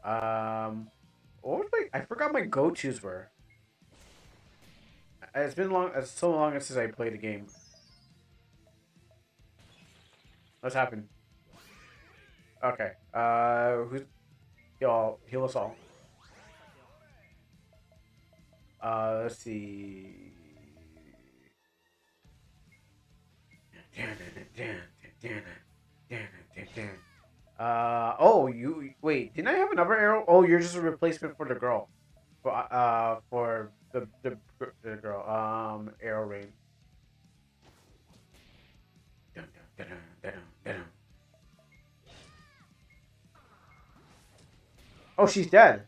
What was I forgot my go-tos were. It's been long. It's so long since I played the game. What's happened? Okay. Who's y'all? Heal us all. Let's see. Oh, you wait. Didn't I have another arrow? Oh, you're just a replacement for the girl. For the girl. Arrow rain. Oh, she's dead.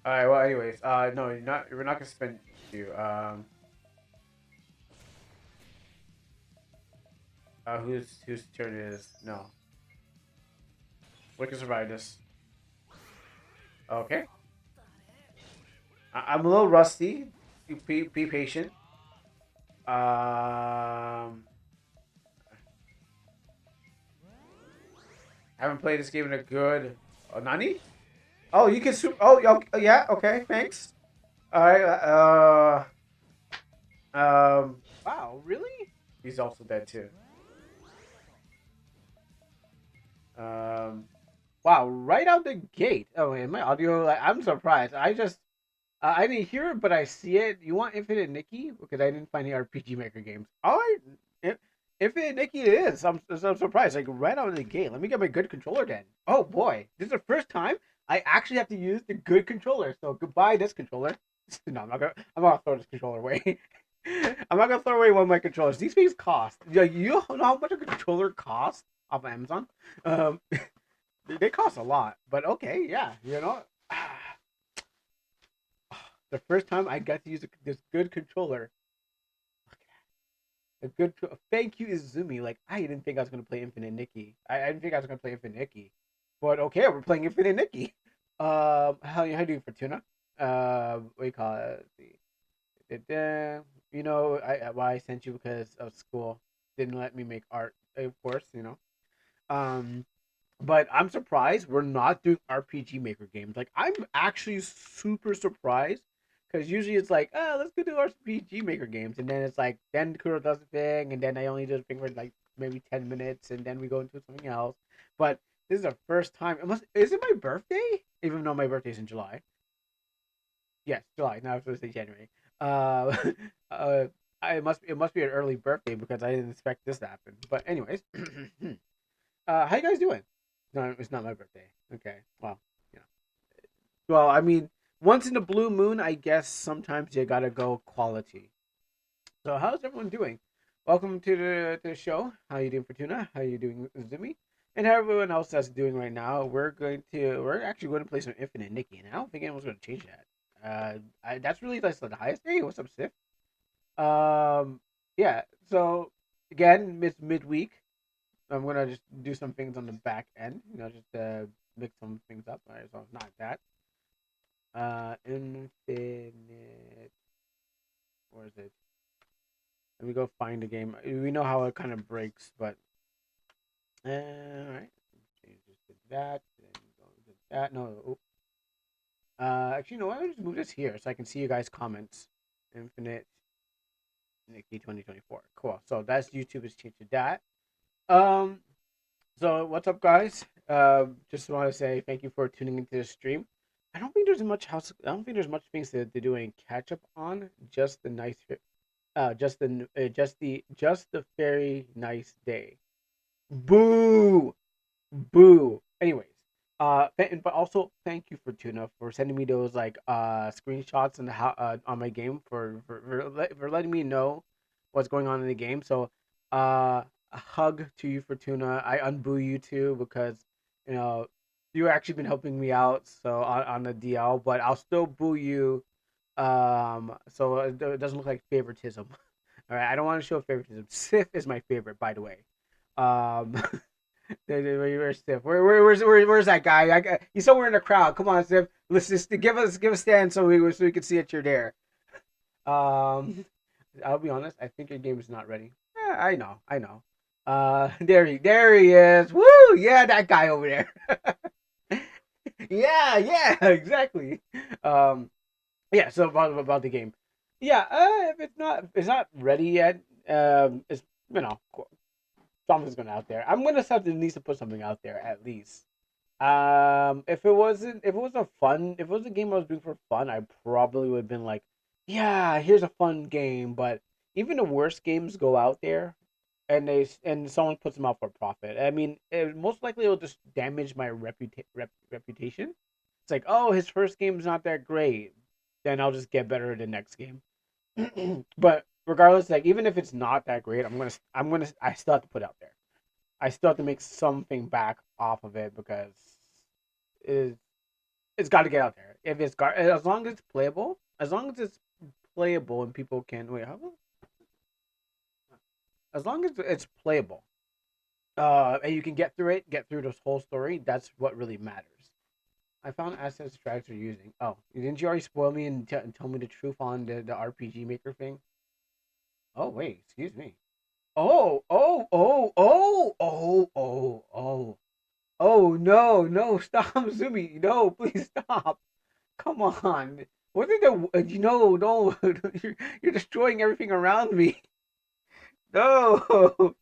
All right. Well, anyways, no, you're not. We're not gonna spend you. Whose turn it is? No, we can survive this. Okay. I'm a little rusty. You be patient. Um, haven't played this game in a good. Oh, Nani? Oh, you can. Yeah. Okay. Thanks. All right. Wow, really? He's also dead too. Um, Wow, right out the gate. Oh, and my audio, like, I'm surprised. I didn't hear it, but I see it. You want Infinite Nikki? Because I didn't find the RPG Maker games. All right, Infinite Nikki it is. I'm surprised. Like, right out of the gate. Let me get my good controller then. Oh, boy. This is the first time I actually have to use the good controller. So, goodbye, this controller. No, I'm not gonna throw this controller away. I'm not gonna throw away one of my controllers. These things cost. You know how much a controller costs off of Amazon? Um, they cost a lot, but okay, yeah, the first time I got to use this good controller, a good. Thank you, Izumi. Like I didn't think I was gonna play Infinite Nikki. I didn't think I was gonna play Infinite Nikki, but okay, we're playing Infinite Nikki. How you doing, Fortuna? What do you call it? You know, why I sent you because of school didn't let me make art, of course. Um, but I'm surprised we're not doing RPG Maker games. Like I'm actually super surprised because usually it's like, oh, let's go do RPG Maker games, and then it's like then Kuro does the thing, and then I only do the thing for like maybe 10 minutes, and then we go into something else. But this is the first time. Is it my birthday? Even though my birthday's in July. Yes, July. Now I was supposed to say January. Uh, uh, it must be an early birthday because I didn't expect this to happen. But anyways, how you guys doing? No, it's not my birthday. Okay. Well, yeah. Well, I mean, once in a blue moon, I guess sometimes you gotta go quality. So, how's everyone doing? Welcome to the show. How you doing, Fortuna? How you doing, Zumi? And how everyone else that's doing right now. We're actually going to play some Infinite Nikki, and I don't think anyone's going to change that. That's really that's the highest. Hey, what's up, Sif? Yeah. So again, it's midweek. I'm gonna just do some things on the back end, just mix some things up. All right, so not that. Infinite. Where is it? Let me go find the game. We know how it kind of breaks, but all right. Change this to that. Then go to that. No. Actually, no. Why don't I just move this here so I can see you guys' comments? Infinite Nikki 2024. Cool. So that's YouTube is changed to that. Um, So what's up, guys? Just want to say thank you for tuning into the stream. I don't think there's much house. I don't think there's much things to do any catch up on. Just the nice, just the very nice day. Boo, boo. Anyways, but also thank you for Tuna for sending me those like screenshots and how on my game for letting me know what's going on in the game. So a hug to you, Fortuna. I unboo you too because you know you actually been helping me out so on the DL, but I'll still boo you. So it doesn't look like favoritism. All right, I don't want to show favoritism. Sif is my favorite, by the way. Um, where's Sif? Where's that guy? He's somewhere in the crowd. Come on, Sif. Let's just give a stand so we can see that you're there. Um, I'll be honest. I think your game is not ready. I know. I know. There he is. Woo! Yeah, that guy over there. Yeah, yeah, exactly. Um, yeah. So about the game, yeah. If it's not ready yet. It's you know something's going out there. I'm gonna have to at least put something out there at least. If it was a fun, if it was a game I was doing for fun, I probably would have been like, yeah, here's a fun game. But even the worst games go out there, and someone puts them out for profit. I mean, most likely it'll just damage my reputation. It's like, oh, his first game's not that great, then I'll just get better at the next game. But regardless, like even if it's not that great, I still have to put it out there. I still have to make something back off of it because it's it's got to get out there. If it's got as long as it's playable, as long as it's playable and people can wait, as long as it's playable, and you can get through this whole story. That's what really matters. I found assets drags are using. Oh, didn't you already spoil me and tell me the truth on the RPG Maker thing? Oh wait, excuse me. Oh, oh, oh, oh, oh, oh, oh. Oh no, no, stop, Zumi. No, please stop. Come on. What did the you know, no, you're destroying everything around me. No.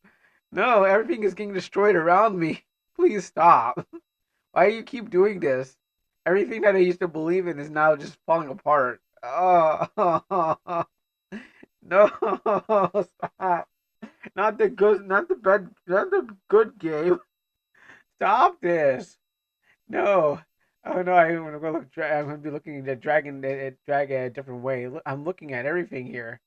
No, everything is getting destroyed around me. Please stop. Why do you keep doing this? Everything that I used to believe in is now just falling apart. Oh, no, stop. Not the bad, not the good game. Stop this. No. Oh no, I'm gonna go look. I'm gonna be looking at drag a different way. I'm looking at everything here.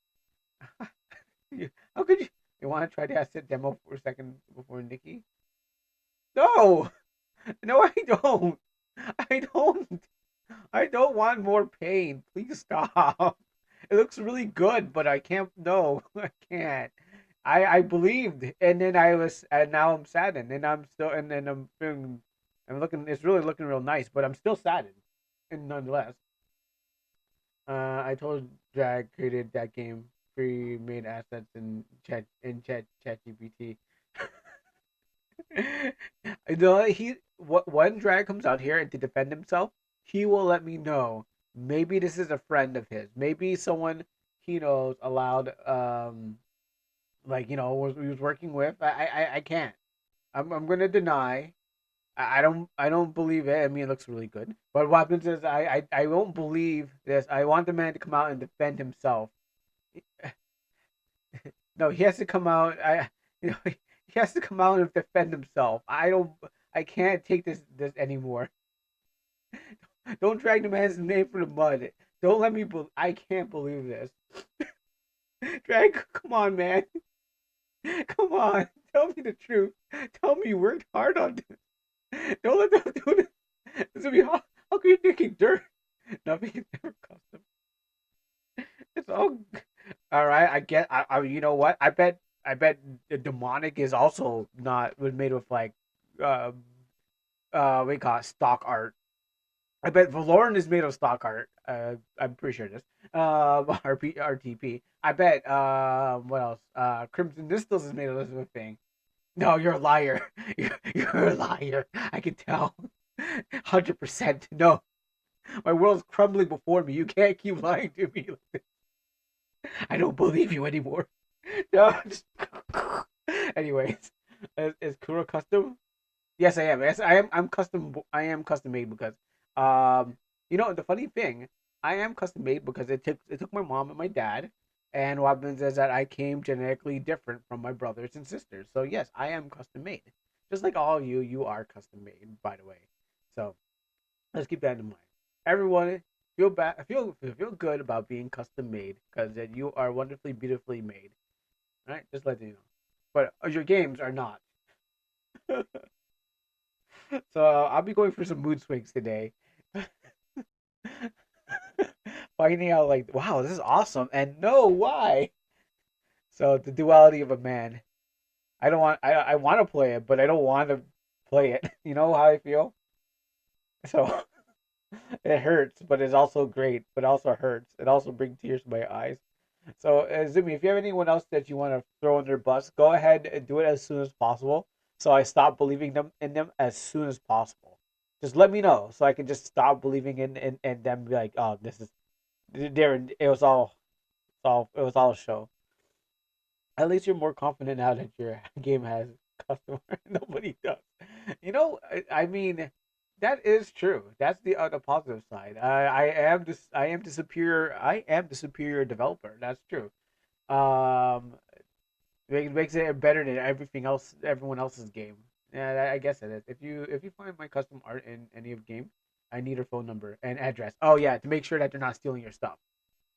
How could you? You want to try the asset demo for a second before Nikki? No, no, I don't. I don't. I don't want more pain. Please stop. It looks really good, but I can't. No, I can't. I believed, and then and now I'm saddened, and I'm still, and then I'm feeling, I'm looking. It's really looking real nice, but I'm still saddened, and nonetheless. I told Drag created that game pre-made assets in chat GPT. When Drag comes out here and to defend himself, he will let me know. Maybe this is a friend of his. Maybe someone he knows allowed like he was working with. I can't. I'm gonna deny. I don't believe it. I mean, it looks really good. But what happens is I won't believe this. I want the man to come out and defend himself. No, he has to come out. He has to come out and defend himself. I can't take this anymore. Don't drag the man's name from the mud. Don't let me. I can't believe this. Drag, come on, man. Come on. Tell me the truth. Tell me you worked hard on this. Don't let them do this. This will be how can you thinking dirt? Nothing is ever custom. It's all right. I get. You know what? I bet the demonic is also not was made with like uh what do you call it, stock art. I bet Valoran is made of stock art. I'm pretty sure it is. RTP. I bet. What else? Crimson Distils is made of this thing. No, you're a liar. You're a liar. I can tell. 100%. No, my world's crumbling before me. You can't keep lying to me. I don't believe you anymore. No. Anyways, is Kuro custom? Yes, I am. Yes, I am. I'm custom. I am custom made because, the funny thing, I am custom made because it took my mom and my dad, and what happens is that I came genetically different from my brothers and sisters. So yes, I am custom made. Just like all you, you are custom made, by the way. So let's keep that in mind. Everyone, feel good about being custom made because you are wonderfully, beautifully made. All right, just let you know. But your games are not. So I'll be going for some mood swings today. Finding out like, wow, this is awesome, and no, why? So the duality of a man. I want to play it, but I don't want to play it. You know how I feel? So it hurts, but it's also great, but also hurts. It also brings tears to my eyes. So, Zumi, if you have anyone else that you want to throw on their bus, go ahead and do it as soon as possible. So I stop believing them in them as soon as possible. Just let me know so I can just stop believing in them. Be like, oh, this is there. It was all a show. At least you're more confident now that your game has customer. Nobody does. I mean, that is true. That's the positive side. I am the superior. I am the superior developer. That's true. Um, makes it better than everything else, everyone else's game. Yeah, I guess it is. If you find my custom art in any of game, I need her phone number and address. Oh yeah, to make sure that they're not stealing your stuff.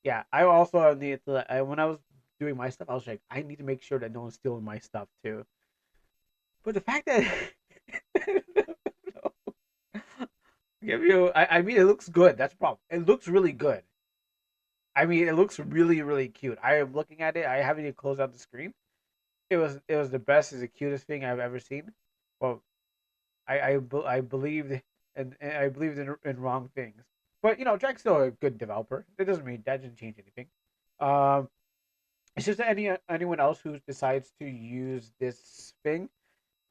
Yeah, I also need to. When I was doing my stuff, I was like, I need to make sure that no one's stealing my stuff too. But the fact that give you, I mean, it looks good. That's the problem. It looks really good. I mean, it looks really, really cute. I am looking at it. I haven't even closed out the screen. It was the best, is the cutest thing I've ever seen. Well, I believed and I believed in wrong things. But Jack's still a good developer. It doesn't mean that doesn't change anything. Um, it's just that anyone else who decides to use this thing,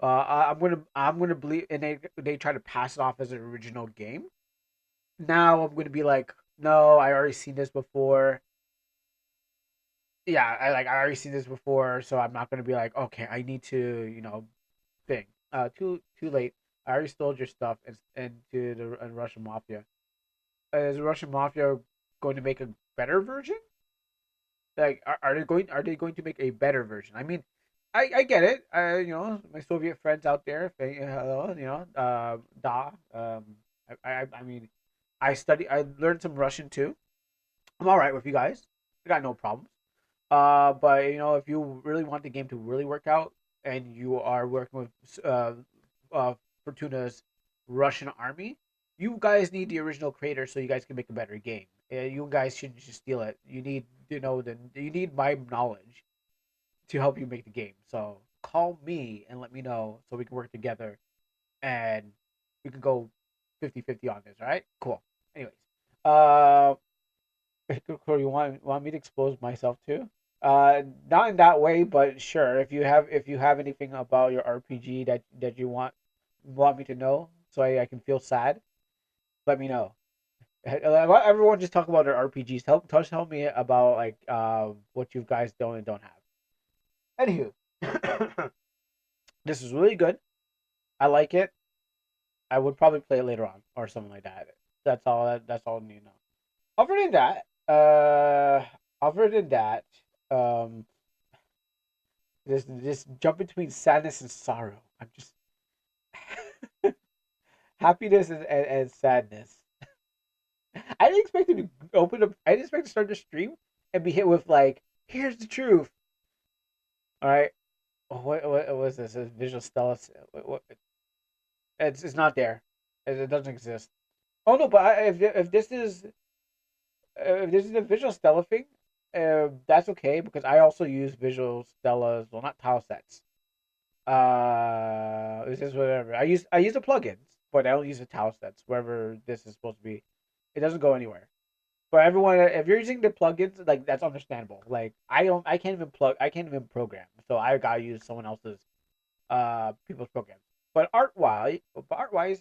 I'm gonna believe, and they try to pass it off as an original game. Now I'm gonna be like, no, I already seen this before. Yeah, I already seen this before, so I'm not gonna be like, okay, I need to, thing. Too late. I already stole your stuff and to the Russian mafia. Is the Russian mafia going to make a better version? Like, are they going to make a better version? I mean, I get it. My Soviet friends out there, hello, da. I mean, I learned some Russian too. I'm all right with you guys. I got no problems. But if you really want the game to really work out, and you are working with uh, Fortuna's Russian army, you guys need the original creator so you guys can make a better game. You guys shouldn't just steal it. You need you need my knowledge to help you make the game. So call me and let me know so we can work together and we can go 50-50 on this. All right? Cool. Anyways, uh, Cool, you want me to expose myself too? Not in that way, but sure. If you have anything about your RPG that you want me to know, so I can feel sad, let me know. Let everyone just talk about their RPGs. Tell me about like what you guys don't and don't have. Anywho, this is really good. I like it. I would probably play it later on or something like that. That's all I need to know. Other than that, other than that, um, this jump between sadness and sorrow. I'm just happiness and sadness. I didn't expect to open up. I didn't expect to start the stream and be hit with like, here's the truth. All right, what was this? A visual stella? It's not there. It doesn't exist. Oh no, but if this is a visual stella thing, that's okay because I also use visual stellas. Well, not tile sets. This is whatever. I use the plugins, but I don't use the tile sets. Wherever this is supposed to be, it doesn't go anywhere. For everyone, if you're using the plugins, like that's understandable. Like I can't even I can't even program, so I gotta use someone else's people's programs. But art wise,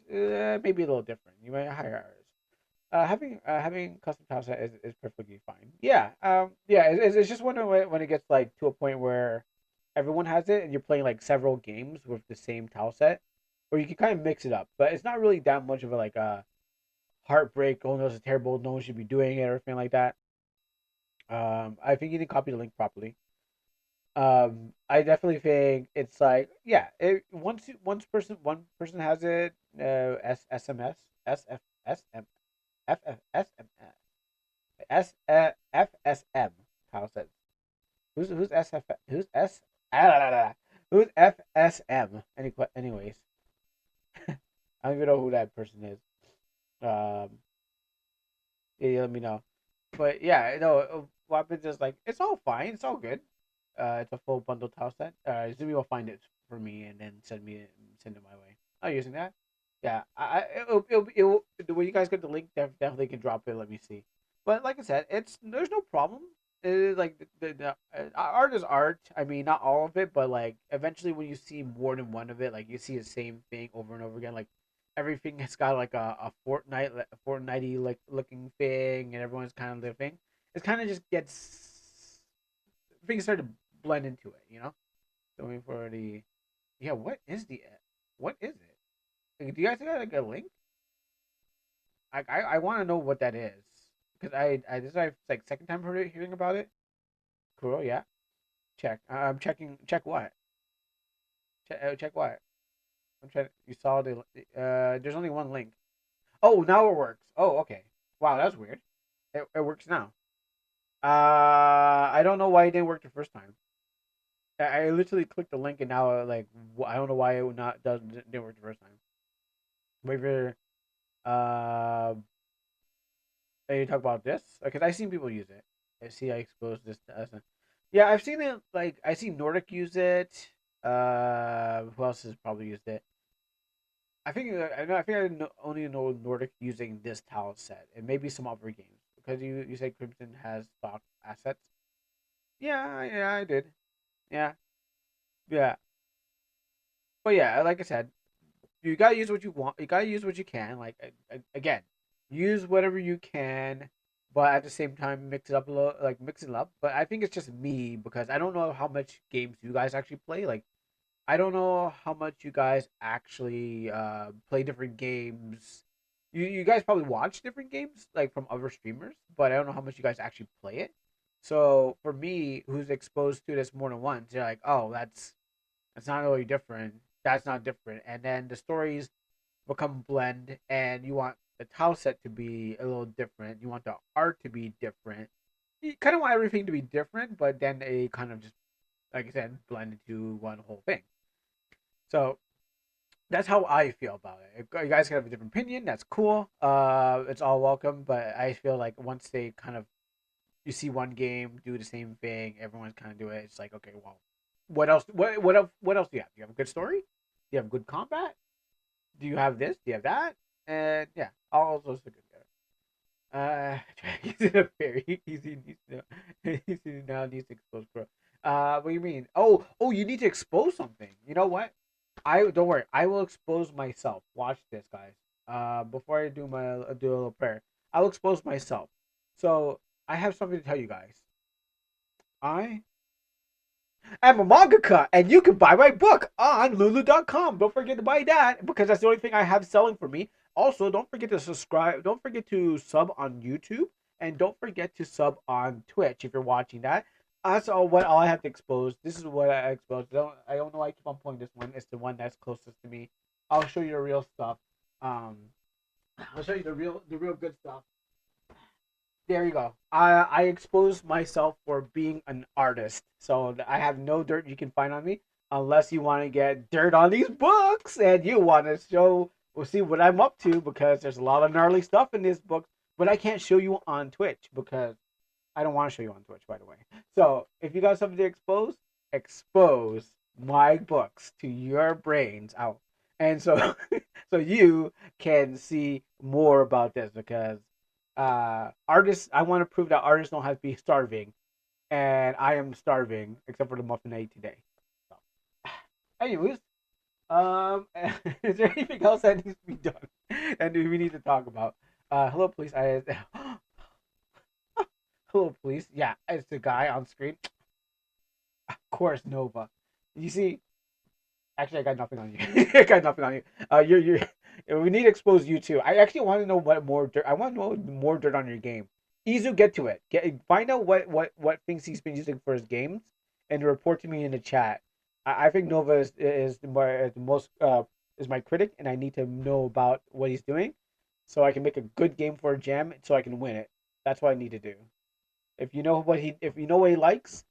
maybe a little different. You might hire artists. Having custom tile set is perfectly fine. Yeah, yeah. It's just when it gets like to a point where everyone has it and you're playing like several games with the same tile set, or you can kind of mix it up. But it's not really that much of a like a heartbreak. Oh no, this is terrible. No one should be doing it or anything like that. I think you need to copy the link properly. I definitely think it's like yeah. One person has it. SMS SFSM FSM tile set. Who's SF? Who's S? Who's FSM? Anyways, I don't even know who that person is. Um, yeah, let me know. But yeah, no, what happens is like it's all fine, it's all good. It's a full bundle tile set. Zumi will find it for me and then send it my way. I'm using that. Yeah, when you guys get the link, definitely can drop it. Let me see. But like I said, there's no problem. Like the art is art. I mean, not all of it, but like eventually when you see more than one of it, like you see the same thing over and over again. Like everything has got like a Fortnite like looking thing, and everyone's kind of living. It kind of just gets things start to blend into it, you know. Going for the yeah. What is it? Do you guys got like a link? I want to know what that is because I this is my like second time hearing about it. Cool, yeah. Check. I'm checking. Check what? Check what? I'm trying. You saw the. There's only one link. Oh, now it works. Oh, okay. Wow, that's weird. It works now. I don't know why it didn't work the first time. I literally clicked the link and now like I don't know why it not doesn't didn't work the first time. Wait for you talk about this because I seen people use it. I see I exposed this to us. Yeah, I've seen it. Like I see Nordic use it. Who else has probably used it? I think I know. I think only know Nordic using this talent set and maybe some other games because you said Crimson has stock assets. Yeah, yeah, I did. Yeah, yeah. But yeah, like I said, you gotta use what you want. You gotta use what you can. Like again, use whatever you can, but at the same time mix it up a little. Like mix it up. But I think it's just me because I don't know how much games you guys actually play. Like I don't know how much you guys actually play different games. You guys probably watch different games like from other streamers, but I don't know how much you guys actually play it. So for me, who's exposed to this more than once, you're like, oh, that's not really different. That's not different. And then the stories become blend, and you want the tile set to be a little different. You want the art to be different. You kind of want everything to be different, but then they kind of just, like I said, blend into one whole thing. So that's how I feel about it. If you guys can have a different opinion, that's cool. It's all welcome. But I feel like once they kind of you see one game do the same thing, everyone's kind of do it. It's like okay, well, what else? What else do you have? Do you have a good story? Do you have good combat? Do you have this? Do you have that? And yeah, all those are good. He's in a very easy needs to easy now needs to expose bro. What do you mean? Oh, you need to expose something. You know what? I don't worry. I will expose myself. Watch this, guys. Before I do a little prayer, I will expose myself. So I have something to tell you guys. I am a mangaka, and you can buy my book on Lulu.com. Don't forget to buy that because that's the only thing I have selling for me. Also, don't forget to subscribe. Don't forget to sub on YouTube, and don't forget to sub on Twitch if you're watching that. That's all I have to expose. This is what I exposed. I don't know why I keep on pulling this one. It's the one that's closest to me. I'll show you the real stuff. Um, I'll show you the real good stuff. There you go. I exposed myself for being an artist, so I have no dirt you can find on me unless you want to get dirt on these books and you want to show or see what I'm up to because there's a lot of gnarly stuff in this book, but I can't show you on Twitch because I don't want to show you on Twitch, by the way. So if you got something to expose, expose my books to your brains out, and so so you can see more about this because artists. I want to prove that artists don't have to be starving, and I am starving except for the muffin I ate today. So, anyways, is there anything else that needs to be done and do we need to talk about? Hello, police. Hello, police. Yeah, it's the guy on screen. Of course, Nova. You see, actually, I got nothing on you. I got nothing on you. We need to expose you too. I actually want to know what more dirt. I want to know more dirt on your game. Izu, get to it. Find out what things he's been using for his games, and report to me in the chat. I think Nova is the most is my critic, and I need to know about what he's doing, so I can make a good game for a jam, so I can win it. That's what I need to do. If you know what he likes,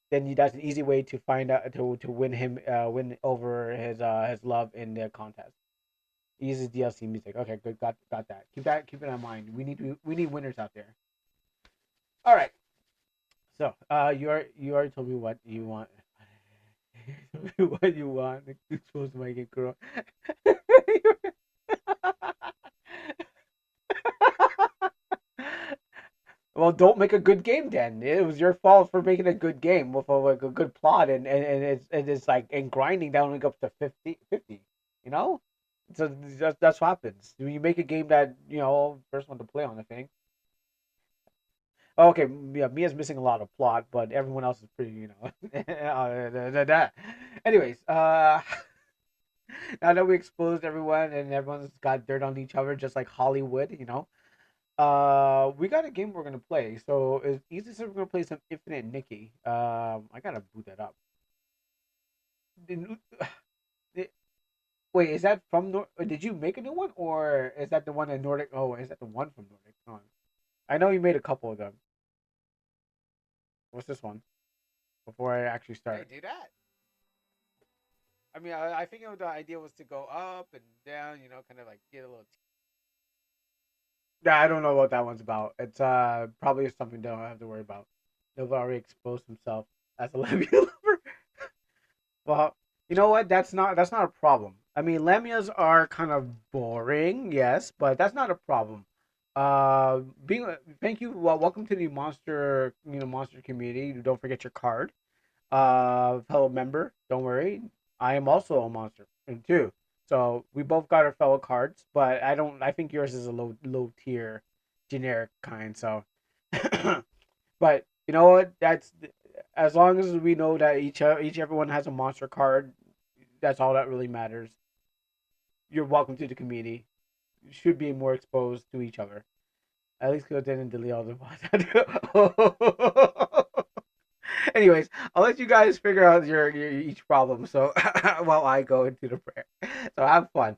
then that's an easy way to find out to win him win over his love in the contest. He uses DLC music. Okay, good, got that. Keep it in mind. We need winners out there. All right. So you already told me what you want. What you want to expose my game, girl. Well, don't make a good game then. It was your fault for making a good game with like a good plot and it's like and grinding down like up to 50. You know? So that's what happens when you make a game that first one to play on the thing. Okay, yeah, Mia's missing a lot of plot, but everyone else is pretty, Anyways, now that we exposed everyone and everyone's got dirt on each other, just like Hollywood. We got a game we're gonna play. So it's easy. So we're gonna play some Infinite Nikki. I gotta boot that up. Did- Wait, is that from Did you make a new one, or is that the one in Nordic? Oh, is that the one from Nordic? Oh, I know you made a couple of them. What's this one? Before I actually Hey, start. do that. I mean, I think the idea was to go up and down, kind of like get a little. Yeah, I don't know what that one's about. It's probably something that I don't have to worry about. They've already exposed himself as a lesbian lover. Well, you know what? That's not a problem. I mean, lamias are kind of boring, yes, but that's not a problem. Being Thank you. Well, welcome to the monster community. Don't forget your card. Fellow member, don't worry. I am also a monster too. So we both got our fellow cards, but I don't. I think yours is a low tier, generic kind. So, but you know what? That's as long as we know that each everyone has a monster card. That's all that really matters. You're welcome to the community. You should be more exposed to each other. At least go ahead and delete all the bots. Anyways, I'll let you guys figure out your each problem. So while I go into the prayer, so have fun.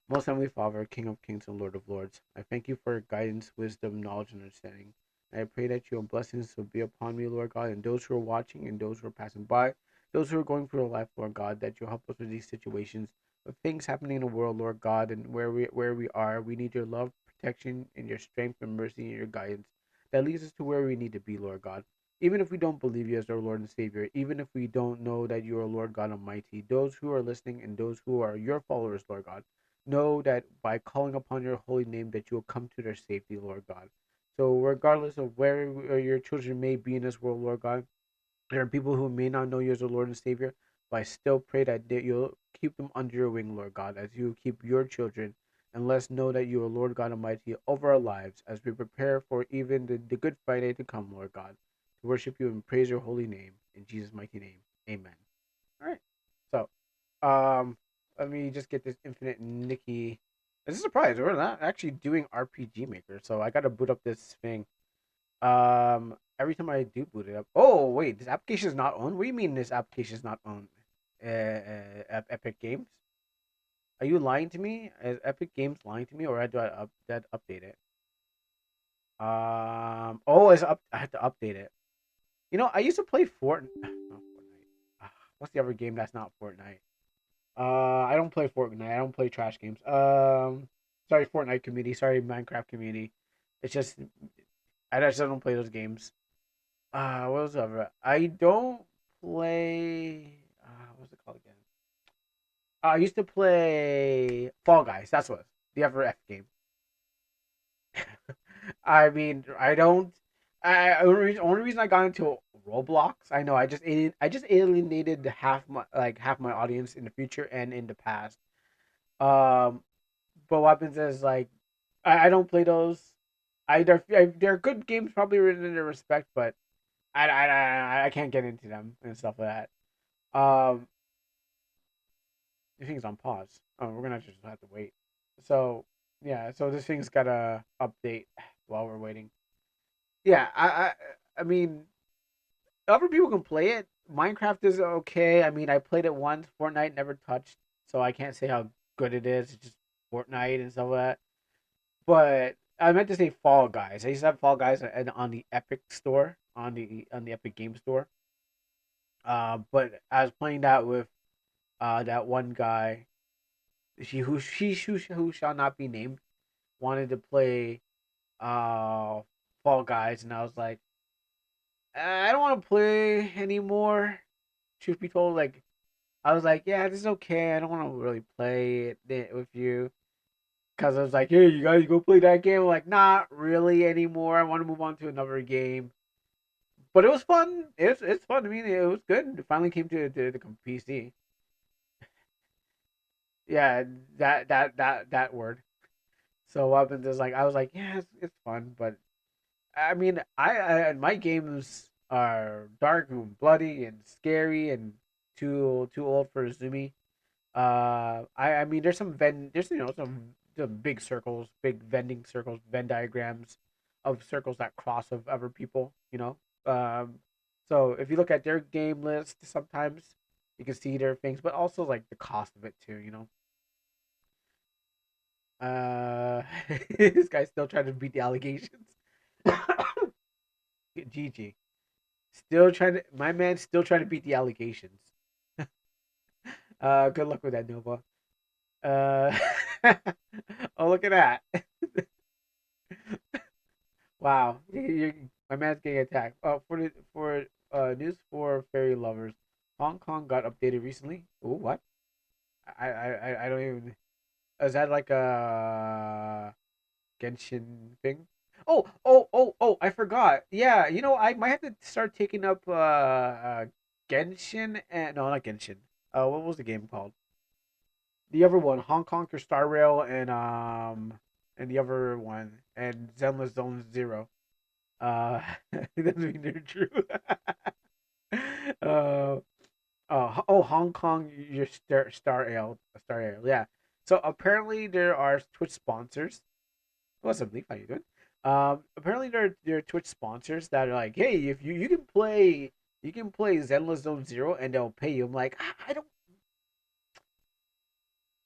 Most Heavenly Father, King of Kings and Lord of Lords, I thank you for guidance, wisdom, knowledge, and understanding. I pray that your blessings will be upon me, Lord God, and those who are watching and those who are passing by, those who are going through a life, Lord God, that you'll help us with these situations, with things happening in the world, Lord God, and where we are. We need your love, protection, and your strength and mercy and your guidance that leads us to where we need to be, Lord God. Even if we don't believe you as our Lord and Savior, even if we don't know that you are Lord God Almighty, those who are listening and those who are your followers, Lord God, know that by calling upon your holy name that you will come to their safety, Lord God. So regardless of where your children may be in this world, Lord God, there are people who may not know you as a Lord and Savior, but I still pray that you'll keep them under your wing, Lord God, as you keep your children, and let us know that you are Lord God Almighty over our lives as we prepare for even the Good Friday to come, Lord God, to worship you and praise your holy name. In Jesus' mighty name, amen. All right. So, um, let me just get this Infinite Nikki. It's a surprise. We're not actually doing RPG Maker, so I got to boot up this thing. Every time I do boot it up. Oh wait, this application is not on. What do you mean this application is not on? Epic Games. Are you lying to me? Is Epic Games lying to me, or that update it? Oh, it's up. I had to update it. I used to play Fortnite. Not Fortnite. What's the other game that's not Fortnite? I don't play Fortnite. I don't play trash games. Sorry, Fortnite community. Sorry, Minecraft community. It's just I just don't play those games. What was the other? I don't play. What's it called again? I used to play Fall Guys. That's what the other F game. I mean, I don't. Only reason I got into Roblox, I know I just alienated half my audience in the future and in the past. Um, but what happens is like I don't play those. They're good games, probably written in their respect, but I can't get into them and stuff like that. The thing's on pause. Oh, we're gonna just have to wait. So yeah, so this thing's gotta update while we're waiting. Yeah, I mean, other people can play it. Minecraft is okay. I mean, I played it once. Fortnite never touched, so I can't say how good it is. It's just Fortnite and stuff like that. But I meant to say Fall Guys. I used to have Fall Guys on the Epic Store, on the Epic Game Store. But I was playing that with that one guy. Who shall not be named wanted to play uh Fall Guys, and I was like, I don't want to play anymore. Truth be told, like I was like, yeah, this is okay. I don't want to really play it with you because I was like, hey, you guys go play that game. I'm like, not really anymore. I want to move on to another game. But it was fun. It's fun. I mean, it was good. It finally came to the PC. Yeah, that word. So what happens is like I was like, yeah, it's fun, but I mean, my games are dark and bloody and scary and too old for Zumi. I mean, there's some big circles, big vending circles, Venn diagrams of circles that cross of other people. Um, so if you look at their game list, sometimes you can see their things, but also like the cost of it too. This guy's still trying to beat the allegations. GG. My man still trying to beat the allegations. Good luck with that, Nova. Uh, oh, look at that. Wow. My man's getting attacked. For news for fairy lovers, Hong Kong got updated recently. Oh, what? I don't even. Is that like a Genshin thing? Oh! I forgot. Yeah, I might have to start taking up Genshin and no, not Genshin. What was the game called? The other one, Hong Kong or Star Rail, and the other one, and Zenless Zone Zero. It doesn't mean they're true. uh, Hong Kong, your Star Ale, yeah. So apparently there are Twitch sponsors. What's up, Leaf? How you doing? Apparently there are Twitch sponsors that are like, hey, if you can play Zenless Zone Zero and they'll pay you. I'm like, I don't.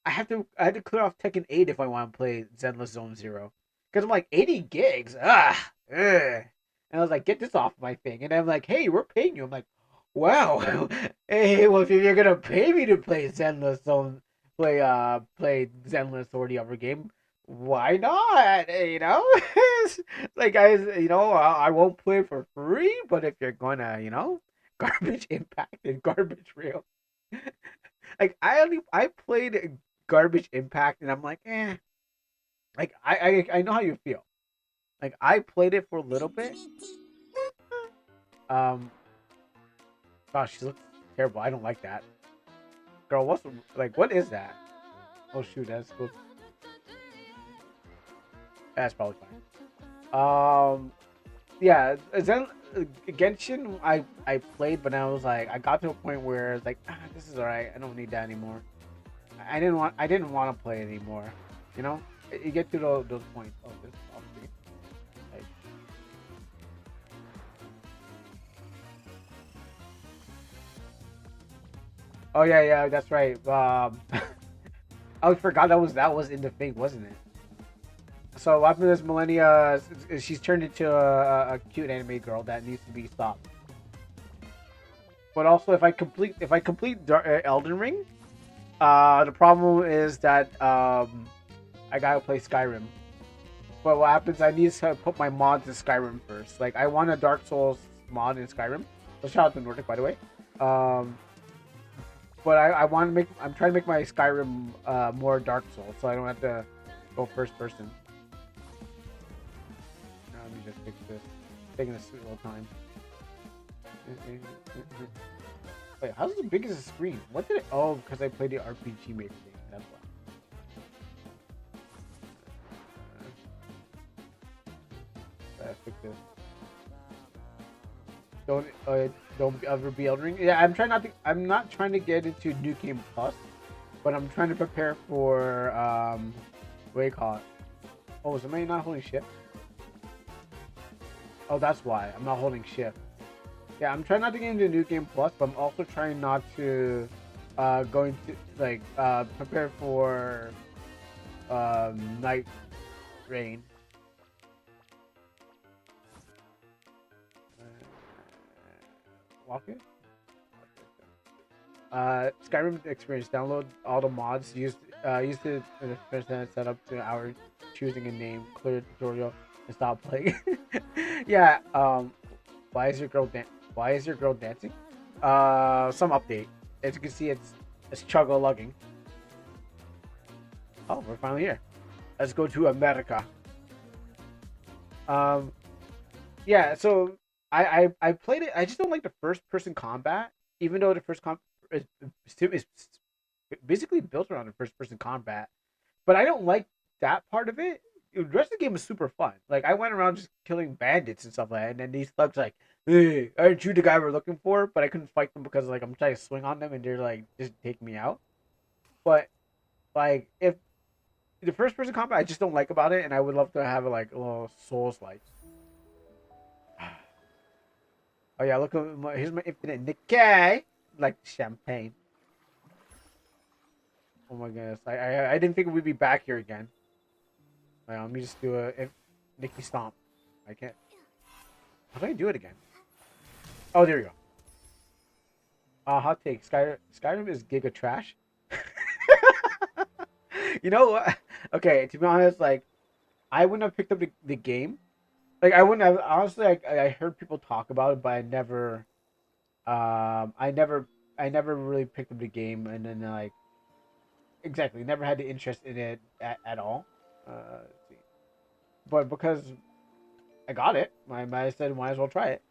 I had to clear off Tekken 8 if I want to play Zenless Zone Zero. Because I'm like, 80 gigs? Ugh. And I was like, get this off my thing. And I'm like, hey, we're paying you. I'm like, wow. Hey, well, if you're gonna pay me to play Zenless Zone, play Zenless or the other game, why not? Like, guys, I won't play for free, but if you're gonna, garbage impact and garbage rail. Like I played Garbage Impact, and I'm like, eh. Like I know how you feel. Like I played it for a little bit. Um, gosh, she looks terrible. I don't like that girl. What is that? Oh shoot, that's cool. That's probably fine. Yeah, then Genshin, I played, but I was like, I got to a point where it's like, this is alright. I don't need that anymore. I didn't want to play it anymore. You know, you get to those points. Oh, this obviously. Like, oh yeah, that's right. I forgot that was in the thing, wasn't it? So what happened is Malenia, she's turned into a cute anime girl that needs to be stopped. But also, if I complete Elden Ring, the problem is that I gotta play Skyrim. But what happens? I need to put my mods in Skyrim first. Like I want a Dark Souls mod in Skyrim. So shout out to Nordic, by the way. Um, but I want to make. I'm trying to make my Skyrim more Dark Souls, so I don't have to go first person. Now, let me just fix this. It's taking a sweet little time. Wait, how's it as big as a screen? What did it? Oh, because I played the RPG Maker game. That's why. Fix this. Don't don't ever be Elden Ring. Yeah, I'm not trying to get into New Game Plus, but I'm trying to prepare for what do you call it? Oh, is somebody not holding shift? Oh, that's why I'm not holding shift. Yeah, I'm trying not to get into New Game Plus, but I'm also trying not to going to prepare for Night Rain. Walk it. Skyrim experience. Download all the mods. Use the percent setup to our choosing a name. Clear the tutorial and stop playing. Yeah. Why is your girl Why is your girl dancing? Some update. As you can see, it's chugga lugging. Oh, we're finally here. Let's go to America. Um, yeah. So I played it. I just don't like the first person combat, even though the first is basically built around the first person combat. But I don't like that part of it. The rest of the game is super fun. Like I went around just killing bandits and stuff like that, and then these thugs like, "Hey, aren't you the guy we're looking for?" But I couldn't fight them because like I'm trying to swing on them, and they're like just take me out. But like if the first person combat, I just don't like about it, and I would love to have it like a little Souls like. Oh yeah, look at here's my infinite Nikkei, like champagne. Oh my goodness, I didn't think we'd be back here again. Let me just do a Nikki stomp. I can't. How do I do it again? Oh, there we go. Hot take. Skyrim is giga trash. You know what? Okay, to be honest, like I wouldn't have picked up the game. Like I wouldn't have honestly. I heard people talk about it, but I never. I never. I never really picked up the game, and then like exactly never had the interest in it at all. Let's see. But because I got it, I said might as well try it.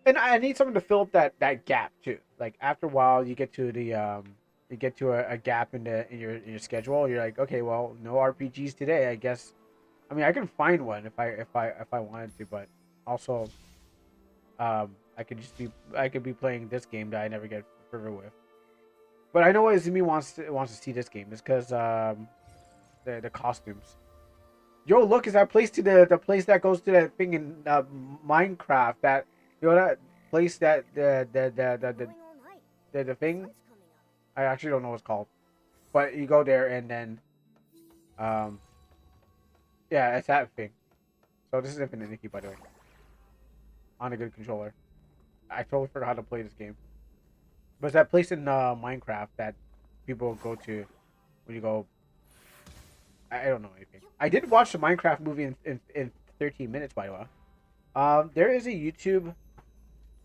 And I need something to fill up that gap too. Like after a while, you get to the you get to a gap in your schedule. You're like, okay, well, no RPGs today. I guess. I mean, I can find one if I wanted to, but also, I could be playing this game that I never get further with. But I know what Izumi wants to see this game is because the costumes. Yo, look, is that place to the place that goes to that thing in Minecraft? That you know that place that the thing. I actually don't know what it's called, but you go there and then um yeah, it's that thing. So this is Infinite Nikki, by the way, on a good controller. I totally forgot how to play this game, but it's that place in Minecraft that people go to when you go. I don't know anything. I did watch the Minecraft movie in 13 minutes, by the way. There is a YouTube.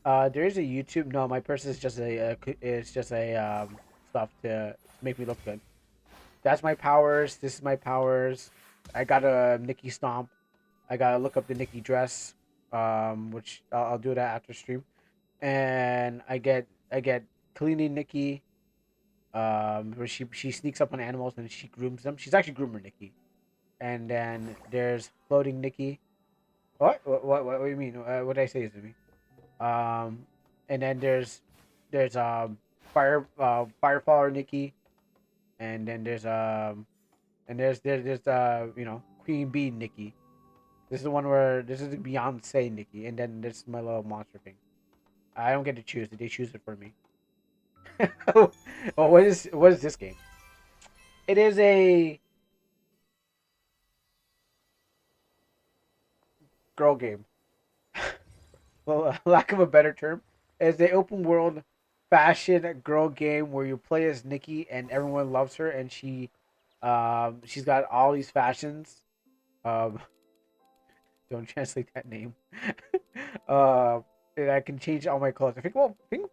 There is a YouTube. No, my person is just it's just a stuff to make me look good. That's my powers. This is my powers. I got a Nikki stomp. I gotta look up the Nikki dress. Which I'll do that after stream. And I get cleaning Nikki. Where she sneaks up on animals and she grooms them. She's actually groomer Nikki. And then there's floating Nikki. What do you mean? What did I say is to me? Um, and then there's Fireflower Nikki, and then there's you know Queen Bee Nikki. This is the one where this is the Beyonce Nikki, and then this is my little monster thing. I don't get to choose it; they choose it for me. Oh, what is this game? It is a girl game. Well, lack of a better term, is a open world fashion girl game where you play as Nikki and everyone loves her and she's got all these fashions. Um, don't translate that name. And I can change all my clothes. I think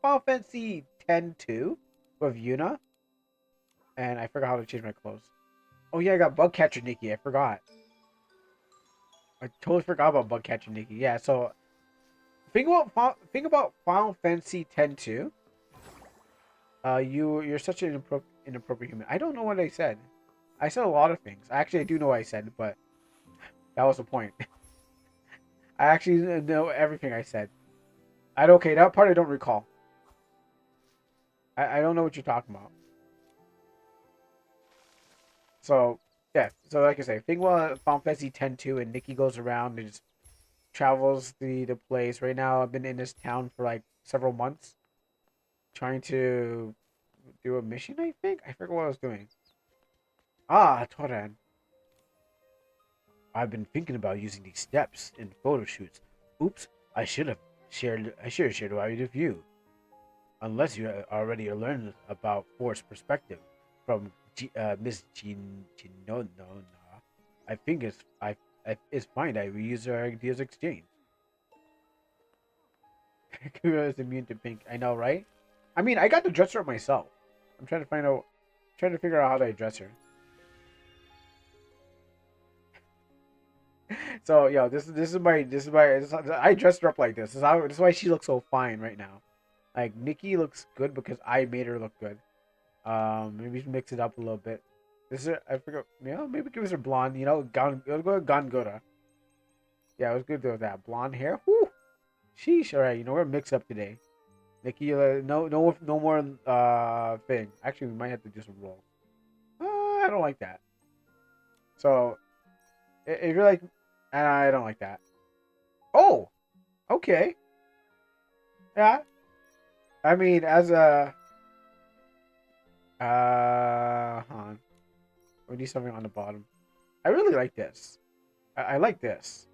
Final Fantasy 10 2 with Yuna, and I forgot how to change my clothes. Oh yeah, I got Bug Catcher Nikki. I forgot. I totally forgot about Bug Catcher Nikki. Yeah, so think about Final Fantasy 10 2. You're such an inappropriate human. I don't know what I said. I said a lot of things. Actually, I do know what I said, but that was the point. I actually know everything I said. Okay, that part I don't recall. I don't know what you're talking about. So yeah, so like I say, think about Final Fantasy 10 2, and Nikki goes around and just travels the place. Right now, I've been in this town for like several months, trying to do a mission. I think I forget what I was doing. Toran. I've been thinking about using these steps in photo shoots. Oops, I should have shared. I should have shared it with you. Unless you already learned about force perspective from Miss Ginona. I think it's fine that we use our ideas exchange. Kira is immune to pink. I know, right? I mean, I got to dress her up myself. I'm trying to figure out how to dress her. So, yo, I dressed her up like this. This is why she looks so fine right now. Like Nikki looks good because I made her look good. Maybe mix it up a little bit. This is I forgot. Maybe give us a blonde. Let's go with Gangora. Yeah, it was good with that blonde hair. Whoo, sheesh. All right, we're mixed up today. Nikki, no more thing. Actually, we might have to do some roll. I don't like that. So if you're like, and I don't like that. Oh, okay. Yeah. I mean, as a hold on. We need something on the bottom. I really like this. I like this.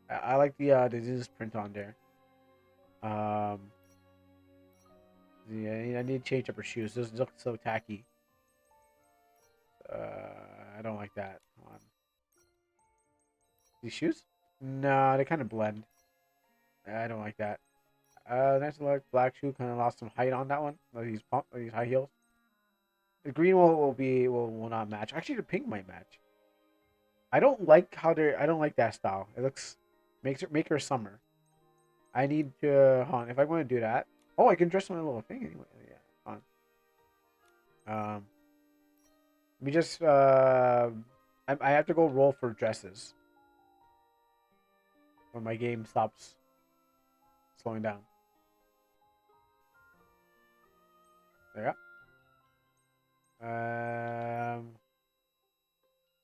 I like the disease print on there. Um, yeah, I need to change up her shoes. Those look so tacky. I don't like that. Hold on. These shoes? No, they kind of blend. I don't like that. Next look, black shoe kind of lost some height on that one. These high heels. The green will not match. Actually, the pink might match. I don't like how they're. I don't like that style. It looks make her summer. I need to hold on. If I want to do that, oh, I can dress my little thing anyway. Yeah, on. Let me just. I have to go roll for dresses when my game stops slowing down. There you go.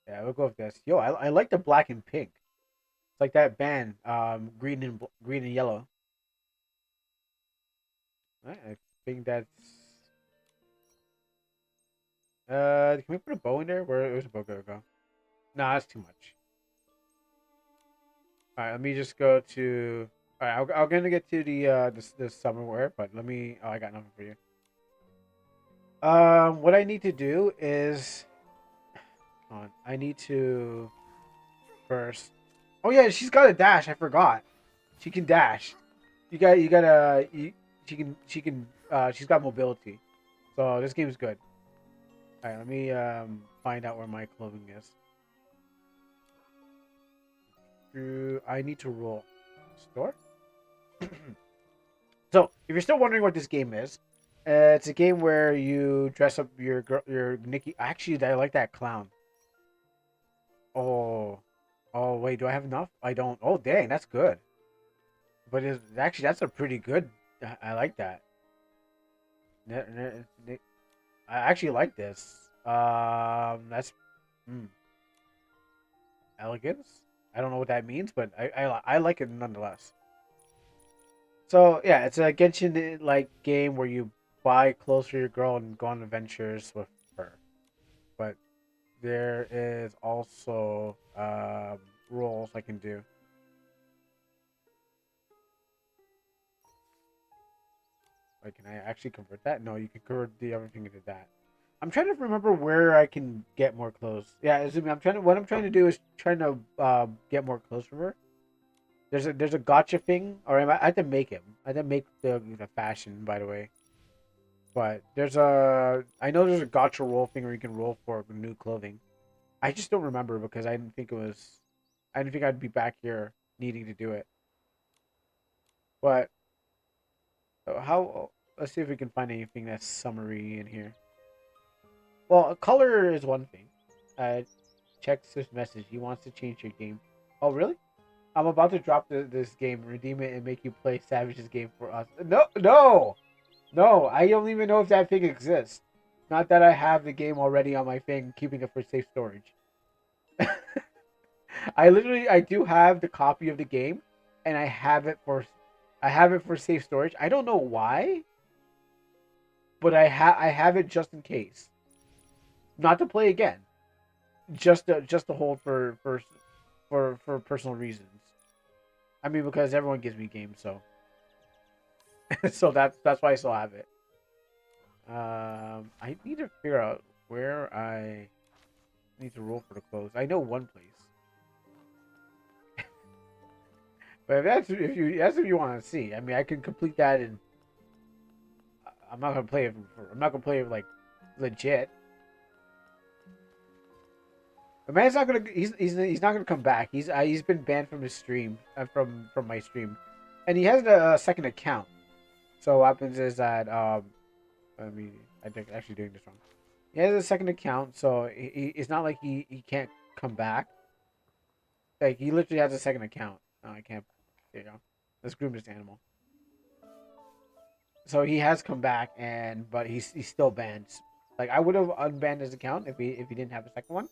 Yeah, we'll go with this. Yo, I like the black and pink. It's like that band, green and yellow. I think that's. Can we put a bow in there? Where's the bow gonna go? Nah, that's too much. All right, let me just go to. All right, I'm gonna get to the summer wear, but let me. Oh, I got nothing for you. What I need to do is. Hold on, I need to first. Oh yeah, she's got a dash. I forgot. She can dash. You gotta. She can. She's got mobility. So this game is good. All right, let me find out where my clothing is. I need to roll store. So if you're still wondering what this game is, it's a game where you dress up your Nikki. Actually, I like that clown. Oh, oh wait, do I have enough? I don't. Oh dang, that's good. But that's a pretty good. I like that. I actually like this. That's mm, elegance. I don't know what that means, but I like it nonetheless. So yeah, it's a Genshin like game where you buy clothes for your girl and go on adventures with her. But there is also roles I can do. Like, can I actually convert that? No, you can convert the everything into that. I'm trying to remember where I can get more clothes. Yeah, I'm trying to. What I'm trying to do is trying to get more clothes from her. There's a gotcha thing, or I have to make him. I have to make the fashion, by the way. But I know there's a gotcha roll thing where you can roll for new clothing. I just don't remember because I didn't think it was. I didn't think I'd be back here needing to do it. But how? Let's see if we can find anything that's summary in here. Well, color is one thing. Checks this message. He wants to change your game. Oh, really? I'm about to drop this game, redeem it, and make you play Savage's game for us. No, no, no. I don't even know if that thing exists. Not that I have the game already on my thing, keeping it for safe storage. I do have the copy of the game, and I have it for safe storage. I don't know why, but I have it just in case, not to play again, just to hold for personal reasons. I mean, because everyone gives me games, so so that's why I still have it. I need to figure out where I need to roll for the clothes. I know one place, but if you want to see, I mean, I can complete that, and I'm not gonna play it. I'm not gonna play it like legit. The man's not gonna. He's not gonna come back. He's been banned from his stream, from my stream, and he has a second account. So what happens is that I mean, I think actually doing this wrong. He has a second account, so it's not like he can't come back. Like he literally has a second account. No, I can't. There you go. Let's groom this animal. So he has come back, and but he's still banned. Like I would have unbanned his account if he didn't have a second one,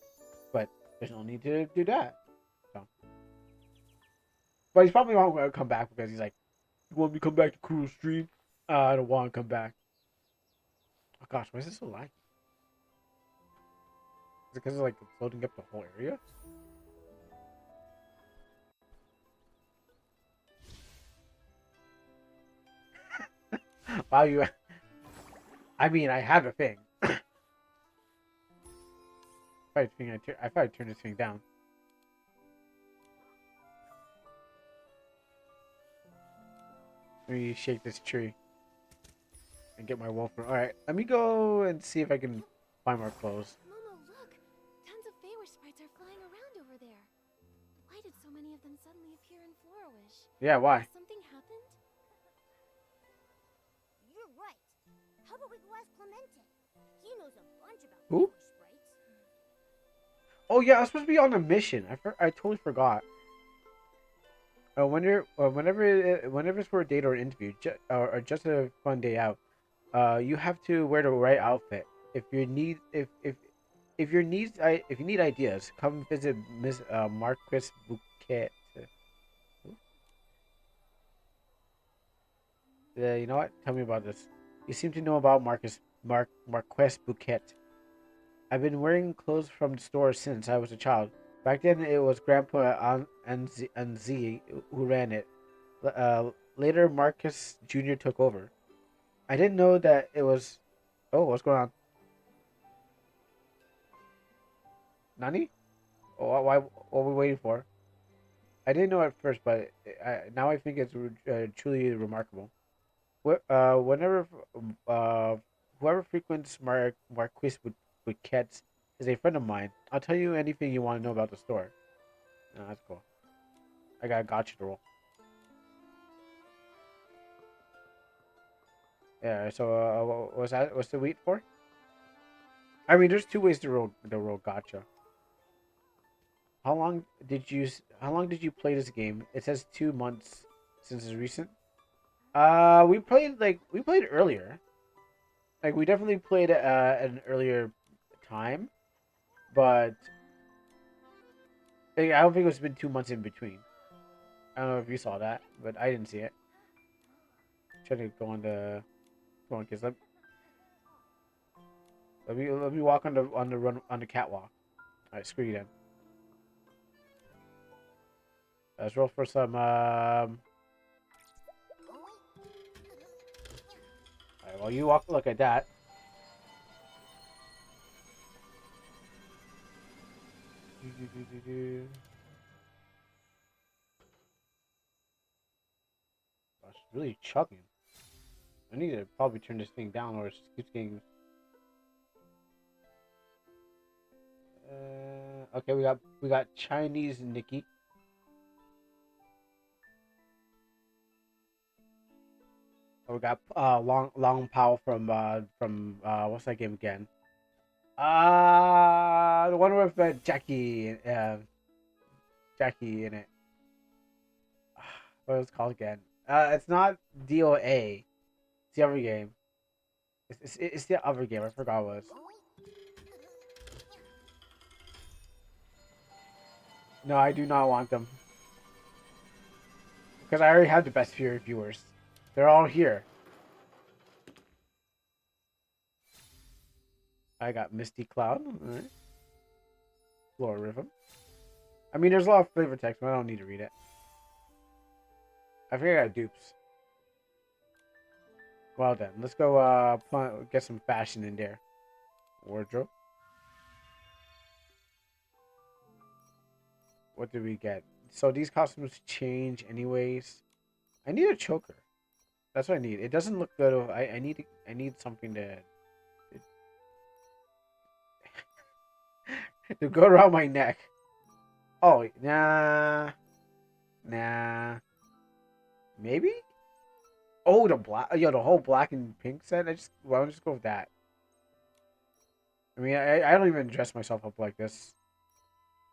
but there's no need to do that. So, but he's probably not going to come back because he's like, "You want me to come back to Cruel Stream? I don't want to come back." Oh gosh, why is this so laggy? Is it because like it's loading up the whole area? Wow, you. I mean, I have a thing. I probably turn this thing down. Let me shake this tree and get my wolf. All right, let me go and see if I can find more clothes. Momo, look! Tons of Feywish sprites are flying around over there. Why did so many of them suddenly appear in Florish? Yeah, why? Has something happened? You're right. How about we go ask Clemente? He knows a bunch about Who? Feywish sprites. Oh yeah, I was supposed to be on a mission. I totally forgot. Whenever it's for a date or an interview, or just a fun day out, you have to wear the right outfit. If you need ideas, come visit Miss Marquis Bouquet. You know what? Tell me about this. You seem to know about Marquis Bouquet. I've been wearing clothes from the store since I was a child. Back then, it was Grandpa and Z who ran it. Later, Marcus Jr. took over. I didn't know that it was. Oh, what's going on? Nani? Oh, why? What are we waiting for? I didn't know at first, but now I think it's truly remarkable. Whenever whoever frequents Marquis Bouquets is a friend of mine. I'll tell you anything you want to know about the store. No, that's cool. I got a gotcha to roll. Yeah. So what's that? What's the wheat for? I mean, there's two ways to roll gotcha. How long did you play this game? It says 2 months since it's recent. We played earlier. Like we definitely played at an earlier time, but like, I don't think it's been 2 months in between. I don't know if you saw that, but I didn't see it. Trying to go on the come on, kids. Let me walk on the catwalk. All right, screw you then. Let's roll for some. All right, well, you walk. Look at that. Gosh, really chugging. I need to probably turn this thing down, or it keeps getting. Okay, we got Chinese Nikki. We got Long Pao from what's that game again? The one with Jackie in it. What was it called again? It's not DOA. It's the other game. It's the other game. I forgot what it was. No, I do not want them because I already have the best few reviewers. They're all here. I got Misty Cloud. All right. Flora Rhythm. I mean, there's a lot of flavor text, but I don't need to read it. I think I got dupes. Well then, let's go get some fashion in there. Wardrobe. What did we get? So these costumes change anyways. I need a choker. That's what I need. It doesn't look good. I need something to go around my neck. Oh, nah. Maybe? Oh, the whole black and pink set. Why don't I just go with that? I mean, I don't even dress myself up like this.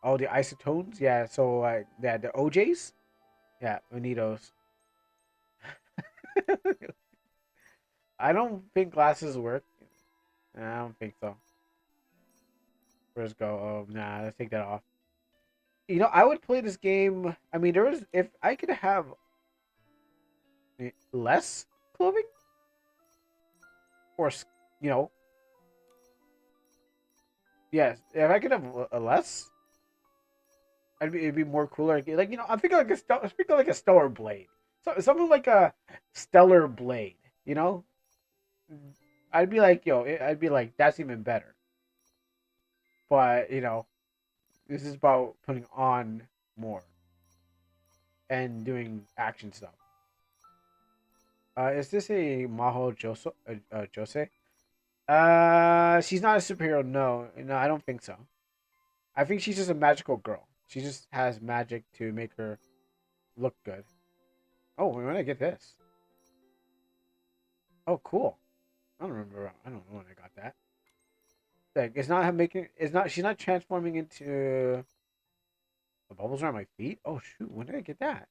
Oh, the isotones? Yeah, so, yeah, the OJs? Yeah, we need those. I don't think glasses work. I don't think so. Where's go? Oh, nah, let's take that off. I would play this game. I mean, if I could have less clothing, or, you know, yes, if I could have less, it'd be more cooler. Like, I'm thinking like a stellar blade. So something like a stellar blade. You know, I'd be like, I'd be like, that's even better. But this is about putting on more and doing action stuff. Is this a Maho Jose? She's not a superhero. No, no, I don't think so. I think she's just a magical girl. She just has magic to make her look good. Oh, when I get this? Oh, cool. I don't remember. I don't know when I got that. Like, It's not. She's not transforming into the bubbles around my feet. Oh shoot! When did I get that?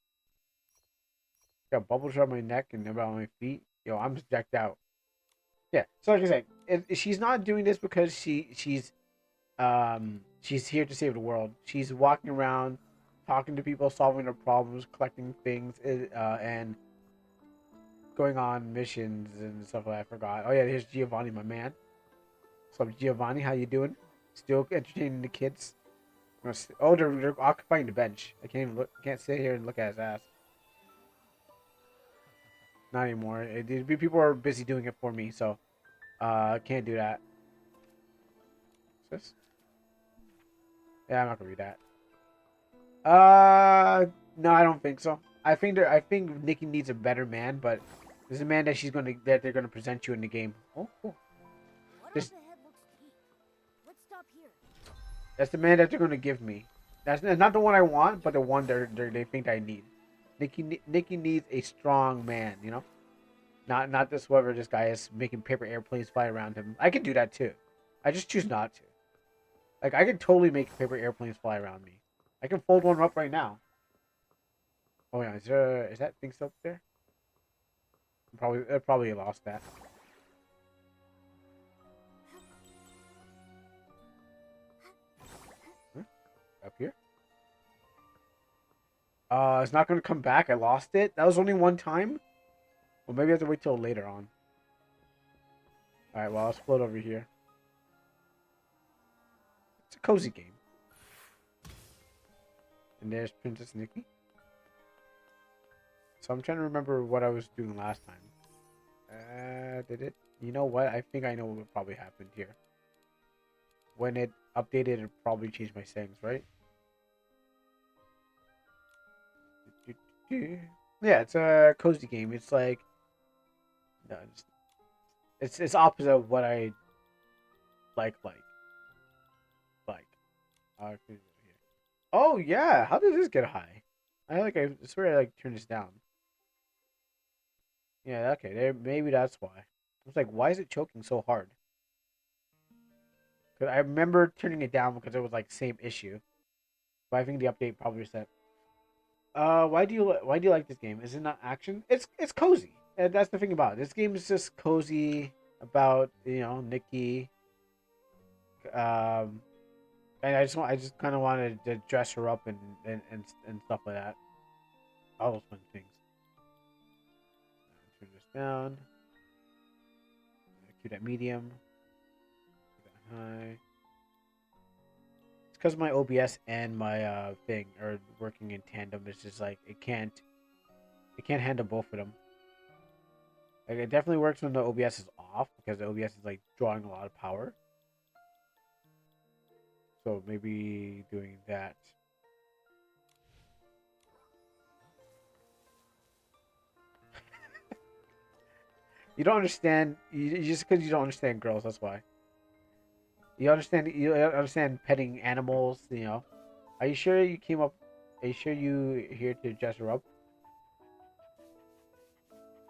Got bubbles around my neck and around my feet. Yo, I'm just decked out. Yeah. So like I said, she's not doing this because she's here to save the world. She's walking around, talking to people, solving their problems, collecting things, and going on missions and stuff like that. I forgot. Oh yeah, here's Giovanni, my man. What's up, Giovanni? How you doing? Still entertaining the kids? Oh, they're occupying the bench. I can't even look. Can't sit here and look at his ass. Not anymore. People are busy doing it for me, so can't do that. What's this? Yeah, I'm not gonna read that. No, I don't think so. I think Nikki needs a better man, but there's a man that they're gonna present you in the game. Oh, cool. This, Let's stop here. that's the man that they're gonna give me. That's not the one I want, but the one they think I need. Nikki needs a strong man, Not this whoever this guy is making paper airplanes fly around him. I can do that too. I just choose not to. Like, I can totally make paper airplanes fly around me. I can fold one up right now. Oh yeah, is that thing still up there? I probably lost that. Huh? Up here? It's not gonna come back. I lost it. That was only one time. Well, maybe I have to wait till later on. Alright, well, let's float over here. It's a cozy game. And there's Princess Nikki. So I'm trying to remember what I was doing last time. Did it? You know what? I think I know what probably happened here. When it updated, it probably changed my settings, right? Yeah, it's a cozy game. It's like... No, it's opposite of what I like. Oh yeah, how did this get high? I swear I turned this down. Yeah, okay, maybe that's why. I was like, why is it choking so hard? Cause I remember turning it down because it was like same issue. But I think the update probably reset. Why do you like this game? Is it not action? It's cozy. And that's the thing about it. This game is just cozy about Nikki. And I just kind of wanted to dress her up and stuff like that. All those fun things. Turn this down. Keep that medium. Keep that high. It's because my OBS and my thing are working in tandem. It's just like it can't handle both of them. Like, it definitely works when the OBS is off because the OBS is like drawing a lot of power. So maybe doing that. You don't understand. You just because you don't understand girls. That's why. You understand petting animals. Are you sure you came up? Are you sure you here to dress her up?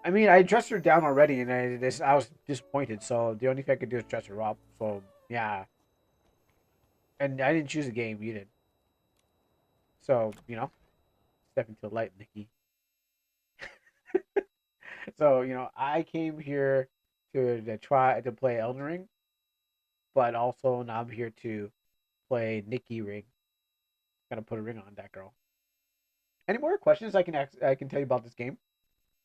I mean, I dressed her down already, and I was disappointed. So the only thing I could do is dress her up. So yeah, And I didn't choose a game. You did. So step into the light, Nikki. So I came here to try to play Elden Ring, but also now I'm here to play Nikki Ring. Gotta put a ring on that girl. Any more questions I can tell you about this game?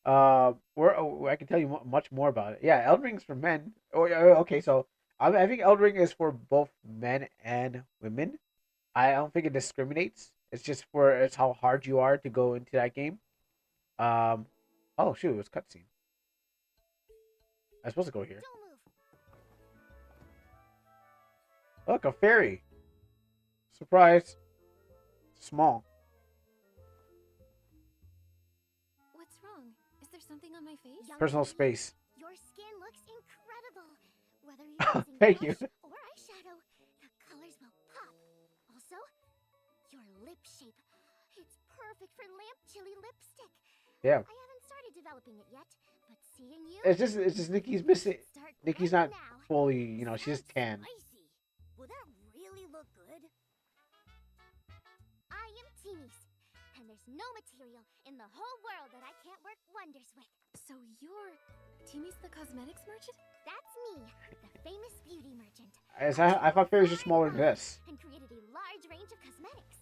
I can tell you much more about it. Yeah, Elden Ring's for men. Oh, yeah, okay. So I think Elden Ring is for both men and women. I don't think it discriminates. It's how hard you are to go into that game. Um, oh shoot, it was cutscene. I'm supposed to go here. Don't move. Look, a fairy. Surprise. Small. What's wrong? Is there something on my face? Young Personal lady, space. Your skin looks incredible. Whether you're using Thank you. blush or eyeshadow, the colors will pop. Also, your lip shape. It's perfect for lamp chili lipstick. Yeah. I haven't started developing it yet, but seeing you. It's just Nikki's missing. Start Nikki's right not now. fully, she's Sounds tan. Spicy. Will that really look good? I am Teenies, and there's no material in the whole world that I can't work wonders with. So you're Timmy's the cosmetics merchant? That's me, the famous beauty merchant. I thought fairies are smaller than this. And created a large range of cosmetics.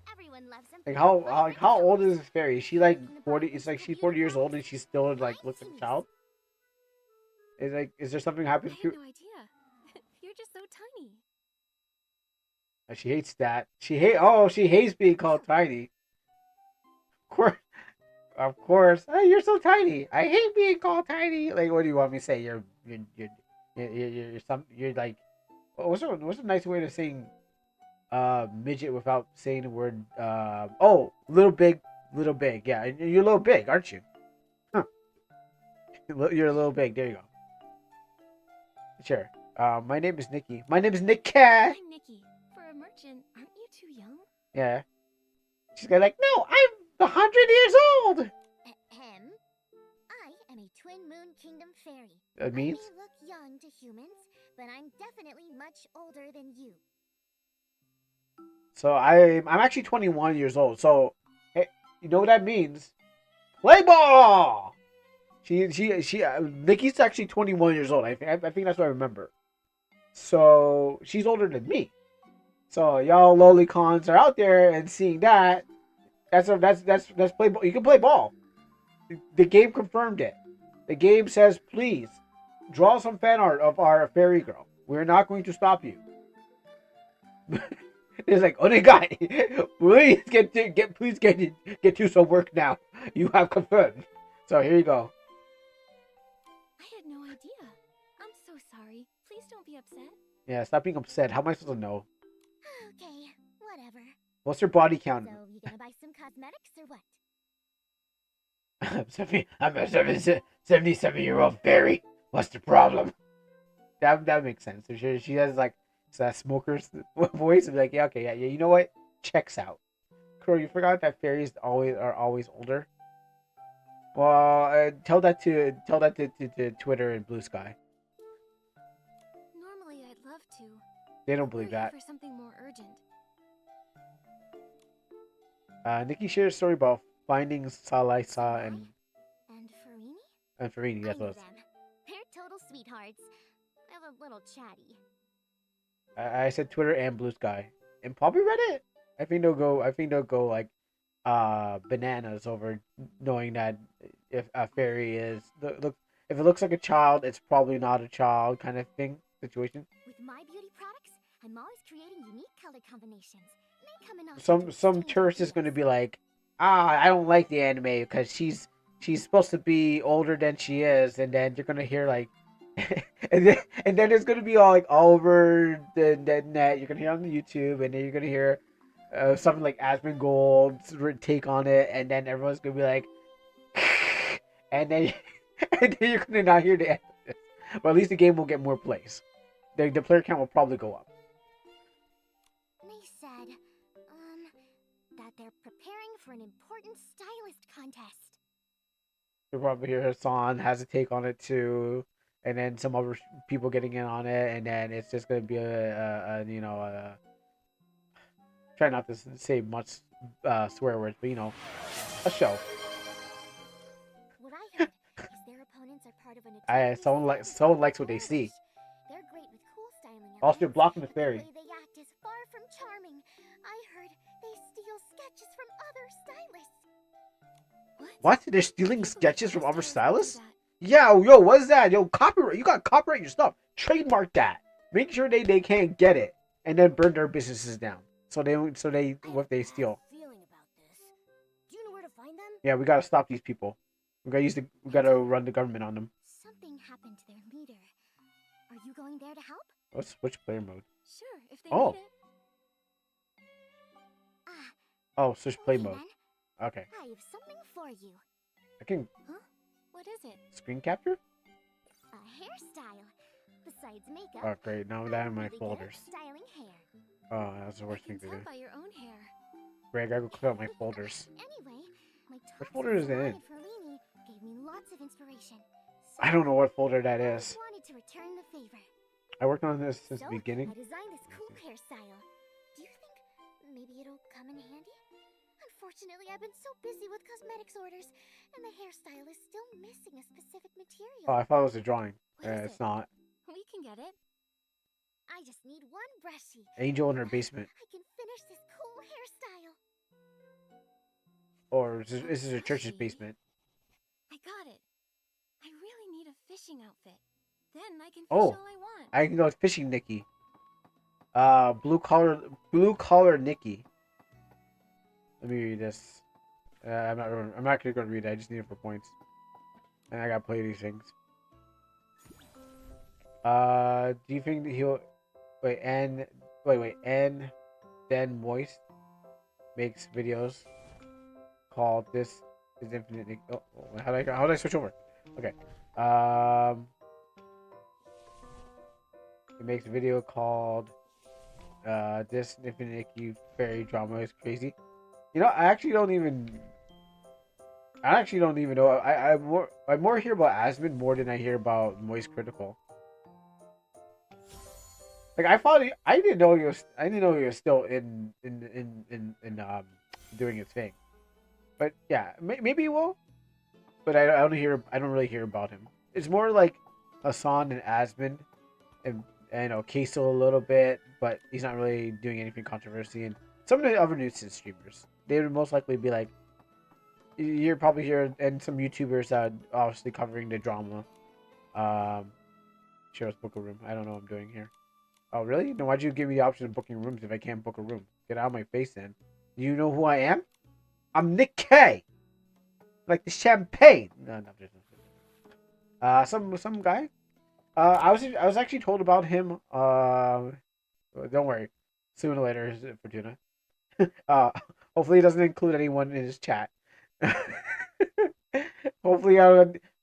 Everyone loves them. Like how old is this fairy? Is she like 40? It's like she's 40 years old and she still like looks like a child. Is there something I happening had to? no idea. You're just so tiny. She hates that. She hates being called tiny. Of course. Oh, you're so tiny. I hate being called tiny. Like, what do you want me to say? You're like, what's a nice way to saying midget without saying the word little big. Yeah, and you're a little big, aren't you? Huh. You're a little big. There you go. Sure. My name is Nikki. My name is Nick. I'm Nikki. For a merchant, aren't you too young? Yeah. She's gonna like, no, I'm 100 years old. Ahem. I am a Twin Moon Kingdom fairy. That means? I may look young to humans, but I'm definitely much older than you. So I'm actually 21 years old. So, hey, you know what that means? Play ball. Nikki's actually 21 years old. I think that's what I remember. So she's older than me. So y'all lolicons are out there and seeing that. That's play ball. You can play ball. The game confirmed it. The game says, please draw some fan art of our fairy girl. We're not going to stop you. It's like, Onegai, please get to some work now. You have confirmed. So here you go. I had no idea. I'm so sorry. Please don't be upset. Yeah, stop being upset. How am I supposed to know? Okay, whatever. What's her body count? So, you gonna buy some cosmetics or what? I'm a 77-year-old fairy. What's the problem? That makes sense. So she has like that smoker's voice. And be like, yeah, okay, yeah. You know what? Checks out. Crow, you forgot that fairies are always older. Well, tell that to Twitter and Blue Sky. Normally, I'd love to. They don't believe We're here that. for something more urgent. Nikki shared a story about finding Salisa and And Farini? Farini. That's I know what. them. They're total sweethearts. They're a little chatty. I said Twitter and Blue Sky and probably Reddit. I think they'll go like bananas over knowing that if a fairy is look if it looks like a child, it's probably not a child kind of thing situation. With my beauty products, I'm always creating unique color combinations. They come in all Some sorts of tourist is going to be like, I don't like the anime because she's supposed to be older than she is, and then you're gonna hear like, and then it's gonna be all over the net. You're gonna hear on the YouTube, and then you're gonna hear something like Asmongold's take on it, and then everyone's gonna be like, and then you're gonna not hear the end of this. But at least the game will get more plays. The player count will probably go up. They said, that they're preparing for an important stylist contest. You'll probably hear Hassan has a take on it too, and then some other people getting in on it, and then it's just gonna be Try not to say much swear words, but you know, a show. What I heard is their opponents are part of a notoriously Someone likes what they see. They're great with cool styling Also, you're elements, blocking the but fairy. the way they act is far from charming. I heard they steal sketches from other stylists. What? They're stealing sketches from other stylists? Do that. Yeah, yo, what's that? Yo, copyright. You got copyright your stuff. Trademark that. Make sure they can't get it, and then burn their businesses down. So they what they steal. Feeling about this. Do you know where to find them? Yeah, we gotta stop these people. We gotta run the government on them. Something happened to their leader. Are you going there to help? Let's switch player mode. Sure, if they Oh. need it. Ah, Oh, switch play okay mode. then. Okay, I have something for you. I can What is it? screen capture. A hairstyle. Besides makeup. Oh, great. Now that in my I'm really good at folders. styling hair. Oh, that's the I worst can thing to tell do. by your own hair. Greg, I gotta go clear out my folders. Anyway, my Which folder is it in? Ferlini gave me lots of inspiration. So I don't know what folder that I is. wanted to return the favor. I worked on this since So, the beginning. I designed this cool hairstyle. Do you think maybe it'll come in handy? Unfortunately, I've been so busy with cosmetics orders, and the hairstyle is still missing a specific material. Oh, I thought it was a drawing. What is It's it? not. We can get it. I just need one brushy. Angel in her basement. I can finish this cool hairstyle. Or this is a church's basement. I got it. I really need a fishing outfit. Then I can fish Oh. all I want. I can go with fishing Nikki. Blue collar Nikki. Let me read this. I'm not gonna read it. I just need it for points. And I gotta play these things. Do you think that he'll wait? And then Moist makes videos called "This Is Infinite." Oh, how do I switch over? Okay. He makes a video called "This Infinite Fairy Drama is Crazy." You know, I actually don't even know. I more hear about Asmund more than I hear about Moist Critical. Like I didn't know he was still in doing his thing. But yeah, maybe he will. But I don't really hear about him. It's more like Hassan and Asmund and you know Queso a little bit, but he's not really doing anything controversy. And some of the other nuisance streamers, they would most likely be like, you're probably here, and some YouTubers that are obviously covering the drama. Share us book a room. I don't know what I'm doing here. Oh really? Then why'd you give me the option of booking rooms if I can't book a room? Get out of my face then. You know who I am? I'm Nick K. Like the champagne. No, some guy. I was actually told about him. Don't worry. Sooner or later, Fortuna. Hopefully he doesn't include anyone in his chat. hopefully,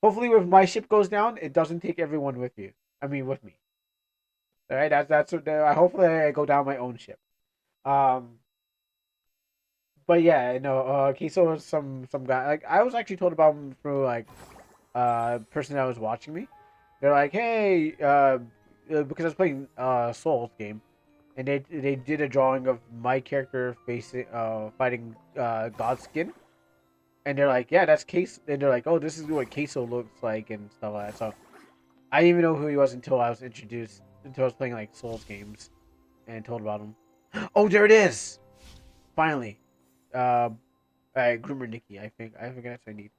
hopefully, if my ship goes down, it doesn't take everyone with you. I mean, with me. All right, that's what. Hopefully, I go down my own ship. But yeah, no. Queso was some guy. Like I was actually told about him through like person that was watching me. They're like, hey, because I was playing Souls game, and they did a drawing of my character facing fighting Godskin, and they're like, yeah, that's Queso. And they're like, oh, this is what Queso looks like and stuff like that. So I didn't even know who he was until I was playing like Souls games, and told about him. Oh, there it is. Finally, Groomer Nikki. I think that's what I need.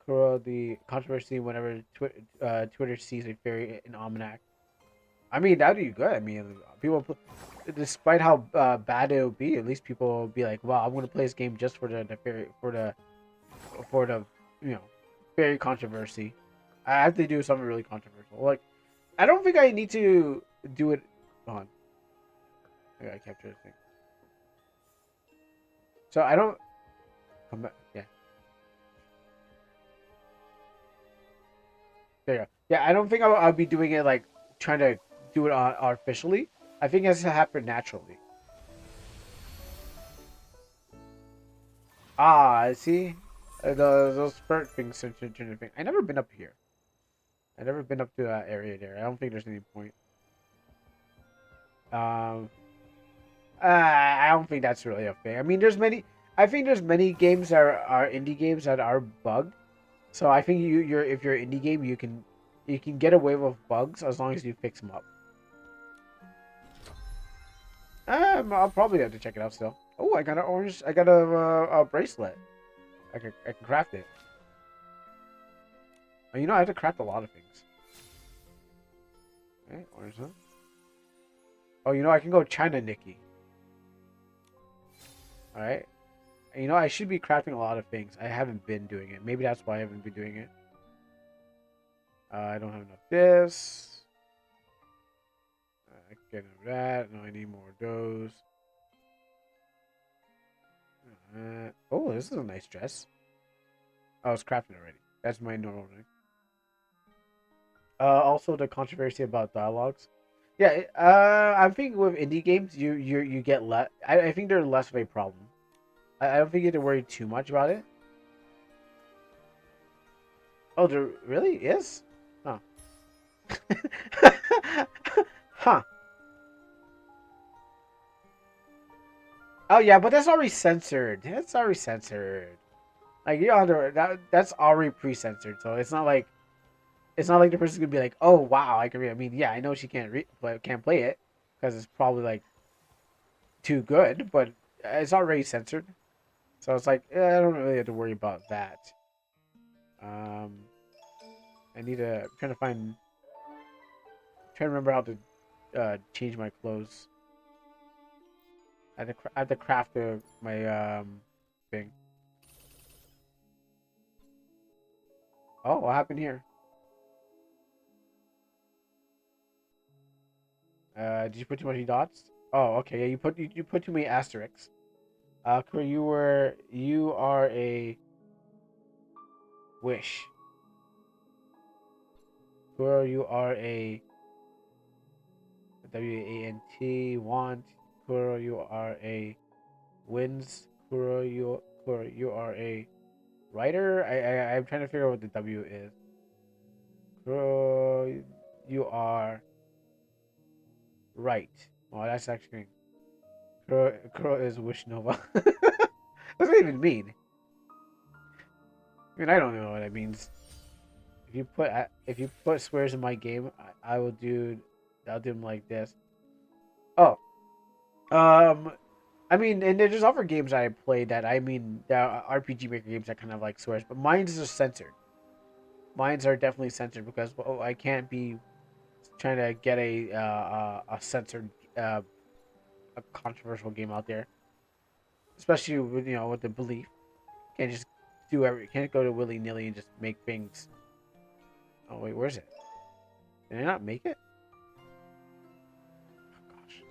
The controversy whenever Twitter sees a fairy in Almanac. I mean, that'd be good. I mean, people, despite how bad it would be, at least people will be like, "Wow, I'm gonna play this game just for the fairy for the fairy controversy." I have to do something really controversial. Like, I don't think I need to do it. Hold on, I gotta capture the thing. So I don't come back. Yeah. There you go. Yeah, I don't think I'll be doing it like trying to do it artificially. I think it has to happen naturally. Ah, see, those spurt things turn into thing. I never been up here. I never been up to that area there. I don't think there's any point. I don't think that's really a thing. I mean, there's many. I think there's many games that are indie games that are bugged. So I think if you're an indie game, you can get away with bugs as long as you fix them up. I'll probably have to check it out still. Oh, I got an orange. I got a bracelet. I can craft it. Oh, you know, I have to craft a lot of things. Okay, orange, huh? Oh, you know, I can go China Nikki. Alright. You know, I should be crafting a lot of things. I haven't been doing it. Maybe that's why I haven't been doing it. I don't have enough this. I can get enough of that. No, I need more of those. Oh, this is a nice dress. Oh, it's crafted already. That's my normal thing. Also the controversy about dialogues. Yeah, I think with indie games, you get less. I think they're less of a problem. I don't think you have to worry too much about it. Oh, there really is? Huh. Huh. Oh yeah, but that's already censored. That's already censored. Like you know, that's already pre-censored, so it's not like the person's gonna be like, oh wow, I can read. I mean, yeah, I know she can't play it because it's probably like too good, but it's already censored, so it's like I don't really have to worry about that. Um, I need to I'm trying to remember how to change my clothes. I had to craft my thing. Oh, what happened here? Did you put too many dots? Oh, okay. Yeah, you put too many asterisks. Kuro, you are a wish. Kuro, you are a WANT want. Kuro, you are a wins. Kuro, you are a writer. I'm trying to figure out what the W is. Kuro, you are right. Oh, that's actually Kuro is wish nova. What does that even mean? I mean, I don't know what it means. If you put squares in my game, I'll do them like this. Oh, um, I mean, and there's other games I played that I mean, RPG Maker games that kind of like swears, but mine's are censored. Mine's are definitely censored because I can't be trying to get a censored a controversial game out there, especially with with the belief. Can't just can't go to willy nilly and just make things. Oh wait, where's it? Did I not make it? Oh, gosh.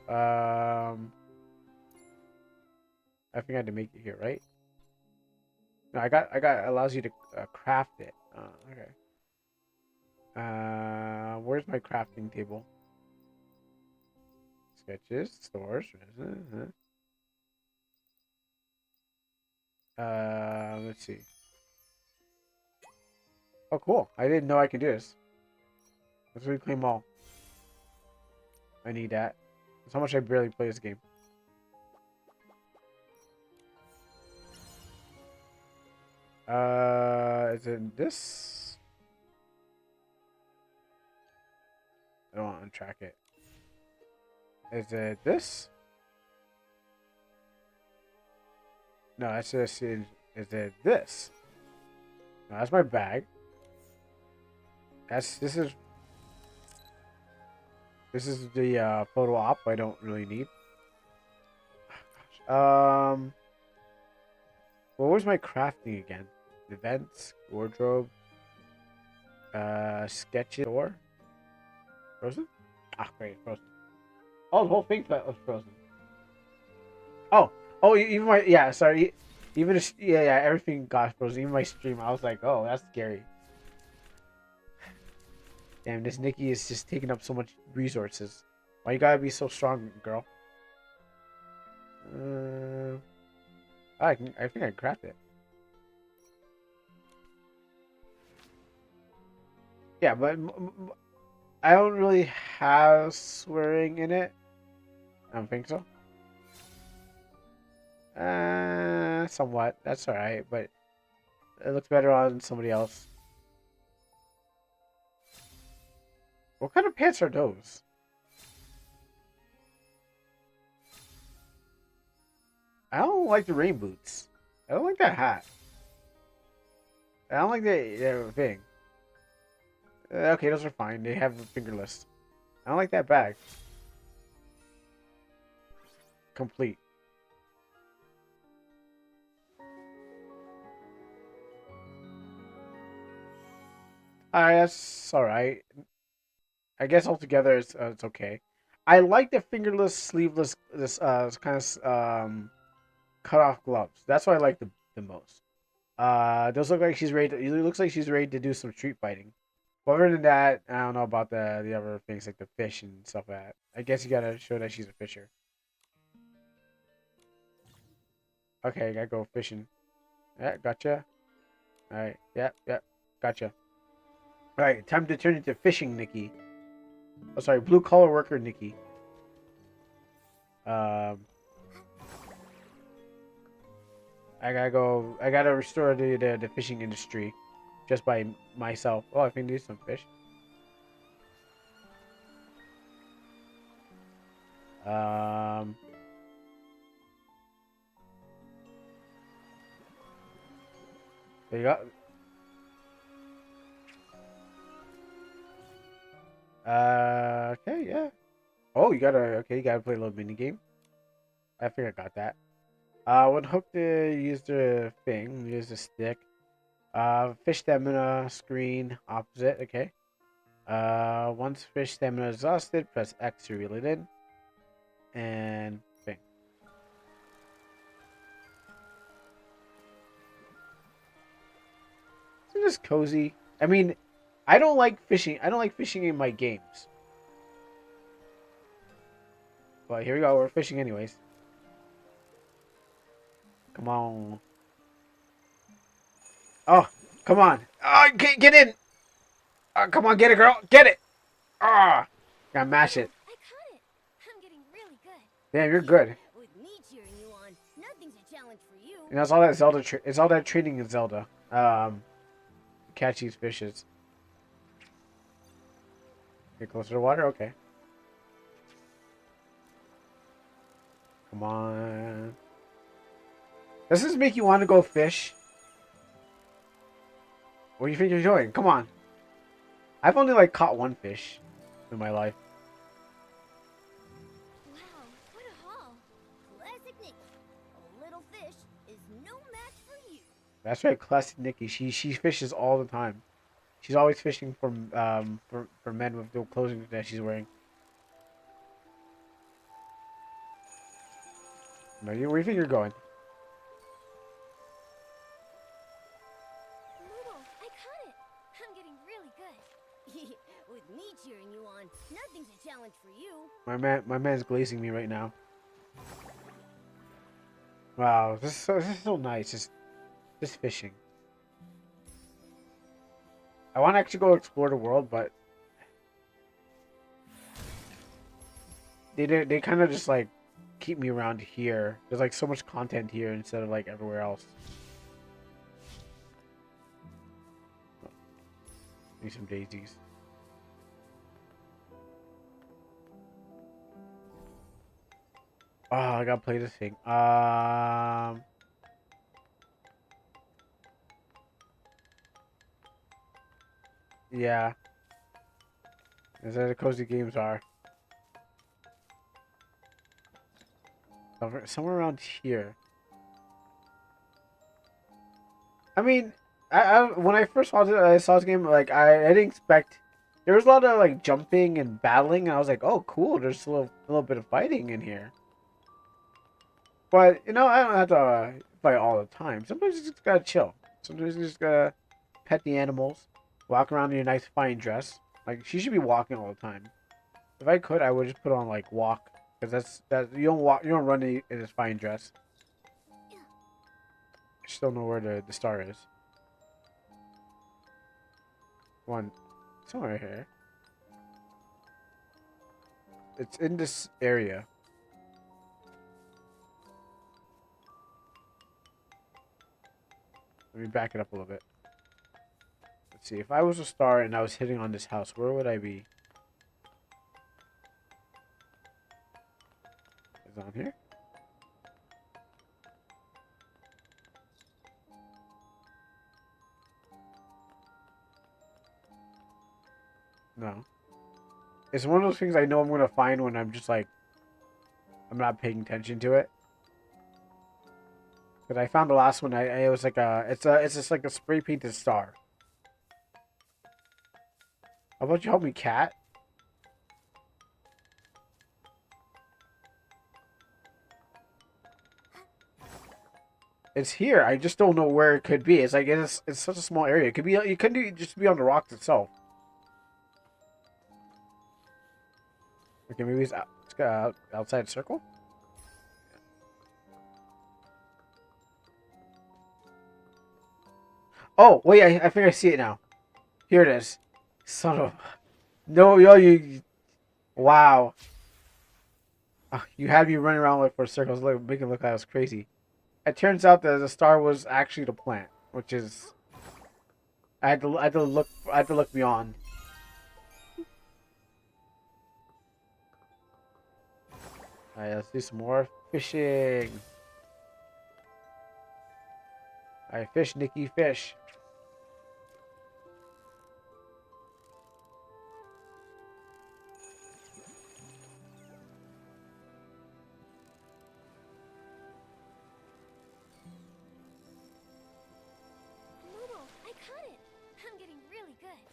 I think I had to make it here, right? No, I got allows you to craft it. Okay. Where's my crafting table? Sketches, stores. Let's see. Oh, cool. I didn't know I could do this. Let's reclaim all. I need that. That's how much I barely play this game. Is it this? I don't want to untrack it. Is it this? No, that's just is it this? No, that's my bag. This is the photo op I don't really need. What was my crafting again? Events, wardrobe, sketches, or frozen? Ah, great, frozen. Oh, the whole thing was frozen. Oh, even my sorry, even everything got frozen. Even my stream, I was like, oh, that's scary. Damn, this Nikki is just taking up so much resources. Why you gotta be so strong, girl? I think I can craft it. Yeah, but I don't really have swearing in it. I don't think so. Somewhat. That's alright, but it looks better on somebody else. What kind of pants are those? I don't like the rain boots. I don't like that hat. I don't like the thing. Okay, those are fine. They have fingerless. I don't like that bag. Complete. Alright, that's alright. I guess altogether it's okay. I like the fingerless, sleeveless, this kind of cut off gloves. That's what I like the most. Those look like she's ready. It looks like she's ready to do some street fighting. But other than that, I don't know about the other things like the fish and stuff like that. I guess you gotta show that she's a fisher. Okay, gotta go fishing. Yeah, gotcha. All right, yeah, gotcha. All right, time to turn into fishing, Nikki. Oh, sorry, blue collar worker, Nikki. Um, I gotta go. I gotta restore the fishing industry, just by myself. Oh, I can do some fish. Um, there you go. Okay, yeah. Oh, you gotta play a little mini game. I think I got that. Would hook to use the thing, use the stick. Fish stamina screen opposite. Okay. Once fish stamina is exhausted, press X to reel it in, and thing. Isn't this cozy? I mean, I don't like fishing. I don't like fishing in my games. But here we go. We're fishing anyways. Come on. Oh, come on. Oh, get in. Oh, come on, get it, girl. Get it. Ah, gotta mash it. I caught it. I'm getting really good. Damn, you're good. With me cheering you on, nothing's a challenge for you. And that's all that Zelda. It's all that training in Zelda. Catch these fishes. Get closer to water. Okay. Come on. Does this make you want to go fish? What do you think you're doing? Come on. I've only like caught one fish in my life. Wow, what a haul. Classic Nikki. A little fish is no match for you. That's right, classic Nikki. She fishes all the time. She's always fishing for men with the clothing that she's wearing. Where do you think you're going? Noodle, I caught it. I'm getting really good. With me cheering you on, nothing's a challenge for you. My man's glazing me right now. Wow, this is so nice. Just fishing. I want to actually go explore the world, but they kind of just like keep me around here. There's like so much content here instead of like everywhere else. Need some daisies. Oh, I gotta play this thing. Yeah. As the cozy games are. Somewhere around here. I mean, I when I first saw this game, like I didn't expect. There was a lot of like jumping and battling, and I was like, oh, cool. There's a little bit of fighting in here. But you know, I don't have to fight all the time. Sometimes you just gotta chill. Sometimes you just gotta pet the animals, walk around in your nice fine dress. Like she should be walking all the time. If I could, I would just put on like walk, because you don't walk, you don't run in this fine dress. I still know where the star is. One, somewhere here. It's in this area. Let me back it up a little bit. Let's see. If I was a star and I was hitting on this house, where would I be? Is it on here? No. It's one of those things I know I'm gonna find when I'm just like I'm not paying attention to it. But I found the last one. It was like it's just like a spray painted star. How about you help me, cat? It's here. I just don't know where it could be. It's like it's such a small area. It could be. It could just be on the rocks itself. Okay, maybe it's outside circle. Oh wait, I think I see it now. Here it is. Son of no, yo, you. Wow. You had me running around like for circles, making it look like I was crazy. It turns out that the star was actually the plant, which is. I had to look beyond. Alright, let's do some more fishing. Alright, fish, Nikki, fish. Momo, I caught it. I'm getting really good.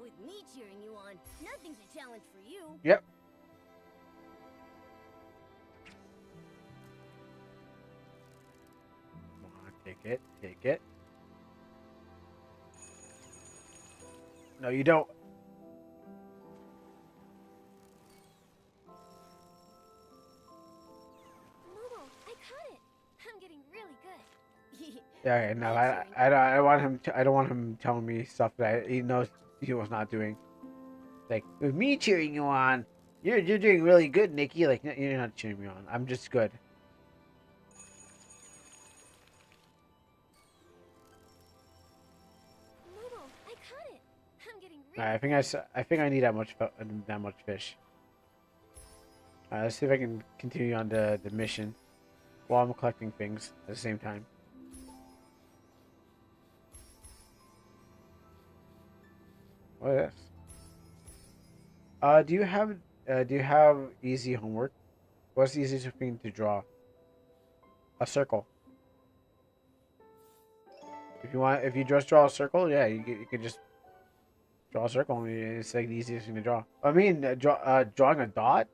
With me cheering you on, nothing's a challenge for you. Yep. Come on, take it, take it. No, you don't. Momo, I caught it. I'm getting really good. Yeah, no, I want him. I don't want him telling me stuff that he knows he was not doing. Like with me cheering you on, you're doing really good, Nikki. Like you're not cheering me on. I'm just good. Momo, I caught it. I'm getting really Alright, I think I need that much fish. Alright, let's see if I can continue on the mission while I'm collecting things at the same time. What is this? Do you have easy homework? What's the easiest thing to draw? A circle. If you just draw a circle, yeah, you can just draw a circle. It's like the easiest thing to draw. I mean, drawing a dot.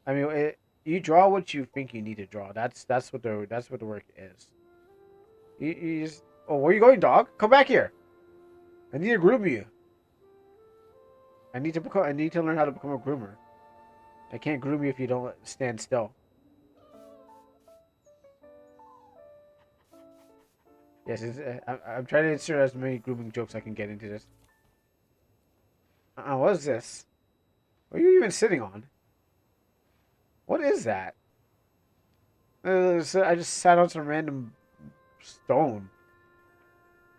I mean, you draw what you think you need to draw. That's what the work is. You just. Oh, where are you going, dog? Come back here. I need to groom you. I need to learn how to become a groomer. I can't groom you if you don't stand still. Yes, I'm trying to insert as many grooming jokes I can get into this. What is this? What are you even sitting on? What is that? I just sat on some random stone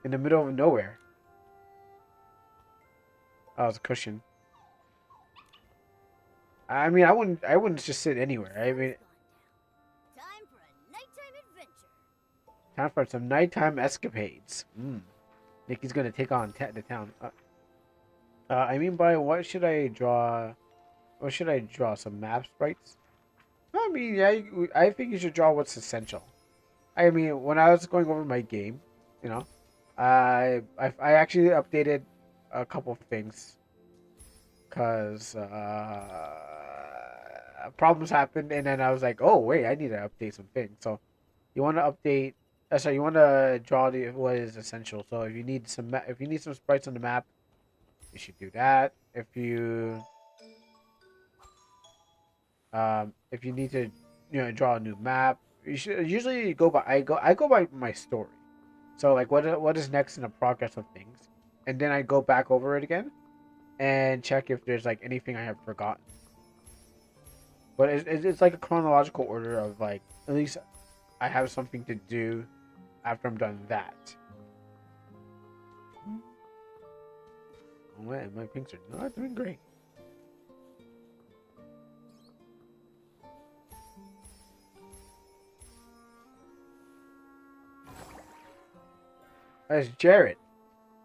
in the middle of nowhere. Oh, it's a cushion. I mean, I wouldn't just sit anywhere. I mean, Time for a nighttime adventure. time for some nighttime escapades. Nikki's gonna take on the town. I mean, by what should I draw? What should I draw? Some map sprites? I mean, yeah, I think you should draw what's essential. I mean, when I was going over my game, you know, I actually updated a couple of things because problems happened, and then I was like, oh wait, I need to update some things. So you want to update? Sorry, you want to draw what is essential. So if you need some sprites on the map, you should do that. If you need to, draw a new map, you should usually go by. I go by my story. So like, what is next in the progress of things, and then I go back over it again, and check if there's like anything I have forgotten. But it's like a chronological order of like, at least I have something to do after I'm done that. Oh man, my pinks are not doing great. That's Jared.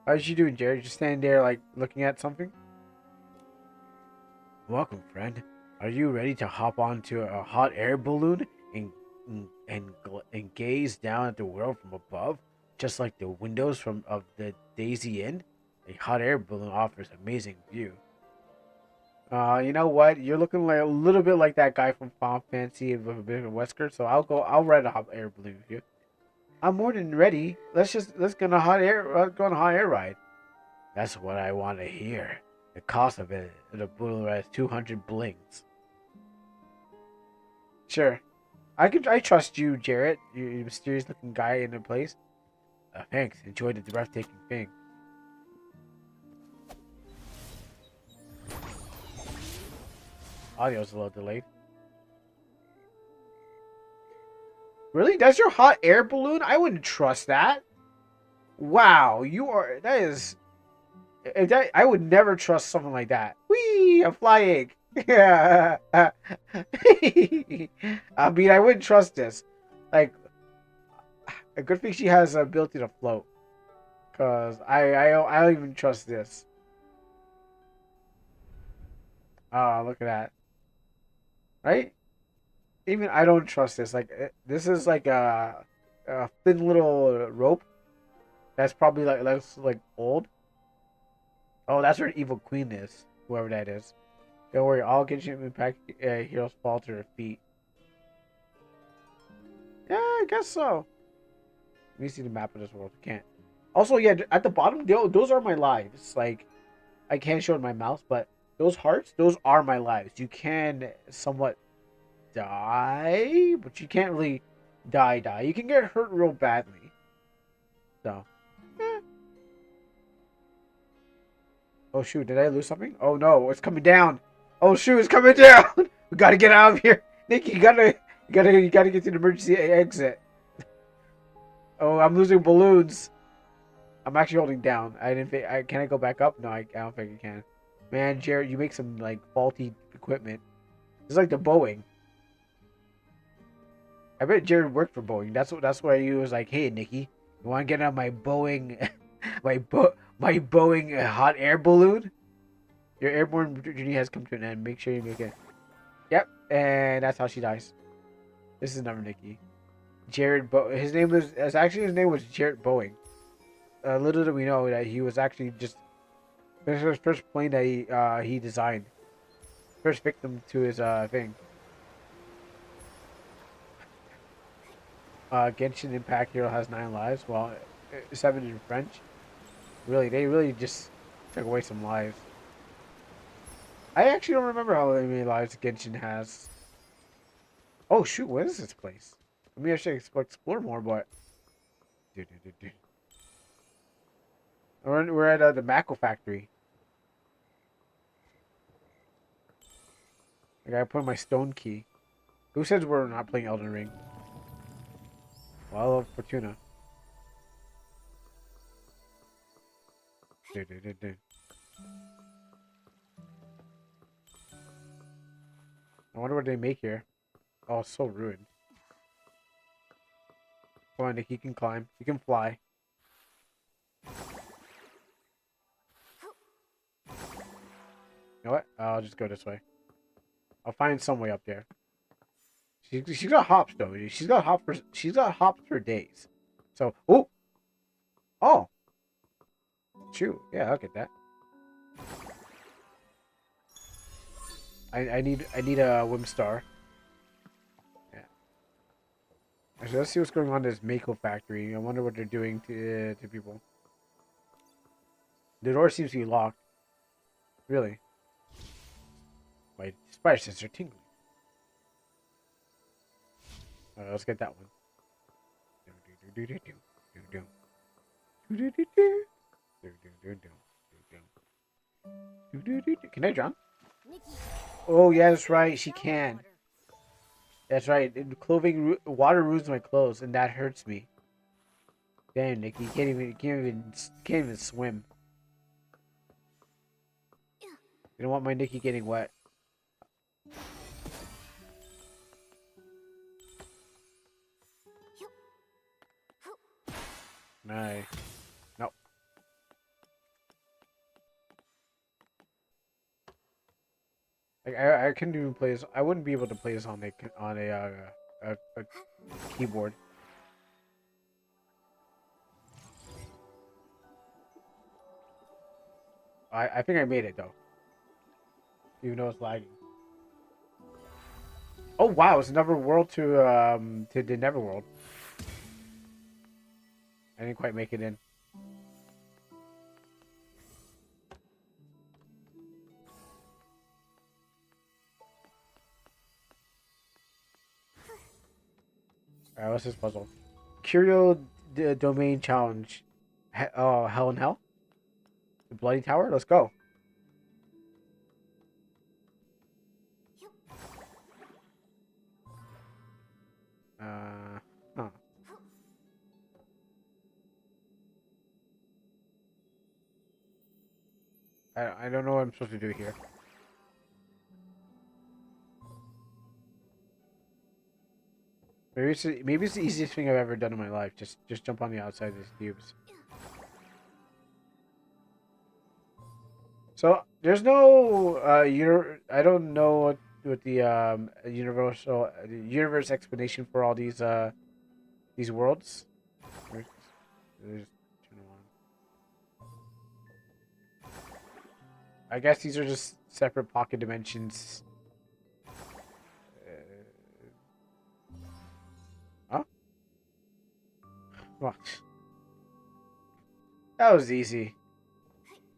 How's you doing, Jared? Just standing there, like, looking at something? Welcome, friend. Are you ready to hop onto a hot air balloon and gaze down at the world from above, just like the windows of the Daisy Inn? A hot air balloon offers amazing view. You know what? You're looking like a little bit like that guy from Final Fantasy with a bit of Wesker, so I'll ride a hot air balloon with you. I'm more than ready. Let's go on a go on a hot air ride. That's what I want to hear. The cost of it, the balloon ride is 200 blings. Sure. I trust you, Jarrett. You mysterious looking guy in the place. Thanks. Enjoy the breathtaking thing. Audio's a little delayed. Really? That's your hot air balloon? I wouldn't trust that. Wow, that is... I would never trust something like that. Whee! I'm flying. Yeah. I mean, I wouldn't trust this. Like, a good thing she has the ability to float. Cause I don't even trust this. Oh, look at that. Right? Even I don't trust this. Like, this is like a thin little rope. That's probably that's old. Oh, that's where the evil queen is. Whoever that is. Don't worry, all Genshin Impact heroes fall to their feet. Yeah, I guess so. Let me see the map of this world. I can't. Also, yeah, at the bottom, those are my lives. Like, I can't show it in my mouse, but those hearts, those are my lives. You can somewhat die, but you can't really die. You can get hurt real badly. So, oh shoot, did I lose something? Oh no, it's coming down. Oh shoot, it's coming down. We gotta get out of here. Nick, you gotta get to the emergency exit. Oh, I'm losing balloons. I'm actually holding down. Can I go back up? No, I don't think I can. Man, Jared, you make some like faulty equipment. It's like the Boeing. I bet Jared worked for Boeing. That's why he was like, "Hey, Nikki, you want to get on my Boeing, my Boeing hot air balloon? Your airborne journey has come to an end. Make sure you make it." Yep, and that's how she dies. This is never Nikki. His name was Jared Boeing. Little did we know that he was actually this was his first plane that he designed. First victim to his thing. Genshin Impact hero has 9 lives, while 7 in French. Really, they really just took away some lives. I actually don't remember how many lives Genshin has. Oh shoot, what is this place? Maybe I should explore more, but... We're at the Mako factory. I gotta put my stone key. Who says we're not playing Elden Ring? Well, I love Fortuna. I wonder what they make here. Oh, it's so ruined. Come on, Nick, you can climb. You can fly. You know what? I'll just go this way. I'll find some way up there. She's got hops though. She's got hops for days. So, oh, shoot. Yeah, I'll get that. I need a Wim Star. Yeah. Actually, let's see what's going on in this Mako factory. I wonder what they're doing to people. The door seems to be locked. Really? My spider senses are tingling. Alright, let's get that one. Can I jump? Oh, yeah, that's right. She can. That's right. Water ruins my clothes, and that hurts me. Damn, Nikki, you can't even swim. You don't want my Nikki getting wet. No. Nope. Like I couldn't even play this. I wouldn't be able to play this on a keyboard. I think I made it though, even though it's lagging. Oh wow, it's another world to the Neverworld. I didn't quite make it in. Alright, what's this puzzle? Curio Domain Challenge. Oh, Hell in Hell? The Bloody Tower? Let's go. Huh. I don't know what I'm supposed to do here. Maybe it's the easiest thing I've ever done in my life. Just jump on the outside of these cubes. So there's no I don't know what the universe explanation for all these worlds. There's- I guess these are just separate pocket dimensions. Huh? What? That was easy.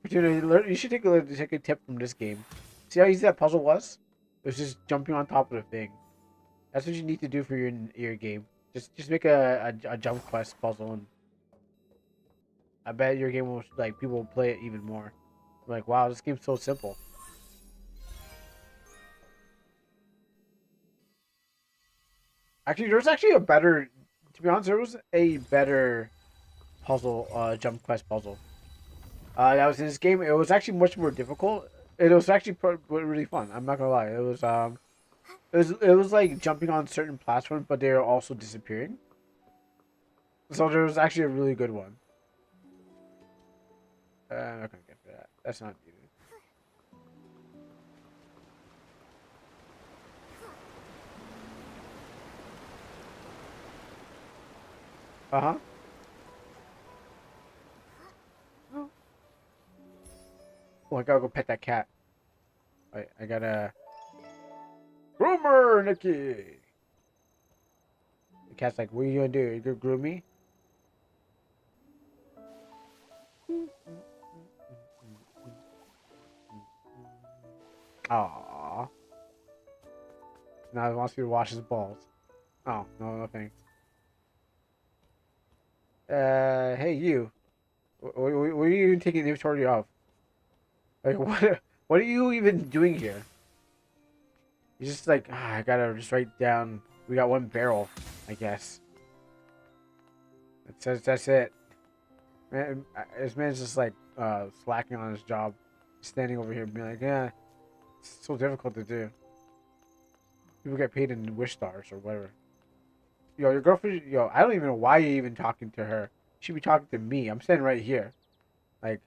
You should take a tip from this game. See how easy that puzzle was? It was just jumping on top of the thing. That's what you need to do for your game. Just make a jump quest puzzle, and I bet your game will people will play it even more. Like, wow, this game's so simple. Actually, there was actually a better. To be honest, there was a better puzzle, jump quest puzzle. That was in this game. It was actually much more difficult. It was actually really fun. I'm not gonna lie. It was like jumping on certain platforms, but they were also disappearing. So there was actually a really good one. I'm not gonna get for that. That's not needed. Uh-huh. Oh, I gotta go pet that cat. I gotta... Groomer, Nikki! The cat's like, what are you gonna do? You gonna groom me? Aww. Now he wants me to wash his balls. Oh, no thanks. Hey you. What are you even taking inventory of? Like, what are you even doing here? You're just like, I gotta just write down, we got one barrel, I guess. That's it. Man, this man's just like, slacking on his job. Standing over here being like, yeah, it's so difficult to do. People get paid in wish stars or whatever. Yo, your girlfriend, yo, I don't even know why you're even talking to her. You should be talking to me. I'm standing right here. Like,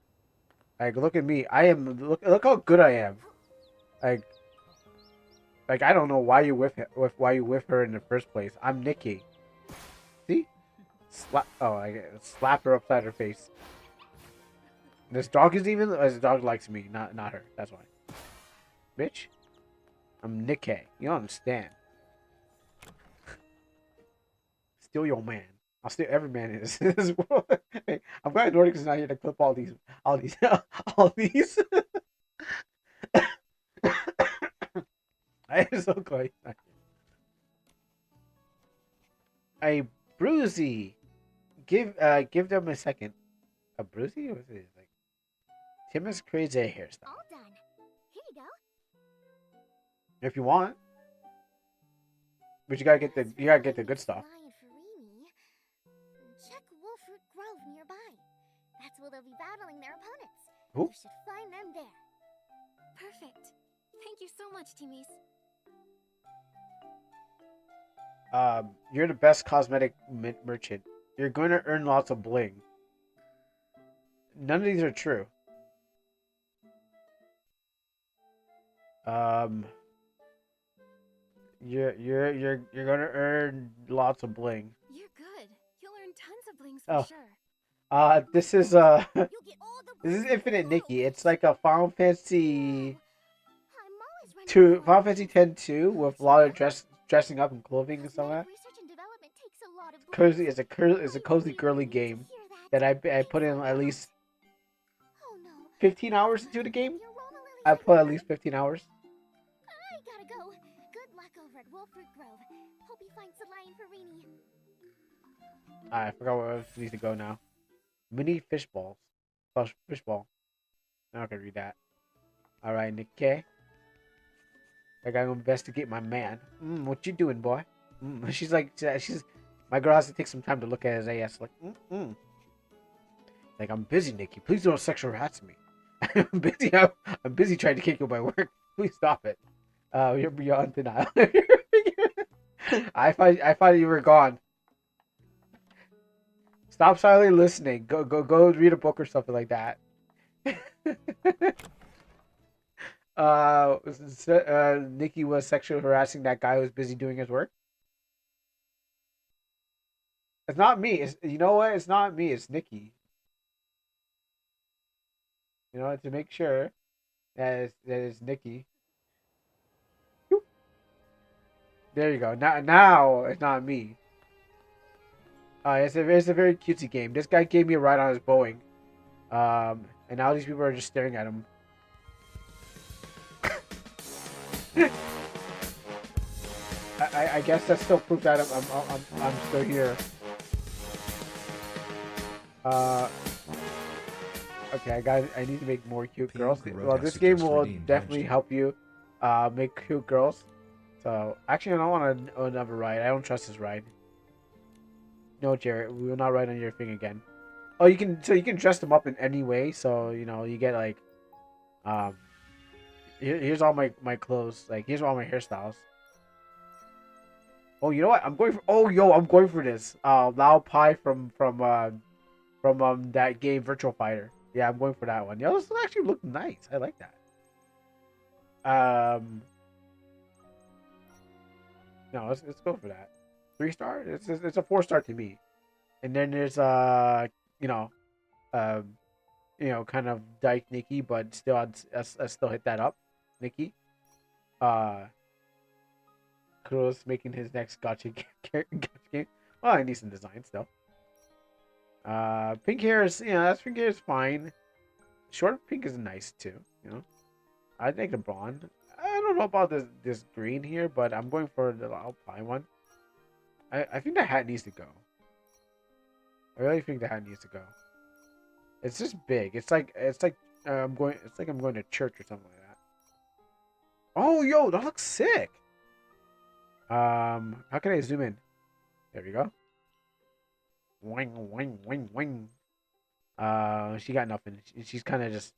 look at me. Look how good I am. Like I don't know why you why you with her in the first place. I'm Nikki. See? I slapped her upside her face. This dog is even. This dog likes me, not her. That's why. Bitch. I'm Nikki. You don't understand. Steal your man. I'll steal every man in this world. Hey, I'm glad Nordic is not here to clip all these, all these. I am so glad. A Brucey. Give them a second. A Brucey? What is it? Like Timus creates a hairstyle. All done. Here you go. If you want. But you gotta get the good stuff. Check Wolfroot where they'll be battling their opponents. Who? You should find them there. Perfect. Thank you so much, Teamies. You're the best cosmetic merchant. You're going to earn lots of bling. None of these are true. You're going to earn lots of bling. You're good. You'll earn tons of blings Oh. for sure. This is You'll get all the this is bling Infinite from Nikki. photos. It's like a Final Fantasy I'm always running 2, behind Final the Fantasy times. 10-2 with a lot of dressing up and clothing and stuff like that. Cosmetic research and development takes a lot of Cozy, brains. it's a I cozy really girly need to game hear that I put in Thanks a at lot. least Oh no. 15 hours into the game. Your Roma Lily's I like put at that. least 15 hours. I gotta go. Good luck over at Wolfroot Grove. Hope he finds the lion for Rini. I forgot where else needs to go now. Mini fishballs. Oh, fishball. I'm not gonna read that. Alright, Nikkei. I gotta investigate my man. What you doing, boy? She's like, my girl has to take some time to look at his ass. Like, Like, I'm busy, Nikki. Please don't sexual harass me. I'm busy. I'm busy trying to kick you by work. Please stop it. You're beyond denial. I thought you were gone. Stop silently listening. Go read a book or something like that. Nikki was sexually harassing that guy who was busy doing his work. It's not me. You know what? It's not me. It's Nikki. You know, to make sure that it's Nikki. Whoop. There you go. Now it's not me. It's a very cutesy game. This guy gave me a ride on his Boeing. And now these people are just staring at him. I guess that's still proof that I'm still here. Okay, I need to make more cute girls. Well, this game will definitely help you make cute girls. So actually, I don't want another ride. I don't trust this ride. No, Jared, we will not ride on your thing again. Oh, you can dress them up in any way. So you know you get like, here's all my clothes. Like here's all my hairstyles. Oh, you know what? I'm going for. Oh, yo, I'm going for this. Lao Pai from that game Virtual Fighter. Yeah, I'm going for that one. Yo, this actually look nice. I like that. No, let's go for that. 3-star. It's a 4-star to me. And then there's kind of dyke Nikki, but still I still hit that up, Nikki. Kuro's making his next gacha game. Well, I need some design still. Pink hair is pink hair is fine. Short pink is nice too. You know, I think the blonde. I don't know about this green here, but I'm going for the Alpine one. I think the hat needs to go. I really think the hat needs to go. It's just big. It's like I'm going to church or something like that. Oh, yo, that looks sick. How can I zoom in? There we go. Wing, wing, wing, wing. She got nothing. She's kind of just.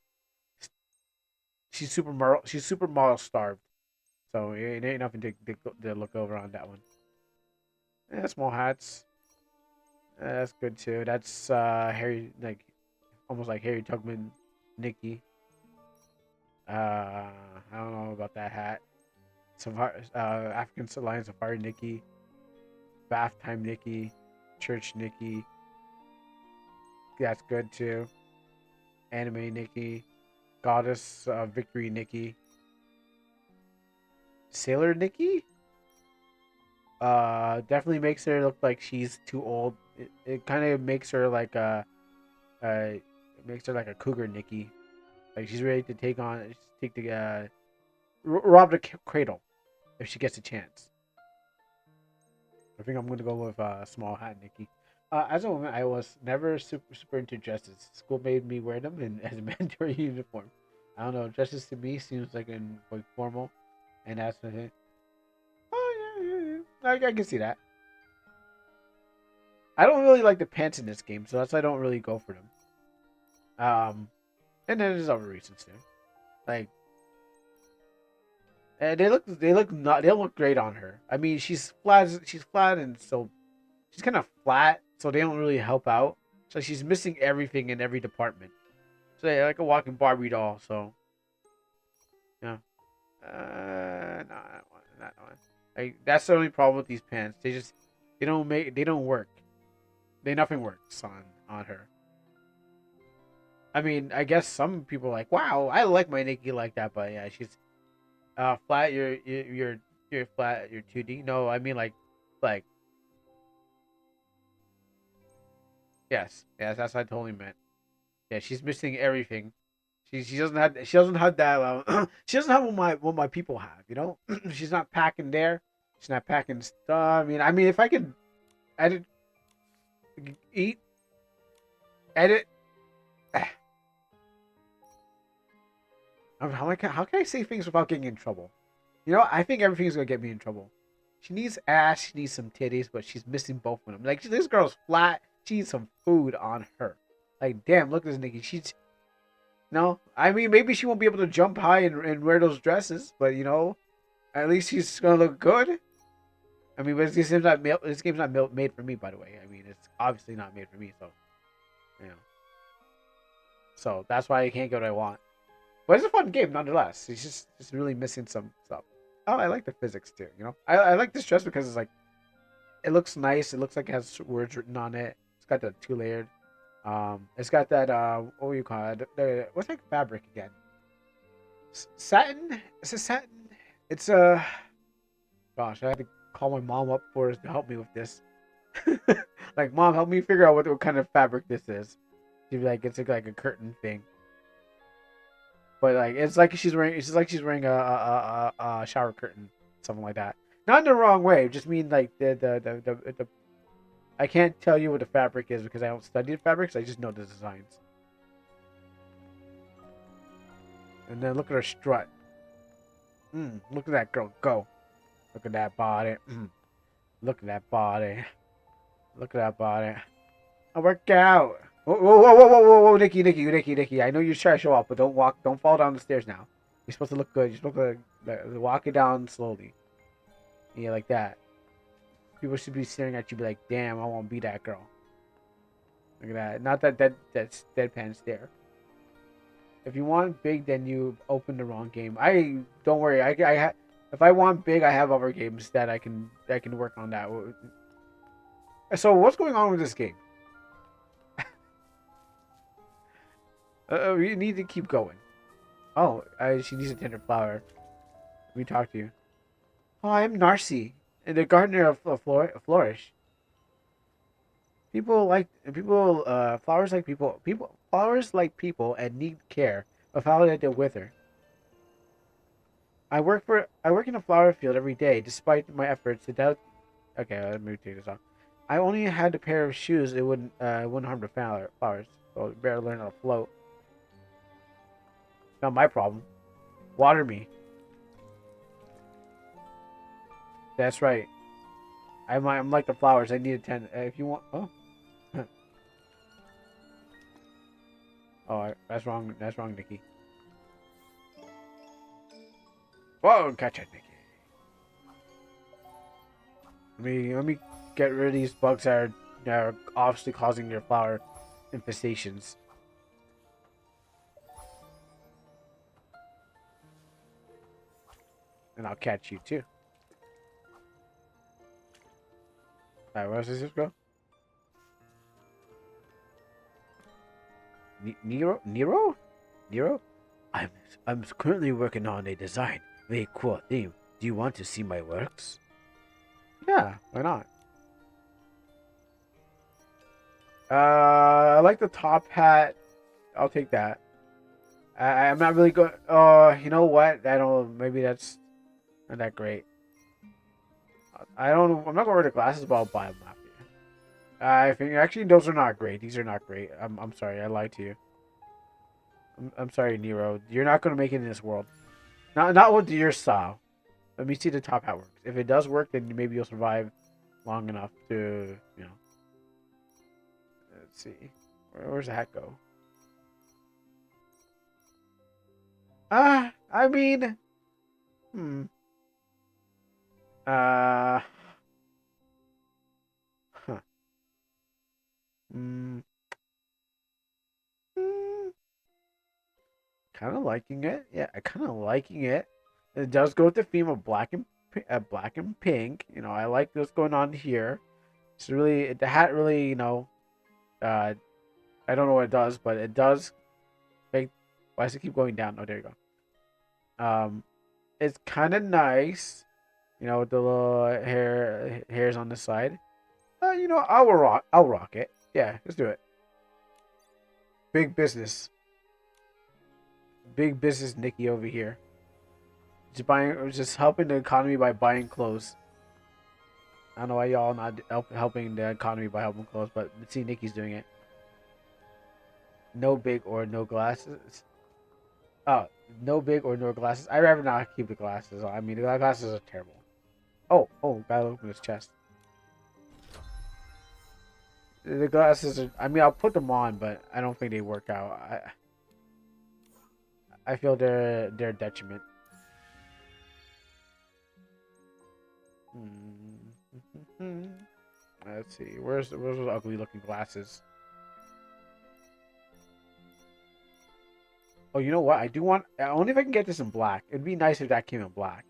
She's super model starved. So it ain't nothing to look over on that one. Yeah, small hats. That's good too. That's Harry, like almost like Harry Tubman, Nikki. I don't know about that hat. African Lion Safari Nikki, Bath Time Nikki, Church Nikki. That's good too. Anime Nikki, Goddess Victory Nikki, Sailor Nikki. Definitely makes her look like she's too old. It kind of makes her like a cougar Nikki, like she's ready to take the rob the cradle if she gets a chance. I think I'm gonna go with small hat Nikki. As a woman, I was never super into dresses. School made me wear them and as a mandatory uniform. I don't know. Dresses to me seems like formal, and that's the thing. Oh yeah. I can see that. I don't really like the pants in this game, so that's why I don't really go for them. And then there's other reasons too. Like, they look great on her. I mean, she's flat, and so she's kind of flat, so they don't really help out. So she's missing everything in every department. So yeah, like a walking Barbie doll. So yeah, not that one, not that one. Like that's the only problem with these pants. They don't work. Nothing works on her. I mean, I guess some people are like, wow, I like my Nikki like that, but yeah, she's flat. You're flat. You're 2D. No, I mean like yes, that's what I totally meant. Yeah, she's missing everything. She doesn't have that. She doesn't have what my people have. You know, she's not packing there. She's not packing stuff. I mean, if I could edit, eat, edit. How can I say things without getting in trouble? You know, I think everything's gonna get me in trouble. She needs ass, she needs some titties, but she's missing both of them. Like this girl's flat. She needs some food on her. Like, damn, look at this Nikki. She's no. I mean, maybe she won't be able to jump high and wear those dresses, but you know, at least she's gonna look good. I mean, but this game's not made for me, by the way. I mean, it's obviously not made for me, so you know. So that's why I can't get what I want. But it's a fun game nonetheless. It's just really missing some stuff. Oh, I like the physics too. You know, I like this dress because it's like it looks nice. It looks like it has words written on it. It's got the 2-layered. It's got that what do you call it? What's that fabric again? Satin? Is it satin? It's gosh, I had to call my mom up to help me with this. Like, mom, help me figure out what kind of fabric this is. She'd be like, it's like a curtain thing. But like it's like she's wearing a shower curtain, something like that. Not in the wrong way. Just mean like the I can't tell you what the fabric is because I don't study the fabrics. I just know the designs. And then look at her strut. Look at that girl go. Look at that body. Look at that body. Look at that body. I work out. Whoa, Nikki. I know you're trying to show off, but don't fall down the stairs now. You're supposed to look good. You're supposed to walk it down slowly. Yeah, like that. People should be staring at you, be like, damn, I want to be that girl. Look at that. Not that's deadpan stare. If you want big, then you open the wrong game. Don't worry. If I want big, I have other games that I can work on that. So what's going on with this game? You need to keep going. Oh, she needs a tender flower. Let me talk to you. Oh, I'm Narcy, and the gardener of Flourish. Flowers like people and need care without they wither. I work in a flower field every day, despite my efforts to doubt. Okay, let me take this off. I only had a pair of shoes. It wouldn't harm the flowers. So you better learn how to float. Not my problem. Water me. That's right. I'm like the flowers. I need a tend. If you want. Oh. Oh, that's wrong. That's wrong, Nikki. Whoa, gotcha, Nikki. Let me get rid of these bugs that are obviously causing your flower infestations. And I'll catch you too. Alright, where does this go? Nero? I'm currently working on a design. Very cool theme. Do you want to see my works? Yeah, why not? I like the top hat. I'll take that. I'm not really good. You know what? I don't. Maybe that's not that great. I don't. I'm not gonna wear the glasses, but I'll buy them after you. I think actually those are not great. These are not great. I'm sorry. I lied to you. I'm sorry, Nero. You're not gonna make it in this world. Not with your style. Let me see the top hat works. If it does work, then maybe you'll survive long enough to, you know. Let's see. Where's the hat go? I mean, hmm. Uh, huh. Mm, kind of liking it. Yeah, I kind of liking it. It does go with the theme of black and pink. You know, I like what's going on here. It's really the hat really, uh, I don't know what it does, but it does make. Why does it keep going down? Oh, there you go. It's kind of nice. You know, with the little hairs on the side. I'll rock it. Yeah, let's do it. Big business. Big business Nikki over here. Just helping the economy by buying clothes. I don't know why y'all not helping the economy by helping clothes, but see Nikki's doing it. No big or no glasses. Oh, no big or no glasses. I'd rather not keep the glasses on. I mean, the glasses are terrible. Oh, gotta open his chest. The glasses are, I mean, I'll put them on, but I don't think they work out. I feel they're detriment. Let's see. Where's those ugly looking glasses? Oh, you know what? I do want. Only if I can get this in black. It'd be nice if that came in black.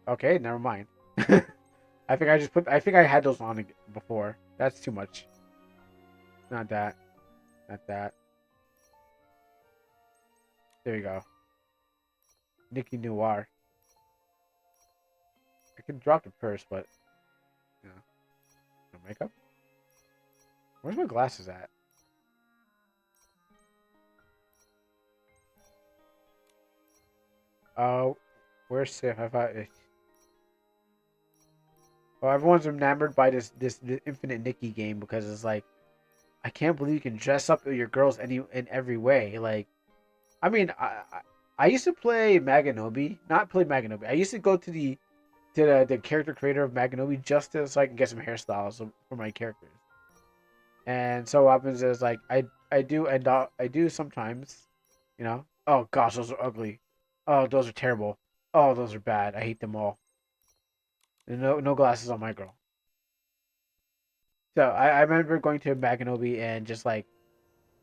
Okay, never mind. I think I think I had those on before. That's too much. Not that. Not that. There you go. Nikki Noir. I can drop the purse, but no makeup. Where's my glasses at? Oh, where's Sif? I thought. Oh, everyone's enamored by this Infinite Nikki game because it's like, I can't believe you can dress up your girls in every way. Like, I mean, I used to play Maganobi, not play Maganobi. I used to go to the character creator of Maganobi just so I can get some hairstyles for my characters. And so what happens is like I do sometimes, you know. Oh gosh, those are ugly. Oh, those are terrible. Oh, those are bad. I hate them all. No glasses on my girl. So I remember going to Maganobi and just like,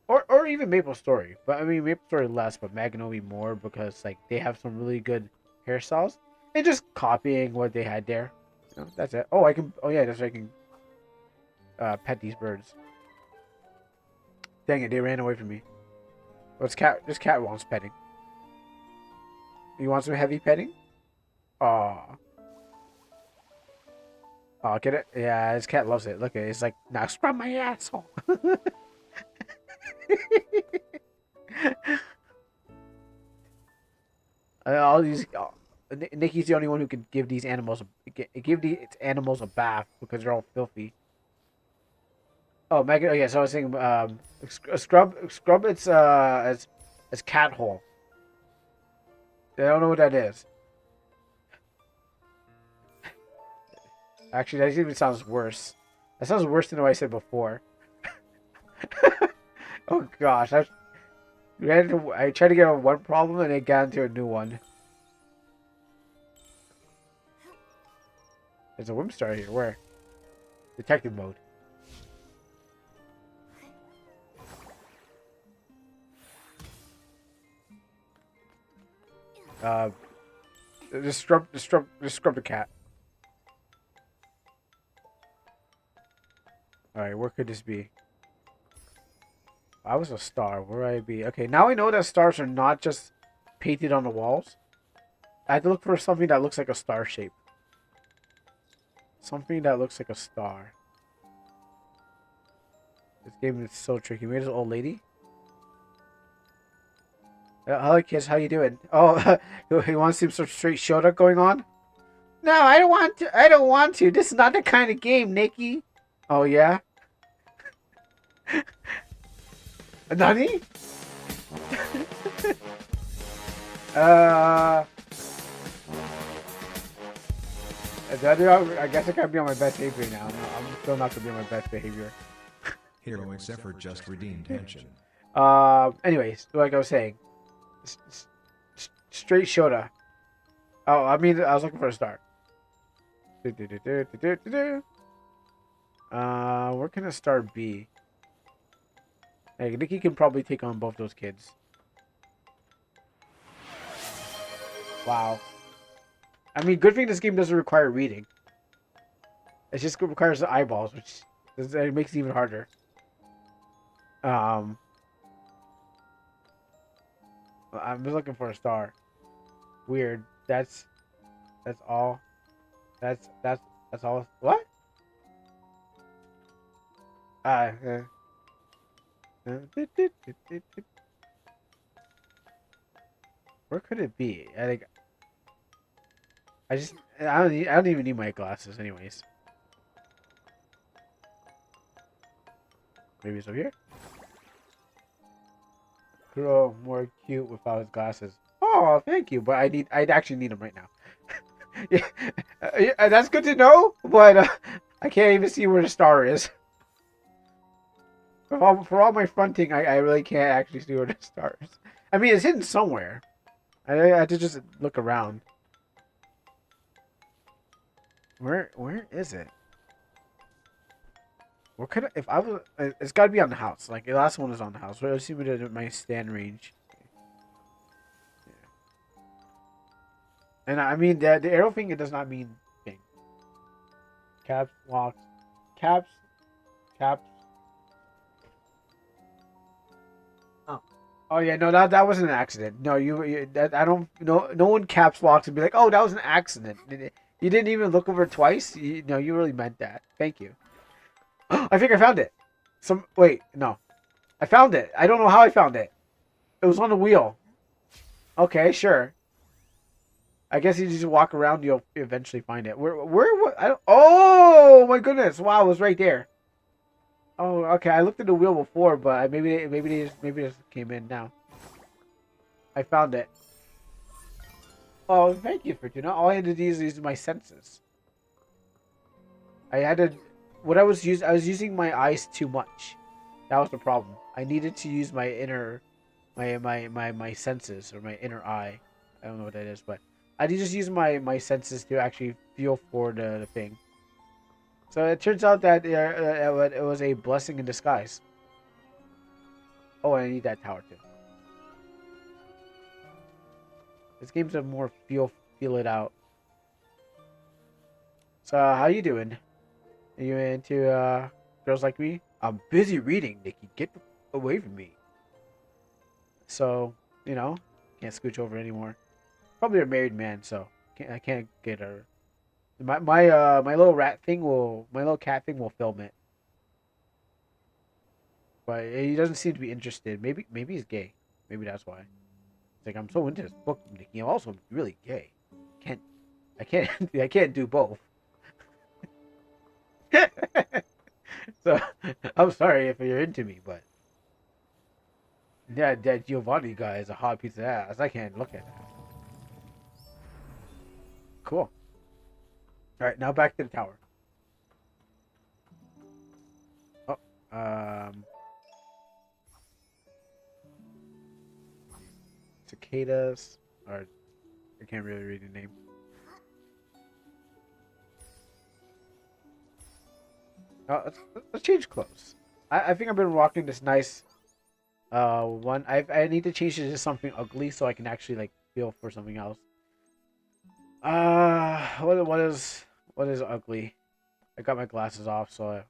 or even Maple Story, but I mean Maple Story less, but Maganobi more because like they have some really good hairstyles and just copying what they had there. You know, that's it. Oh, I can. Oh yeah, that's right, I can pet these birds. Dang it, they ran away from me. Well, this cat wants petting. You want some heavy petting? Aw. Oh, get it? Yeah, this cat loves it. Look at it. It's like, now scrub my asshole. All these, Nikki's the only one who can give these animals a bath because they're all filthy. Oh, Megan. Oh yeah, so I was saying, scrub its as cat hole. I don't know what that is. Actually, that even sounds worse. That sounds worse than what I said before. Oh gosh, I tried to get over one problem and it got into a new one. There's a Whimstar here. Where? Detective mode. Just scrub the cat. Alright, where could this be? I was a star. Where would I be? Okay, now I know that stars are not just painted on the walls. I had to look for something that looks like a star shape. Something that looks like a star. This game is so tricky. Maybe this old lady? Hello kids, how you doing? Oh, you want to see some straight Shota going on? No, I don't want to. I don't want to. This is not the kind of game, Nikki. Oh yeah? Nani? I guess I gotta be on my best behavior now. No, I'm still not gonna be on my best behavior. Hero except for just redeemed tension. Anyways, like I was saying, Straight Shota. Oh, I mean, I was looking for a star. Do-do-do-do-do-do-do. Where can a star be? Hey, Nikki can probably take on both those kids. Wow. I mean, good thing this game doesn't require reading. It just requires the eyeballs, which it makes it even harder. I'm just looking for a star. Weird. That's all. That's all. What? Uh, uh, Where could it be? I think I don't even need my glasses anyways. Maybe it's over here. Girl more cute without his glasses. Oh, thank you, but I'd actually need them right now. Yeah, that's good to know, but I can't even see where the star is. For all my fronting, I really can't actually see where the star is. I mean, it's hidden somewhere. I have to just look around. Where is it? What could I, if I was? It's got to be on the house. Like the last one was on the house. Let's see what it my stand range. Yeah. And I mean the arrow thing. It does not mean thing. Caps, locks, caps. Oh yeah, no, that wasn't an accident. No, you that I don't. No one caps locks and be like, oh, that was an accident. You didn't even look over twice. No, you really meant that. Thank you. I think I found it. Wait, no, I found it. I don't know how I found it. It was on the wheel. Okay, sure. I guess you just walk around, you'll eventually find it. What? I don't. Oh my goodness! Wow, it was right there. Oh, okay. I looked at the wheel before, but maybe they just came in now. I found it. Oh, thank you, Fortuna. All I had to do is use my senses. I had to. I was using my eyes too much. That was the problem. I needed to use my inner, my senses or my inner eye. I don't know what that is, but I did just use my senses to actually feel for the thing. So it turns out that it was a blessing in disguise. Oh, I need that tower too. This game's a more feel it out. So how you doing? Are you into girls like me? I'm busy reading, Nikki. Get away from me. So can't scooch over anymore. Probably a married man, so I can't get her. My little my little cat thing will film it, but he doesn't seem to be interested. Maybe he's gay. Maybe that's why. It's like I'm so into this book, Nikki. I'm also really gay. Can't I can't I can't do both. So I'm sorry if you're into me, but yeah, that Giovanni guy is a hot piece of ass. I can't look at that. Cool. All right, now back to the tower. Oh, cicadas, or I can't really read the name. Let's change clothes. I think I've been rocking this nice one. I need to change it to something ugly so I can actually like feel for something else. What is ugly? I got my glasses off, so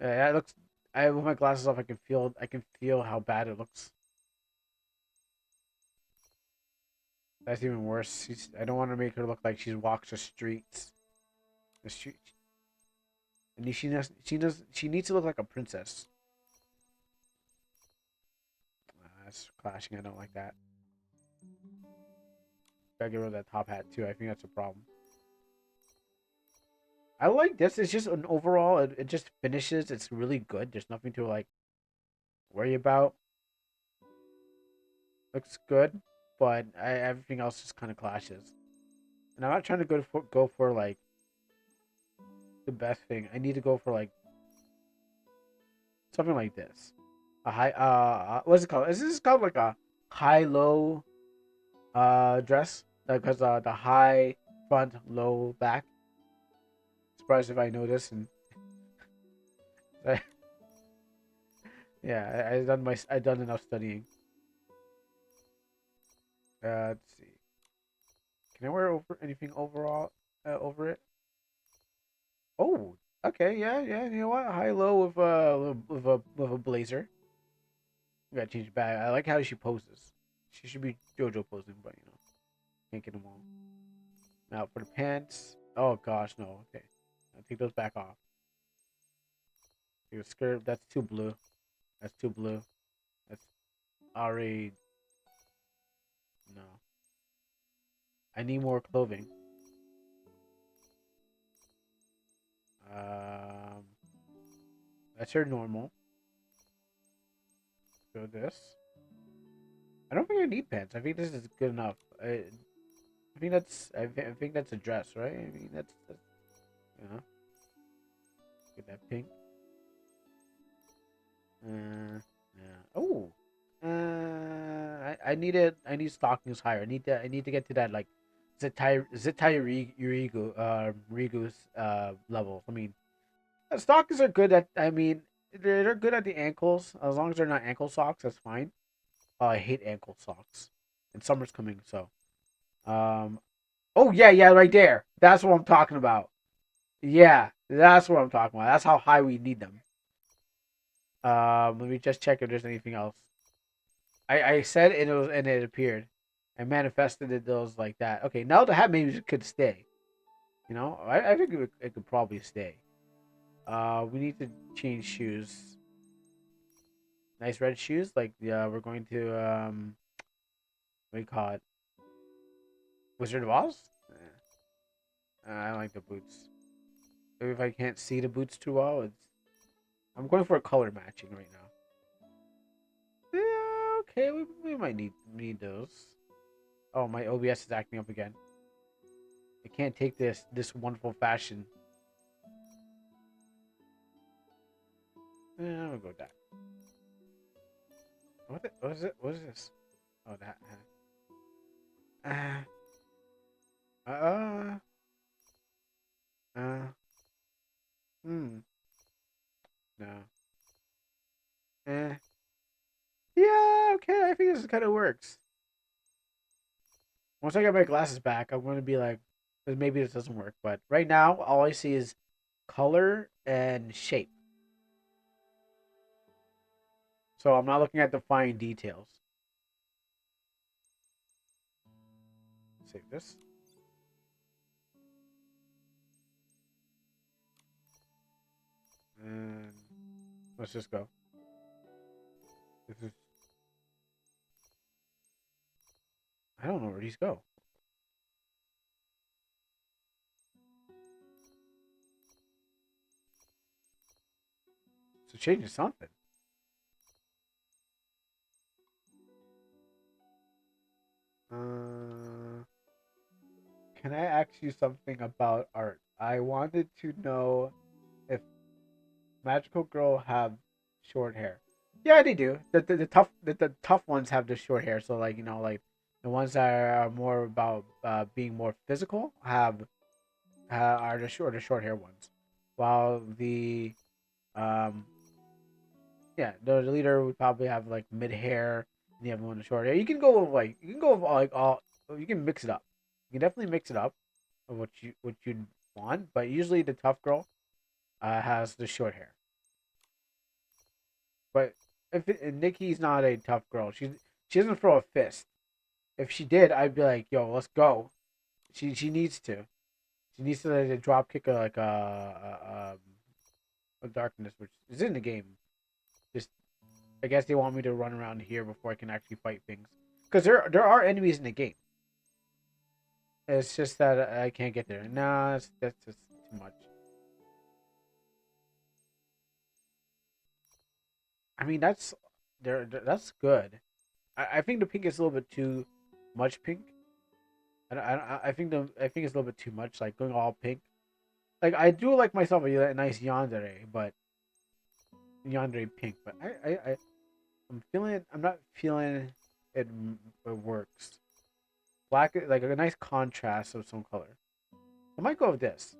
yeah, it looks. With my glasses off, I can feel how bad it looks. That's even worse. I don't want to make her look like she walks the streets. The street. And she needs to look like a princess. That's clashing. I don't like that. Gotta get rid of that top hat too. I think that's a problem. I like this. It's just an overall. It just finishes. It's really good. There's nothing to like worry about. Looks good, but everything else just kind of clashes. And I'm not trying to go for like the best thing. I need to go for like something like this. A high what's it called? Is this called like a high low dress because the high front, low back. Surprised if I know this and yeah, I done enough studying. Let's see. Can I wear over anything overall over it? Oh, okay, yeah, yeah. You know what? High low with a blazer. We gotta change it back. I like how she poses. She should be JoJo posing, but you know, can't get them all. Now for the pants. Oh gosh, no. Okay, I'll take those back off. Your skirt. That's too blue. That's too blue. That's already no. I need more clothing. Um, that's your normal. Go this. I don't think I need pants. I think this is good enough. I think that's I think that's a dress, right? I mean that's you know. Get that pink. Yeah. Oh. I need stockings higher. I need to get to that like Zitai Rigu's level. I mean, stockings are good at. I mean, they're good at the ankles as long as they're not ankle socks. That's fine. Oh, I hate ankle socks. And summer's coming, so um. Oh yeah, yeah, right there. That's what I'm talking about. Yeah, that's what I'm talking about. That's how high we need them. Let me just check if there's anything else. I said it was and it appeared. I manifested it. Those like that. Okay, now the hat maybe could stay. You know, I think it could probably stay. We need to change shoes. Nice red shoes. Like yeah, we're going to what do you call it? Wizard of Oz. I like the boots. Maybe if I can't see the boots too well, I'm going for a color matching right now. Yeah, okay, we might need those. Oh, my OBS is acting up again. I can't take this wonderful fashion. I'm gonna go with that. What is it? What is this? Oh, that. Uh, uh, uh, hmm. No. Eh. Yeah, okay. I think this kind of works. Once I get my glasses back, I'm going to be like, maybe this doesn't work. But right now, all I see is color and shape. So I'm not looking at the fine details. Save this. And let's just go. This is. I don't know where these go. So changing something. Can I ask you something about art? I wanted to know if magical girl have short hair. Yeah, they do. The tough ones have the short hair. So like you know like the ones that are more about being more physical have are the short hair ones, while the um yeah the leader would probably have like mid hair and the other one the short hair. You can go with like all you can mix it up. You can definitely mix it up of what you want, but usually the tough girl has the short hair. But if Nikki's not a tough girl, she doesn't throw a fist. If she did, I'd be like, yo, let's go. She needs to. She needs to like, drop kick her like a darkness, which is in the game. Just I guess they want me to run around here before I can actually fight things. Because there are enemies in the game. It's just that I can't get there. Nah, that's just too much. I mean, that's good. I think the pink is a little bit too much pink. I think it's a little bit too much, like going all pink. Like I do like myself a nice yandere, but yandere pink. But I'm not feeling it. It works. Black, like a nice contrast of some color. I might go with this.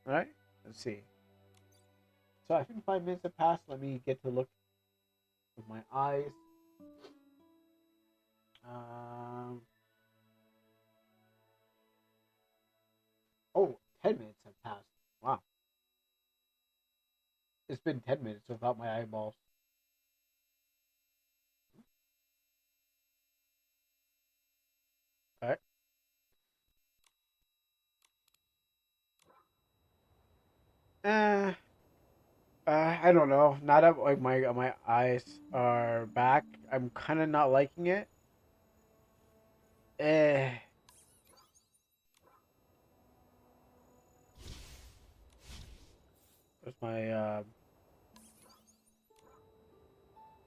All right, let's see. So I think 5 minutes have passed. Let me get to look with my eyes. Um. Oh, 10 minutes have passed. Wow. It's been 10 minutes without my eyeballs. All right. Uh, I don't know. Now that like my eyes are back, I'm kind of not liking it. Eh. What's my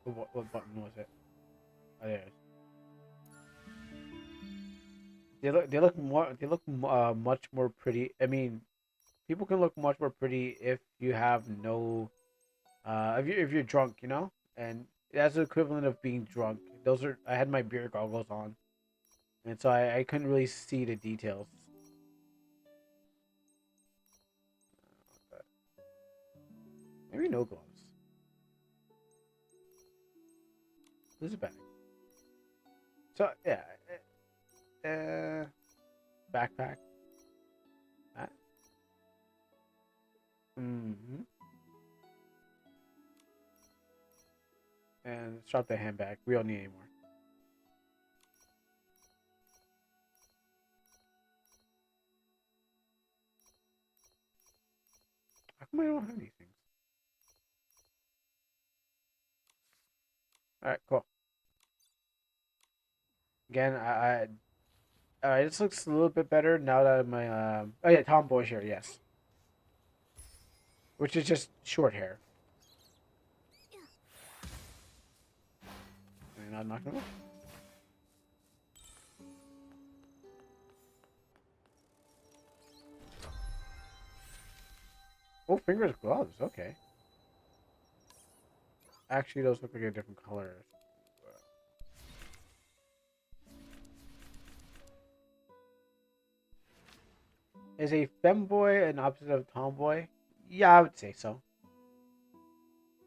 what button was it? Oh, there it is. They look much more pretty. I mean, people can look much more pretty if you have no if you're drunk, you know, and that's the equivalent of being drunk. Those are I had my beer goggles on, and so I couldn't really see the details. Maybe no gloves. This is bag. So yeah, backpack. That. Mm-hmm. And drop the handbag. We don't need any more. How come I don't have these things? All right, cool. Again, this looks a little bit better now that my oh yeah, tomboy hair, yes, which is just short hair. Am I not knocking off? Oh, fingers gloves. Okay. Actually, those look like a different color. Is a femboy an opposite of tomboy? Yeah, I would say so.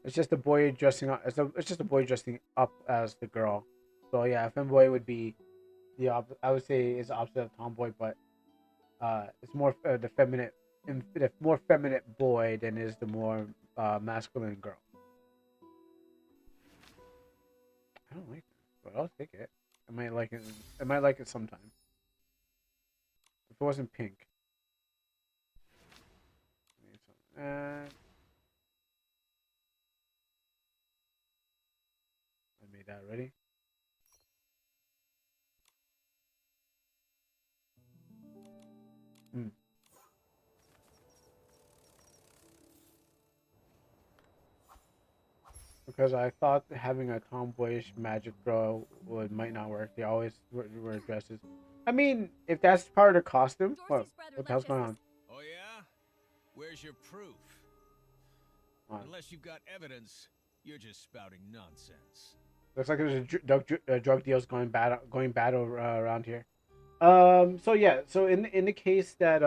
It's just a boy dressing up. It's just a boy dressing up as the girl. So yeah, a femboy would be I would say is the opposite of tomboy, but it's more the feminine, the more feminine boy than is the more masculine girl. I don't like it, but I'll take it. I might like it. I might like it sometime. If it wasn't pink. I made that ready. Hmm. Because I thought having a tomboyish magic girl would might not work. They always wear dresses. I mean, if that's part of the costume, what the hell's going on? Oh yeah? Where's your proof? Unless you've got evidence, you're just spouting nonsense. Looks like there's drug deals going bad around here. So yeah. So in the case that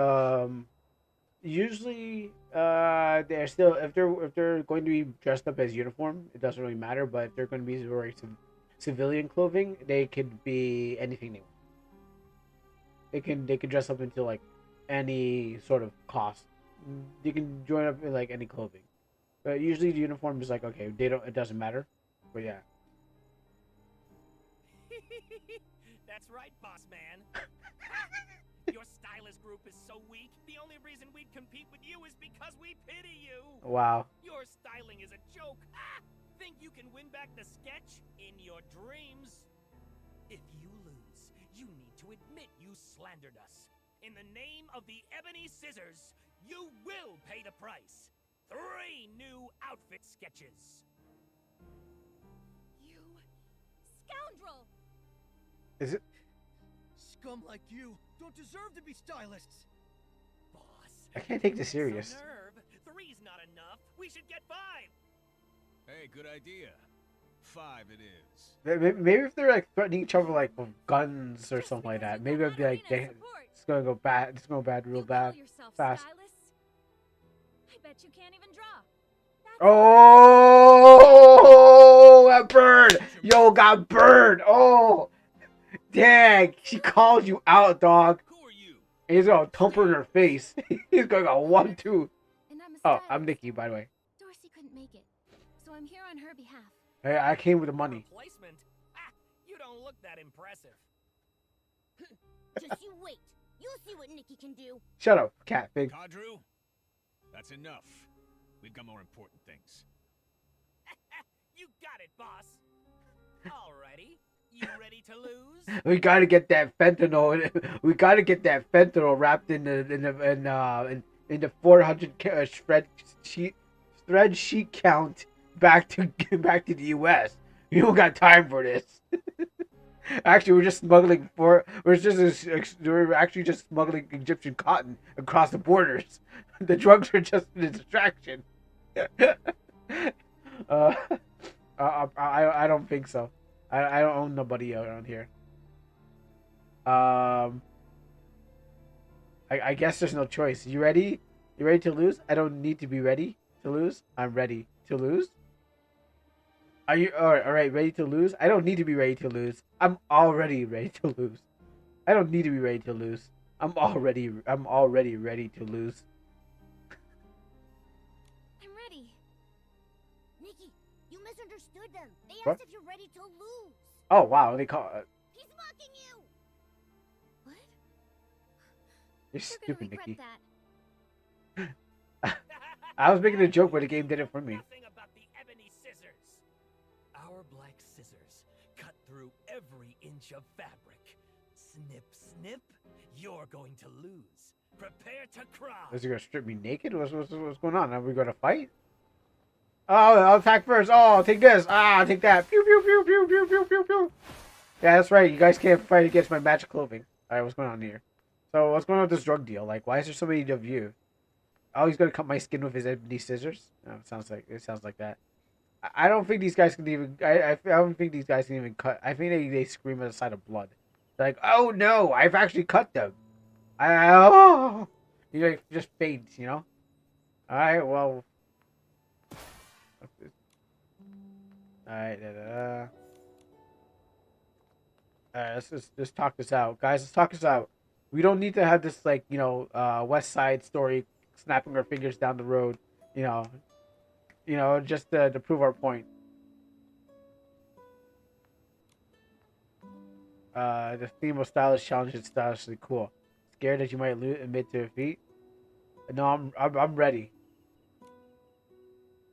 usually they're still if they're going to be dressed up as uniform, it doesn't really matter. But if they're going to be wearing some civilian clothing, they could be anything they want. They can dress up into like any sort of cost. You can join up in like any clothing. But usually the uniform is like okay, they don't. It doesn't matter. But yeah. That's right, boss man. Your stylist group is so weak, the only reason we'd compete with you is because we pity you. Wow. Your styling is a joke. Think you can win back the sketch? In your dreams. If you lose, you need to admit you slandered us. In the name of the Ebony Scissors, you will pay the price. 3 new outfit sketches. You scoundrel! Is it? Scum like you don't deserve to be stylists. Boss. I can't take this serious. Nerve. 3's not enough. We should get 5. Hey, good idea. 5 it is. Maybe if they're like threatening each other like with guns or something like that, maybe I'd be like, it's gonna go bad. It's gonna go bad real bad, fast. I bet you can't even draw. Oh, that bird! Yo, got burned! Oh, dang! She called you out, dog. Who are you? He's gonna thump her in her face. He's gonna go 1-2. And I'm a Oh, I'm stylist. Nikki, by the way. Dorsey couldn't make it, so I'm here on her behalf. Hey, I came with the money. Replacement? Ah, you don't look that impressive. Just you wait. You'll see what Nikki can do. Shut up, cat pig. Kadru? That's enough. We've got more important things. You got it, boss. Alrighty. You ready to lose? We gotta get that fentanyl. We gotta get that fentanyl wrapped in the 400 thread sheet count back to the U.S. You don't got time for this. Actually, we're actually just smuggling Egyptian cotton across the borders. The drugs are just a distraction. I don't think so. I don't own nobody around here. I guess there's no choice. You ready? You ready to lose? I don't need to be ready to lose. I'm ready to lose. Are you all right? Ready to lose? I don't need to be ready to lose. I'm already ready to lose. I don't need to be ready to lose. I'm already ready to lose. I'm ready. Nikki, you misunderstood them. They asked What? if you're ready to lose. Oh wow, they call. He's mocking you. What? You're You're stupid, gonna regret Nikki. that. I was making a joke, but the game did it for me. Nothing about the ebony scissors. Our black scissors cut through every inch of fabric. Snip, snip. You're going to lose. Prepare to cry. Is he gonna strip me naked? What's going on? Are we gonna fight? Oh, I'll attack first. Oh, I'll take this. Ah, I'll take that. Pew pew pew pew pew pew pew pew. Yeah, that's right. You guys can't fight against my magic clothing. All right, what's going on here? So what's going on with this drug deal? Like, why is there so many of you? Oh, he's gonna cut my skin with his ebony scissors. Oh, it sounds like that. I don't think these guys can even. I don't think these guys can even cut. I think they scream at the sight of blood. They're like, oh no, I've actually cut them. Oh, you like just faint, you know. All right, well. All right, all right. Let's talk this out, guys. Let's talk this out. We don't need to have this like West Side Story, snapping our fingers down the road. Just to prove our point. The theme of stylish challenge is stylishly cool. Scared that you might admit to defeat? No, I'm ready.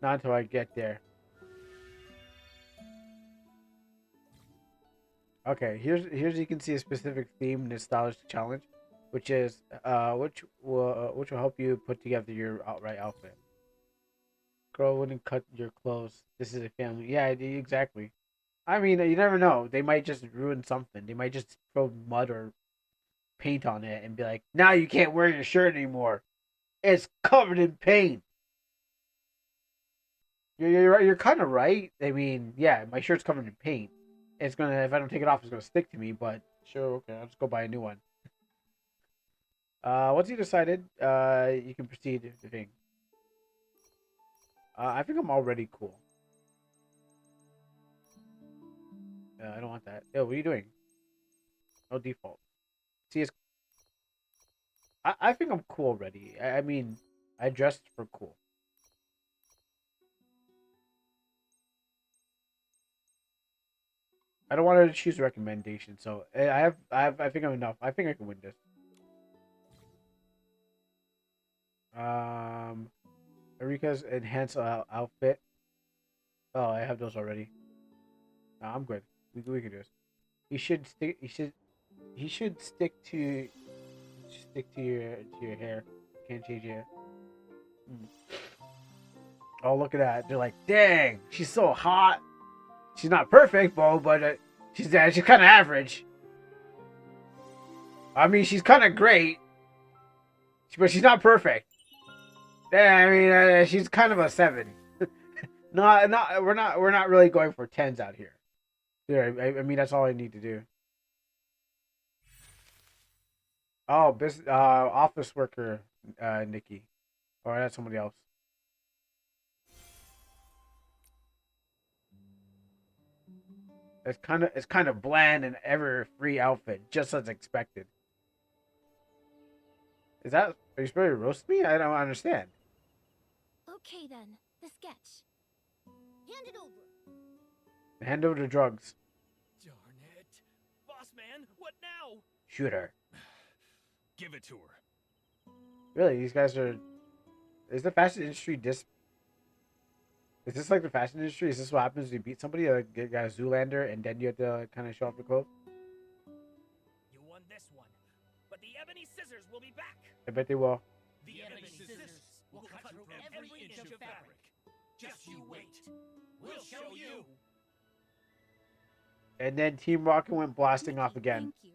Not until I get there. Okay, here's you can see a specific theme in this stylish challenge, which is which will help you put together your right outfit. Girl wouldn't cut your clothes. This is a family. Yeah, exactly. I mean, you never know. They might just ruin something. They might just throw mud or paint on it and be like, now you can't wear your shirt anymore. It's covered in paint. You're right. You're kind of right. I mean, yeah, my shirt's covered in paint. It's gonna, if I don't take it off, it's gonna stick to me. But sure, okay, I'll just go buy a new one. Once you decided, you can proceed with the thing. I think I'm already cool. I don't want that. Yo, what are you doing? No default. See, it's... I think I'm cool already. I mean, I dressed for cool. I don't want to choose a recommendation, so I think I'm enough. I think I can win this. Erika's enhanced outfit. Oh, I have those already. No, I'm good. We can do this. He should stick to your hair. Can't change your hair. Oh, look at that. They're like, dang, she's so hot. She's not perfect, but she's kind of average. I mean, she's kind of great, but she's not perfect. Yeah, I mean, she's kind of a 7. No, no, we're not really going for 10s out here. There, I mean that's all I need to do. Oh, business, office worker, Nikki, or that's somebody else. It's kind of bland and ever free outfit, just as expected. Is that are you supposed to roast me? I don't understand. Okay then, the sketch. Hand it over. Hand over the drugs. Darn it. Boss man, what now? Shoot her. Give it to her. Really, these guys are. Is the fashion industry this? Is this like the fashion industry? Is this what happens when you beat somebody? Like you got a Zoolander, and then you have to kind of show off your clothes. You won this one, but the ebony scissors will be back. I bet they will. The ebony scissors will cut through every inch of fabric. Just you wait. We'll show you. And then Team Rocket went blasting off Nikki, again. Thank you.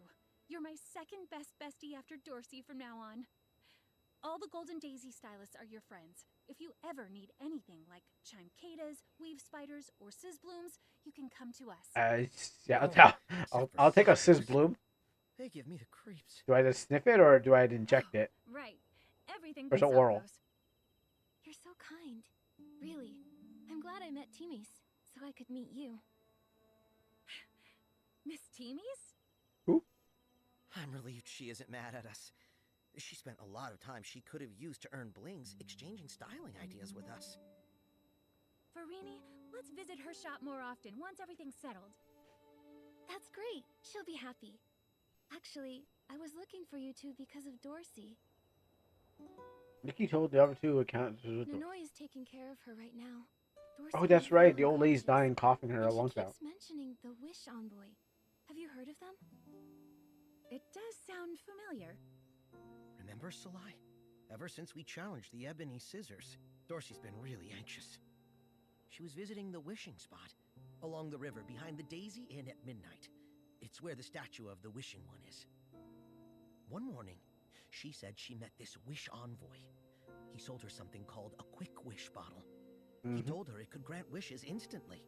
You're my second best bestie after Dorsey from now on. All the Golden Daisy stylists are your friends. If you ever need anything like chimcatas, weave spiders, or sizz blooms, you can come to us. Yeah, except for I'll take a spiders. Sizz Bloom. They give me the creeps. Do I just sniff it or do I inject it? Right. Everything Or is it but oral? Zapdos. You're so kind. Really. I'm glad I met Timmy's, so I could meet you. Miss Teamies? I'm relieved she isn't mad at us. She spent a lot of time she could have used to earn blings exchanging styling ideas with us. Farini, let's visit her shop more often once everything's settled. That's great. She'll be happy. Actually, I was looking for you two because of Dorsey. Nikki told the other two accounts. Nanoi is taking care of her right now. Dorsey Oh, that's is right. still The old lady's unconscious, dying, coughing her and she lungs out. keeps mentioning the Wish Envoy. Have you heard of them? It does sound familiar. Remember, Salai? Ever since we challenged the ebony scissors, Dorsey's been really anxious. She was visiting the wishing spot along the river behind the Daisy Inn at midnight. It's where the statue of the wishing one is. One morning, she said she met this wish envoy. He sold her something called a quick wish bottle. He told her it could grant wishes instantly.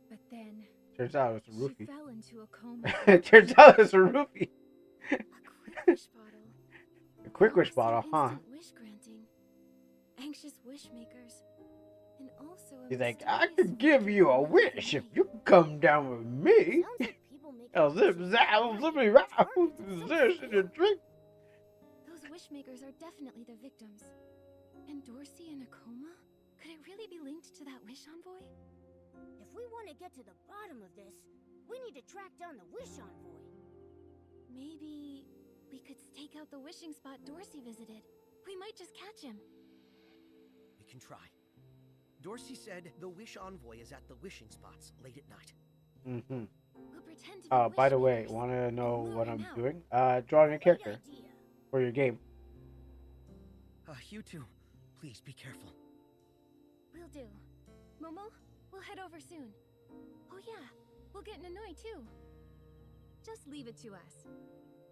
But then Turns out it was a she roofie. fell into a coma. It turns out it's a roofie. A quick wish bottle. A quick wish Promising bottle, huh? instant wish granting. Anxious wish makers. And also a He's like, I mysterious could give you a wonder wish if night. you come down with me. Sounds like people make I'll zip zap, zippity rap, this in your drink. Those wish makers are definitely the victims. And Dorsey in a coma? Could it really be linked to that wish envoy? If we want to get to the bottom of this, we need to track down the wish envoy. Maybe we could stake out the wishing spot Dorsey visited. We might just catch him. We can try. Dorsey said the wish envoy is at the wishing spots late at night. Mm-hmm. We'll pretend to be Oh, by the way, wishmakers want to know and lure what him I'm out. doing? Drawing a character Good idea. for your game. You two, please be careful. Will do. Momo, we'll head over soon. Oh yeah, we'll get Nanoi too. Just leave it to us.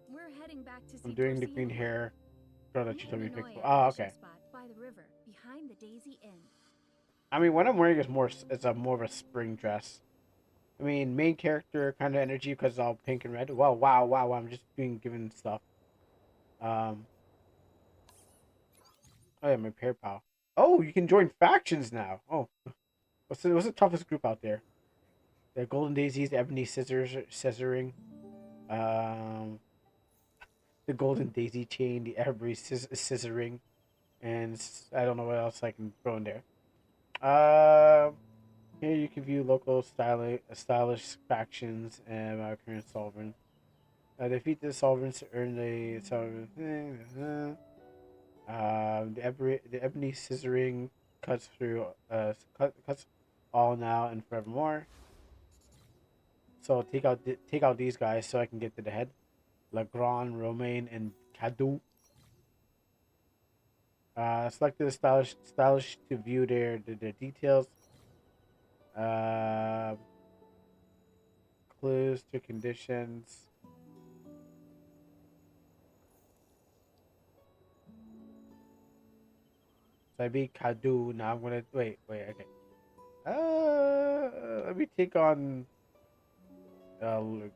We're heading back to see I'm doing the Dorsey green anyway. hair girl that Me you told me and to fix. Nanoi Oh, at the okay. fishing spot by the river, behind the Daisy Inn. I mean, what I'm wearing is it's a more of a spring dress. I mean, main character kind of energy because it's all pink and red. Wow. I'm just being given stuff. Oh yeah, my pair pal. Oh, you can join factions now. Oh, what's the toughest group out there? The Golden Daisies, the Ebony Scissoring, the Golden Daisy Chain, the Ebony Scissoring, and I don't know what else I can throw in there. Here you can view local stylish factions and current sovereign. Defeat the sovereigns to earn the sovereign. The ebony scissoring cuts through cuts all now and forevermore. So take out these guys so I can get to the head. Legrand, Romaine, and Cadu. Select the stylish to view their details. Clues to conditions. So I beat Cadu. Now I'm gonna wait. Okay. Let me take on what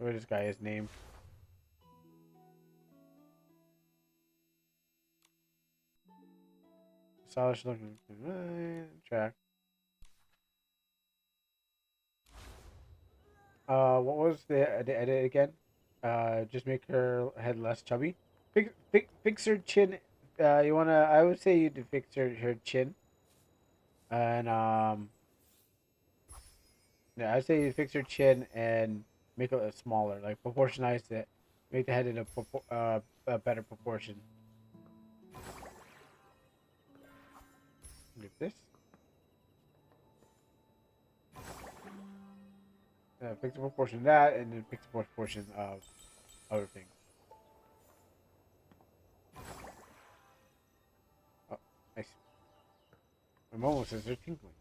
is this guy's name? Stylish looking track. What was the edit again? Just make her head less chubby. Fix her chin. You wanna? I would say you to fix her chin, and yeah, I'd say you fix her chin and make it smaller, like proportionize it, make the head in a better proportion. Like this. Fix the proportion of that, and then fix the proportion of other things. Oh, nice. My mom says they're tinkling.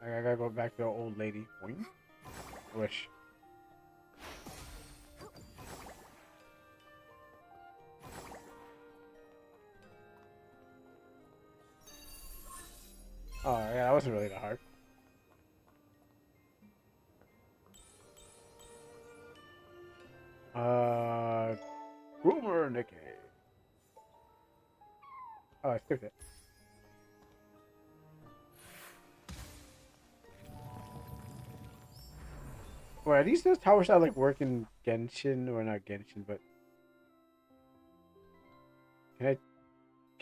I gotta go back to the old lady. Boing. Wish. Oh yeah, that wasn't really that hard. Groomer Nikki. Oh, I skipped it. Wait, are these those towers that like work in Genshin or not Genshin, but can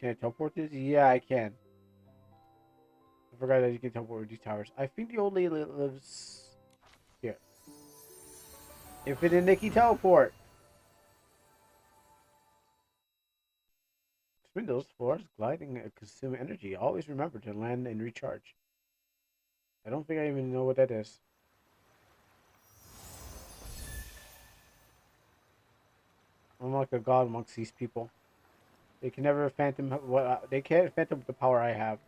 I teleport this? Yeah, I can. I forgot that you can teleport with these towers. I think the old lady lives here. Infinite Nikki teleport. Spindles, floors, gliding, consume energy. Always remember to land and recharge. I don't think I even know what that is. I'm like a god amongst these people. They can never phantom what they can't phantom the power I have.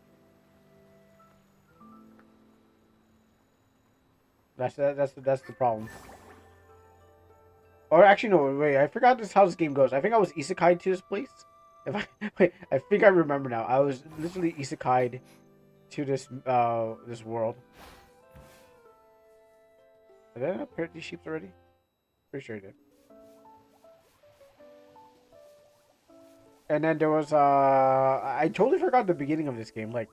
That's the problem. Or actually, no. Wait, I forgot how this game goes. I think I was isekai to this place. If I wait, I think I remember now. I was literally isekai to this world. Did I not pair these sheep already? Pretty sure I did. And then there was I totally forgot the beginning of this game. Like,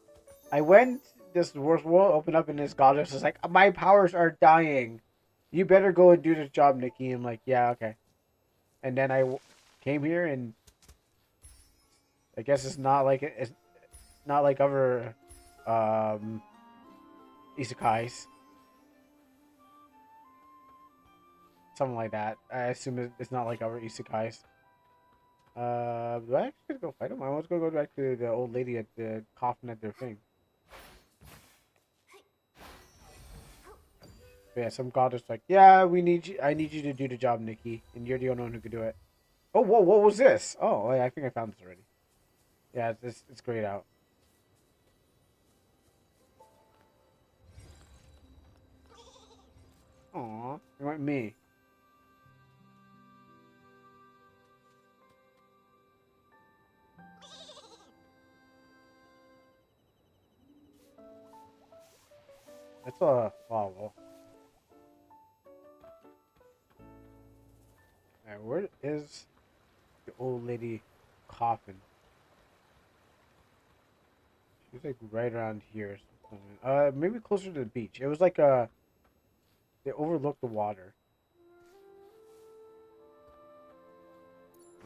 I went this world opened up and this goddess was like, my powers are dying. You better go and do this job, Nikki. I'm like, yeah, okay. And then I came here and I guess it's not like other isekais. Something like that. I assume it's not like other isekais. Do I actually go fight him? I was gonna go back to the old lady at the coffin at their thing. But yeah, some goddess like, yeah, we need you. I need you to do the job, Nikki, and you're the only one who can do it. Oh, whoa, what was this? Oh, I think I found this already. Yeah, it's grayed out. Aw, you want me? That's a follow. Alright, where is the old lady coffin? She's like right around here. Maybe closer to the beach. It was like they overlooked the water.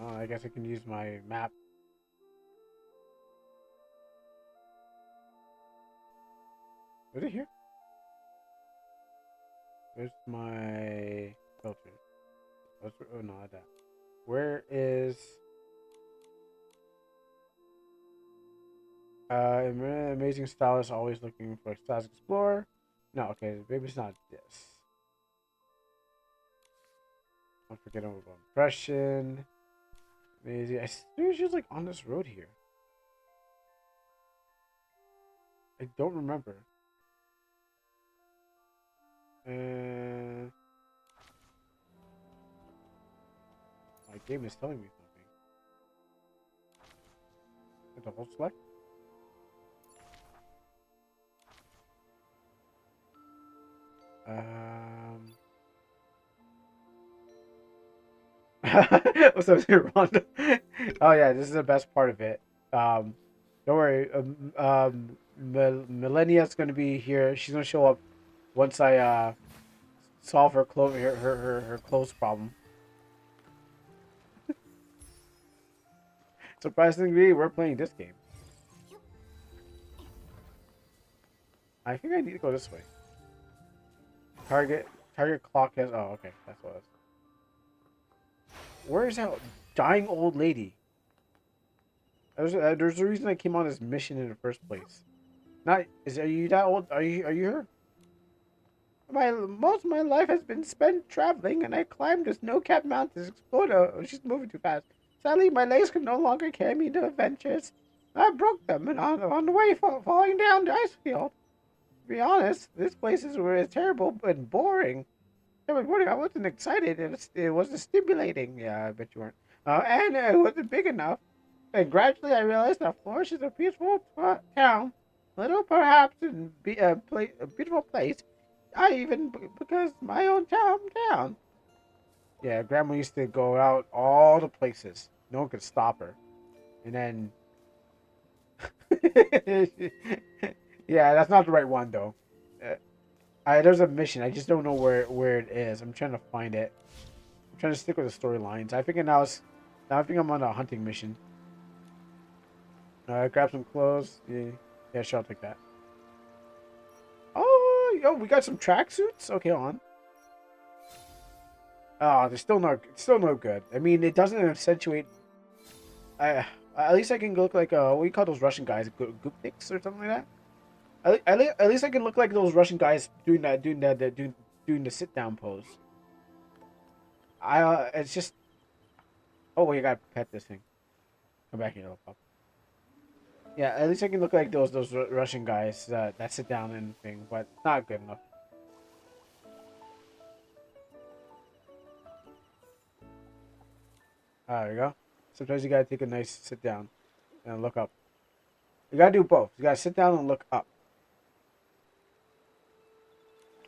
Oh, I guess I can use my map. Was it here? Where's my filter? Oh no, not that. Where is amazing stylist always looking for styles explorer? No, okay, maybe it's not this. Unforgettable impression. Amazing. I swear she was like on this road here. I don't remember. My game is telling me something. The whole select. What's up here, Rhonda? Oh yeah, this is the best part of it. Don't worry. Malenia's gonna be here. She's gonna show up once I solve her clothes problem. Surprisingly, we're playing this game. I think I need to go this way. Target clock has. Oh, okay, that's what it is. Where is that dying old lady? There's a reason I came on this mission in the first place. Are you that old? Are you her? Most of my life has been spent traveling, and I climbed the snow-capped mountains, explored. Oh, she's moving too fast. Sadly, my legs can no longer carry me to adventures. I broke them, and on the way falling down the ice field. To be honest, this place is terrible and boring. Every morning I wasn't excited. It wasn't stimulating. Yeah, I bet you weren't. And it wasn't big enough. And gradually I realized that Flourish is a peaceful town. Little perhaps and a beautiful place. Because my own town. Yeah, Grandma used to go out all the places. No one could stop her. And then... yeah, that's not the right one, though. There's a mission. I just don't know where it is. I'm trying to find it. I'm trying to stick with the storylines. I think I'm on a hunting mission. Grab some clothes. Yeah, sure, I'll take that. Oh, yo, we got some tracksuits. Okay, on. Oh, they're still no good. I mean, it doesn't accentuate. At least I can look like what do you call those Russian guys? Goopniks or something like that. At least I can look like those Russian guys doing the sit down pose. It's just. Oh wait, I gotta pet this thing. Come back here, little pup. Yeah, at least I can look like those Russian guys that sit down and thing, but not good enough. There we go. Sometimes you gotta take a nice sit down and look up. You gotta do both. You gotta sit down and look up.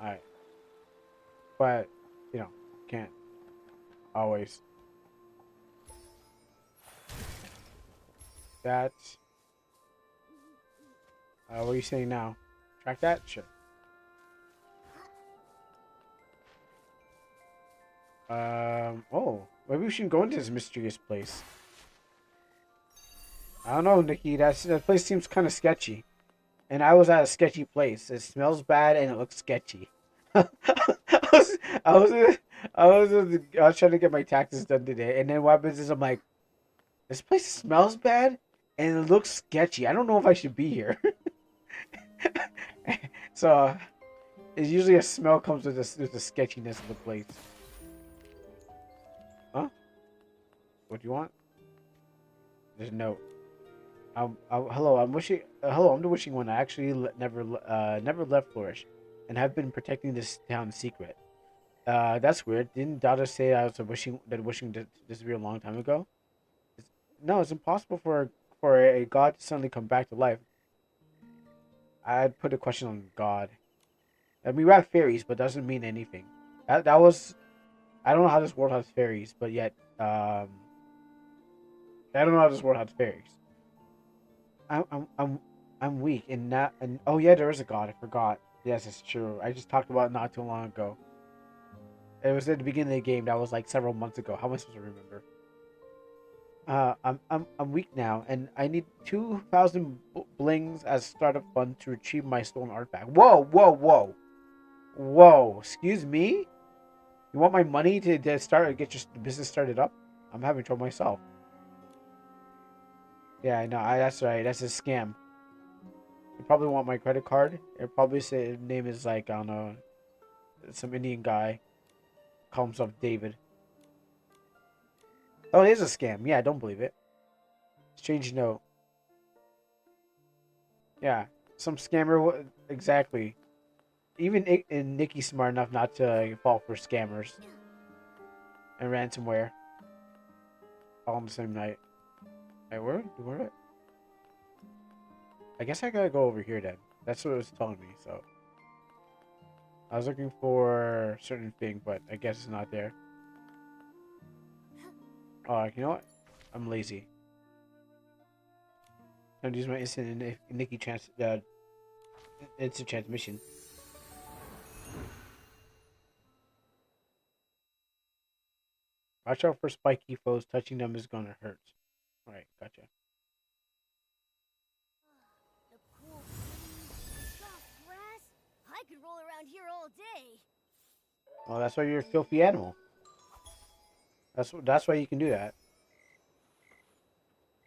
Alright. But, can't always. That. What are you saying now? Track that? Sure. Oh. Maybe we shouldn't go into this mysterious place. I don't know, Nikki. That place seems kind of sketchy. And I was at a sketchy place. It smells bad and it looks sketchy. I was trying to get my taxes done today, and then what happens is I'm like, this place smells bad and it looks sketchy. I don't know if I should be here. So, it's usually a smell comes with the sketchiness of the place. Huh? What do you want? There's a note. Hello, I'm the wishing one. I actually never left Flourish, and have been protecting this town secret. That's weird. Didn't Dada say I was wishing to disappear a long time ago? No, it's impossible for a god to suddenly come back to life. I'd put a question on God. I mean, we have fairies, but doesn't mean anything. That was, I don't know how this world has fairies, but yet, I don't know how this world has fairies. I'm weak and oh yeah, there is a god. I forgot. Yes, it's true. I just talked about it not too long ago. It was at the beginning of the game. That was like several months ago. How am I supposed to remember? I'm weak now, and I need 2,000 blings as startup fund to retrieve my stolen artifact. Whoa, whoa, whoa, whoa! Excuse me? You want my money to get your business started up? I'm having trouble myself. Yeah, I know. That's right. That's a scam. You probably want my credit card. It probably say his name is like, I don't know, some Indian guy. Call himself David. Oh, it is a scam. Yeah, I don't believe it. Strange note. Yeah, some scammer. Exactly. Even Nikki's smart enough not to fall for scammers and ransomware all on the same night. Hey, where? I guess I gotta go over here then. That's what it was telling me. So I was looking for a certain thing, but I guess it's not there. You know what? I'm lazy. I'm use my instant Nikki instant transmission. Watch out for spiky foes. Touching them is gonna hurt. All right, gotcha. The cool breeze, soft grass. I could roll around here all day. Well, that's why you're a filthy animal. That's why you can do that.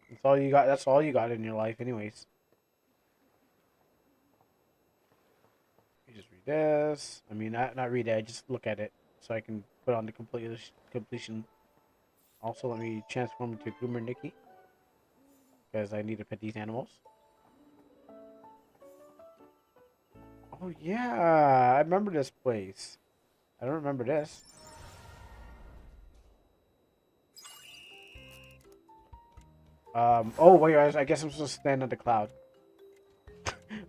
That's all you got. That's all you got in your life, anyways. You just read this. I mean, not read it. Just look at it so I can put on the completion. Also, let me transform into Groomer Nikki because I need to pet these animals. Oh yeah, I remember this place. I don't remember this. Oh wait, I guess I'm supposed to stand on the cloud.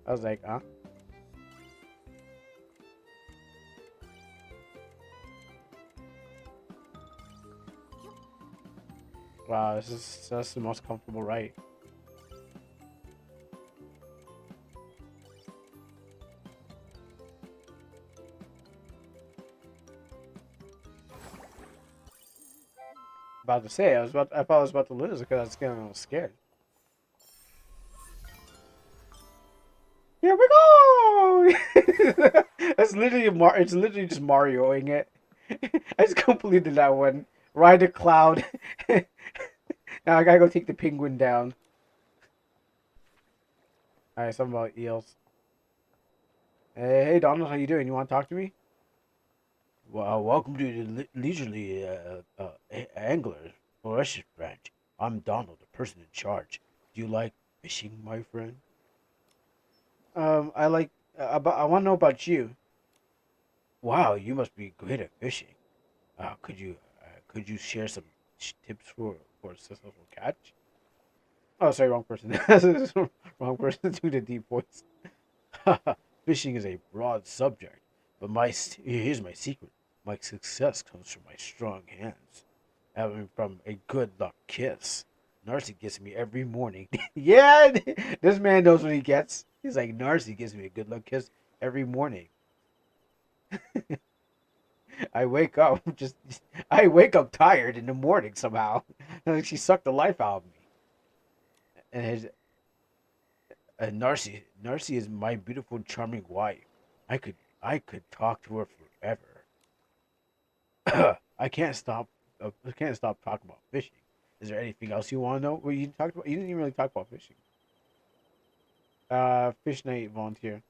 I was like, huh? Wow, that's the most comfortable ride. About to say, I thought I was about to lose because I was getting a little scared. Here we go! It's literally just Marioing it. I just completed that one. Ride a cloud. Now I gotta go take the penguin down. Alright, something about eels. Hey Donald, how you doing? You want to talk to me? Well, welcome to the leisurely angler Forest branch. I'm Donald, the person in charge. Do you like fishing, my friend? I like. I want to know about you. Wow, you must be great at fishing. Could you share some tips for a successful catch? Oh, sorry, wrong person. Wrong person to the deep voice. Fishing is a broad subject, but here's my secret. My success comes from my strong hands, having from a good luck kiss. Narcy gets me every morning. Yeah, this man knows what he gets. He's like, Narcy gives me a good luck kiss every morning. I wake up tired in the morning somehow. Like she sucked the life out of me. And Narcy is my beautiful, charming wife. I could talk to her forever. I can't stop. I can't stop talking about fishing. Is there anything else you want to know? Well, you talked about. You didn't even really talk about fishing. Fish night volunteer.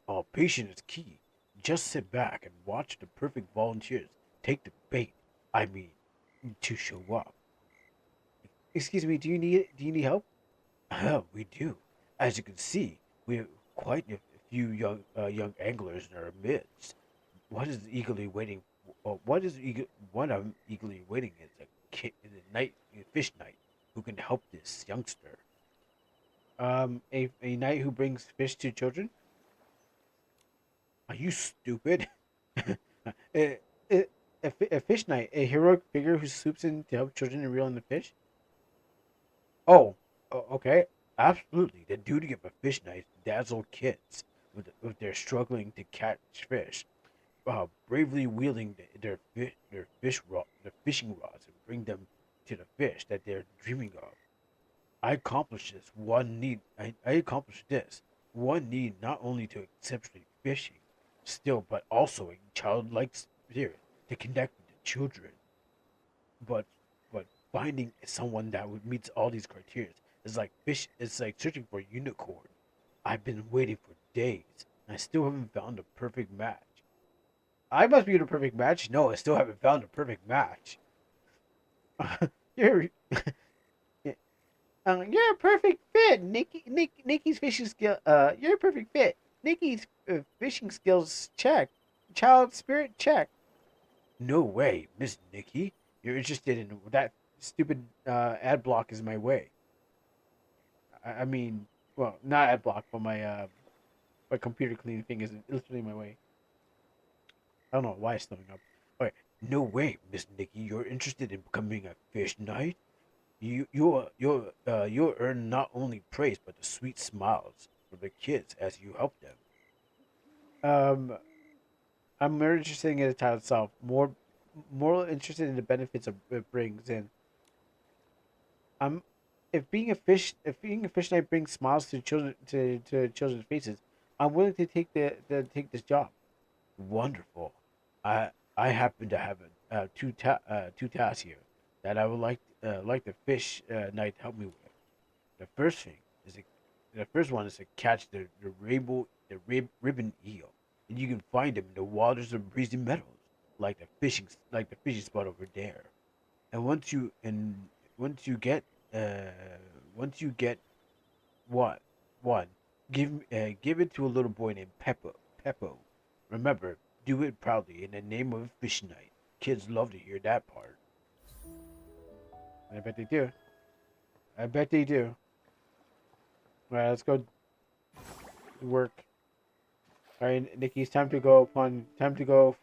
Oh, patience is key. Just sit back and watch the perfect volunteers take the bait. I mean, to show up. Excuse me. Do you need help? We do. As you can see, we have quite a few young anglers in our midst. What is eagerly waiting? What I'm eagerly waiting is a fish knight who can help this youngster. A knight who brings fish to children. Are you stupid? a, a fish knight, a heroic figure who swoops in to help children and reel in the fish. Oh, okay, absolutely. The duty of a fish knight is to dazzle kids with their struggling to catch fish. Bravely wielding their fishing rods and bring them to the fish that they're dreaming of. I accomplished this. One need not only to exceptionally fishing, still, but also a childlike spirit to connect with the children. But finding someone that would meets all these criteria is like fish. It's like searching for a unicorn. I've been waiting for days, and I still haven't found a perfect match. I must be the perfect match. No, I still haven't found a perfect match. you're you're a perfect fit, Nikki's fishing skill. You're a perfect fit. Nikki's fishing skills check. Child spirit check. No way, Miss Nikki. You're interested in that stupid ad block is my way. I mean, Well, not ad block, but my computer cleaning thing is literally in my way. I don't know why it's throwing up. Wait, no way, Miss Nikki. You're interested in becoming a fish knight? You'll earn not only praise but the sweet smiles from the kids as you help them. Um, I'm more interested in the title itself. More interested in the benefits it brings in. I'm if being a fish knight brings smiles to children's faces, I'm willing to take this job. Wonderful. I happen to have two tasks here that I would like the fish knight to help me with. The first thing is the first one is to catch the ribbon eel, and you can find them in the waters of breezy meadows, like the fishing spot over there. And once you get uh once you get one one give it to a little boy named Peppo. Remember, do it proudly in the name of Fish Knight. Kids love to hear that part. I bet they do. I bet they do. All right, let's go work. All right, Nikki, it's time to go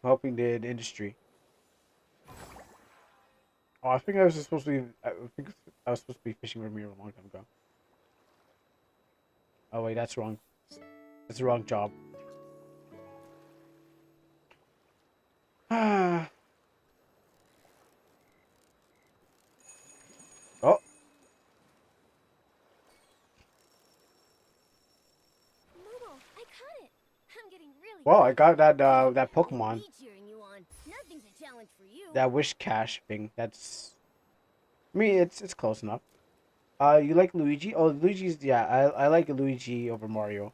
helping the industry. Oh, I think I was supposed to be. I think I was supposed to be fishing with me a long time ago. Oh wait, that's wrong. That's the wrong job. Ah. Oh, Momo, I caught it. I'm getting really well, I good. got that that I'll Pokemon, be cheering you on. Nothing's a challenge for you. that Wish Cash thing. That's. I mean, it's close enough. You like Luigi? Oh, Luigi's yeah. I like Luigi over Mario.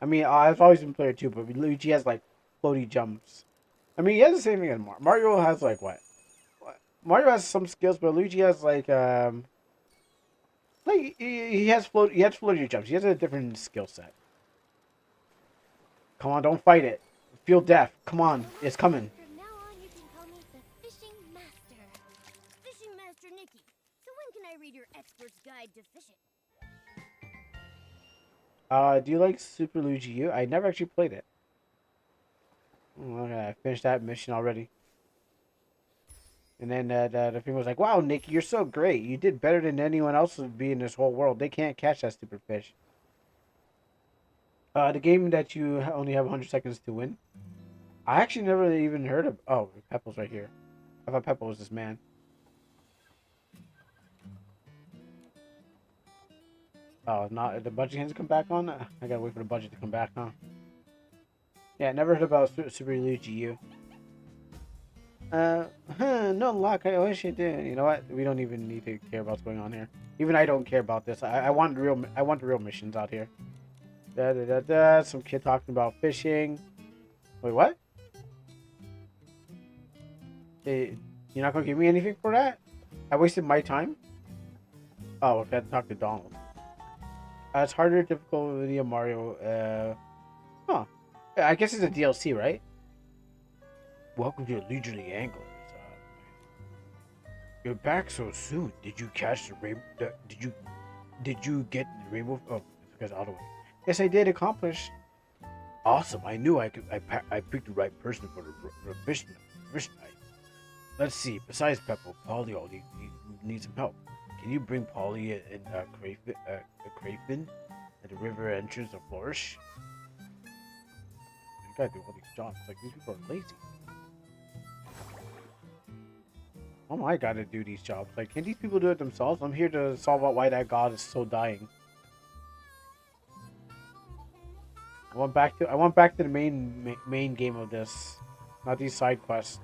I mean, I've always been player two, but Luigi has like floaty jumps. I mean, he has the same thing as Mario. Mario has like what? Mario has some skills, but Luigi has like he has floaty jumps. He has a different skill set. Come on, don't fight it. Feel death. Come on, it's coming. From now on, you can call me the Fishing Master. Fishing Master Nikki. So when can I read your expert's guide to fishing? Do you like Super Luigi U? I never actually played it. Okay, I finished that mission already. And then the thing was like, "Wow, Nikki, you're so great. You did better than anyone else would be in this whole world. They can't catch that stupid fish." The game that you only have 100 seconds to win. I actually never even heard of. Oh, Pepple's right here. I thought Pepple was this man. Oh, not the budget hands come back on. I gotta wait for the budget to come back, huh? Yeah, never heard about Super Luigi U. No luck. I wish you did. You know what? We don't even need to care about what's going on here. Even I don't care about this. I want the real missions out here. Da da da da. Some kid talking about fishing. Wait, what? Hey, you're not gonna give me anything for that? I wasted my time. Oh, okay. I had to talk to Donald. It's harder, difficulty of Mario. Huh. I guess it's a DLC, right? Welcome to Leisurely Anglers. You're back so soon. Did you catch the rainbow? Did you get the rainbow? Oh, because all the way. Yes, I did. Accomplish. Awesome. I knew I could. I picked the right person for the fish night. Let's see. Besides Pepper, Polly needs some help. Can you bring Polly and Crayfin at the river entrance of Flourish? You gotta do all these jobs. Like, these people are lazy. Oh, I gotta do these jobs. Like, can these people do it themselves? I'm here to solve out why that god is so dying. I want back to the main game of this, not these side quests.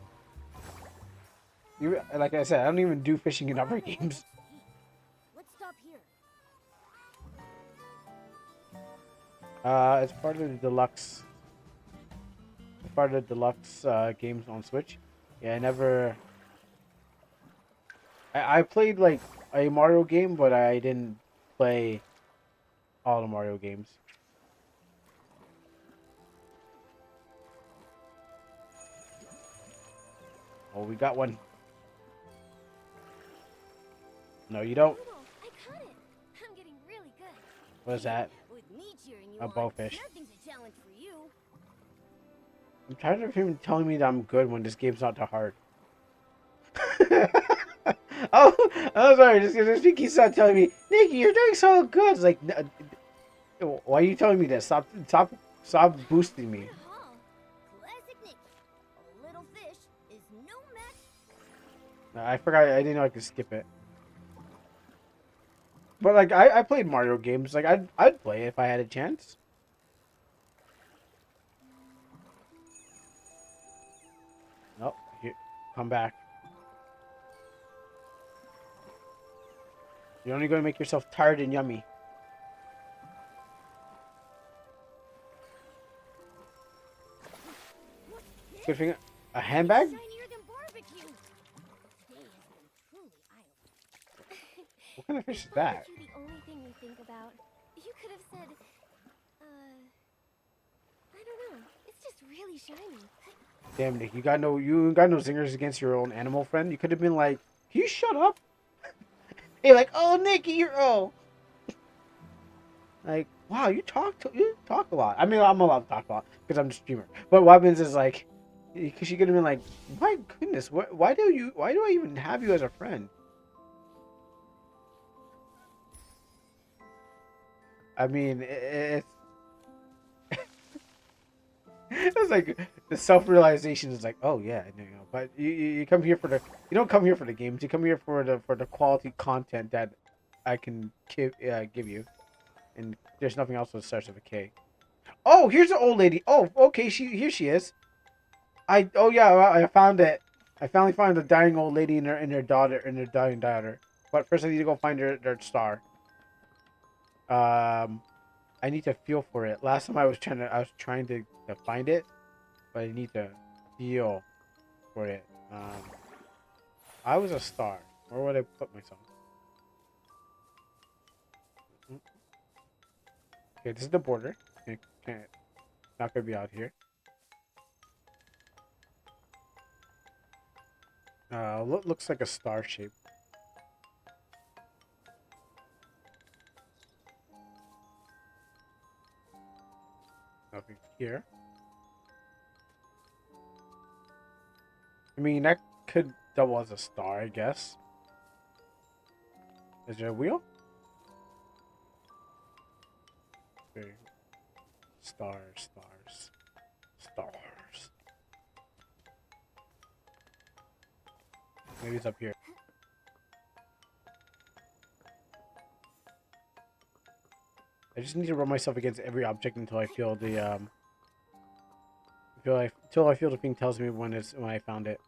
Like I said, I don't even do fishing in other games. Let's stop here. It's part of the deluxe. It's part of the deluxe games on Switch. Yeah, I played like a Mario game, but I didn't play all the Mario games. Oh, we got one. No, you don't. Momo, I What is that? With me cheering you A on, bowfish. nothing's a challenge for you. I'm tired of him telling me that I'm good when this game's not that hard. Oh, I'm sorry. Just he keeps on telling me, Nikki, you're doing so good. It's like, why are you telling me this? Stop boosting me. Hall. Classic Nick. A little fish is no match. I forgot. I didn't know I could skip it. But like, I played Mario games. Like, I'd play it if I had a chance. Nope. Here, come back. You're only going to make yourself tired and yummy. Good thing. A handbag? Shinier than barbecue. Today has been truly eye-opening. What kind of fish is It's that? not the only thing we think about. You could have said, I don't know. It's just really shiny. Damn, Nick, you got no zingers against your own animal friend. You could have been like, "Can you shut up?" Hey, like, "Oh, Nikki, you're like, wow, you talk a lot." I mean, I'm allowed to talk a lot because I'm the streamer. But what happens is like, because she could have been like, "My goodness, why do I even have you as a friend?" I mean, it's like the self-realization is like, oh yeah, you know. But you come here you don't come here for the games. You come here for the quality content that I can give you, and there's nothing else that starts with a K. Oh, here's the old lady. Oh, okay, here she is. Oh yeah, I found it. I finally found the dying old lady and her dying daughter. But first I need to go find their star. I need to feel for it. Last time I was trying to find it, but I need to feel for it. I was a star. Where would I put myself? Okay, this is the border. Not gonna be out here. Looks like a star shape. Nothing here. I mean, that could double as a star, I guess. Is there a wheel? Okay. Stars. Maybe it's up here. I just need to rub myself against every object until I feel the until I feel the thing tells me when I found it.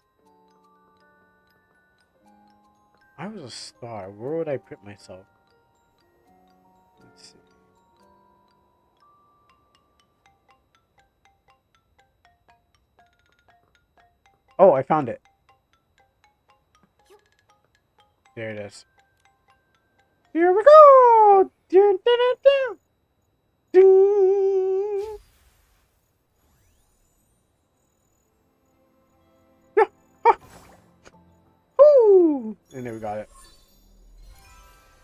I was a star. Where would I put myself? Let's see. Oh, I found it. There it is. Here we go! Dun, dun, dun, dun. Ding. Yeah. Ha. Woo. And there we got it.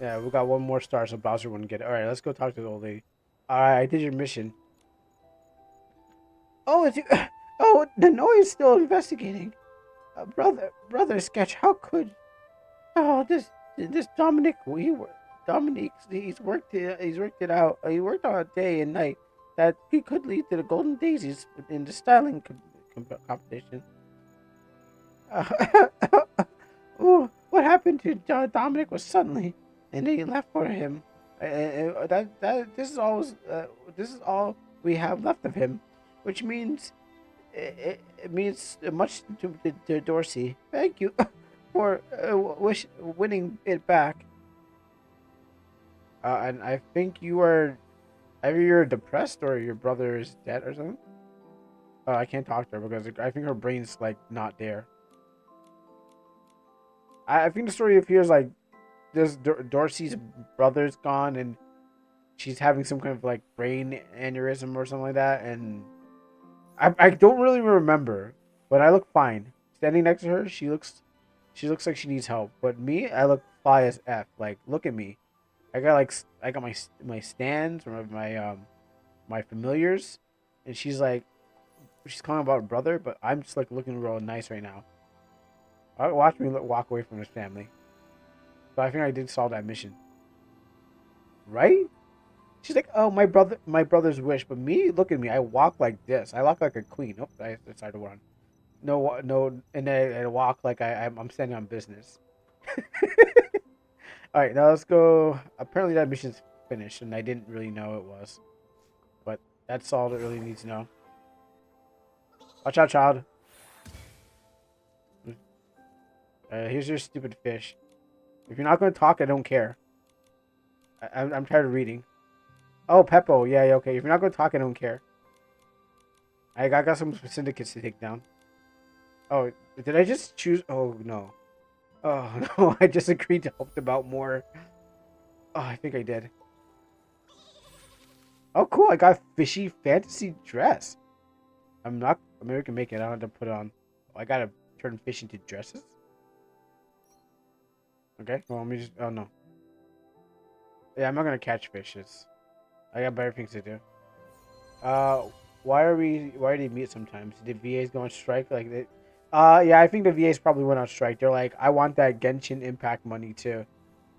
Yeah, we got one more star so Bowser wouldn't get it. Alright, let's go talk to the old lady. Alright, I did your mission. Oh, it's you. Oh, the noise is still investigating. Brother Sketch, how could... Oh, this Dominic, he's worked it out. He worked on it day and night that he could lead to the Golden Daisies in the styling competition. What happened to Dominic was suddenly, and they left for him. This is all we have left of him, which means it means much to Dorsey. Thank you. For winning it back. And I think either you're depressed or your brother is dead or something. I can't talk to her because I think her brain's like not there. I think the story appears like this Dorsey's brother's gone and she's having some kind of like brain aneurysm or something like that, and I don't really remember, but I look fine. Standing next to her, she looks like she needs help. But me, I look fly as F. Like, look at me. I got like I got my stands or my familiars, and she's calling about her brother, but I'm just like looking real nice right now. Watch me walk away from this family. So I think I did solve that mission, right? She's like, oh, my brother's wish, but me, look at me, I walk like this. I walk like a queen. Oh, I decided to run. No, and I walk like I'm standing on business. All right, now let's go. Apparently that mission's finished, and I didn't really know it was, but that's all that really needs to know. Watch out, child. Here's your stupid fish. If you're not going to talk, I don't care. I'm tired of reading. Oh, Peppo. Yeah, okay. If you're not going to talk, I don't care. I got some syndicates to take down. Oh, did I just choose? Oh, no. Oh, no. I just agreed to help them out more. Oh, I think I did. Oh, cool. I got a fishy fantasy dress. Maybe I can make it. I don't have to put it on. Oh, I got to turn fish into dresses? Okay. Well, let me just... Oh, no. Yeah, I'm not going to catch fishes. I got better things to do. Why do they meet sometimes? Did VAs go on strike? Yeah, I think the VAs probably went on strike. They're like, I want that Genshin Impact money too,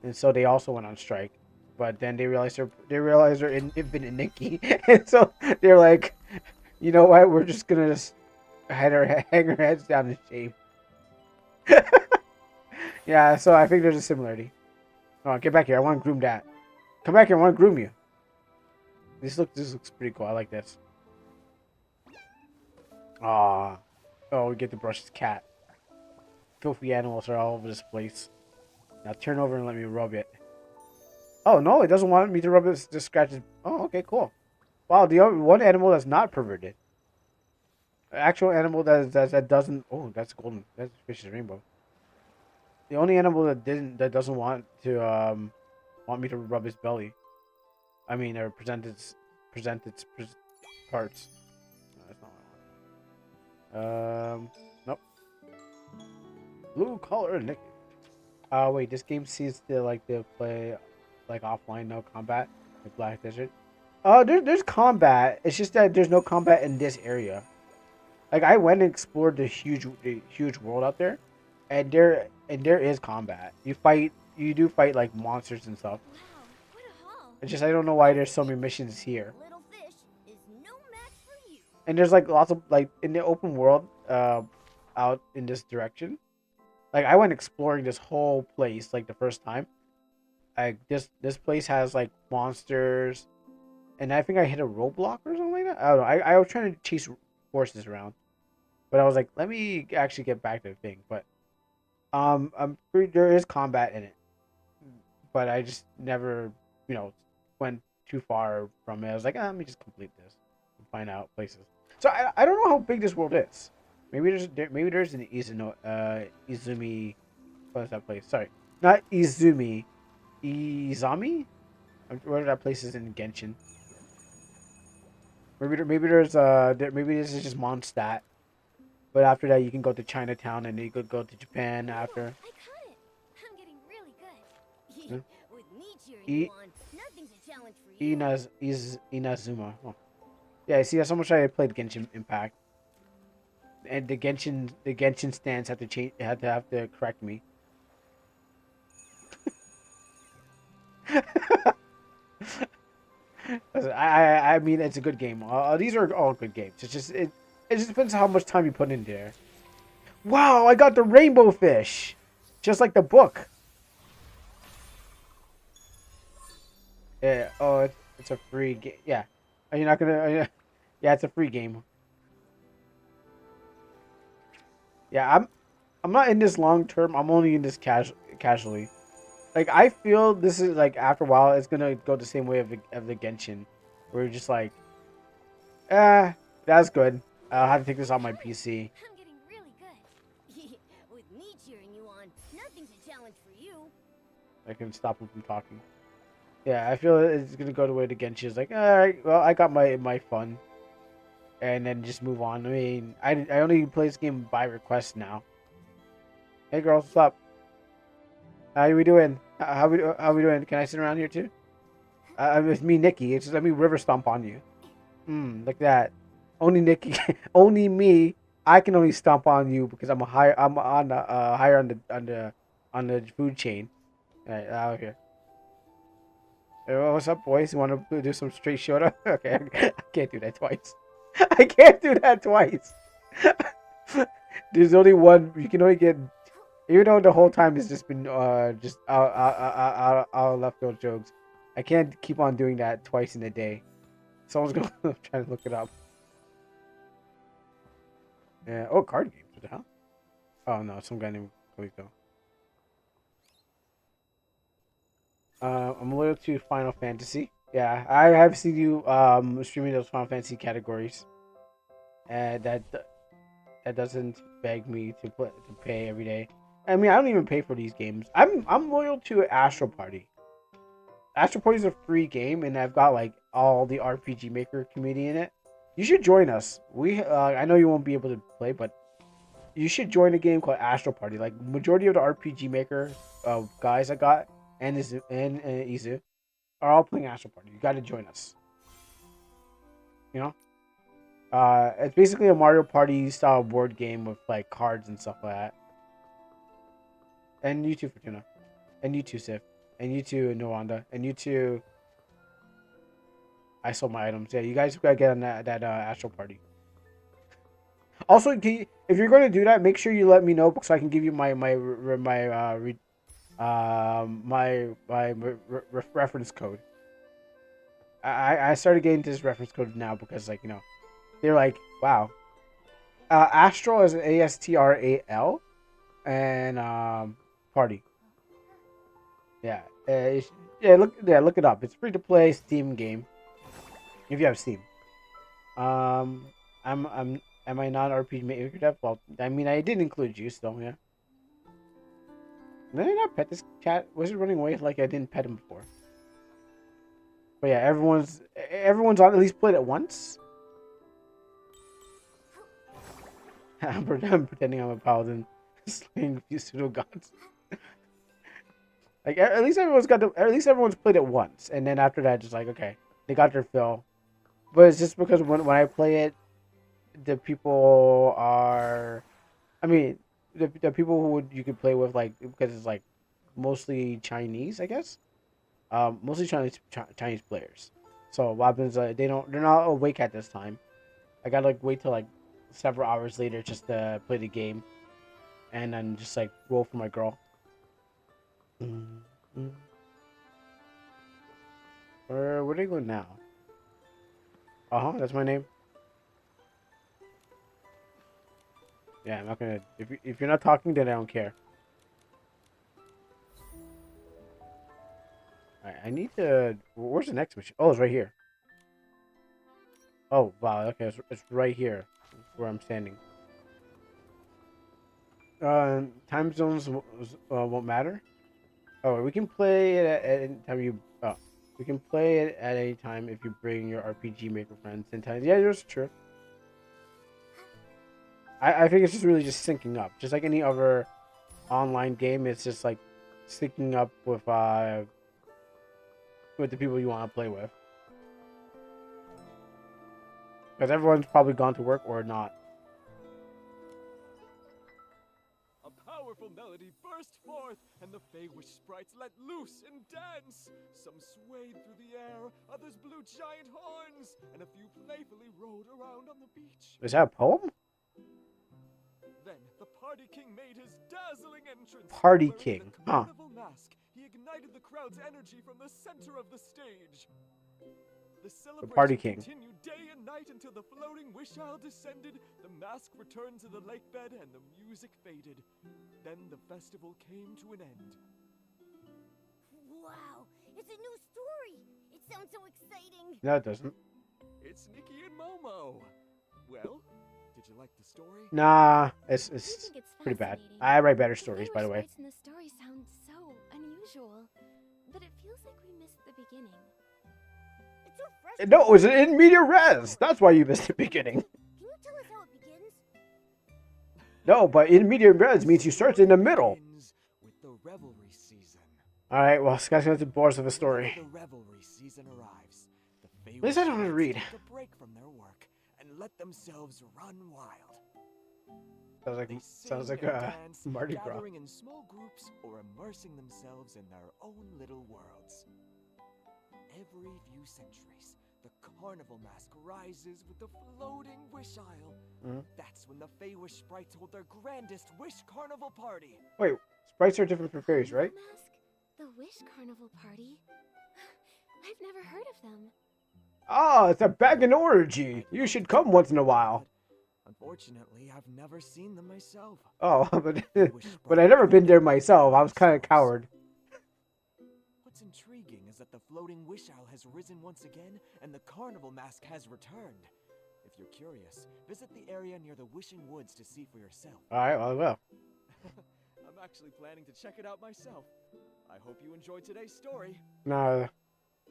and so they also went on strike. But then they realized they're infinite Nikki, and so they're like, you know what? We're just gonna hang our heads down in shame. Yeah, so I think there's a similarity. Oh, get back here! I want to groom that. Come back here! I want to groom you. This looks pretty cool. I like this. Ah, oh, we get to brush his cat. Filthy animals are all over this place. Now turn over and let me rub it. Oh no, it doesn't want me to rub it. Just scratch it. Oh, okay, cool. Wow, the only one animal that's not perverted. An actual animal that doesn't. Oh, that's golden. That's fish's rainbow. The only animal that doesn't want to want me to rub his belly. I mean, or present its parts. No, that's not what I want. Nope. Blue collar Nick. Wait, this game sees to play like offline, no combat, like Black Desert. There's combat. It's just that there's no combat in this area. Like I went and explored the huge world out there, and there is combat. You do fight like monsters and stuff. Wow, what a haul. It's just I don't know why there's so many missions here. Little fish is no match for you. And there's like lots of like in the open world, out in this direction. Like I went exploring this whole place like the first time. Like this place has like monsters, and I think I hit a roadblock or something like that. I don't know. I was trying to chase horses around, but I was like, let me actually get back to the thing. But I'm pretty there is combat in it, but I just never went too far from it. I was like, let me just complete this and find out places. So I don't know how big this world is. Maybe there's an Izumi. What is that place? Sorry, not Izumi. Izami? Where that place is in Genshin. Maybe this is just Mondstadt. But after that, you can go to Chinatown and you could go to Japan after. I caught it. I'm getting really good. With me cheering you on, nothing's a challenge for you. Inazuma. Oh. Yeah, see, that's how much I played Genshin Impact. And the Genshin stands have to correct me. I mean, it's a good game. These are all good games. It just depends how much time you put in there. Wow, I got the rainbow fish, just like the book. Yeah. Oh, it's a free game. Yeah. Are you not gonna? Yeah, it's a free game. Yeah, I'm not in this long term. I'm only in this casually. Like I feel this is like after a while it's gonna go the same way of the Genshin, where you're just like, that's good. I'll have to take this on my PC. I'm getting really good. With me cheering you on, nothing's a challenge for you. I can stop him from talking. Yeah, I feel it's gonna go the way the Genshin is like, all right, well I got my fun, and then just move on. I mean, I only play this game by request now. Hey girls, what's up? How we doing? How we doing? Can I sit around here too? It's me, Nikki. It's just let me river stomp on you. Like that. Only Nikki, only me. I can only stomp on you because I'm a higher. I'm on the higher on the food chain. All right, out here. Hey, what's up, boys? You want to do some straight shoulder? Okay, I can't do that twice. I can't do that twice. There's only one. You can only get. Even though the whole time it's just been just out left field jokes. I can't keep on doing that twice in a day. Someone's gonna try to look it up. Yeah. Oh, card games. What the hell? Oh no, some guy named Coleco. I'm loyal to Final Fantasy. Yeah, I have seen you streaming those Final Fantasy categories, and that doesn't beg me to pay every day. I mean, I don't even pay for these games. I'm loyal to Astro Party. Astro Party is a free game, and I've got like all the RPG Maker community in it. You should join us. I know you won't be able to play, but you should join a game called Astro Party. Like majority of the RPG Maker guys I got and Izu are all playing Astro Party. You got to join us. You know, it's basically a Mario Party style board game with like cards and stuff like that. And you too, Fortuna, and you too, Sif, and you too, Nwanda, and you too. I sold my items. Yeah, you guys gotta get on that Astro Party. Also, if you're going to do that, make sure you let me know so I can give you my reference code. I started getting this reference code now because like they're like wow, Astral is ASTRAL, and Party. Yeah, look it up. It's free to play Steam game. If you have Steam. Am I not RPG Maker dev? Well, I mean, I did include you still, yeah. Did I not pet this cat? Was it running away like I didn't pet him before? But yeah, everyone's on at least played it once. I'm pretending I'm a paladin, slaying a few pseudo gods. Like at least everyone's played it once, and then after that, just like okay, they got their fill. But it's just because when I play it, the people are, I mean, the people who you could play with like because it's like mostly Chinese, I guess. Mostly Chinese players. So what happens? They're not awake at this time. I gotta like wait till like several hours later just to play the game, and then just like roll for my girl. Where do I go now? That's my name. Yeah, I'm not gonna. If you're not talking, then I don't care. Alright, I need to. Where's the next mission? Oh, it's right here. Oh wow. Okay, it's right here, where I'm standing. Time zones won't matter. Oh, we can play it at any time you. Oh, we can play it at any time if you bring your RPG Maker friends 10 times. Yeah, that's true. I think it's just really just syncing up, just like any other online game. It's just like syncing up with the people you want to play with, because everyone's probably gone to work or not. A powerful melody burst forth, and the Fey-Wish sprites let loose and dance. Some swayed through the air, others blew giant horns, and a few playfully rolled around on the beach. Is that a poem? Then the Party King made his dazzling entrance. Party King, huh? Mask, he ignited the crowd's energy from the center of the stage. The celebration Party King continued day and night until the floating wish isle descended, the mask returned to the lake bed, and the music faded. Then the festival came to an end. Wow, it's a new story. It sounds so exciting. No, it doesn't. It's Nikki and Momo. Well, did you like the story? Nah, it's it's pretty bad. fascinating. I write better stories, by the way. The the story sound so unusual, but it feels like we missed the beginning. It's refreshing. No, it was in media res. That's why you missed the beginning. Can you tell us how it begins? No, but in media res means you start in the middle. Begins with the revelry season. Alright, well, this guy's gonna have to bore us with a Whenever story. the revelry season arrives, the At least I don't have to read. take a break from their work and let themselves run wild. They Sounds like sing and a dance, Mardi Gras. gathering in small groups or immersing themselves in their own little worlds. Every few centuries, the carnival mask rises with the floating wish isle. Mhm. That's when the Feywish sprites hold their grandest wish carnival party. Wait, sprites are different from fairies, right? Carnival Mask? The Wish Carnival Party? I've never heard of them. Oh, it's a bag and orgy. You should come once in a while. Unfortunately, I've never seen them myself. Oh, but I've never been there myself. I was kind of coward. What's intriguing is that the floating wish isle has risen once again, and the carnival mask has returned. If you're curious, visit the area near the Wishing Woods to see for yourself. Alright, well, I will. I'm actually planning to check it out myself. I hope you enjoyed today's story. No.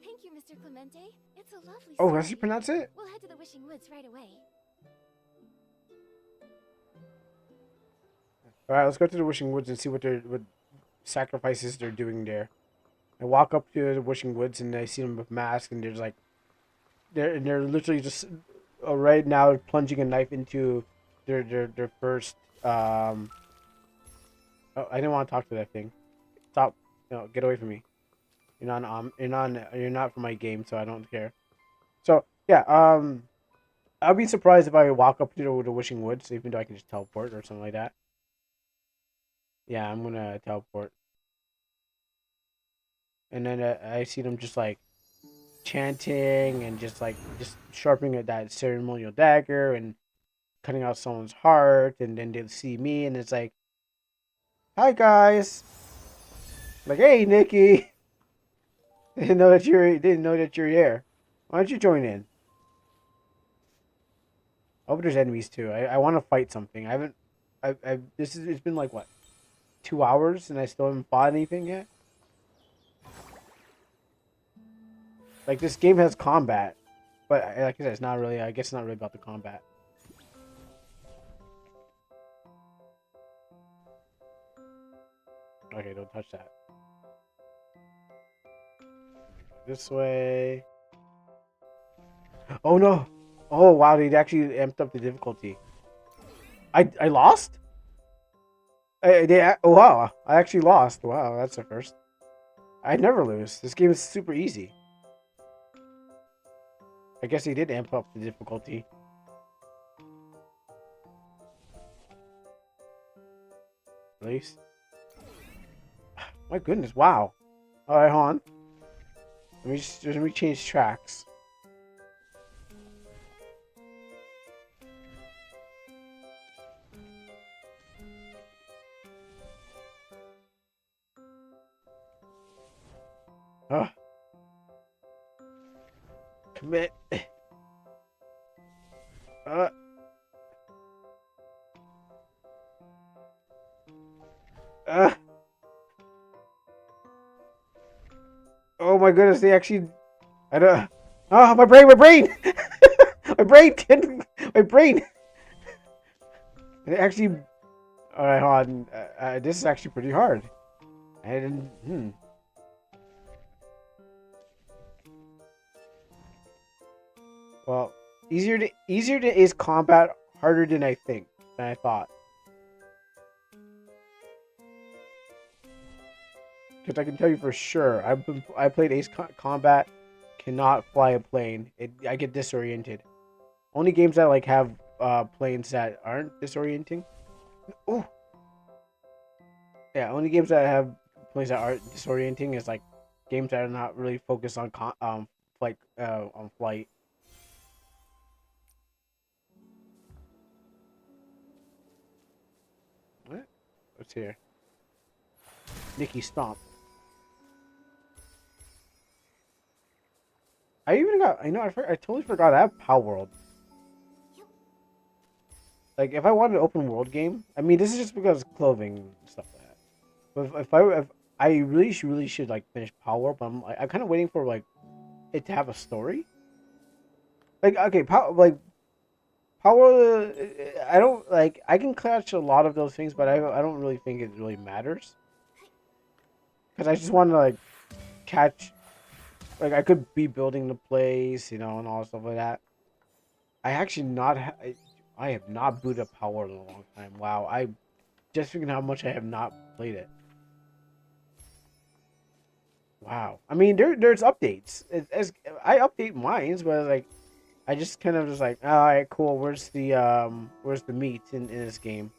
Thank you, Mr. Clemente. It's a lovely Oh, story. how do you pronounce it? We'll head to the Wishing Woods right away. Alright, let's go to the Wishing Woods and see what sacrifices they're doing there. I walk up to the Wishing Woods and I see them with masks and there's like they're literally just right now plunging a knife into their first oh, I didn't want to talk to that thing. Stop. No, get away from me. You're not from my game, so I don't care. So yeah, I'll be surprised if I walk up to the Wishing Woods, even though I can just teleport or something like that. Yeah, I'm gonna teleport. And then I see them just like chanting and just sharpening at that ceremonial dagger and cutting out someone's heart, and then they'll see me and it's like, hi guys. Like, hey Nikki. Didn't know that you're here. Why don't you join in? I hope there's enemies too. I want to fight something. It's been like what, 2 hours and I still haven't fought anything yet. Like, this game has combat, but like I said, it's not really. I guess it's not really about the combat. Okay, don't touch that. This way. Oh no! Oh wow, they actually amped up the difficulty. I lost? Oh wow, I actually lost. Wow, that's the first. I never lose. This game is super easy. I guess they did amp up the difficulty. At least. My goodness, wow. Alright, hold on. Let me change tracks. Commit. Oh my goodness, they actually. I don't. Oh, my brain! My brain! My brain! They actually. Alright, hold on. This is actually pretty hard. I didn't. Well, easier is combat, harder than I thought. Because I can tell you for sure, I played Ace Combat, cannot fly a plane. I get disoriented. Only games that like have planes that aren't disorienting. Oh. Yeah, only games that have planes that aren't disorienting is like games that are not really focused on flight. What? What's here? Nikki Stomp. I even got. I totally forgot I have Power World. Like, if I wanted an open world game, I mean, this is just because of clothing and stuff like that. But if I really should like finish Power World, but I'm kind of waiting for like it to have a story. Like, okay, Power World. I don't like. I can catch a lot of those things, but I don't really think it really matters. because I just want to like catch. Like I could be building the place, you know, and all stuff like that. I actually not. I have not booted up Power in a long time. Wow, I just figured how much I have not played it. Wow. I mean, there's updates. As I update mines, but like I just kind of just like, all right, cool. Where's the meat in this game?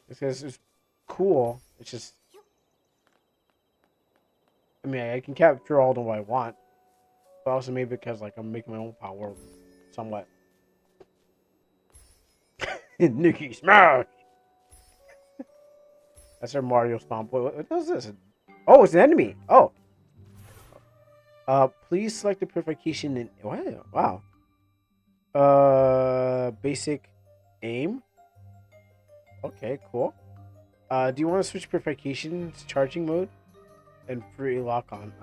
Because it's cool. It's just, I mean, I can capture all the what I want, but also maybe because like I'm making my own power, somewhat. Nikki Smash. That's our Mario stomp. What is this? Oh, it's an enemy. Oh. Please select the purification in what? Wow. Basic aim. Okay, cool. Do you want to switch purification to charging mode and free lock on?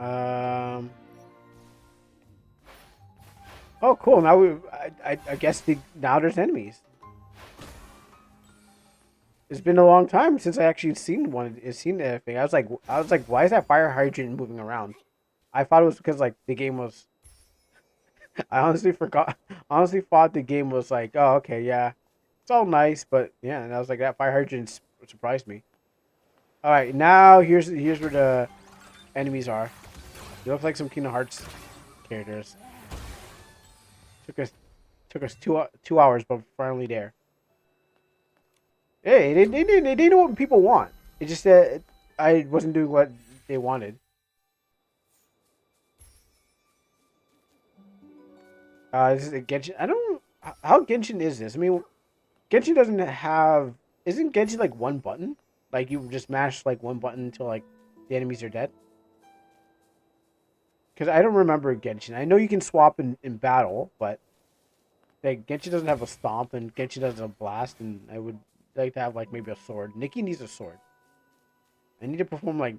Oh, cool. Now I guess now there's enemies. It's been a long time since I actually seen anything. I was like, why is that fire hydrant moving around? I thought it was because like the game was. I honestly forgot. Honestly, thought the game was like, oh, okay, yeah, it's all nice, but yeah, and I was like, that fire hydrant surprised me. All right, now here's where the enemies are. They look like some Kingdom Hearts characters. Took us 2 hours, but finally there. Hey, they know what people want. It's just that I wasn't doing what they wanted. This is a Genshin. I don't. How Genshin is this? I mean, Genshin doesn't have. Isn't Genshin like one button? Like you just mash like one button until like the enemies are dead. Because I don't remember Genshin. I know you can swap in battle, but like Genshin doesn't have a stomp and Genshin doesn't have a blast, and I would like to have like maybe a sword. Nikki needs a sword. I need to perform like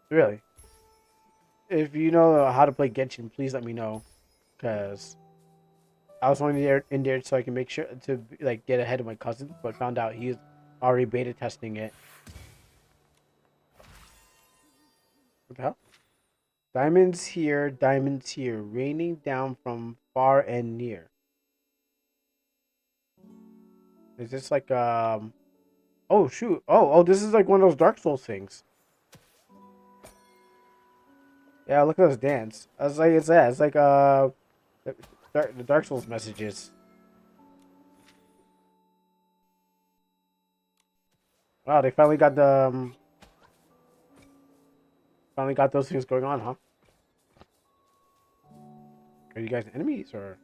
really. If you know how to play Genshin, please let me know, because I was only in there so I can make sure to like get ahead of my cousin, but found out he's already beta testing it. What the hell? Diamonds here, raining down from far and near. Is this like Oh shoot! Oh, this is like one of those Dark Souls things. Yeah, look at us dance. I was like, it's that. It's like the Dark Souls messages. Wow, they finally got the finally got those things going on, huh? Are you guys enemies or?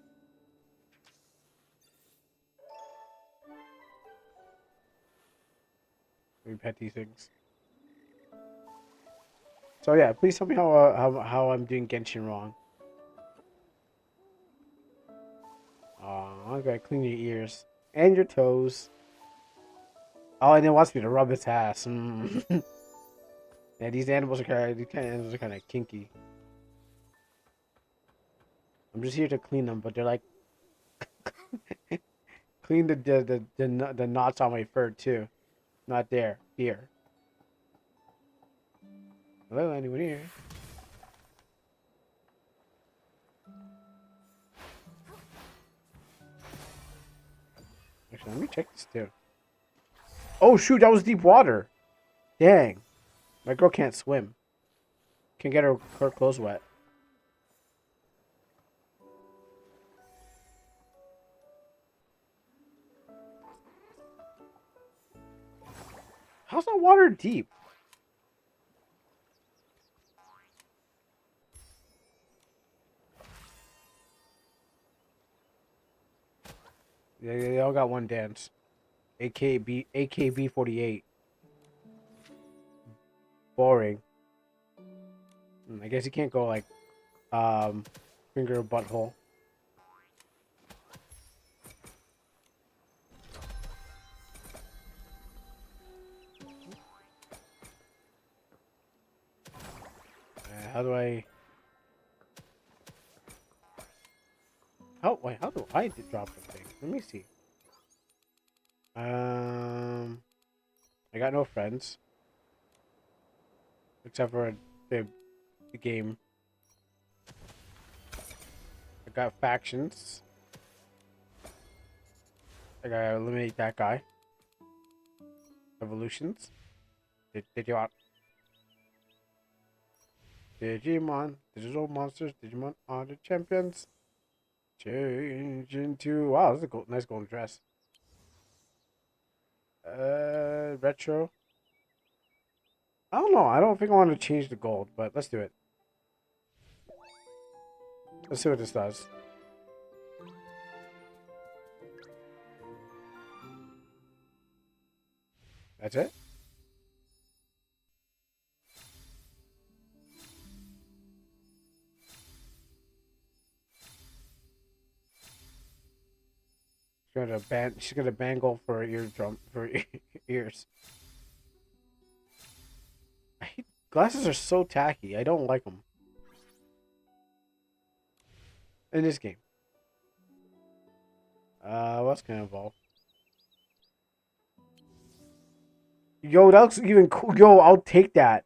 We pet these things. So yeah, please tell me how I'm doing Genshin wrong. I gotta clean your ears and your toes. Oh, and it wants me to rub its ass. Yeah, these animals are kind of kinky. I'm just here to clean them, but they're like clean the knots on my fur too. Not there. Here. Hello, anyone here? Actually, let me check this too. Oh shoot, that was deep water. Dang. My girl can't swim. Can get her clothes wet. How's that water deep? Yeah, they all got one dance. AKB 48. Boring. I guess you can't go like finger butthole. How do I? How do I drop the thing? Let me see. I I got no friends. Except for the game. I got factions. I gotta eliminate that guy. Evolutions. Digimon. Digimon. Digital monsters. Digimon are the champions. Change into... Wow, this is a nice golden dress. Retro. I don't know. I don't think I want to change the gold, but let's do it. Let's see what this does. That's it? She's gonna bangle for eardrum for ears. Glasses are so tacky. I don't like them. In this game. What's gonna evolve? Yo, that looks even cool. Yo, I'll take that.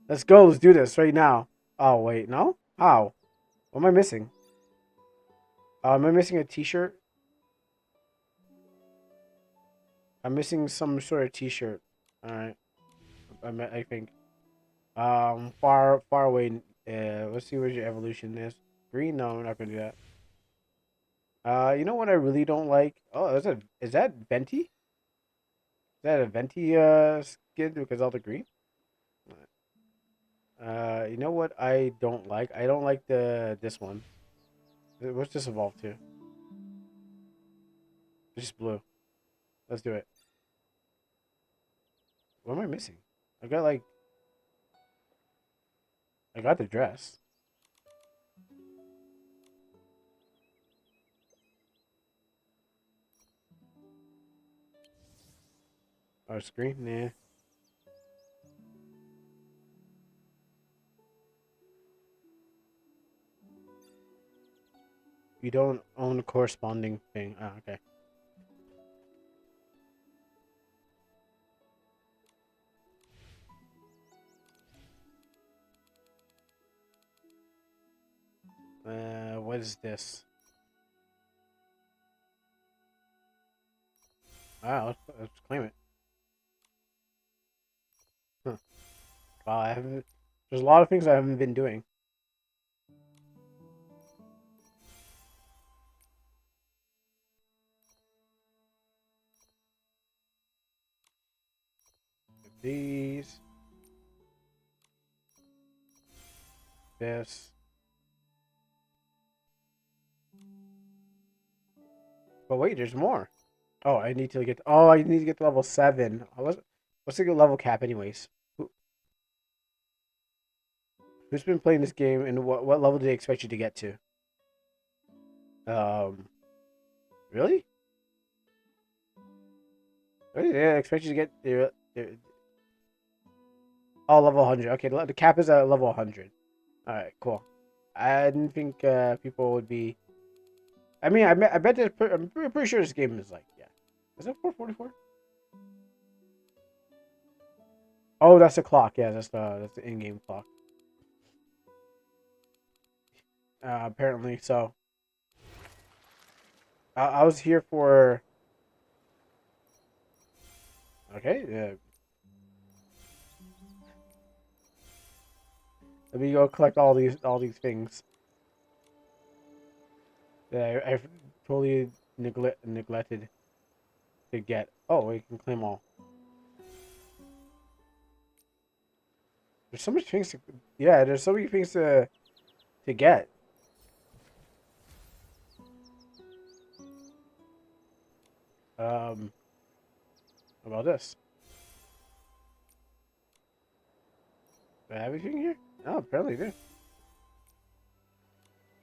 Let's go. Let's do this right now. Oh, wait. No? How? What am I missing? Am I missing a t-shirt? I'm missing some sort of t-shirt. Alright. I think. Far away. Let's see where your evolution is. Green? No, I'm not gonna do that. You know what I really don't like? Oh, is that Venti? Is that a Venti skin because all the green? You know what I don't like? I don't like this one. What's this evolve to? It's just blue. Let's do it. What am I missing? I got the dress. Our screen? Nah. You don't own a corresponding thing. Oh, okay. What is this? Wow, let's claim it. Huh. Wow, I haven't... There's a lot of things I haven't been doing. These. This. But wait, there's more. Oh, I need to get... Oh, I need to get to level 7. What's the level cap anyways? Who's been playing this game and what level do they expect you to get to? Really? Really? They expect you to get oh, level 100. Okay, the cap is at level 100. Alright, cool. I didn't think people would be... I mean, I bet that I'm pretty sure this game is like, yeah. Is it 444? Oh, that's the clock. Yeah, that's the in-game clock. Apparently so. I was here for... Okay, yeah. Let me go collect all these things. That I totally neglected to get. Oh, we can claim all. There's so much things to... Yeah, there's so many things to get. What about this? Do I have anything here? Oh, apparently I do.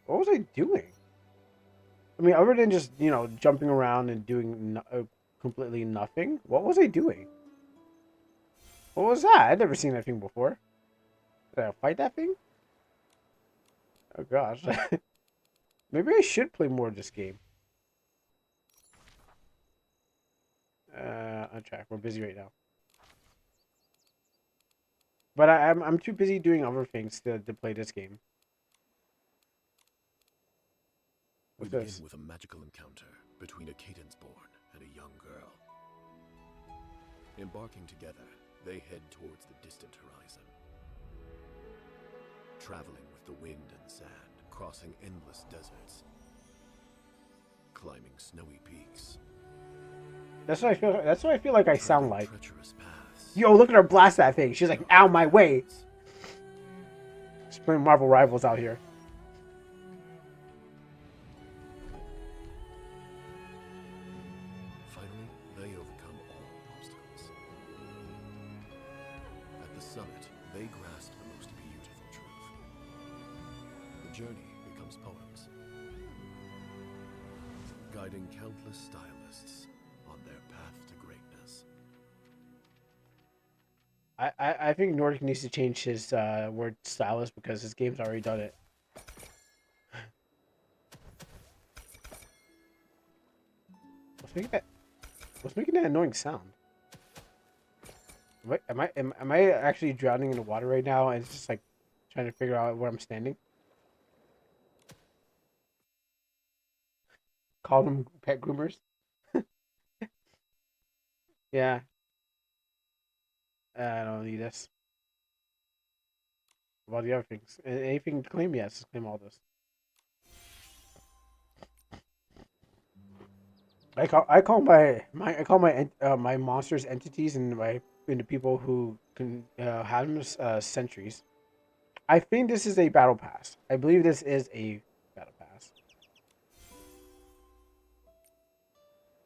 What was I doing? I mean, other than just, you know, jumping around and doing completely nothing, what was I doing? What was that? I'd never seen that thing before. Did I fight that thing? Oh gosh. Maybe I should play more of this game. On track. We're busy right now. But I'm too busy doing other things to play this game. We What's begin this? with a magical encounter between a Cadence-born and a young girl. Embarking together, they head towards the distant horizon. Traveling with the wind and sand, crossing endless deserts, climbing snowy peaks. That's what I feel. That's what I feel like I sound like. Treacherous paths. Yo, look at her blast that thing. She's like, "Ow, my way." She's playing Marvel Rivals out here. Finally, they overcome all obstacles. At the summit, they grasp the most beautiful truth. The journey becomes poems, guiding countless stylists on their path to greatness. I think Nordic needs to change his word stylist because his game's already done it. What's making that annoying sound? What am I actually drowning in the water right now and it's just like trying to figure out where I'm standing? Call them pet groomers. Yeah. I don't need this. What about the other things? Anything to claim? Yes, claim all this. I call my monsters entities and the people who can have them as sentries. I think this is a battle pass. I believe this is a battle pass.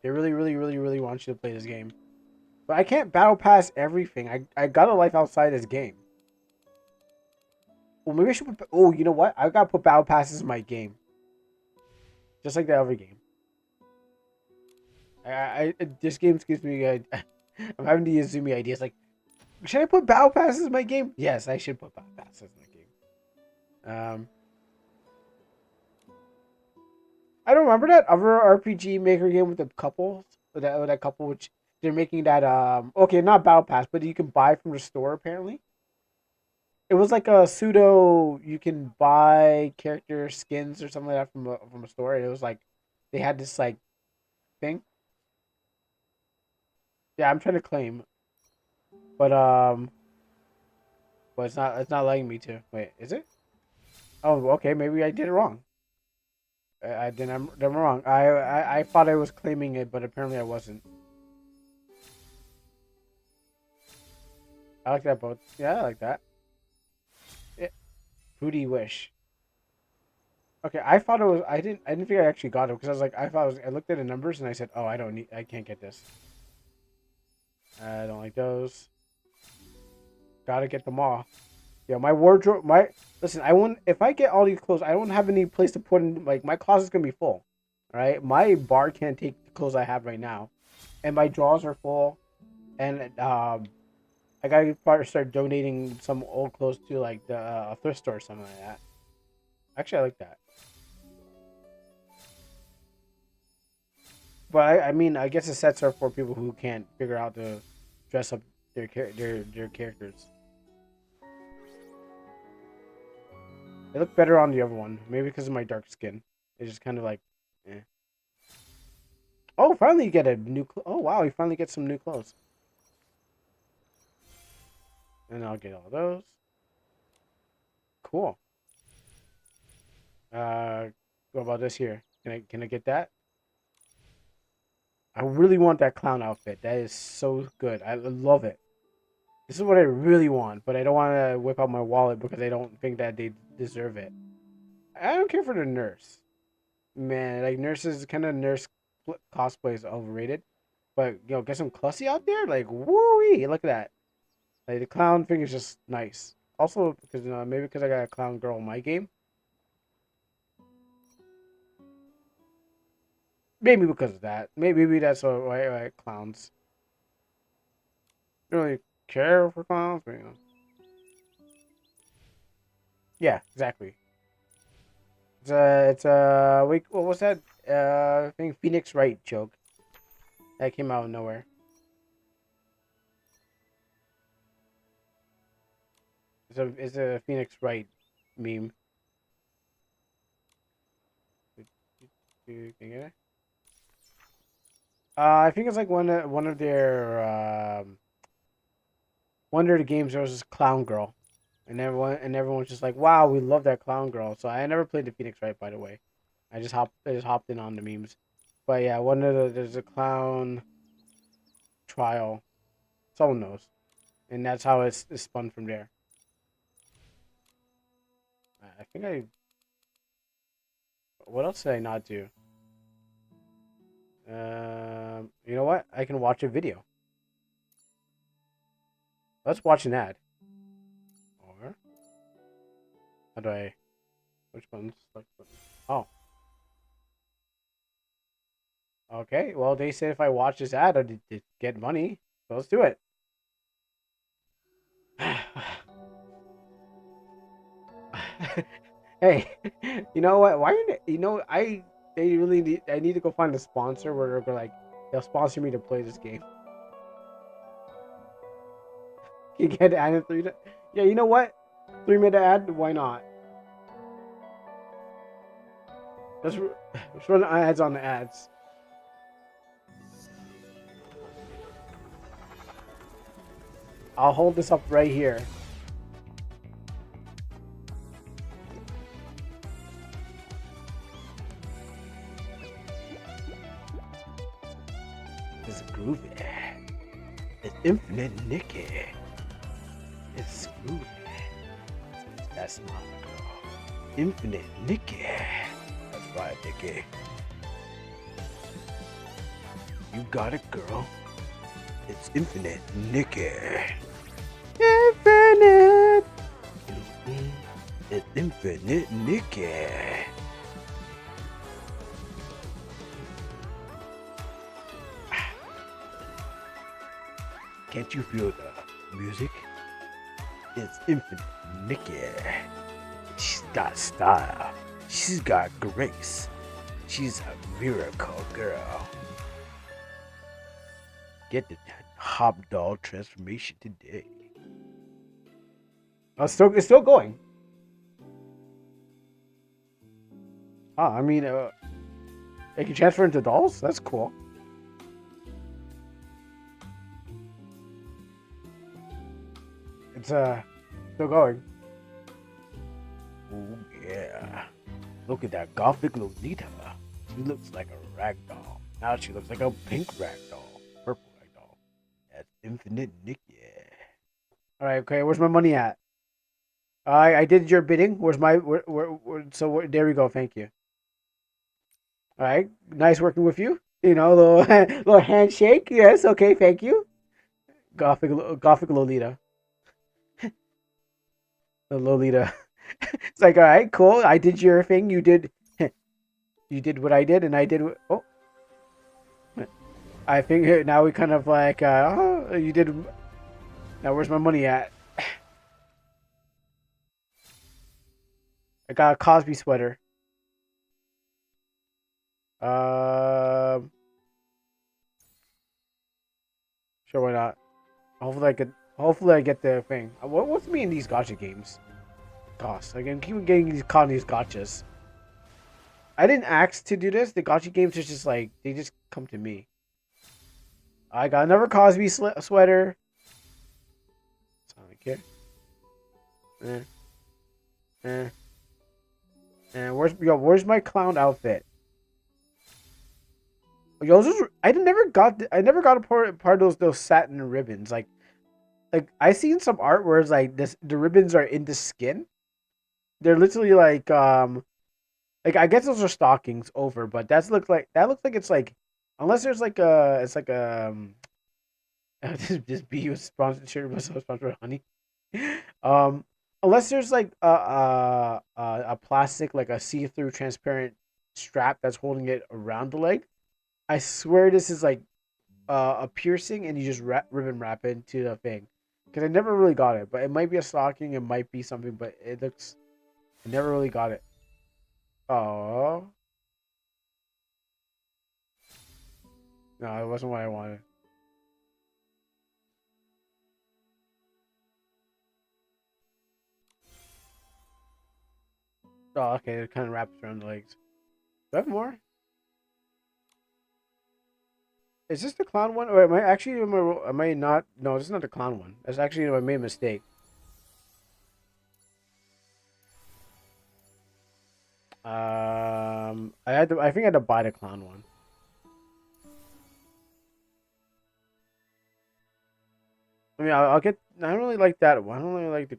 They really want you to play this game. But I can't battle pass everything. I got a life outside this game. Well, maybe I should put... Oh, you know what? I gotta put battle passes in my game. Just like the other game. This game gives me... I'm having the Izumi ideas. Like, should I put battle passes in my game? Yes, I should put battle passes in my game. I don't remember that other RPG Maker game with the couples. With that couple, which they're making that okay, not battle pass, but you can buy from the store apparently. It was like a pseudo. You can buy character skins or something like that from a store. It was like they had this like thing. Yeah, I'm trying to claim, but it's not letting me to. Wait, is it? Oh, okay, maybe I did it wrong. I did. I'm wrong. I thought I was claiming it, but apparently I wasn't. I like that boat. Yeah, I like that. Yeah. Fruity Wish. Okay, I thought it was. I didn't think I actually got it because I was like, I thought it was. I looked at the numbers and I said, oh, I can't get this. I don't like those. Gotta get them all. Yeah, my wardrobe. Listen. I won't. If I get all these clothes, I don't have any place to put in. Like my closet's gonna be full. All right, my bar can't take the clothes I have right now, and my drawers are full, and I gotta probably start donating some old clothes to like the thrift store or something like that. Actually, I like that. But I mean, I guess the sets are for people who can't figure out to dress up their characters. They look better on the other one. Maybe because of my dark skin. It's just kind of like, eh. Oh, finally you get a new. Oh wow, you finally get some new clothes. And I'll get all those. Cool. What about this here? Can I get that? I really want that clown outfit. That is so good. I love it. This is what I really want, but I don't want to whip out my wallet because I don't think that they deserve it. I don't care for the nurse. Man, like nurses, kind of nurse cosplay is overrated. But, get some Clussy out there? Like, woo-wee, look at that. Like, the clown thing is just nice. Also, because maybe because I got a clown girl in my game. Maybe because of that. Maybe that's why I like clowns. I don't really care for clowns, but Yeah, exactly. Wait, what was that? I think Phoenix Wright joke. That came out of nowhere. It's a Phoenix Wright meme. Can you get it? I think it's like one of their one of the games. There was this clown girl, and everyone's just like, "Wow, we love that clown girl." So I never played the Phoenix Wright, by the way. I just hopped in on the memes. But yeah, there's a clown trial. Someone knows, and that's how it's spun from there. I think I. What else did I not do? You know what? I can watch a video. Let's watch an ad. Or how do I? Which buttons? Oh. Okay. Well, they said if I watch this ad, I'd get money. So let's do it. Hey, you know what? They really need. I need to go find a sponsor where they're like, they'll sponsor me to play this game. You get an ad in 3 minutes. Yeah, you know what? 3-minute ad. Why not? Let's run ads on the ads. I'll hold this up right here. It's groovy. It's infinite Nicky. It's groovy. That's my girl. Infinite Nicky. That's right, Nicky. You got it, girl. It's infinite Nicky. Infinite. It's infinite Nicky. Can't you feel the music? It's infinite Nicky. She's got style. She's got grace. She's a miracle girl. Get the Hobdoll transformation today. Oh, it's still going. Oh, I mean, they can transfer into dolls? That's cool. It's still going. Oh yeah. Look at that gothic Lolita. She looks like a rag doll. Now she looks like a pink rag doll. Purple rag doll. That's infinite Nick, yeah. Alright, okay, where's my money at? I did your bidding. Where's my there we go, thank you. Alright, nice working with you. You know, little handshake. Yes, okay, thank you. Gothic Lolita. The Lolita. It's like, all right, cool. I did your thing. You did what I did, and I did what. Oh, I think now we kind of like, you did. Now where's my money at? I got a Cosby sweater. Sure, why not? Hopefully I get the thing. What's me in these gacha games? Gosh, I can keep getting caught in these gachas. I didn't ask to do this. The gacha games are just like, they just come to me. I got another Cosby sweater. Sonic here. Where's my clown outfit? Yo, I never got a part of those satin ribbons. Like I seen some art where it's like the ribbons are in the skin. They're literally like I guess those are stockings over, but that looks like it's like, unless there's like it's like this BU was sponsored by sponsored honey. Unless there's like a plastic, like a see-through transparent strap that's holding it around the leg. I swear this is like a piercing, and you just ribbon wrap it into the thing. Because I never really got it, but it might be a stocking, it might be something, but I never really got it. Oh. No, it wasn't what I wanted. Oh, okay. It kind of wraps around the legs. Do I have more? Is this the clown one? Or am I actually? Am I not? No, this is not the clown one. That's actually I made a mistake. I had to. I think I had to buy the clown one. I mean, I'll get. I don't really like that one. I don't really like the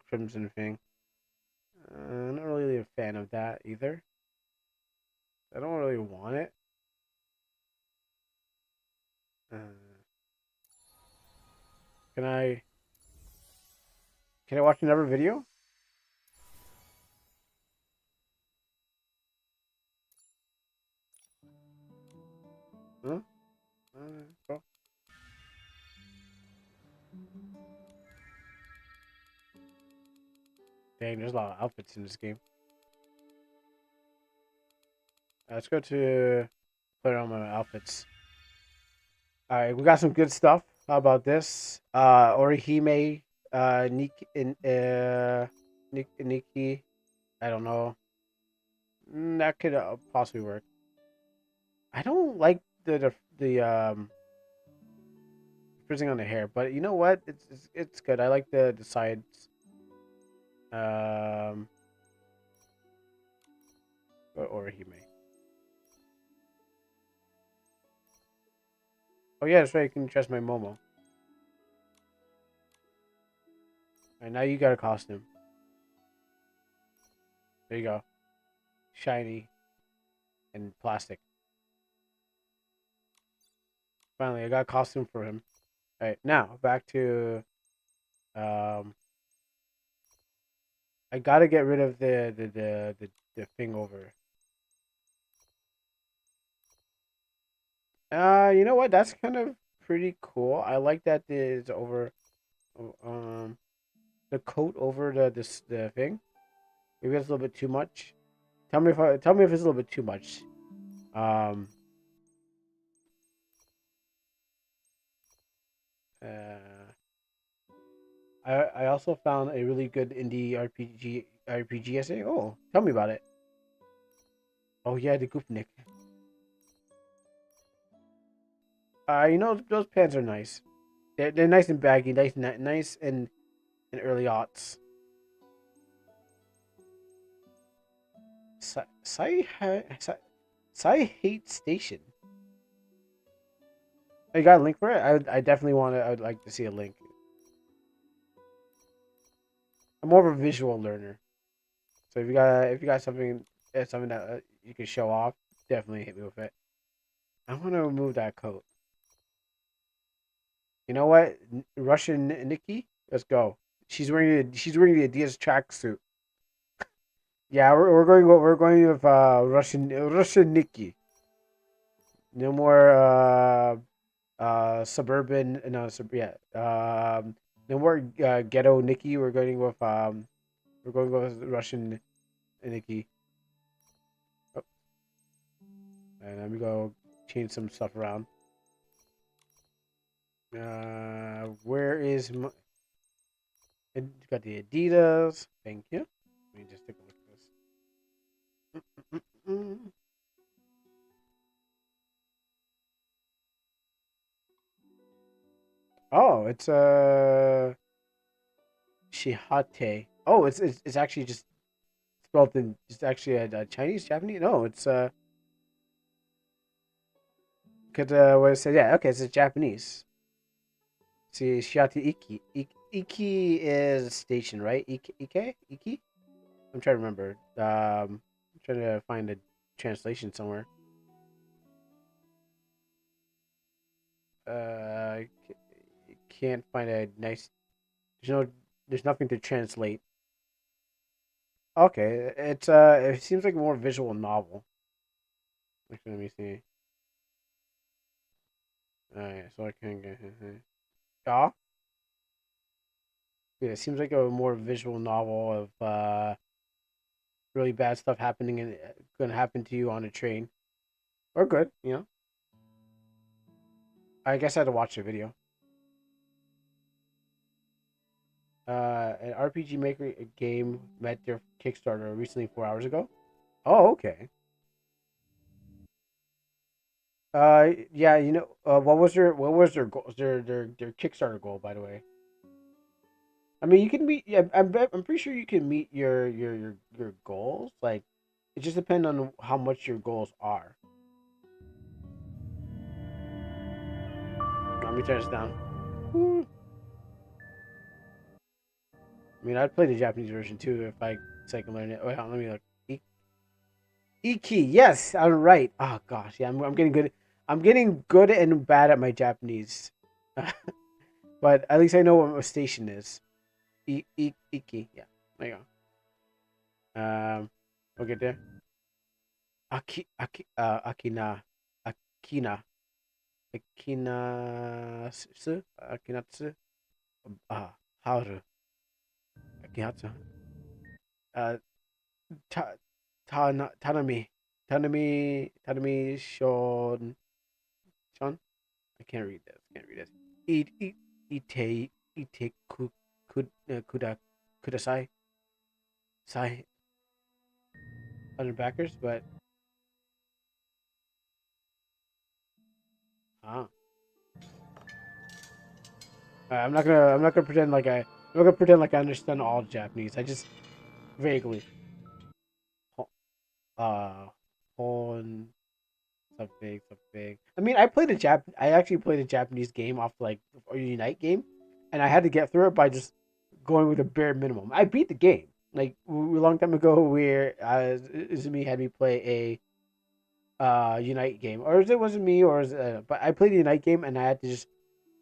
crimson thing. I'm not really a fan of that either. I don't really want it. Uh, can I? Can I watch another video? Huh? Go. Dang, there's a lot of outfits in this game. Let's go to play around with my outfits. All right, we got some good stuff. How about this? Orihime, Nikki. I don't know. That could possibly work. I don't like the frizzing on the hair, but you know what? It's good. I like the sides. Orihime. Oh yeah, that's right. You can dress my Momo. And now you got a costume. There you go. Shiny and plastic. Finally, I got a costume for him. All right, now back to I gotta get rid of the thing over. You know what? That's kind of pretty cool. I like that it's over the coat over the thing. Maybe that's a little bit too much. Tell me if it's a little bit too much. Um uh I also found a really good indie RPG essay. Oh, tell me about it. Oh yeah, the Goopnik. You know those pants are nice. They're nice and baggy, nice and in early aughts. Sai Hate Station. Oh, you got a link for it? I definitely want to. I would like to see a link. I'm more of a visual learner, so if you got something that you can show off, definitely hit me with it. I want to remove that coat. You know what? Russian Nikki, let's go. She's wearing the Adidas tracksuit. Yeah, we're going with Russian Nikki. No more suburban yeah. No more ghetto Nikki. We're going with Russian Nikki. Oh, and let me go change some stuff around. Where is my? It got the Adidas. Thank you. Let me just take a look at this. Oh, it's Shihate. Oh, it's actually just spelled in. It's actually a Chinese, Japanese. No, it's Cause what it said, yeah, okay, it's Japanese. See, Shiate Iki. Iki is station, right? Iki. I'm trying to remember. I'm trying to find a translation somewhere. I can't find a nice. There's nothing to translate. Okay, it seems like a more visual novel. Actually, let me see. Alright, so I can get. Yeah. Yeah, it seems like a more visual novel of really bad stuff happening and gonna happen to you on a train. Or good, you know. I guess I had to watch the video. An RPG Maker game met their Kickstarter recently 4 hours ago. Oh, okay. Yeah, what was their goal, their Kickstarter goal, by the way? I mean, you can meet. Yeah, I'm pretty sure you can meet your goals. Like, it just depends on how much your goals are. Let me turn this down. Woo. I mean, I'd play the Japanese version too if I can learn it. Wait, hold on, let me look. Iki, yes, I'm right. Oh gosh, yeah, I'm getting good. I'm getting good and bad at my Japanese, but at least I know what my station is. Iki, yeah. There you go. We'll get there. Akina, Akina, Akinatsu, Haru, Akinatsu, uh, ta, Tanami, Shon. I can't read this. Can't read this. Ite kudasai, sai, under backers, but ah. I'm not gonna pretend like I'm not gonna pretend like I understand all Japanese. I just vaguely. Uh, Hon something. I mean, I actually played a Japanese game off like a Unite game, and I had to get through it by just going with a bare minimum. I beat the game like a long time ago, where Izumi had me play a Unite game, or it wasn't me, but I played a Unite game, and I had to just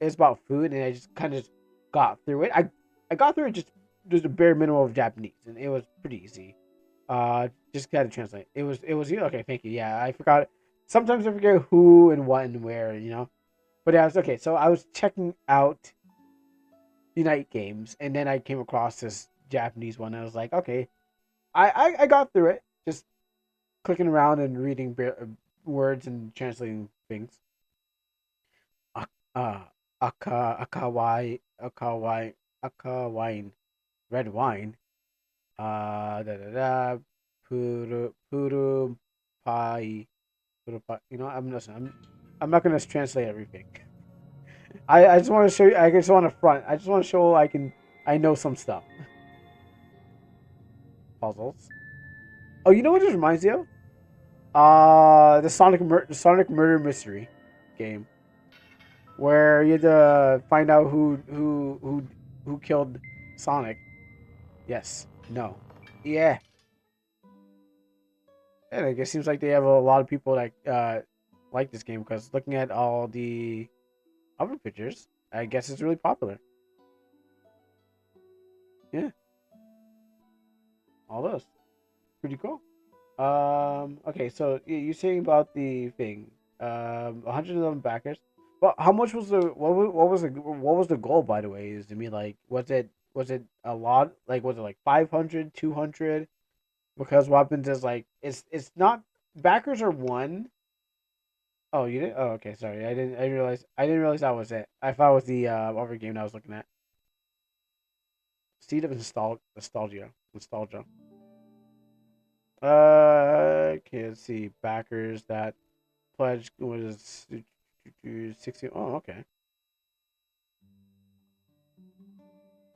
it's about food, and I just kind of got through it. I got through it just a bare minimum of Japanese, and it was pretty easy. Just gotta translate. It was okay. Thank you. Yeah, I forgot. Sometimes I forget who and what and where. But yeah, it's okay. So I was checking out Unite games, and then I came across this Japanese one. And I was like, okay, I got through it. Just clicking around and reading words and translating things. Uh, aka wine, red wine. Da da da, puru pai, puru pai. I'm not gonna translate everything. I just want to show you. I just want to front. I just want to show I know some stuff. Puzzles. Oh, you know what this reminds you of? The Sonic Murder Mystery game, where you had to find out who killed Sonic. Yes. No. Yeah. And I guess it seems like they have a lot of people that like this game because looking at all the other pictures, I guess it's really popular. Yeah, all those pretty cool. Okay, so you're saying about the thing, 111 backers. Well, how much was the what was the goal, by the way? Is I mean, like, was it a lot? Like, was it like 500, 200? Because what happens is like it's not backers are one. Oh, you did? Oh, okay. Sorry, I didn't realize that was it. I thought it was the other game that I was looking at. Seed of nostalgia. Okay, let's see. Backers that pledge was 60. Oh, okay.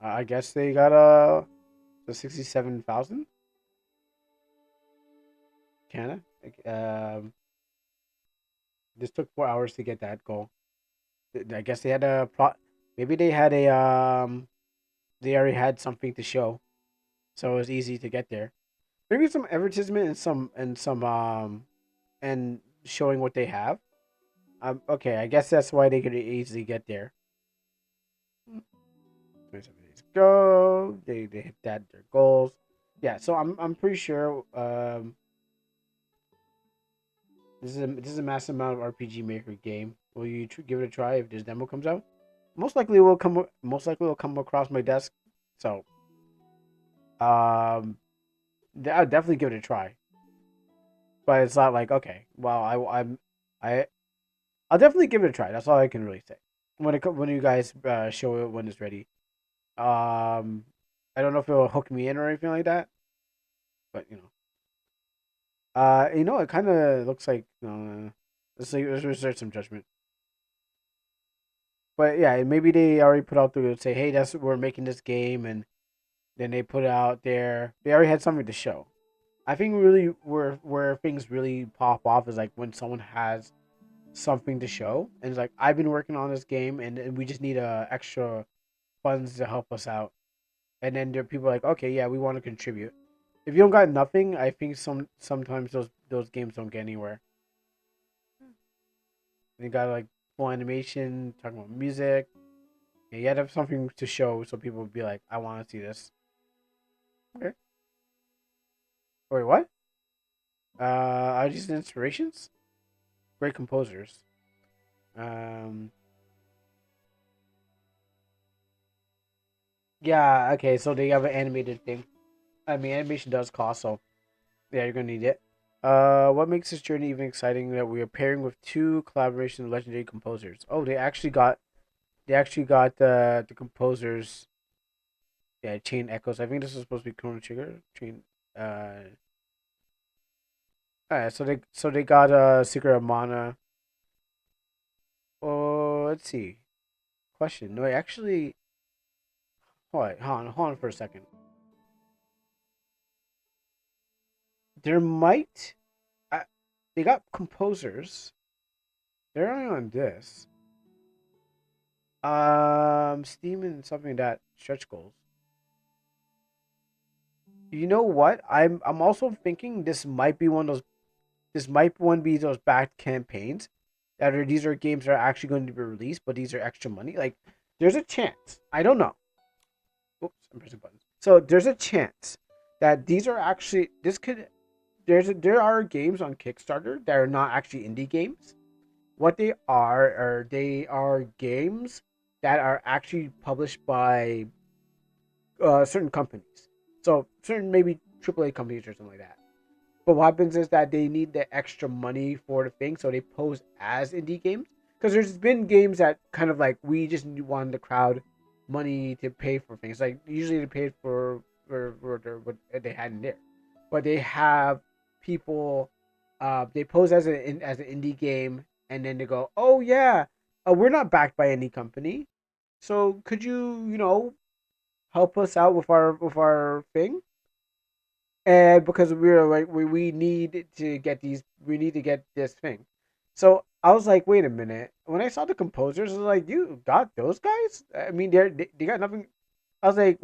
I guess they got the 67,000. Canada. This took 4 hours to get that goal. I guess they had a pro. Maybe they had a They already had something to show, so it was easy to get there. Maybe some advertisement and showing what they have. Okay, I guess that's why they could easily get there. 27 days go. They hit their goals. Yeah, so I'm pretty sure this is a massive amount of RPG Maker game. Will you give it a try if this demo comes out? Most likely will come across my desk. So I'll definitely give it a try. But it's not like okay. Well, I I'll definitely give it a try. That's all I can really say. When you guys show it when it's ready. I don't know if it'll hook me in or anything like that, but it kind of looks like let's research some judgment. But yeah, maybe they already put out the say, hey, that's we're making this game, and then they put it out there. They already had something to show. I think really where things really pop off is like when someone has something to show and it's like I've been working on this game and we just need extra funds to help us out, and then there are people like, okay, yeah, we want to contribute. If you don't got nothing, I think sometimes those games don't get anywhere. You got like full animation, talking about music. Yeah, you had to have something to show so people would be like, I want to see this. Okay. Wait, what? Are these inspirations? Great composers. Um. Yeah. Okay. So they have an animated thing. I mean, animation does cost, so yeah, you're gonna need it. What makes this journey even exciting that we are pairing with two collaboration of legendary composers? Oh, they actually got the composers. Yeah, Chain Echoes. I think this is supposed to be Chrono Trigger. Chain. Alright, so they got Secret of Mana. Oh, let's see. Question. No, actually, hold on for a second. There might. Uh, they got composers. They're only on this. Steam and something like that stretch goals. You know what? I'm also thinking this might be one of those. This might one be those backed campaigns that are these are games that are actually going to be released, but these are extra money. Like, there's a chance. I don't know. Oops, I'm pressing buttons. So there's a chance that these are actually this could. There are games on Kickstarter that are not actually indie games. What they are games that are actually published by certain companies. So certain maybe AAA companies or something like that. But what happens is that they need the extra money for the thing, so they pose as indie games. Because there's been games that kind of like we just want the crowd money to pay for things. Like usually they paid for what they had in there, but they have people. They pose as an indie game, and then they go, "Oh yeah, we're not backed by any company, so could you help us out with our thing?" And because we were like we need to get this thing. So I was like, wait a minute. When I saw the composers, I was like, you got those guys? I mean, they got nothing. I was like,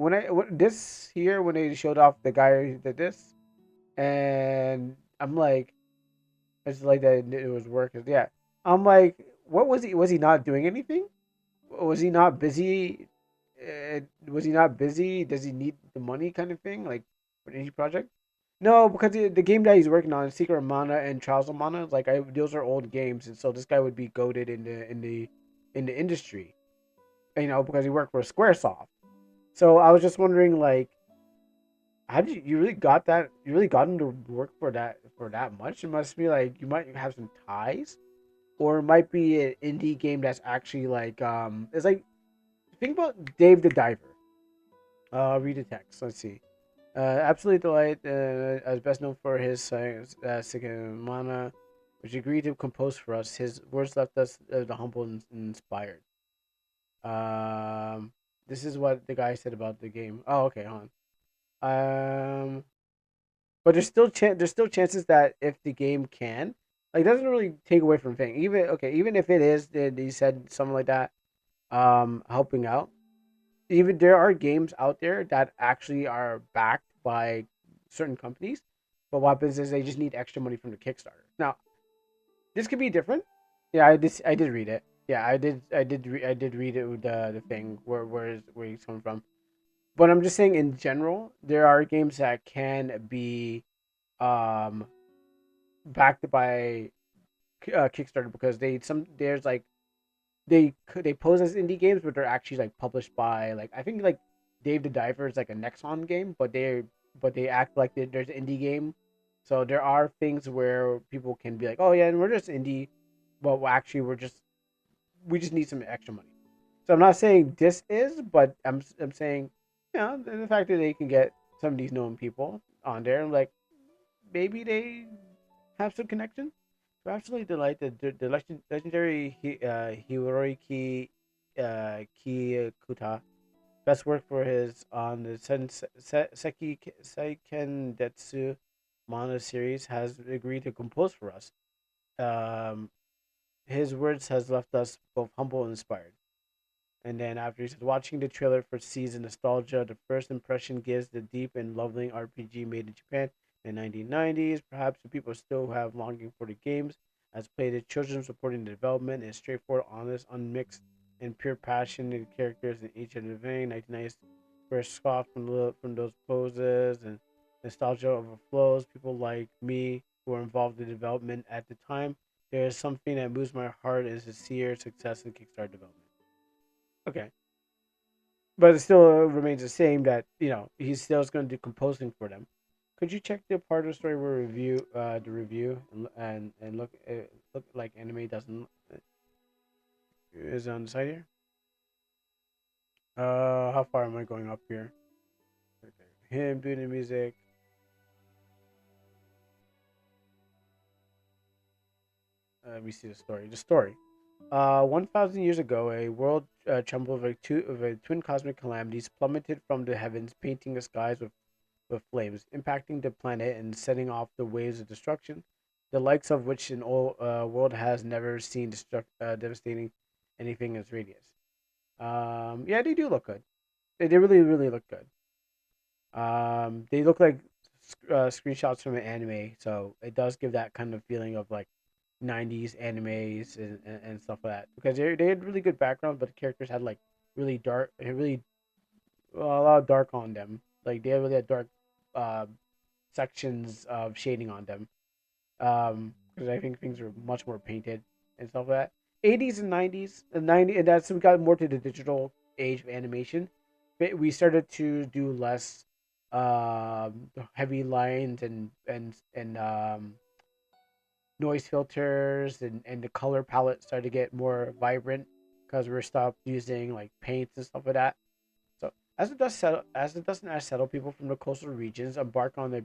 this here when they showed off the guy who did this, and I'm like, it's like that it was work. Yeah, I'm like, what was he? Was he not doing anything? Was he not busy? Was he not busy? Does he need the money, kind of thing, like for any project? No, because the game that he's working on, Secret of Mana and Trials of Mana, like those are old games, and so this guy would be goaded in the industry, because he worked for SquareSoft. So I was just wondering, like, how did you really got that? You really got him to work for that much? It must be like you might have some ties, or it might be an indie game that's actually like it's like think about Dave the Diver. Read the text. Let's see. Absolute Delight, as best known for his Mana, which agreed to compose for us. His words left us the humble and inspired. This is what the guy said about the game. Oh, okay, hold on. But there's still chances that if the game can, like, it doesn't really take away from thing. Even if it is, he said something like that, helping out, even there are games out there that actually are backed by certain companies, but what happens is they just need extra money from the Kickstarter. Now, this could be different. Yeah, I did read it. Yeah, I did read it with the thing where he's coming from. But I'm just saying in general, there are games that can be um backed by Kickstarter because there's like they pose as indie games, but they're actually like published by like I think like Dave the Diver is like a Nexon game, but they act like there's an indie game. So there are things where people can be like, oh yeah, and we're just indie, but actually we just need some extra money. So I'm not saying this is, but I'm saying, the fact that they can get some of these known people on there, and like maybe they have some connection. So absolutely delighted. The legendary Hiroiki Kikuta, best work for his on the Seiken Detsu manga series, has agreed to compose for us. Um, his words has left us both humble and inspired. And then after he said, watching the trailer for Season Nostalgia, the first impression gives the deep and loving RPG made in Japan in the 1990s. Perhaps the people still have longing for the games, as played the children supporting the development is straightforward, honest, unmixed, and pure passion in the characters in each of the vein. 1990s were scoffed from those poses and nostalgia overflows. People like me who were involved in development at the time. There is something that moves my heart is to see your success in Kickstarter development. Okay, but it still remains the same that he still is going to do composing for them. Could you check the part of the story where review the review and look like anime doesn't is on the side here? How far am I going up here? Okay. Him doing the music. Let me see the story. The story. 1,000 years ago, a world trembled of a twin cosmic calamities plummeted from the heavens, painting the skies with flames, impacting the planet and setting off the waves of destruction, the likes of which an old world has never seen devastating anything in its radius. Yeah, they do look good. They really, really look good. They look like screenshots from an anime, so it does give that kind of feeling of like 90s animes and stuff like that, because they had really good backgrounds, but the characters had like really dark, really a lot of dark on them. Like they really had dark uh, sections of shading on them. Because I think things are much more painted and stuff like that. 80s and 90s, and 90, and that's we got more to the digital age of animation. But we started to do less heavy lines and noise filters, and the color palette started to get more vibrant because we stopped using like paints and stuff like that. So as the dust and ash settle, people from the coastal regions embark on a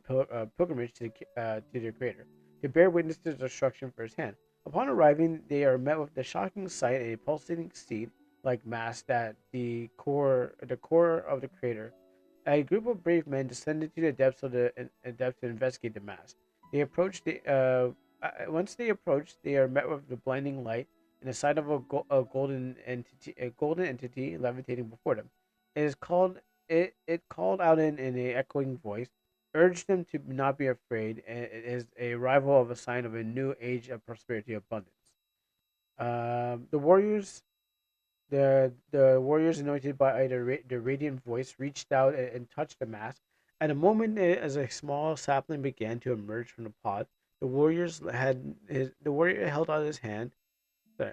pilgrimage to their creator, to bear witness to the destruction firsthand. Upon arriving, they are met with the shocking sight of a pulsating seed-like mass that the core of the crater. A group of brave men descended to the depths of the depths to investigate the mass. They approach the once they approach, they are met with the blinding light and the sight of a golden entity levitating before them. It is called it called out in a echoing voice, urged them to not be afraid, and it is a rival of a sign of a new age of prosperity and abundance. The warriors the warriors anointed by the radiant voice reached out and touched the mass. At a moment, as a small sapling began to emerge from the pod, the warrior held out his hand,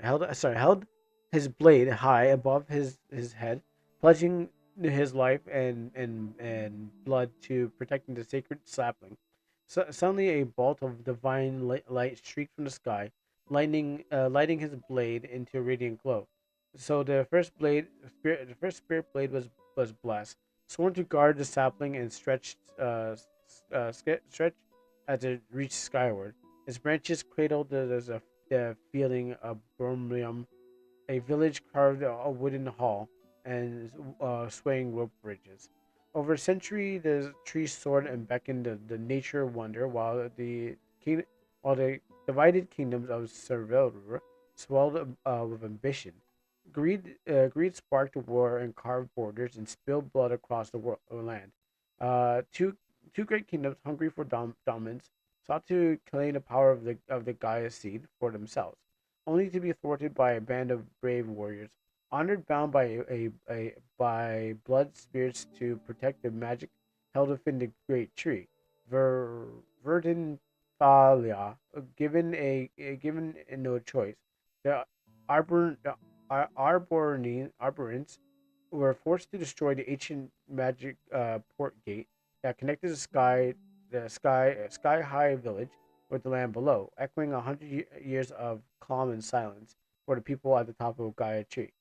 held his blade high above his head, pledging his life and blood to protecting the sacred sapling. Suddenly, a bolt of divine light streaked from the sky, lighting his blade into a radiant glow. So the first spirit blade was blessed, sworn to guard the sapling and stretched as it reached skyward. Its branches cradled the feeling of Bromlium, a village carved a wooden hall and swaying rope bridges. Over a century, the trees soared and beckoned the nature wonder, king, while the divided kingdoms of Servilur swelled with ambition. Greed sparked war and carved borders and spilled blood across the land. Two great kingdoms, hungry for dominance, sought to claim the power of the Gaia seed for themselves, only to be thwarted by a band of brave warriors, honored bound by by blood spirits to protect the magic held within the great tree. Verdanthalia, given no choice, the Arborines were forced to destroy the ancient magic port gate that connected sky high village with the land below, echoing 100 years of calm and silence for the people at the top of Gaia Tree.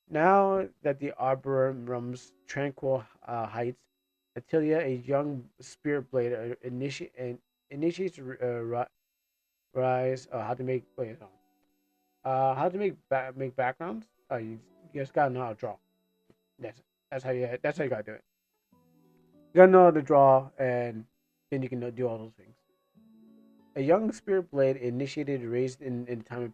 Now that the arbor roams tranquil heights, Attilia, a young spirit blade, initiates rise. How to make wait, no. How to make backgrounds? You just gotta know how to draw. That's how you gotta do it. You gotta know how to draw, and then you can do all those things. A young spirit blade initiated, raised in time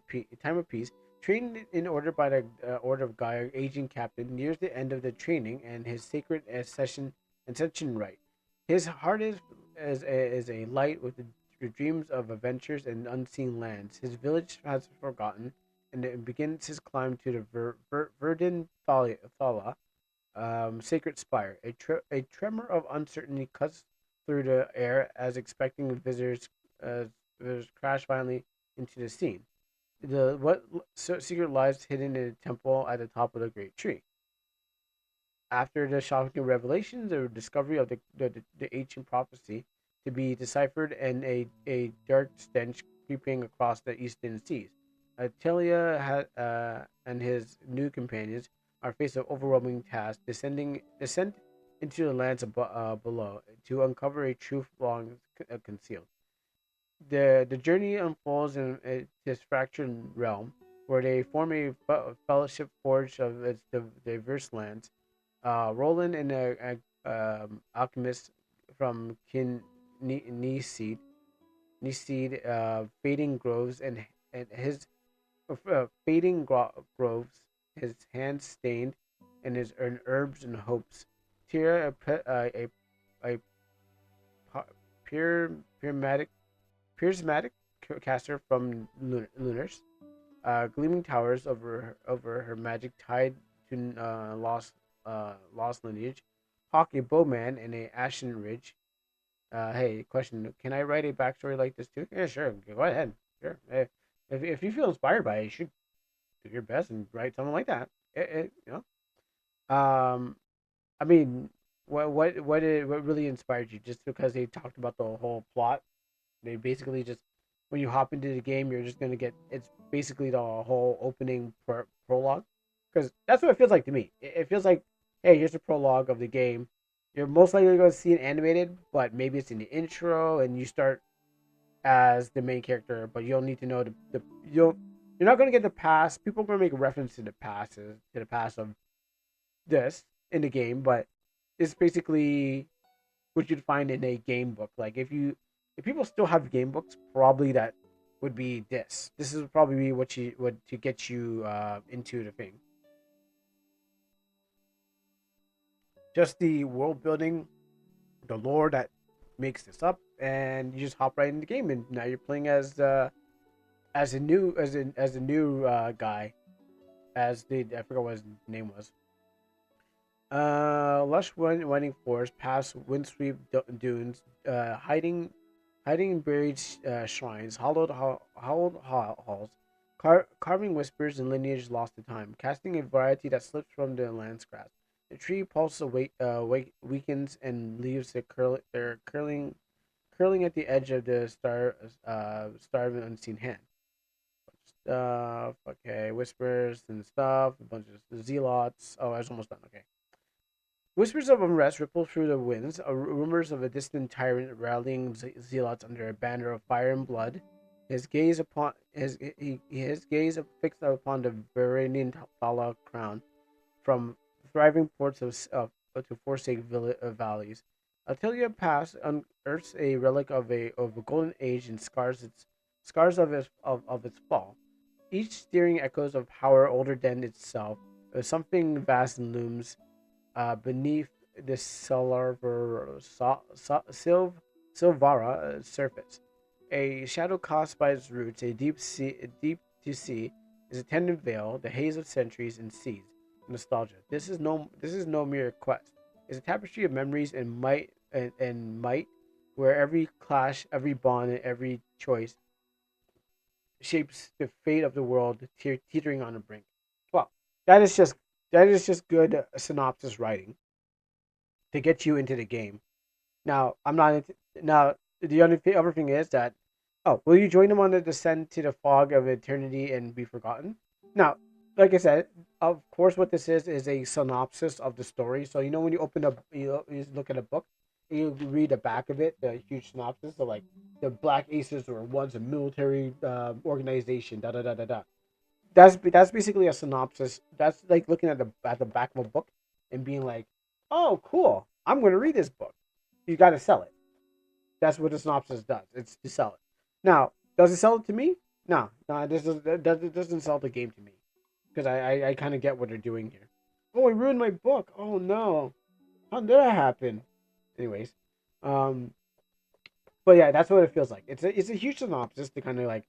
of peace, trained in order by the order of Gaia, aging captain, nears the end of the training and his sacred ascension rite. His heart is a light with the dreams of adventures and unseen lands. His village has forgotten, and it begins his climb to the Verdant Thala, sacred spire. A tremor of uncertainty cuts through the air as expecting uh, visitors crash violently into the scene. The what secret lies hidden in a temple at the top of the great tree. After the shocking revelations, the discovery of the ancient prophecy to be deciphered, and a dark stench creeping across the eastern seas. And his new companions are faced with overwhelming task, descent into the lands below to uncover a truth long concealed. The journey unfolds in this fractured realm, where they form a fellowship forged of its diverse lands. Roland and alchemist from Niseed, fading groves and his groves, his hands stained, and his herbs and hopes. Tira, a pure, prismatic caster from Lunars, gleaming towers over her magic tied to lost lineage. Hawk, a bowman, and a Ashen Ridge. Hey, question: can I write a backstory like this too? Yeah, sure. Go ahead. Sure. If you feel inspired by it, you should do your best and write something like that. Um, I mean, what really inspired you? Just because they talked about the whole plot, they basically just when you hop into the game, you're just gonna get it's basically the whole opening prologue, because that's what it feels like to me. It feels like, hey, here's the prologue of the game. You're most likely going to see it animated, but maybe it's in the intro, and you start as the main character, but you'll need to know you're not going to get the past. People are going to make reference to the past of this in the game, but it's basically what you'd find in a game book. Like if people still have game books, probably that would be this. This is probably be what to get you into the thing. Just the world building, the lore that makes this up, and you just hop right in the game, and now you're playing as a new guy, as the I forgot what his name was. Lush winding forest, past windswept dunes, hiding in buried shrines, hollowed halls, carving whispers and lineage lost to time, casting a variety that slips from the land's grasp. The tree pulse weakens and leaves curling at the edge of the star of an unseen hand. Stuff. Okay, whispers and stuff. A bunch of zealots. Oh, I was almost done. Okay. Whispers of unrest ripple through the winds, rumors of a distant tyrant rallying zealots under a banner of fire and blood. His gaze fixed upon the Varangian Thala crown, from thriving ports to forsake valleys. Attilia Pass unearths a relic of a golden age and scars of its fall. Each stirring echoes of power older than itself. Something vast looms beneath the Silvara surface. A shadow cast by its roots, deep to see, is a tendon veil, the haze of centuries and seas. Nostalgia. This is no mere quest. It's a tapestry of memories and might, where every clash, every bond, and every choice shapes the fate of the world, teetering on the brink. Well, that is just good synopsis writing to get you into the game. Now, I'm not into, now the other thing is that, oh, will you join them on the descent to the fog of eternity and be forgotten? Now, like I said, of course, what this is a synopsis of the story. So when you open up, you look at a book, you read the back of it, the huge synopsis. So like the Black Aces were once a military organization. Da da da da da. That's basically a synopsis. That's like looking at the back of a book and being like, oh, cool. I'm going to read this book. You got to sell it. That's what the synopsis does. It's to sell it. Now, does it sell it to me? No, no, it doesn't sell the game to me because I kind of get what they're doing here. Oh, I ruined my book. Oh no, how did that happen? Anyways, um, but yeah, that's what it feels like. It's a huge synopsis to kind of like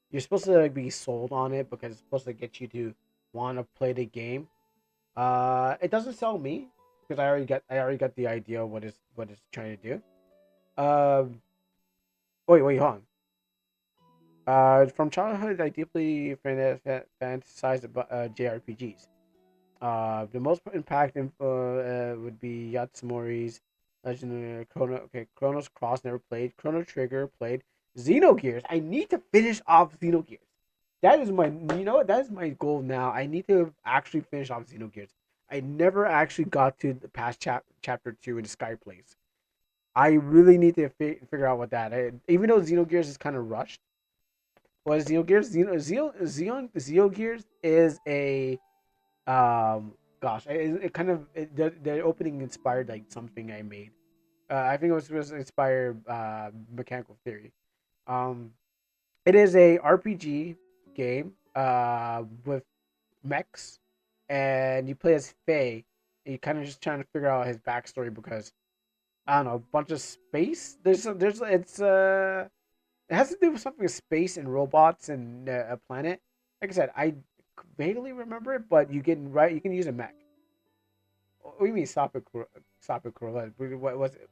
you're supposed to like, be sold on it because it's supposed to get you to want to play the game. It doesn't sell me because I already got the idea of what it's trying to do. Um, wait, hold on. From childhood, I deeply fantasized about JRPGs. The most impactful would be Yatsumori's Legendary Chrono. Okay, Chronos Cross never played. Chrono Trigger played. Xenogears. I need to finish off Xenogears. That is my, that is my goal now. I need to actually finish off Xenogears. I never actually got to the past chapter 2 in the Sky Place. I really need to figure out what that. Even though Xenogears is kind of rushed, was Xenogears Xenogears is a gosh, it kind of the opening inspired like something I made. I think it was inspired Mechanical Theory. Um, it is a RPG game with mechs, and you play as Faye. And you kind of just trying to figure out his backstory because I don't know, a bunch of space. There's it has to do with something with space and robots and a planet. Like I said, I vaguely remember it, but you can use a mech. What do you mean stop it, stop it, Corolla? What was it?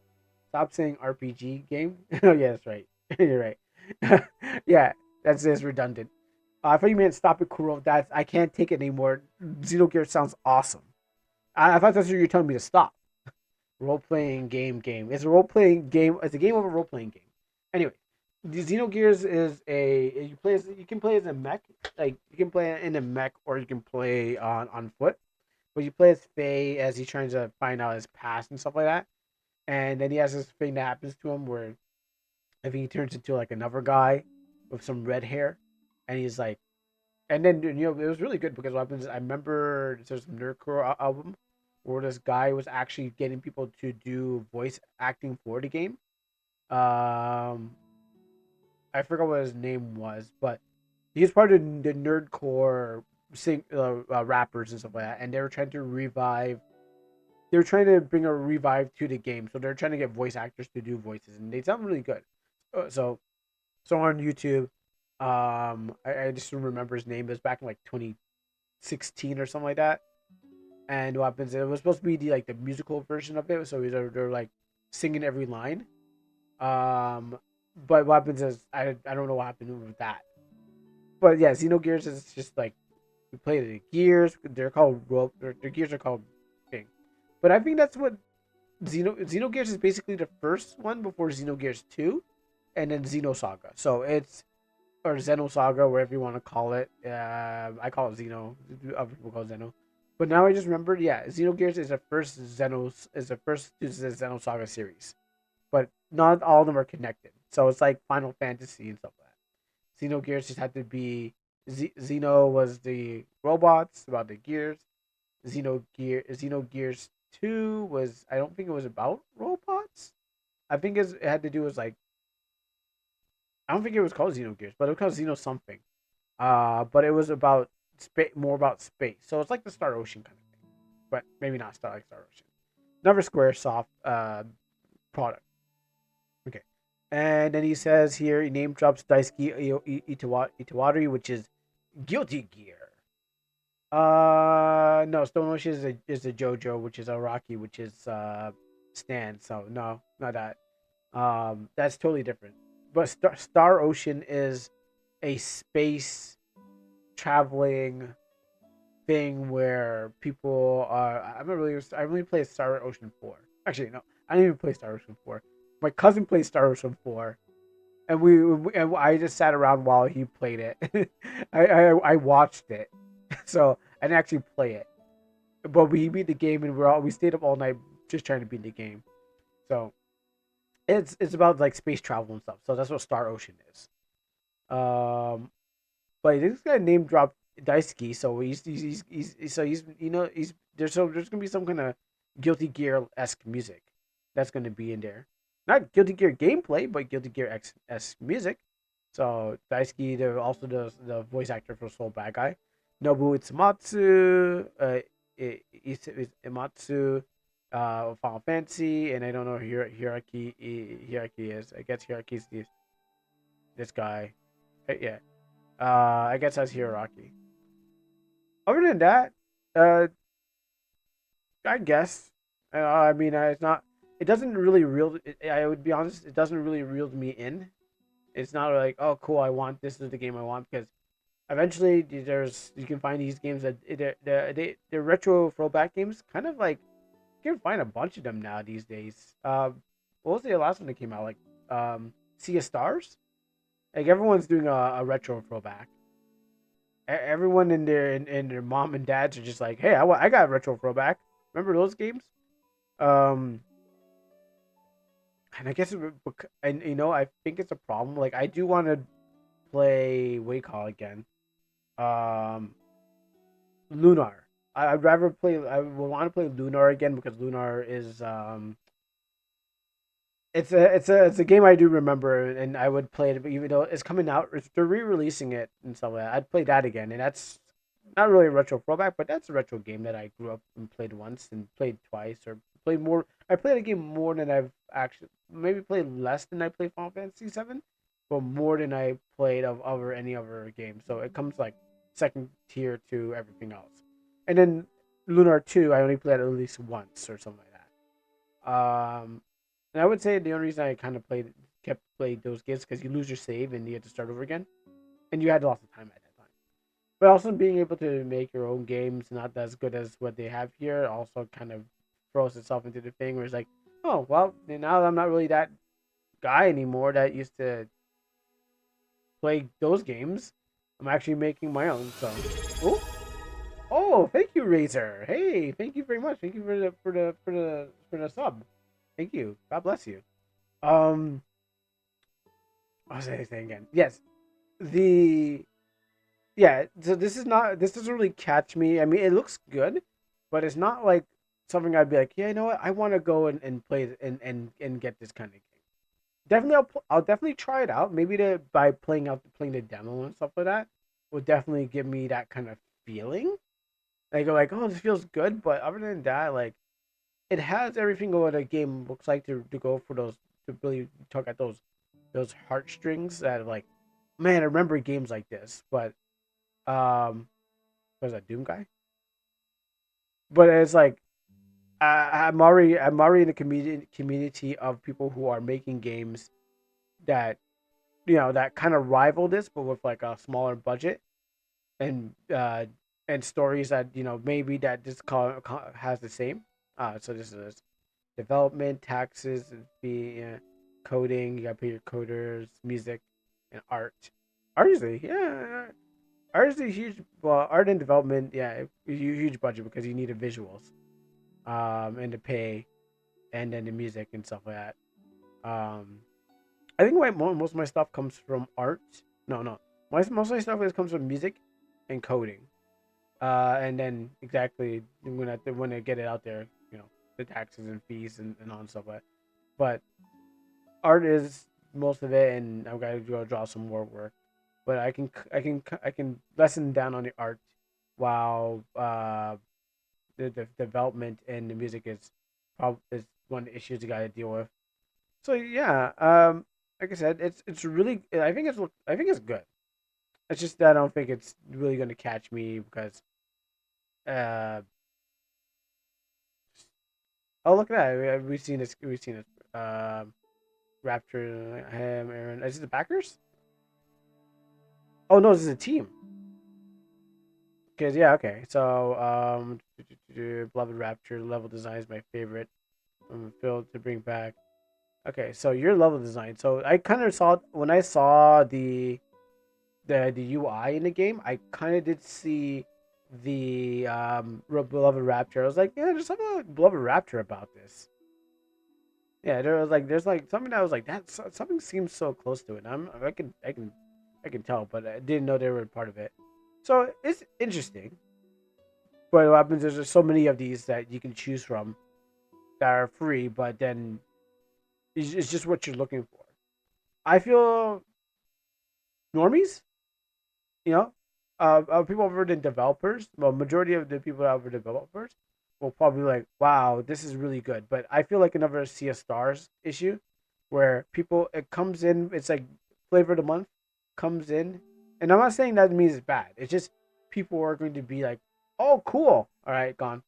Stop saying RPG game. Oh yeah, that's right. You're right. Yeah, that's redundant. I thought you meant stop it, Kuro. That's I can't take it anymore. Xenogears sounds awesome. I thought that's what you were telling me to stop. Role playing game. It's a role playing game. It's a game of a role playing game. Anyway, the Xenogears is you can play as a mech. Like you can play in a mech or you can play on foot. But you play as Faye as he's trying to find out his past and stuff like that. And then he has this thing that happens to him where I think he turns into like another guy with some red hair, and he's like, and then it was really good because what happens? I remember there's a Nerdcore album where this guy was actually getting people to do voice acting for the game. Um, I forgot what his name was, but he was part of the Nerdcore rappers and stuff like that, and they were trying to revive. They were trying to bring a revive to the game, so they're trying to get voice actors to do voices, and they sound really good. So on YouTube, I just don't remember his name. It was back in like 2016 or something like that. And what happens? It was supposed to be the musical version of it, so they're like singing every line. Um, but what happens is I don't know what happened with that. But yeah, Xenogears is just like we play the gears. They're called rope. Their gears are called thing. But I think that's what Xenogears is basically the first one before Xenogears 2, and then Xenosaga. So it's or Xenosaga, wherever you want to call it. I call it Xeno. Other people call it Xeno. But now I just remembered, yeah, Xenogears is the first to the Xenosaga series. But not all of them are connected. So it's like Final Fantasy and stuff like that. Xenogears just had to be Xeno was the robots about the gears. Xenogears 2 was I don't think it was about robots. I think it had to do with like I don't think it was called Xenogears, but it was called Xeno something. But it was about more about space. So it's like the Star Ocean kind of thing, but maybe not Star Ocean. Another SquareSoft product. Okay, and then he says here he name drops Daisuke Itawari, which is Guilty Gear. No, Stone Ocean is a JoJo, which is Araki, which is Stan. So no, not that. That's totally different. But Star Ocean is a space traveling thing where people are. I really play Star Ocean 4. Actually, no, I didn't even play Star Ocean 4. My cousin played Star Ocean 4, and I just sat around while he played it. I watched it, so I didn't actually play it, but we beat the game, and we stayed up all night just trying to beat the game. So it's about like space travel and stuff. So that's what Star Ocean is. But this guy name dropped Daisuke, so he's there's gonna be some kind of Guilty Gear esque music that's gonna be in there. Not Guilty Gear gameplay, but Guilty Gear esque music. So Daisuke, they're also the voice actor for Soul Bad Guy. Nobu Itsumatsu, Imatsu, Final Fantasy, and I don't know who Hierarchy is. I guess Hierarchy is this guy. Yeah. I guess that's Hiraraki. Other than that, I guess. I mean, it's not. It doesn't really reel. I would be honest. It doesn't really reel me in. It's not like, oh, cool. I want this is the game I want, because eventually you can find these games that they're retro throwback games. Kind of like you can find a bunch of them now these days. What was the last one that came out? Like Sea of Stars. Like everyone's doing a retro throwback. Everyone in their mom and dads are just like, hey, I got a retro throwback. Remember those games? And I guess I think it's a problem. Like I do want to play what do you call it again? Lunar. I'd rather play. I would want to play Lunar again because Lunar is it's a game I do remember, and I would play it, but even though it's coming out, they're re-releasing it and stuff like that. I'd play that again, and that's not really a retro throwback, but that's a retro game that I grew up and played once and played twice or played more. I played a game more than I've actually maybe played less than I played Final Fantasy 7, but more than I played of any other game. So it comes like second tier to everything else. And then Lunar 2, I only played at least once or something like that. And I would say the only reason I kind of kept playing those games because you lose your save and you had to start over again, and you had lots of time at that time. But also being able to make your own games not as good as what they have here also kind of throws itself into the thing where it's like, oh well, now I'm not really that guy anymore that used to play those games. I'm actually making my own. So, oh, thank you, Razor. Hey, thank you very much. Thank you for the sub. Thank you. God bless you. What was I saying again? Yes. So this doesn't really catch me. I mean, it looks good, but it's not like something I'd be like, yeah, you know what? I want to go and play it and get this kind of game. Definitely, I'll definitely try it out. Maybe by playing the demo and stuff like that will definitely give me that kind of feeling. I go like, oh, this feels good, but other than that, like, it has everything what a game looks like to go for those, to really talk at those heartstrings that are like, man, I remember games like this, but was that Doom guy? But it's like I'm already in the community of people who are making games that that kind of rival this, but with like a smaller budget and stories that maybe that this has the same. So this is development, taxes, fee, coding. You gotta pay your coders, music, and art. Art is a huge. Well, art and development, yeah, a huge budget because you need the visuals, and to pay, and then the music and stuff like that. I think most of my stuff comes from art. No, most of my stuff comes from music and coding. And then exactly when I get it out there, the taxes and fees and all and stuff like that. But art is most of it, and I've got to go draw some more work. But I can lessen down on the art while the development and the music is one of the issues you got to deal with. So yeah, like I said, it's really I think it's good. It's just that I don't think it's really going to catch me because oh, look at that. We've seen this. Raptor, him, Aaron. Is it the backers? Oh, no, this is a team. Because, yeah, okay. So, Beloved Raptor, level design is my favorite. I'm filled to bring back. Okay, so your level design. So, I kind of saw, when I saw the UI in the game, I kind of did see the beloved rapture. I was like, yeah, there's something like beloved rapture about this. Yeah, there's like something that was like that. Something seems so close to it. I can tell, but I didn't know they were part of it. So it's interesting. But what happens is there's so many of these that you can choose from that are free, but then it's just what you're looking for. I feel normies, you know, people over the developers, well, majority of the people over the developers will probably be like, wow, this is really good. But I feel like another Sea of Stars issue where people, it comes in, it's like flavor of the month comes in. And I'm not saying that means it's bad. It's just people are going to be like, oh, cool. All right, gone.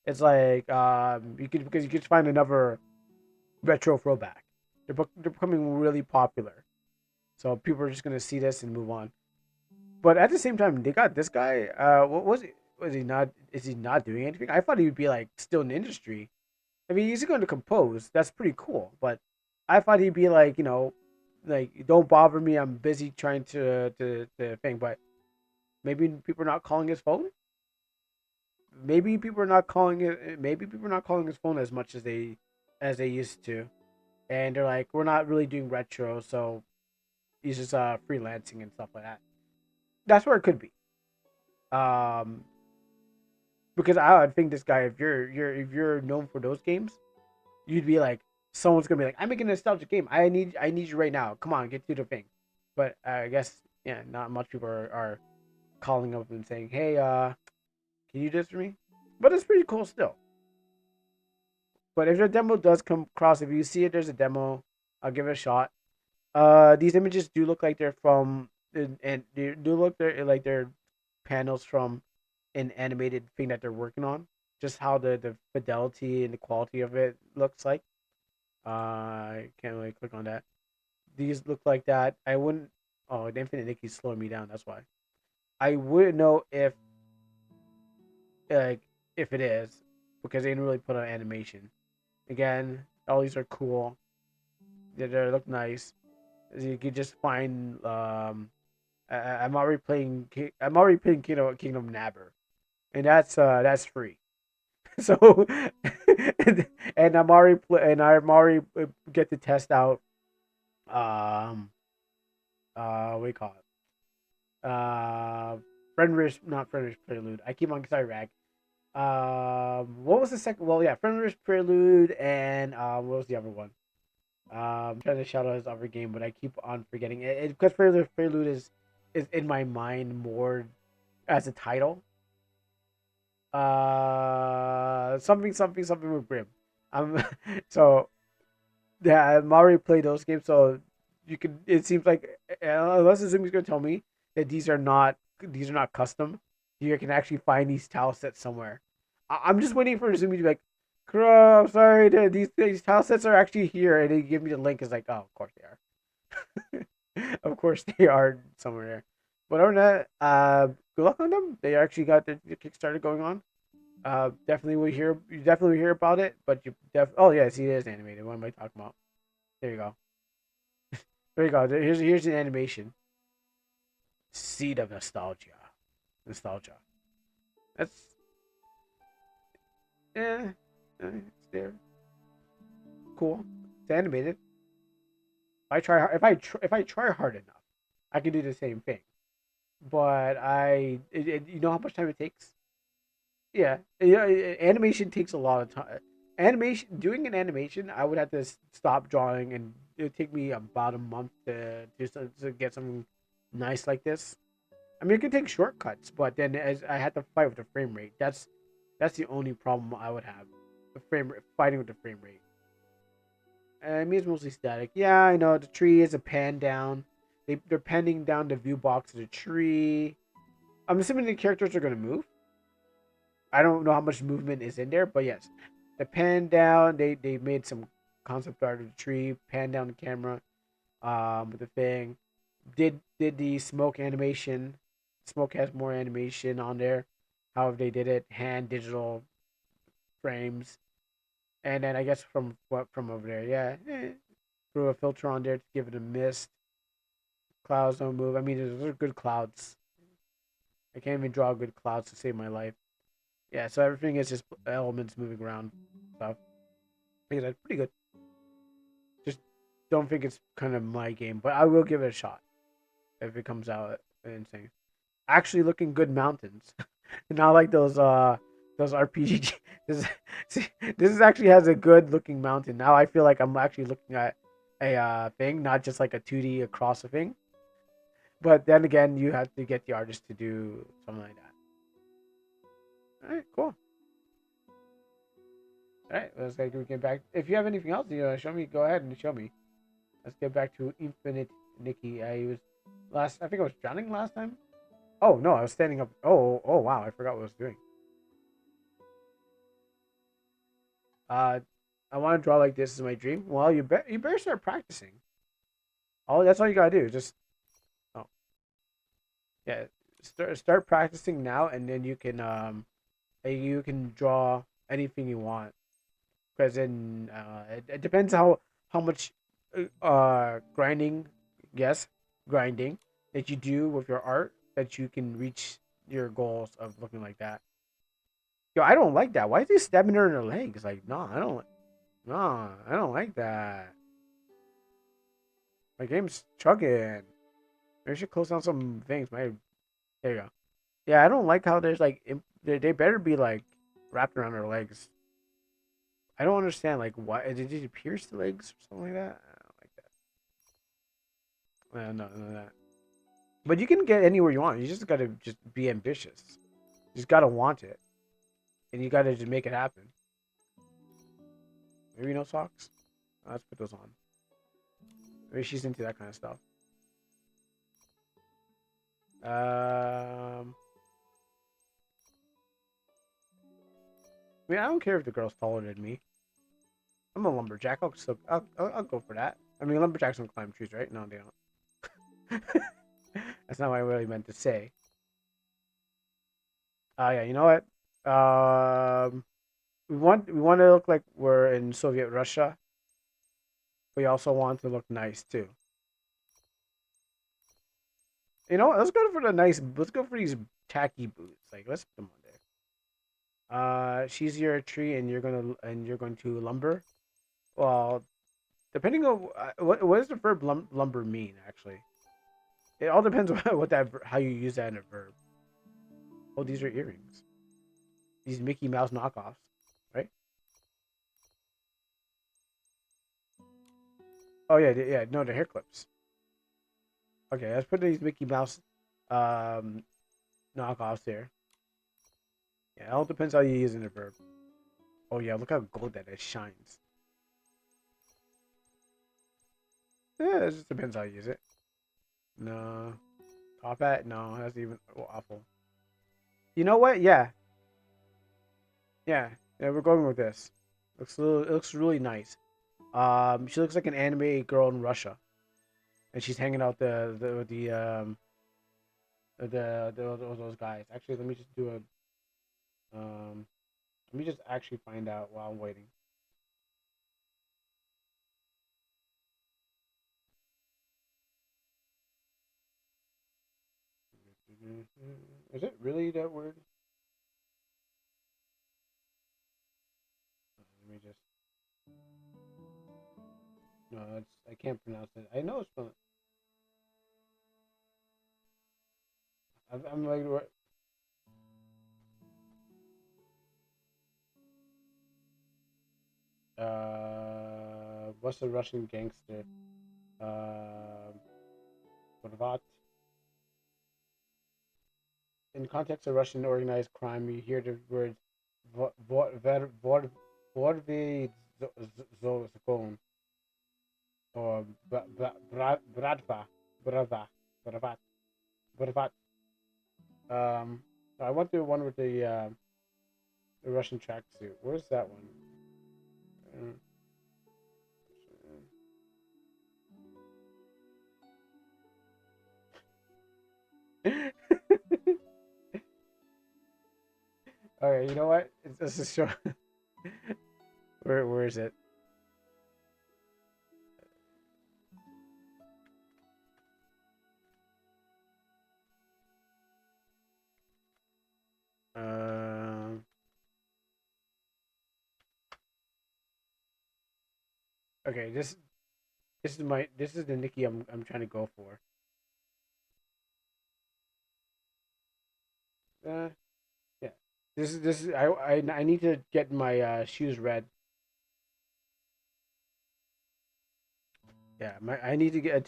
It's like, you could, because you could find another retro throwback. They're becoming really popular. So people are just going to see this and move on. But at the same time, they got this guy. What was he? Was he not? Is he not doing anything? I thought he would be like still in the industry. I mean, he's going to compose. That's pretty cool. But I thought he'd be like, like don't bother me. I'm busy trying to thing. But maybe people are not calling his phone. Maybe people are not calling it. Maybe people are not calling his phone as much as they used to. And they're like, we're not really doing retro, so he's just freelancing and stuff like that. That's where it could be. Um, because I would think this guy, if you're known for those games, you'd be like, someone's gonna be like, I'm making a nostalgic game. I need you right now. Come on, get to the thing. But I guess yeah, not much people are calling up and saying, hey, can you do this for me? But it's pretty cool still. But if the demo does come across, if you see it, there's a demo. I'll give it a shot. These images do look like they're from, and they do look like they're panels from an animated thing that they're working on. Just how the fidelity and the quality of it looks like. I can't really click on that. These look like that. I wouldn't. Oh, the Infinite Nicky's slowing me down. That's why. I wouldn't know like if it is because they didn't really put on animation. Again, all these are cool. They look nice. You could just find. I'm already playing. I'm already playing Kingdom Nabber, and that's free. So, and I'm already get to test out. What do you call it? Not Friendrish Prelude. I keep on sorry, Rag. What was the second? Well, yeah, Friendrish Prelude, and what was the other one? I'm trying to shout out his other game, but I keep on forgetting it because Prelude is in my mind more as a title. Something with Brim. So yeah, I've already played those games, so you can. It seems like unless Azumi's gonna tell me that these are not custom, you can actually find these tile sets somewhere. I'm just waiting for Azumi to be like, "Kuro, I'm sorry, these tile sets are actually here," and they give me the link. It's like, oh, of course they are. Of course they are somewhere there. But other than that, good luck on them. They actually got the Kickstarter going on. Definitely will hear. You definitely will hear about it. But oh yeah, see, it is animated. What am I talking about? There you go. There you go. Here's an animation. Seed of nostalgia. That's it's there. Cool. It's animated. If I try hard enough, I can do the same thing. But you know how much time it takes. Yeah, animation takes a lot of time. Animation doing an animation, I would have to stop drawing, and it would take me about a month to get something nice like this. I mean, it can take shortcuts, but then as I had to fight with the frame rate. That's the only problem I would have. The fighting with the frame rate. I mean, it's mostly static. Yeah, I know the tree is a pan down. They're panning down the view box of the tree. I'm assuming the characters are gonna move. I don't know how much movement is in there, but yes, the pan down. They made some concept art of the tree. Pan down the camera. With the thing. Did the smoke animation? Smoke has more animation on there. However, they did it hand digital frames, and then I guess from over there, yeah, threw a filter on there to give it a mist. Clouds don't move. I mean, those are good clouds. I can't even draw good clouds to save my life. Yeah, so everything is just elements moving around. Stuff. I think that's pretty good. Just don't think it's kind of my game, but I will give it a shot if it comes out insane. Actually, looking good mountains, not like those RPG. This see, this is actually has a good looking mountain. Now I feel like I'm actually looking at a thing, not just like a 2D across a thing. But then again, you have to get the artist to do something like that. All right, cool. All right, let's get back. If you have anything else, show me. Go ahead and show me. Let's get back to Infinite Nikki. I think I was drowning last time. Oh no, I was standing up. Oh wow, I forgot what I was doing. I want to draw like this is my dream. Well, you better start practicing. That's all you gotta do. Just yeah, start practicing now, and then you can draw anything you want. Because then it depends how much grinding, yes, grinding that you do with your art that you can reach your goals of looking like that. Yo, I don't like that. Why is he stabbing her in her legs? Like, no, I don't like that. My game's chugging. Maybe I should close down some things. There you go. Yeah, I don't like how there's like they better be like wrapped around her legs. I don't understand like why did he pierce the legs or something like that? I don't like that. No, that. But you can get anywhere you want. You just gotta just be ambitious. You just gotta want it, and you gotta just make it happen. Maybe no socks. Let's put those on. Maybe she's into that kind of stuff. I mean, I don't care if the girl's taller than me. I'm a lumberjack. I'll go for that. I mean, lumberjacks don't climb trees, right? No, they don't. That's not what I really meant to say. Yeah, you know what? We want to look like we're in Soviet Russia. We also want to look nice too. You know what? Let's go for the nice. Let's go for these tacky boots. Like, let's put them on there. She's your tree, and you're going to lumber. Well, depending on what does the verb lumber mean, actually. It all depends on how you use that in a verb. Oh, these are earrings. These Mickey Mouse knockoffs, right? Oh yeah. No, they're hair clips. Okay, let's put these Mickey Mouse knockoffs there. Yeah, it all depends how you use in a verb. Oh yeah, look how gold that is shines. Yeah, it just depends how you use it. No. Top hat? No, that's even awful. You know what? Yeah, we're going with this. It looks really nice. She looks like an anime girl in Russia, and she's hanging out those guys. Actually, let me just do a let me just actually find out while I'm waiting. Is it really that word? Let me just. No, I can't pronounce it. I know it's from. I'm like. What's the Russian gangster? What? In context of Russian organized crime, you hear the word "vorvizon" or "bratva," "bravat." I want the one with the Russian tracksuit. Where's that one? Okay, you know what? This is show. Where is it? Okay, this is the Nikki I'm trying to go for. Yeah. This is I need to get my shoes red. Yeah, I need to get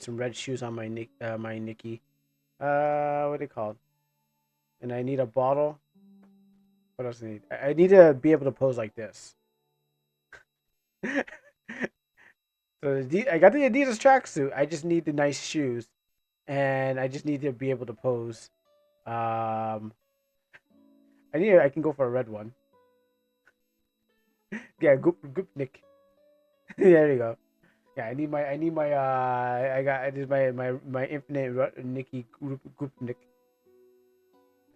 some red shoes on my Nikki. What are they called? And I need a bottle. What else do I need? I need to be able to pose like this. So I got the Adidas tracksuit. I just need the nice shoes, and I just need to be able to pose. I can go for a red one. Yeah, goop Nick. There you go. Yeah, I need my I did my infinite Nicky group Nick.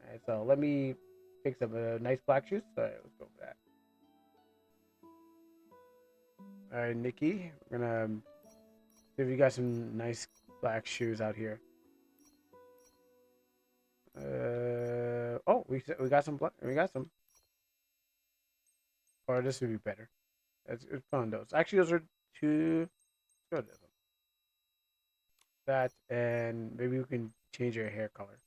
Alright, so let me pick some nice black shoes. Alright, let's go for that. Alright, Nikki, we're gonna see if you got some nice black shoes out here. Oh, we got some black. We got some. Or this would be better. Let's put on those. Actually, those are two. Go to them. That, and maybe we can change your hair color.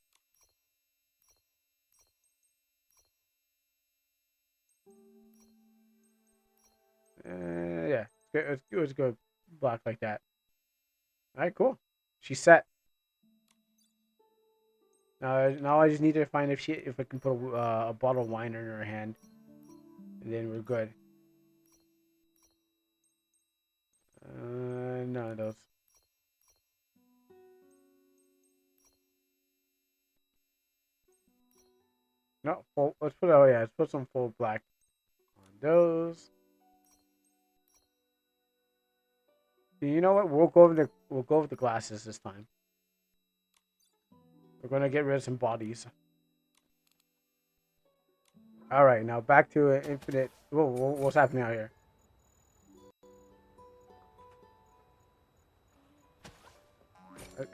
Yeah, let's go black like that. All right, cool. She's set. Now I just need to find if I can put a bottle of wine in her hand, and then we're good. None of those. No, full. Let's put let's put some full black on those. You know what? We'll go over the glasses this time. We're gonna get rid of some bodies. All right, now back to infinite. Whoa, what's happening out here?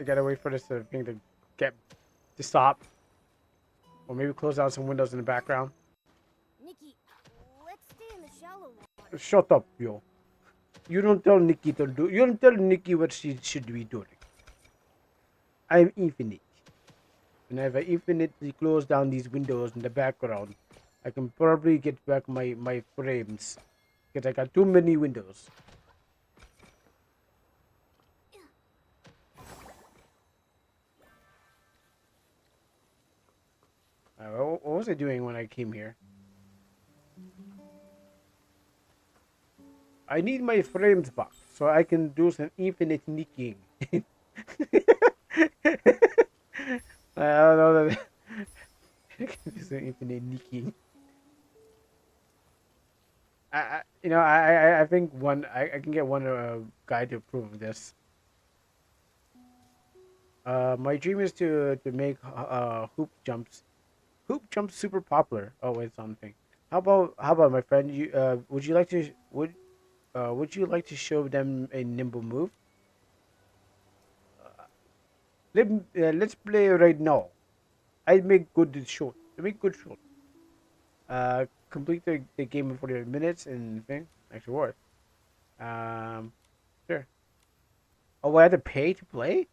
I gotta wait for this thing to stop, or maybe close down some windows in the background. Nikki, let's stay in the shallow water. Shut up, yo. You don't tell Nikki to do. You don't tell Nikki what she should be doing. I'm infinite, and if I infinitely close down these windows in the background, I can probably get back my frames, because I got too many windows. What was I doing when I came here? I need my frames back so I can do some infinite nicking. I don't know that. Do some infinite nicking. I think I can get one guy to approve of this. My dream is to make hoop jumps super popular. Oh wait, something. How about my friend? Would you like to show them a nimble move? Let's play right now. I make good shot. Complete the game in 40 minutes and thing. Extra reward. Sure. Oh, I have to pay to play?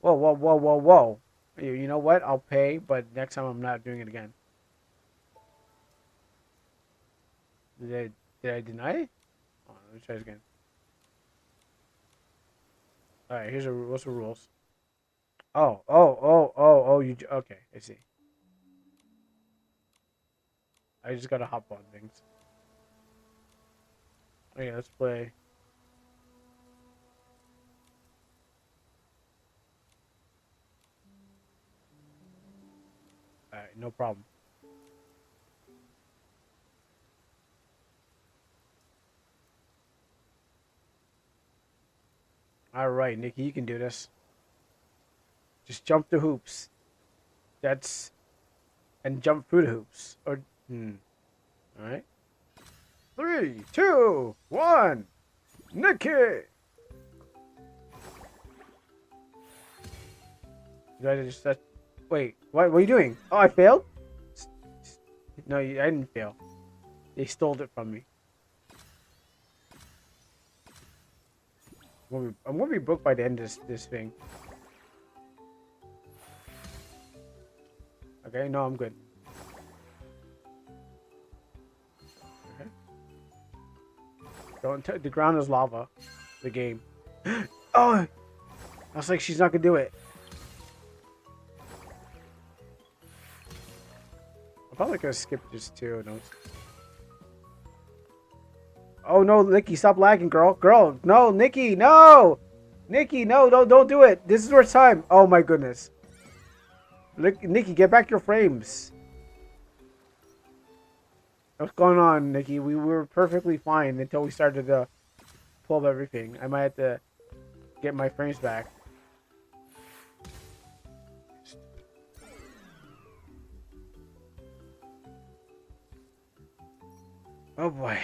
Whoa. You know what? I'll pay, but next time I'm not doing it again. Did I deny it? Oh, let me try this again. Alright, what's the rules? Oh, okay, I see. I just gotta hop on things. Okay, let's play. Alright, no problem. Alright, Nikki, you can do this. Just jump the hoops. And jump through the hoops. Alright. 3, 2, 1. Nikki! Did I just wait, what are you doing? Oh, I failed? No, I didn't fail. They stole it from me. I'm gonna be broke by the end of this thing. Okay, no, I'm good. Okay. The ground is lava. The game. Oh! I was like, she's not gonna do it. I'm probably gonna skip this too. No. Oh no, Nikki, stop lagging, girl. Girl, no, Nikki, no! Nikki, no, don't do it. This is your time. Oh my goodness. Nikki, get back your frames. What's going on, Nikki? We were perfectly fine until we started to pull up everything. I might have to get my frames back. Oh boy.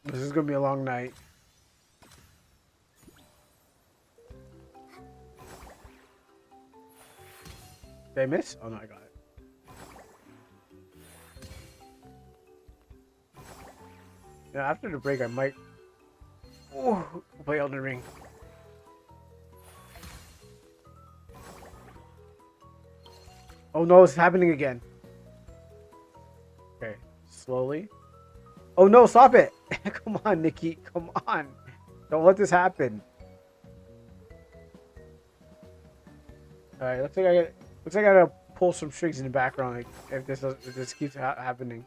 This is gonna be a long night. Did I miss? Oh no, I got it. Yeah, after the break, I might play Elden Ring. Oh no, it's happening again. Okay, slowly. Oh no, stop it! Come on, Nikki, come on. Don't let this happen. Alright, looks like I gotta pull some strings in the background if this keeps happening.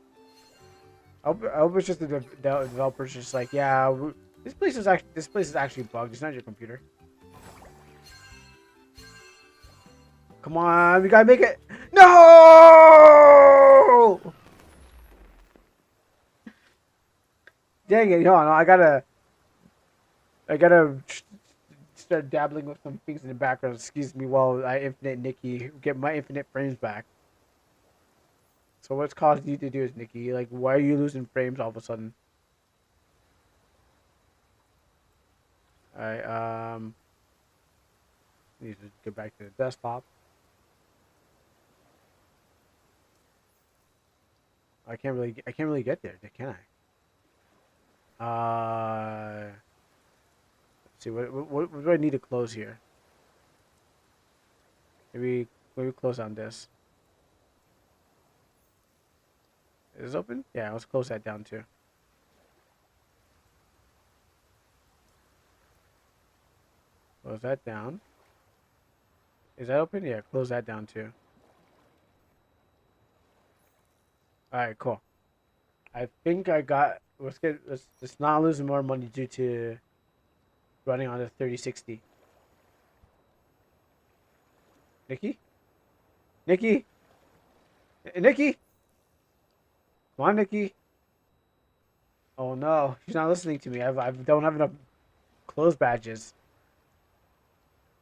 I hope it's just the developers just like, yeah, this place is actually bugged. It's not your computer. Come on, we gotta make it. No! Dang it! Hold on, I gotta start dabbling with some things in the background. Excuse me while I infinite Nikki get my infinite frames back. So what's caused you to do is, Nikki? Like, why are you losing frames all of a sudden? Alright, need to get back to the desktop. I can't really get there, can I? Let's see, what do I need to close here? Maybe close on this. Is it open? Yeah, let's close that down too. Close that down. Is that open? Yeah, close that down too. Alright, cool. I think I got let's not losing more money due to running on the 3060. Nikki? Nikki? Nikki? Come on, Nikki. Oh no, she's not listening to me. I don't have enough clothes badges.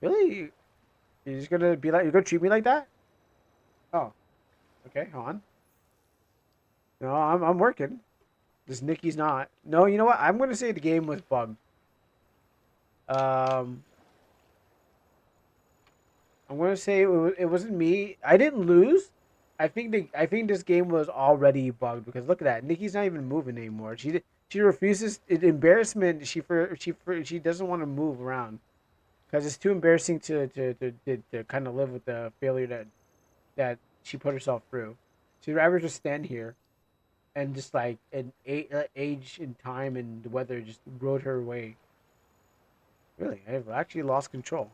Really? You're just gonna be like, you're gonna treat me like that? Oh, okay, hold on. No, I'm working. This Nikki's not. No, you know what? I'm gonna say the game was bugged. I'm gonna say it wasn't me. I didn't lose. I think this game was already bugged because look at that. Nikki's not even moving anymore. She refuses. Embarrassment. She doesn't want to move around because it's too embarrassing to kind of live with the failure that she put herself through. She'd rather just stand here and just like age and time and the weather just rode her away. Really, I've actually lost control.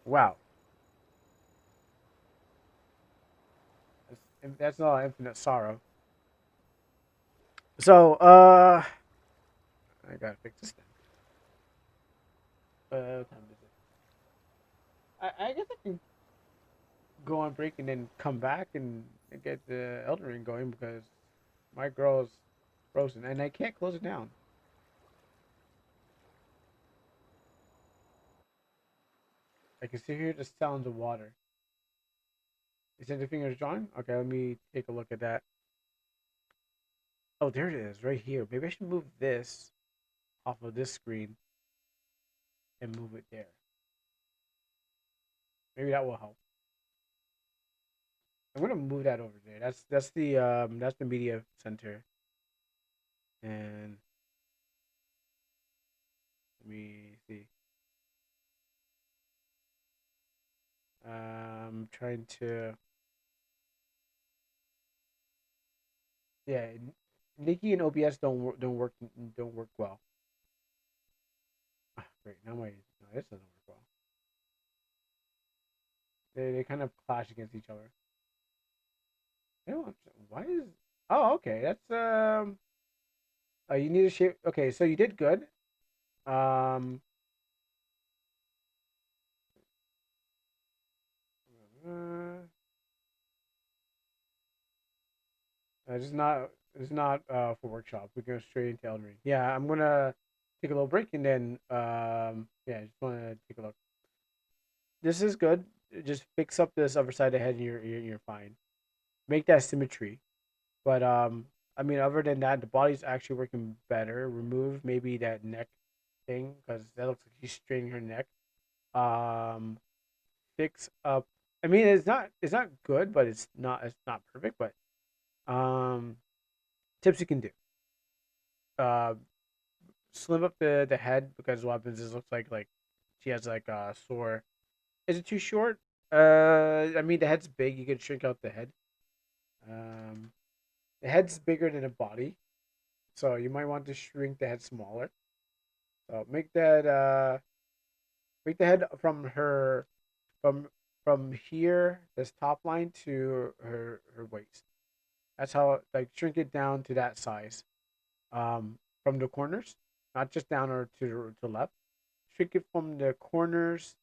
Wow. That's not infinite sorrow. So, I gotta fix this thing. What time is it? I guess I can go on break and then come back and get the Elden Ring going because my girl is frozen and I can't close it down. I can still hear the sounds of water. Is it the fingers drawing? Okay, let me take a look at that. Oh, there it is, right here. Maybe I should move this off of this screen and move it there. Maybe that will help. I'm gonna move that over there. That's the media center. And let me see. Trying to yeah. Nikki and OBS don't work well. Great. Now my no, this doesn't work well. They kind of clash against each other. They don't, why is oh okay that's you need to shape okay so you did good um uh, it's not for workshop. We go straight into Elden Ring. Yeah, I'm gonna take a little break and then yeah, I just wanna take a look. This is good. Just fix up this other side of the head and you're fine. Make that symmetry. But I mean other than that the body's actually working better. Remove maybe that neck thing because that looks like she's straining her neck. Um fix up I mean it's not good but it's not perfect but um tips you can do. Uh slim up the head because what happens is it looks like she has like a sore. Is it too short? I mean the head's big. You can shrink out the head. Um, the head's bigger than the body, so you might want to shrink the head smaller. So make the head from her from from here this top line to her waist. That's how like shrink it down to that size. From the corners, not just down or to the left. Shrink it from the corners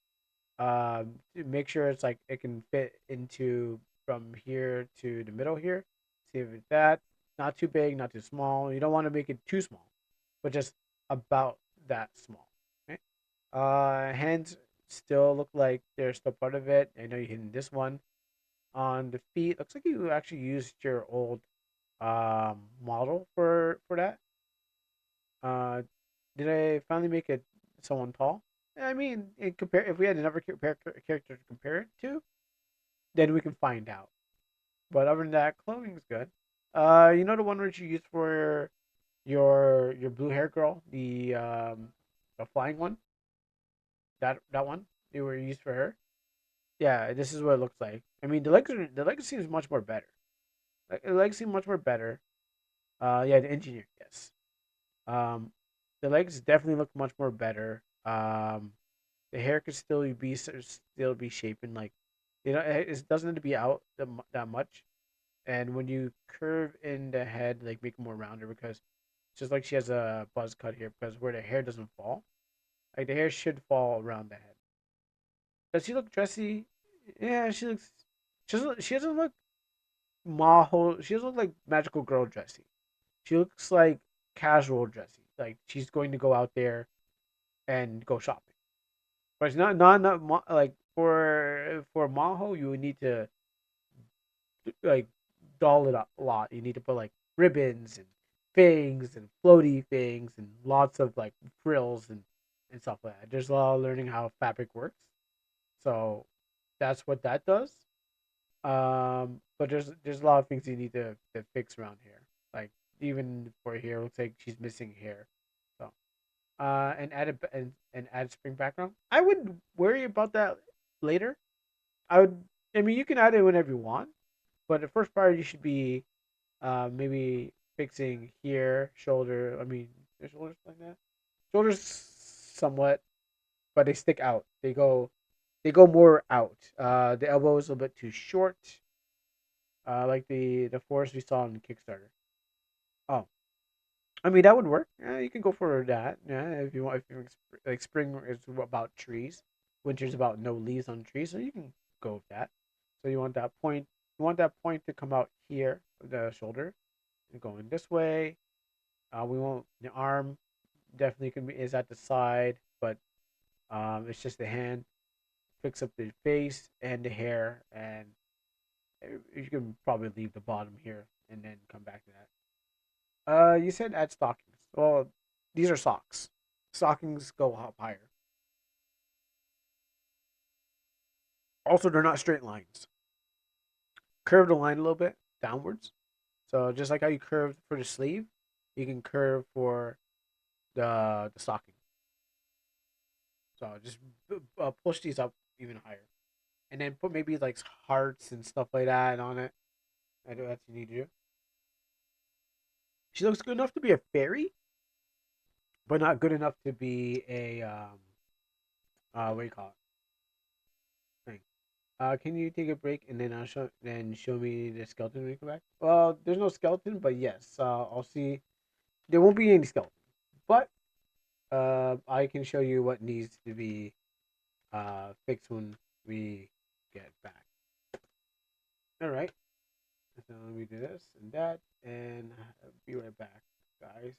to make sure it's like it can fit into from here to the middle here. See if it's that. Not too big, not too small. You don't want to make it too small, but just about that small. Okay. Hands still look like they're still part of it. I know you're hitting this one on the feet. Looks like you actually used your old model for that. Uh, did I finally make it someone tall? I mean, compare if we had another character to compare it to, then we can find out. But other than that, clothing's good. You know the one which you use for your blue hair girl, the flying one, that one you were used for her. Yeah, this is what it looks like. I mean, the legs seems much more better. Like the legs seem much more better. Yeah, the engineer, yes. Um, the legs definitely look much more better. The hair could still be shapen like, it doesn't need to be out that much. And when you curve in the head, like make it more rounder because it's just like she has a buzz cut here because where the hair doesn't fall, like the hair should fall around the head. Does she look dressy? Yeah, she looks. She doesn't look Maho. She doesn't look like magical girl dressy. She looks like casual dressy. Like she's going to go out there and go shopping. But it's like for Maho, you would need to like doll it up a lot. You need to put like ribbons and things and floaty things and lots of like frills and stuff like that. There's a lot of learning how fabric works. So that's what that does. But there's a lot of things you need to fix around here. Like even for here, it looks like she's missing hair. So and add spring background. I would worry about that later. I would. I mean, you can add it whenever you want, but the first priority should be maybe fixing here, shoulder. I mean, their shoulders like that. Shoulders somewhat, but they stick out. They go more out. The elbow is a little bit too short. Like the force we saw in Kickstarter. Oh, I mean that would work. Yeah, you can go for that. Yeah, if you want. If you like spring is about trees, winter's about no leaves on trees, so you can go with that. So you want that point. You want that point to come out here, the shoulder, and going this way. We want the arm definitely can be is at the side, but it's just the hand. Fix up the face and the hair, and you can probably leave the bottom here and then come back to that. You said add stockings. Well, these are socks. Stockings go up higher. Also, they're not straight lines. curve the line a little bit downwards. So just like how you curve for the sleeve, you can curve for the stocking. So just push these up even higher, and then put maybe like hearts and stuff like that on it. I know that's what you need to do. She looks good enough to be a fairy, but not good enough to be a what do you call it? Thing. Can you take a break and then show me the skeleton when you come back? Well, there's no skeleton, but yes, I'll see. There won't be any skeleton, but I can show you what needs to be fixed when we get back. All right. So let me do this and that, and I'll be right back, guys.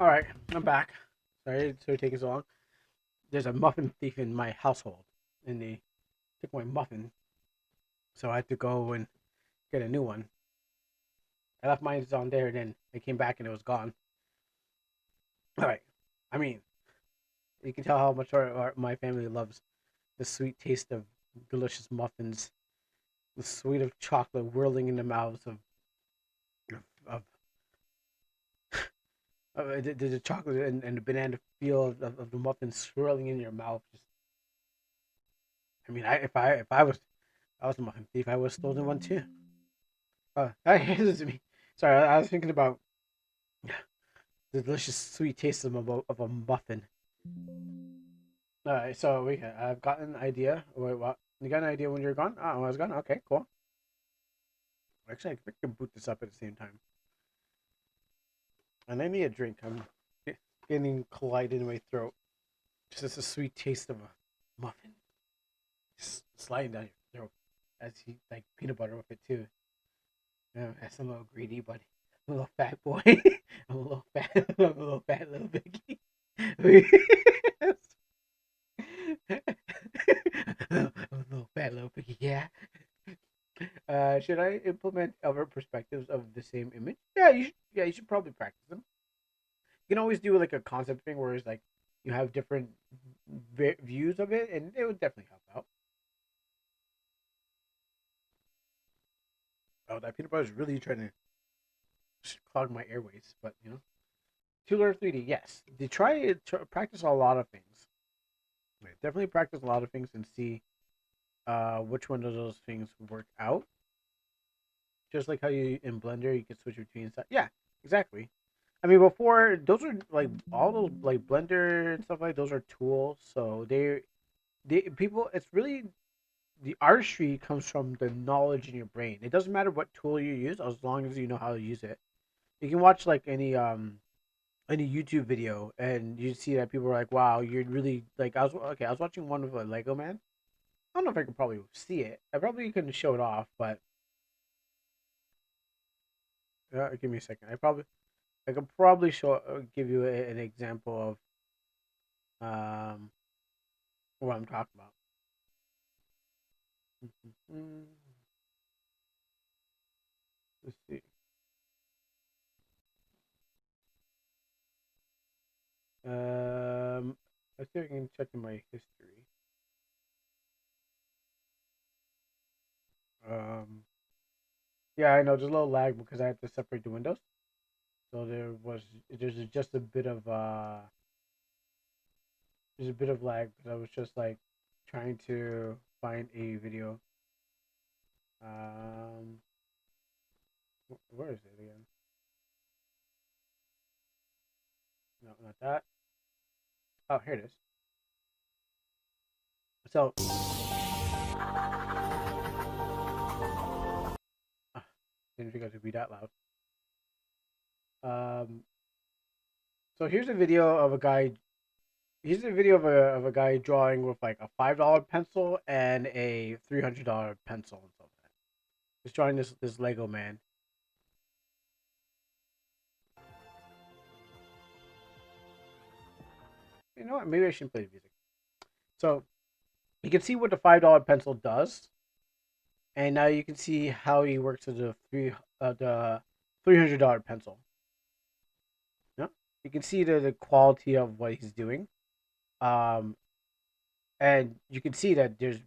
All right, I'm back. Sorry for taking so long. There's a muffin thief in my household, and they took my muffin, so I had to go and get a new one. I left mine on there, and then I came back and it was gone. All right. I mean, you can tell how much my family loves the sweet taste of delicious muffins, the sweet of chocolate whirling in the mouths of, the chocolate and the banana feel of the muffin swirling in your mouth. Just, I mean, if I was a muffin thief, I would have stolen one too. This is me. Sorry, I was thinking about the delicious sweet taste of a muffin. All right, so I've got an idea. Wait, what? You got an idea when you're gone? Oh, I was gone. Okay, cool. Actually, I can boot this up at the same time. And I need a drink. I'm getting collided in my throat. Just a sweet taste of a muffin, just sliding down your throat. As you like peanut butter with it too. As I'm a little greedy, but I'm a little fat boy. I'm a little fat. I'm a little fat little piggy. I'm a little fat little piggy. Yeah. Should I implement other perspectives of the same image? Yeah, you should. Yeah, you should probably practice them. You can always do like a concept thing where it's like you have different views of it, and it would definitely help out. Oh, that peanut butter is really trying to clog my airways, but you know, Tubular 3D, yes. They try to practice a lot of things. Right, definitely practice a lot of things and see which one of those things work out. Just like how you in Blender, you can switch between stuff. Yeah, exactly. I mean, before those are like all those like Blender and stuff like those are tools. So they people. It's really the artistry comes from the knowledge in your brain. It doesn't matter what tool you use as long as you know how to use it. You can watch like any YouTube video and you see that people are like, "Wow, you're really like." I was watching one of a Lego Man. I don't know if I could probably see it. I probably couldn't show it off, but give me a second. I could probably show give you an example of what I'm talking about. Let's see. I think I can check in my history. Yeah, I know there's a little lag because I have to separate the windows. So there's just a bit of there's a bit of lag because I was just like trying to find a video. Um, where is it again? No, not that. Oh, here it is. So, didn't think I could be that loud. Um, so here's a video of a guy. Here's a video of a guy drawing with like a $5 pencil and a $300 pencil and stuff like that. He's drawing this Lego man. You know what? Maybe I shouldn't play the music. So you can see what the $5 pencil does, and now you can see how he works with the $300 pencil. Yeah, you can see the quality of what he's doing, um, and you can see that there's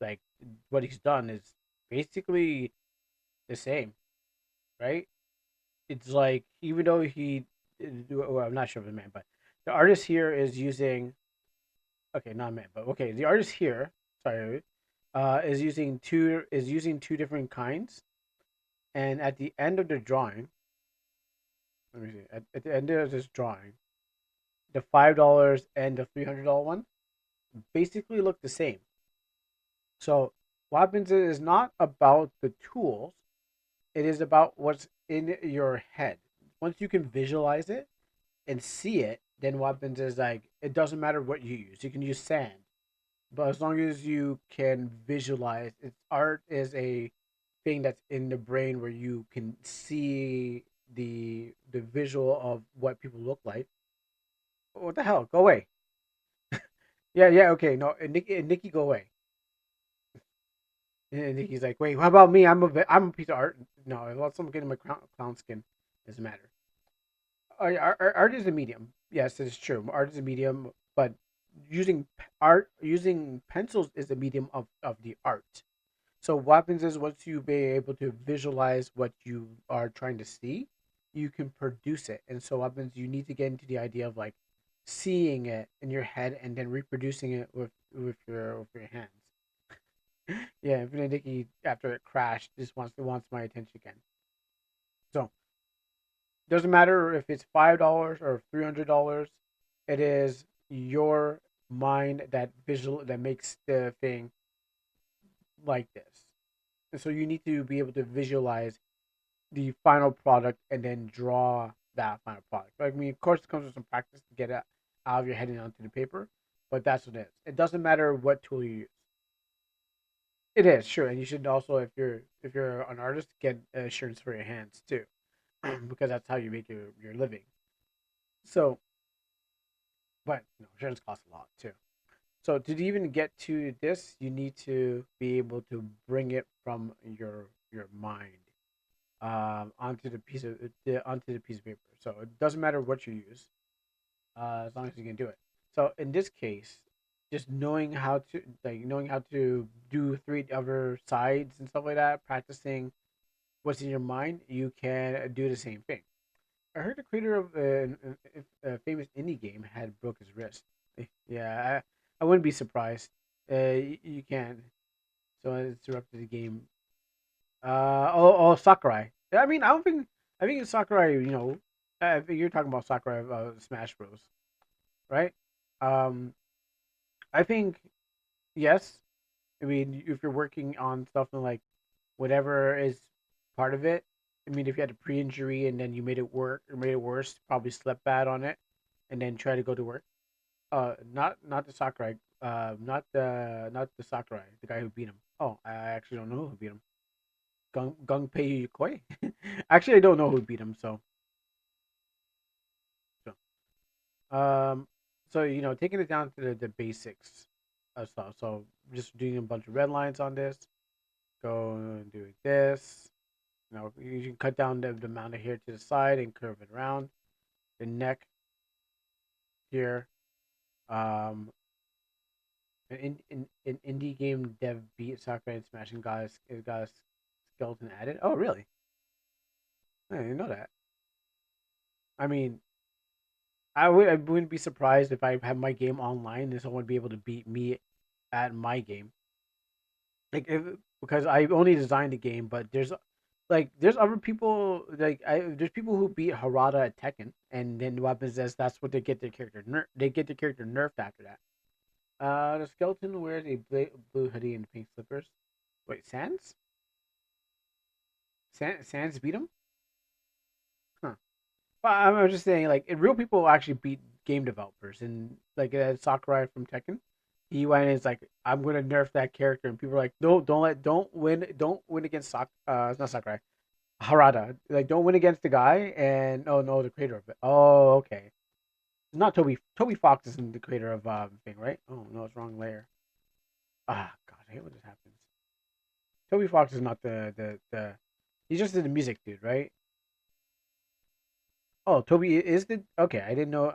like what he's done is basically the same, right? It's like even though well, I'm not sure of the man, but the artist here is using okay, not man, but okay, the artist here, sorry, is using two different kinds, and at the end of the drawing, let me see, at the end of this drawing, the $5 and the $300 one basically look the same. So what happens is not about the tools, it is about what's in your head. Once you can visualize it and see it, then what happens is like it doesn't matter what you use. You can use sand, but as long as you can visualize, art is a thing that's in the brain where you can see the visual of what people look like. What the hell? Go away. Yeah, yeah, okay. No, Nikki, go away. And Nikki's like, wait, how about me? I'm a piece of art. No, unless I'm getting my clown skin, doesn't matter. Art is a medium. Yes, it is true. Art is a medium, but using pencils is a medium of the art. So what happens is once you be able to visualize what you are trying to see, you can produce it. And so what happens, you need to get into the idea of like seeing it in your head and then reproducing it with your hands. Yeah, Infinite Nicky after it crashed just wants my attention again. So doesn't matter if it's $5 or $300. It is your mind that makes the thing like this. And so you need to be able to visualize the final product and then draw that final product. I mean, of course, it comes with some practice to get it out of your head and onto the paper, but that's what it is. It doesn't matter what tool you use. It is sure, and you should also, if you're an artist, get insurance for your hands too, because that's how you make your living. So, but insurance costs a lot too. So to even get to this, you need to be able to bring it from your mind onto the piece of paper. So it doesn't matter what you use, as long as you can do it. So in this case, just knowing how to do three other sides and stuff like that, practicing what's in your mind, you can do the same thing. I heard the creator of a famous indie game had broke his wrist. Yeah, I wouldn't be surprised. You can. So it interrupted the game. Oh, Sakurai. I mean, I don't think. I think it's Sakurai. I think you're talking about Sakurai of Smash Bros. Right? Um, I think yes. I mean, if you're working on something like whatever is part of it. I mean, if you had a pre-injury and then you made it work or made it worse, probably slept bad on it, and then try to go to work. Not the Sakurai. Not the Sakurai, the guy who beat him. Oh, I actually don't know who beat him. Gunpei Yokoi. Actually, I don't know who beat him. So, so taking it down to the basics of stuff. So just doing a bunch of red lines on this. Go and doing this. You can cut down the amount of hair to the side and curve it around. The neck here. Um, an indie game dev beat Sakurai and Smashing got a skeleton added. Oh, really? I didn't know that. I mean, I wouldn't be surprised if I had my game online and someone would be able to beat me at my game. Because I only designed the game, but there's other people there's people who beat Harada at Tekken, and then what happens is that's what they get their character nerfed after that. The skeleton wears a blue hoodie and pink slippers. Wait, Sans? Sans beat him? Huh. Well, I'm just saying, like, real people actually beat game developers, and like Sakurai from Tekken, he went and is like, I'm gonna nerf that character, and people are like, no, don't win against it's not Sakurai, Harada, like, don't win against the guy, and oh no, the creator of it. Oh, okay, not Toby. Toby Fox isn't the creator of thing, right? Oh no, it's wrong layer. Ah, God, I hate when this happens. Toby Fox is not the. He's just the music dude, right? Oh, Toby is the okay. I didn't know.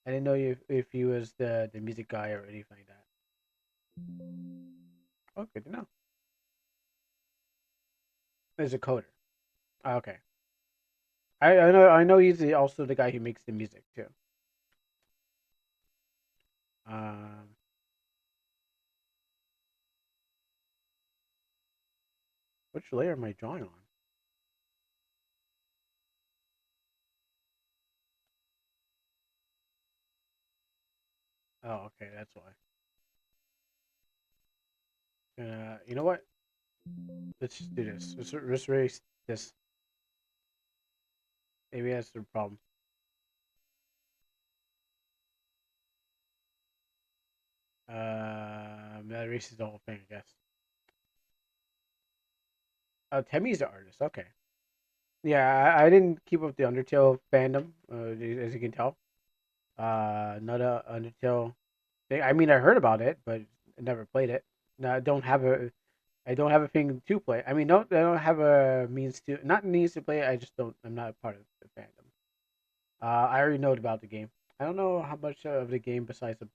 I didn't know if he was the music guy or anything like that. Oh, good to know. There's a coder. Oh, okay. I know he's also the guy who makes the music too. Um, which layer am I drawing on? Oh, okay, that's why. You know what? Let's just do this. Let's erase this. Maybe that's the problem. That erases the whole thing, I guess. Oh, Temmy's the artist. Okay. Yeah, I didn't keep up the Undertale fandom, as you can tell. Not a Undertale thing. I mean, I heard about it, but I never played it. No, I don't have a thing to play. I mean, no, I don't have a means to, not means to play it. I just don't. I'm not a part of the fandom. I already know about the game. I don't know how much of the game besides the.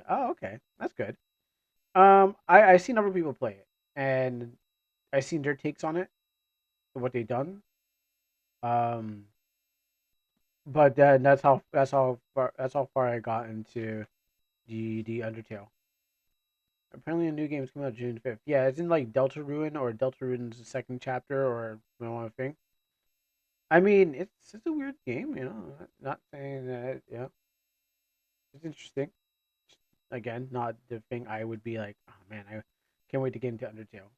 Oh, okay, that's good. I seen other people play it, and I seen their takes on it, what they done. Um, but that's how far I got into the Undertale. Apparently, a new game is coming out June 5th. Yeah, it's in like Delta Ruin or Delta Ruin's second chapter or one thing. I mean, it's a weird game, you know. Not saying that, yeah, it's interesting. Again, not the thing I would be like, oh man, I can't wait to get into Undertale.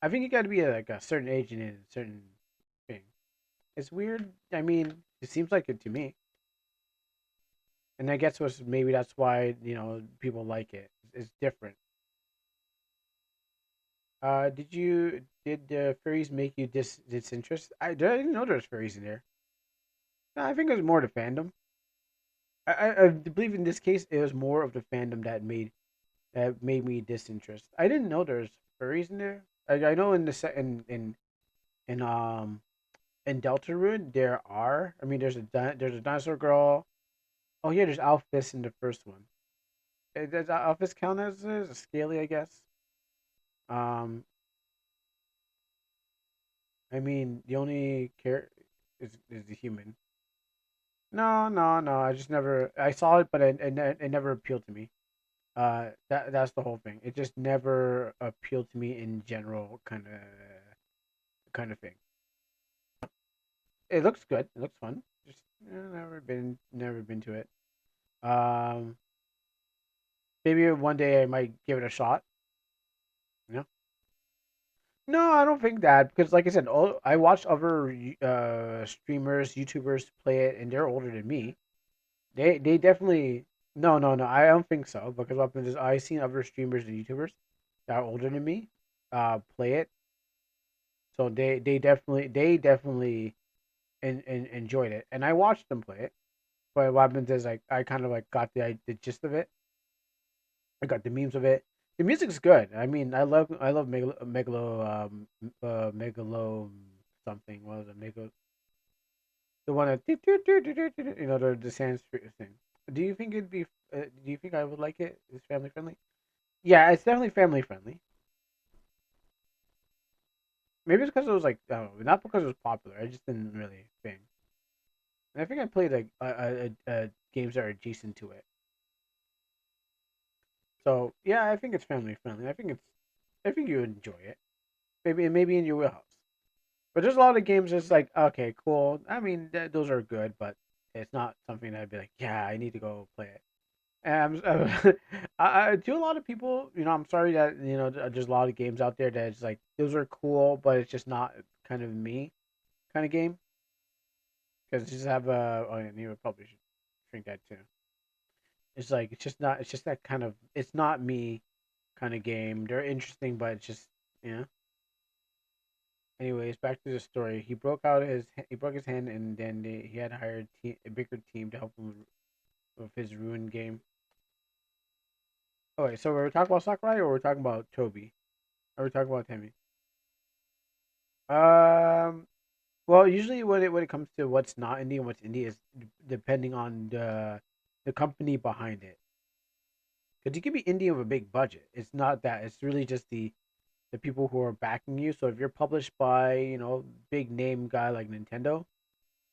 I think you got to be like a certain age and in a certain thing. It's weird. I mean, it seems like it to me, and I guess was maybe that's why people like it. It's different. Did the furries make you disinterest? I didn't know there was furries in there. No, I think it was more the fandom. I believe in this case it was more of the fandom that made me disinterest. I didn't know there's furries in there. I know in the set in in Deltarune there are. I mean, there's a dinosaur girl. Oh yeah, there's Alphys in the first one. Does Alphys count as a scaly? I guess. Um, I mean, the only care is the human. No, no, no. I just never. I saw it, but it never appealed to me. That's the whole thing. It just never appealed to me in general, kind of thing. It looks good. It looks fun. Just never been to it. Um, maybe one day I might give it a shot. You know? No, I don't think that because, like I said, I watched other streamers, YouTubers play it, and they're older than me. They definitely no. I don't think so because what happens is I seen other streamers and YouTubers that are older than me, play it. So they definitely enjoyed it, and I watched them play it. But what happens is like I kind of like got the gist of it. I got the memes of it. The music's good. I mean, I love Megalo something. What was it? The one that the sans thing. Do you think it'd be? Do you think I would like it? Is family friendly? Yeah, it's definitely family friendly. Maybe it's because it was like I don't know, not because it was popular. I just didn't really think. And I think I played like games that are adjacent to it. So yeah, I think it's family friendly. I think you would enjoy it. Maybe in your wheelhouse. But there's a lot of games that's like okay, cool. I mean, those are good, but it's not something that I'd be like, yeah, I need to go play it. And to a lot of people, I'm sorry that there's a lot of games out there that it's like those are cool, but it's just not kind of me kind of game. Because just have a oh, yeah, you probably should drink that too. It's like it's just not. It's just that kind of. It's not me kind of game. They're interesting, but it's just yeah. Anyways, back to the story. He broke his hand, and then he had hired a bigger team to help him with his ruined game. Okay, so we're talking about Sakurai, or we're talking about Toby, or we're talking about Temi. Um, well, usually when it comes to what's not indie and what's indie is depending on the company behind it. Because you can be indie with a big budget. It's not that. It's really just the people who are backing you. So if you're published by big name guy like Nintendo,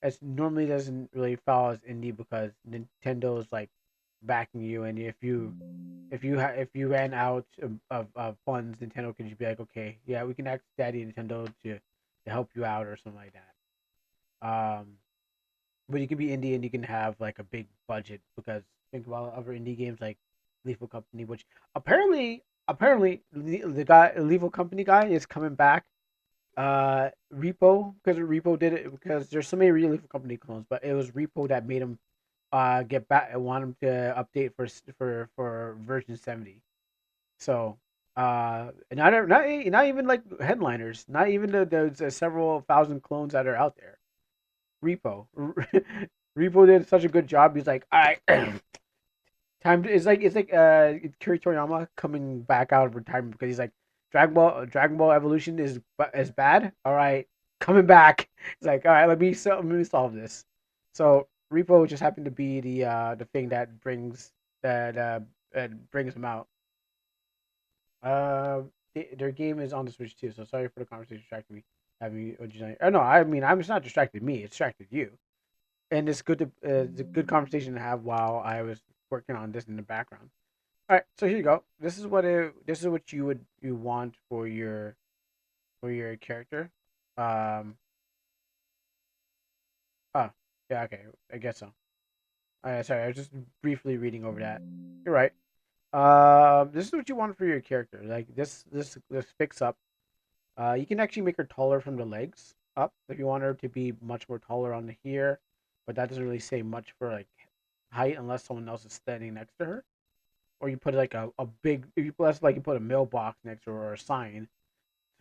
it normally doesn't really fall as indie because Nintendo is like backing you, and if you ran out of funds, Nintendo could just be like, okay, yeah, we can ask Daddy Nintendo to help you out or something like that. But you can be indie and you can have like a big budget because think about other indie games like Lethal Company, which apparently the guy Lethal Company guy is coming back. Repo because Repo did it because there's so many Lethal Company clones, but it was Repo that made him get back. I want him to update for version 70. So Not even like headliners, not even the several thousand clones that are out there. Repo, Repo did such a good job. He's like, all right, it's like Kiri Toriyama coming back out of retirement because he's like Dragon Ball Evolution is bad. All right, coming back. It's like, all right, let me solve this. So Repo just happened to be the thing that brings him out. Their game is on the Switch too. So sorry for the conversation distracting me. Having you originally, oh no, I mean, I'm just not distracted me. It distracted you, and it's a good conversation to have while I was working on this in the background. All right, so here you go. This is what you want for your character. Um. Oh, yeah. Okay, I guess so. Sorry, I was just briefly reading over that. You're right. This is what you want for your character. Like this fix up. You can actually make her taller from the legs up if you want her to be much more taller on the here, but that doesn't really say much for like height unless someone else is standing next to her. Or you put like a big if you put like you put a mailbox next to her or a sign.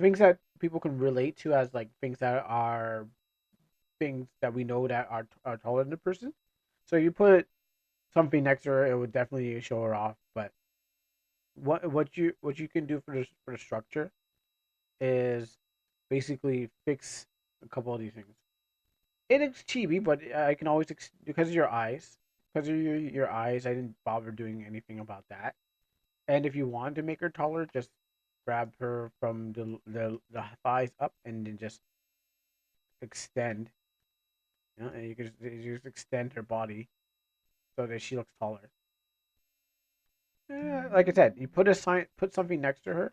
Things that people can relate to as like things that we know that are taller than the person. So you put something next to her, it would definitely show her off. But what you can do for the structure is basically fix a couple of these things. It is chibi, but I can always because of your eyes, because of your eyes, I didn't bother doing anything about that. And if you want to make her taller, just grab her from the thighs up and then just extend. You know, and you just extend her body so that she looks taller. Like I said, you put something next to her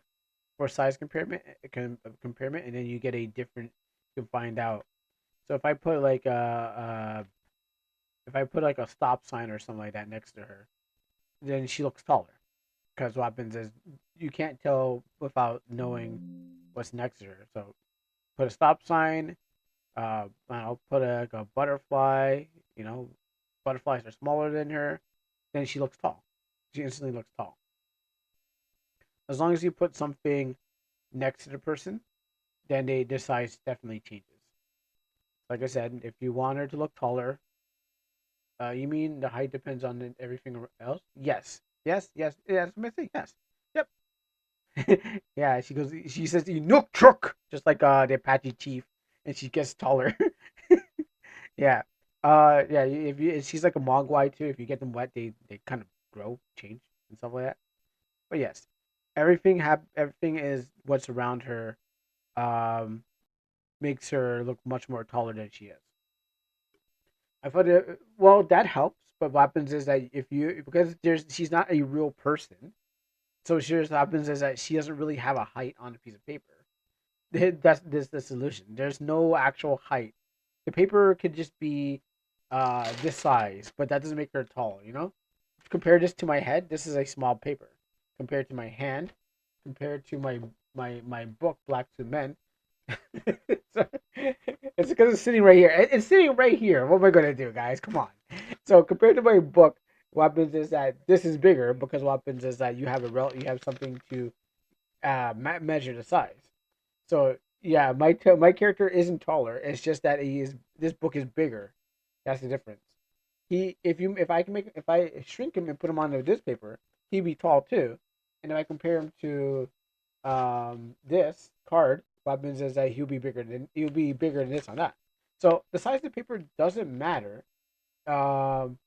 for size comparison, and then you get a different. You can find out. So if I put like a stop sign or something like that next to her, then she looks taller. Because what happens is you can't tell without knowing what's next to her. So put a stop sign. I'll put like a butterfly. You know, butterflies are smaller than her. Then she looks tall. She instantly looks tall. As long as you put something next to the person, then their size definitely changes. Like I said, if you want her to look taller, you mean the height depends on everything else? Yes, yes. I'm gonna say yes. Yep. Yeah, she goes. She says, "You nook truck," just like the Apache chief, and she gets taller. Yeah. Yeah. If you, she's like a mogwai too. If you get them wet, they kind of grow, change, and stuff like that. But yes, everything is what's around her. Um, makes her look much more taller than she is. I thought well that helps, but what happens is that if you because there's she's not a real person, so she just happens is that she doesn't really have a height on a piece of paper. That's this the solution. There's no actual height. The paper could just be this size, but that doesn't make her tall. You know, compare this to my head. This is a small paper compared to my hand, compared to my book Black to Men. So, it's because it's sitting right here. It's sitting right here. What am I gonna do, guys? Come on. So compared to my book, what happens is that this is bigger because what happens is that you have something to measure the size. So yeah, my character isn't taller. It's just that this book is bigger. That's the difference. If I shrink him and put him on this paper, he'd be tall too. And if I compare him to this card, what happens is that he'll be bigger than this on that. So the size of the paper doesn't matter. Um,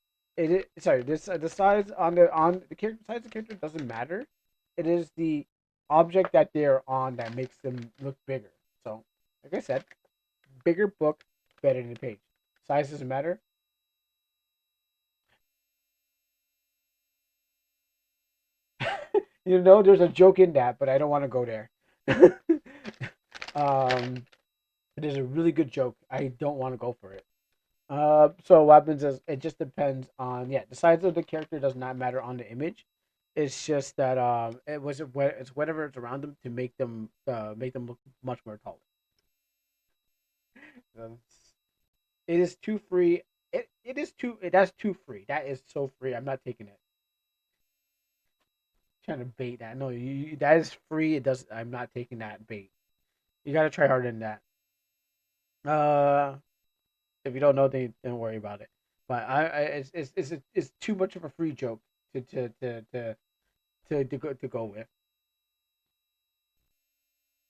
sorry, this the size on the character size of the character doesn't matter. It is the object that they're on that makes them look bigger. So, like I said, bigger book, better than the page. Size doesn't matter. You know, there's a joke in that, but I don't want to go there. um, it is a really good joke. I don't want to go for it. So what happens is it just depends on the size of the character does not matter on the image. It's just that it's whatever it's around them to make them look much more taller. Um, it is too free. It is too. That's too free. That is so free. I'm not taking it. trying to bait that. No, that is free. It does. I'm not taking that bait. You gotta try harder than that. If you don't know, then don't worry about it. But it's too much of a free joke to go with.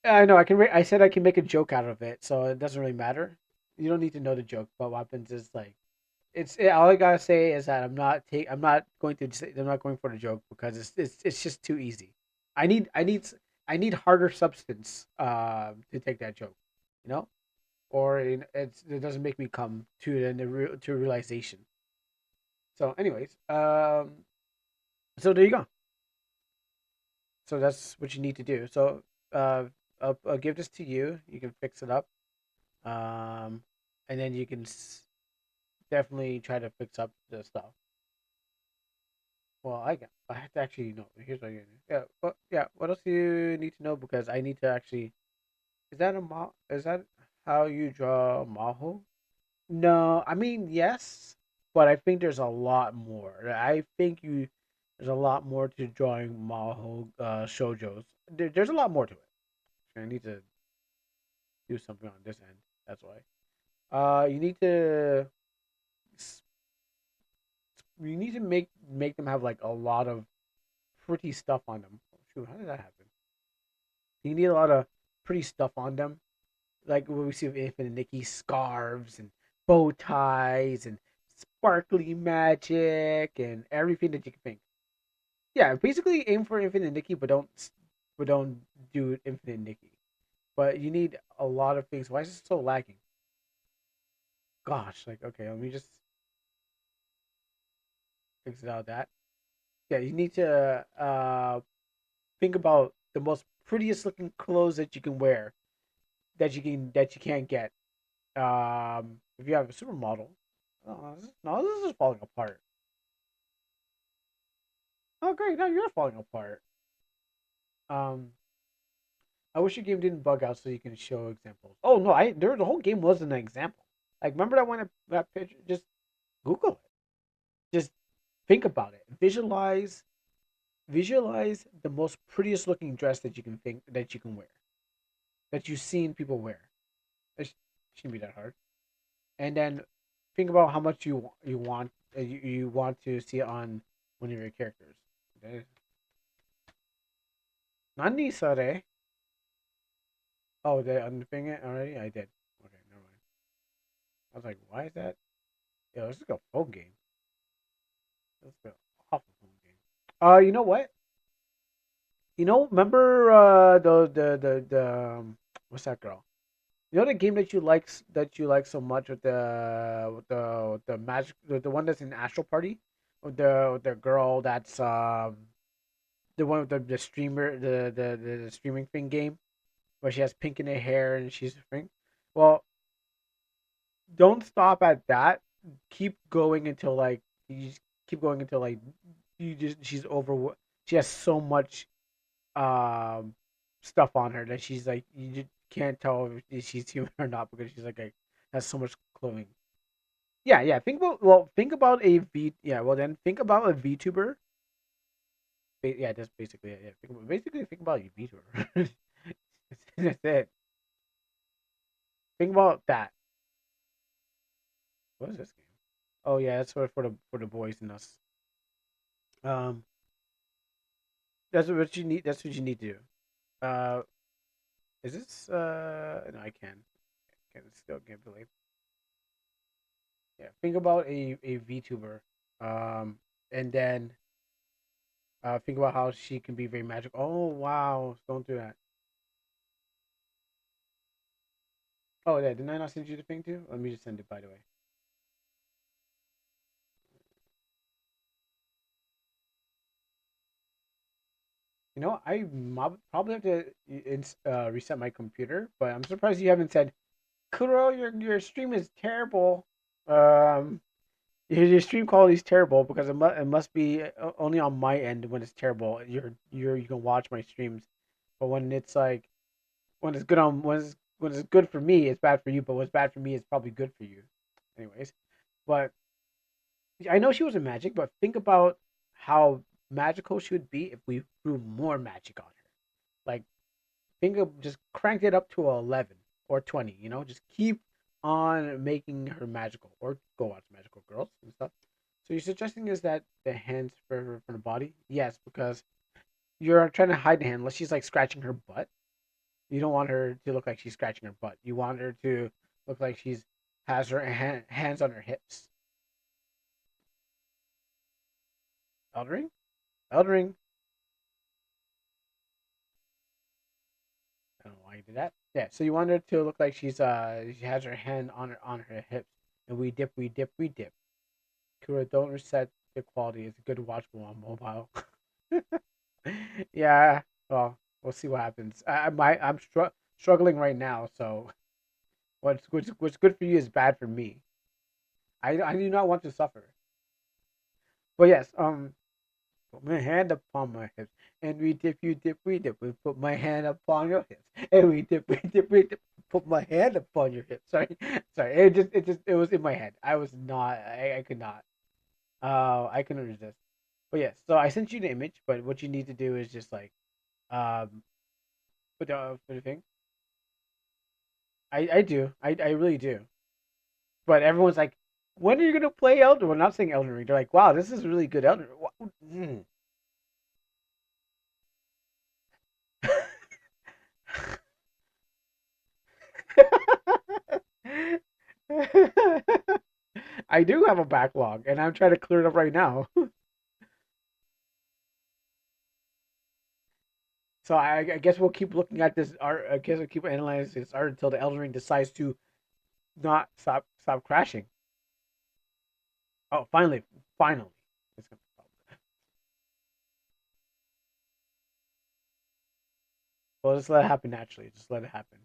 I know I can. I said I can make a joke out of it, so it doesn't really matter. You don't need to know the joke. But what happens is like, all I gotta say is that I'm not going to. I'm not going for the joke because it's just too easy. I need I need I need harder substance to take that joke, you know, or it doesn't make me come to a realization. So, anyways, so there you go. So that's what you need to do. So, I'll give this to you. You can fix it up, um, and then you can definitely try to fix up the stuff. Well, I have to actually know. Here's what you're gonna do. Yeah, yeah. What else do you need to know? Because I need to actually. Is that how you draw Maho? No, I mean yes, but I think there's a lot more. I think there's a lot more to drawing Maho shoujos. There's a lot more to it. I need to do something on this end. That's why. You need to make them have like a lot of pretty stuff on them. Oh, shoot, how did that happen? You need a lot of pretty stuff on them, like what we see with Infinite Nikki scarves and bow ties and sparkly magic and everything that you can think. Yeah, basically aim for Infinite Nikki, but don't do Infinite Nikki. But you need a lot of things. Why is it so lagging? Gosh, like okay, let me just fix it out. That yeah, you need to think about the most prettiest looking clothes that you can wear that you can't get. If you have a supermodel, oh, no, this is falling apart. Oh, great! Now you're falling apart. Um, I wish your game didn't bug out so you can show examples. Oh no, the whole game wasn't an example. Like remember that one that picture? Just Google it. Just think about it. Visualize the most prettiest looking dress that you can think that you can wear that you've seen people wear. It shouldn't be that hard. And then think about how much you want to see it on one of your characters. Okay. Nani sare? Oh, did I unthing it already? I did. Okay, never mind. I was like, why is that? Yo, this is like a phone game. This is an awful phone game. You know what? Remember what's that girl? You know the game that you like so much with the magic the one that's in Astral Party with the girl that's the one with the streamer the streaming thing game where she has pink in her hair and she's a thing. Well, don't stop at that. Keep going until like you just keep going until like you just she's over. She has so much um stuff on her that she's like you just can't tell if she's human or not because she's like has so much clothing. Yeah, yeah. Think about a V. Yeah, well then think about a VTuber. Yeah, that's basically it. Yeah, think about a VTuber. That's it. Think about that. What is this game? Oh yeah, that's for the boys and us. Um, that's what you need. That's what you need to do. Uh, is this? No, I can. Can still get delayed. Yeah, think about a VTuber, and then think about how she can be very magical. Oh wow! Don't do that. Oh yeah, didn't I not send you the thing too? Let me just send it by the way. Probably have to reset my computer, but I'm surprised you haven't said, "Kuro, your stream is terrible." Um, your stream quality is terrible because it must be only on my end when it's terrible. You can watch my streams, but when it's like when it's good on when it's good for me, it's bad for you. But what's bad for me is probably good for you. Anyways, but I know she was in Magic, but think about how magical she would be if we threw more magic on her. Like, think of just cranked it up to 11 or 20. Just keep on making her magical, or go watch magical girls and stuff. So you're suggesting is that the hands for the body? Yes, because you're trying to hide the hand unless she's like scratching her butt. You don't want her to look like she's scratching her butt. You want her to look like she's has her hands on her hips. Elden Ring? Elden Ring. I don't know why you did that. Yeah, so you want her to look like she has her hand on her hips, and we dip. Kura, don't reset the quality. It's a good watchable on mobile. Yeah, well, we'll see what happens. I'm struggling right now, so what's good for you is bad for me. I do not want to suffer. But yes, put my hand upon my hips, and we dip, you dip, we dip. We put my hand upon your hips, and we dip. Put my hand upon your hips. Sorry, sorry. It was in my head. I was not. I could not. I couldn't resist. But yes, so I sent you the image. But what you need to do is just like um put the thing. I do. I really do. But everyone's like, when are you gonna play Elden? Well, not saying Elden Ring. They're like, wow, this is really good Elden Ring. I do have a backlog, and I'm trying to clear it up right now. So I guess we'll keep looking at this art. I guess we'll keep analyzing this art until the Elden Ring decides to not stop crashing. Oh, finally. It's gonna, well, just let it happen naturally. Just let it happen.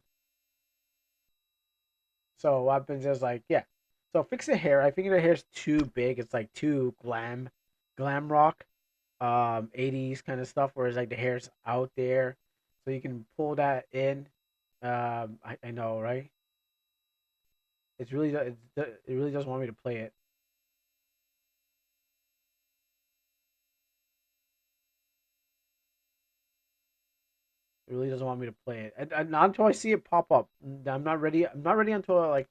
So what happens is like, yeah. So fix the hair. I think the hair's too big. It's like too glam rock, 80s kind of stuff. Whereas like the hair's out there, so you can pull that in. I know, right? It really doesn't want me to play it. It really doesn't want me to play it. And not until I see it pop up. I'm not ready. I'm not ready until like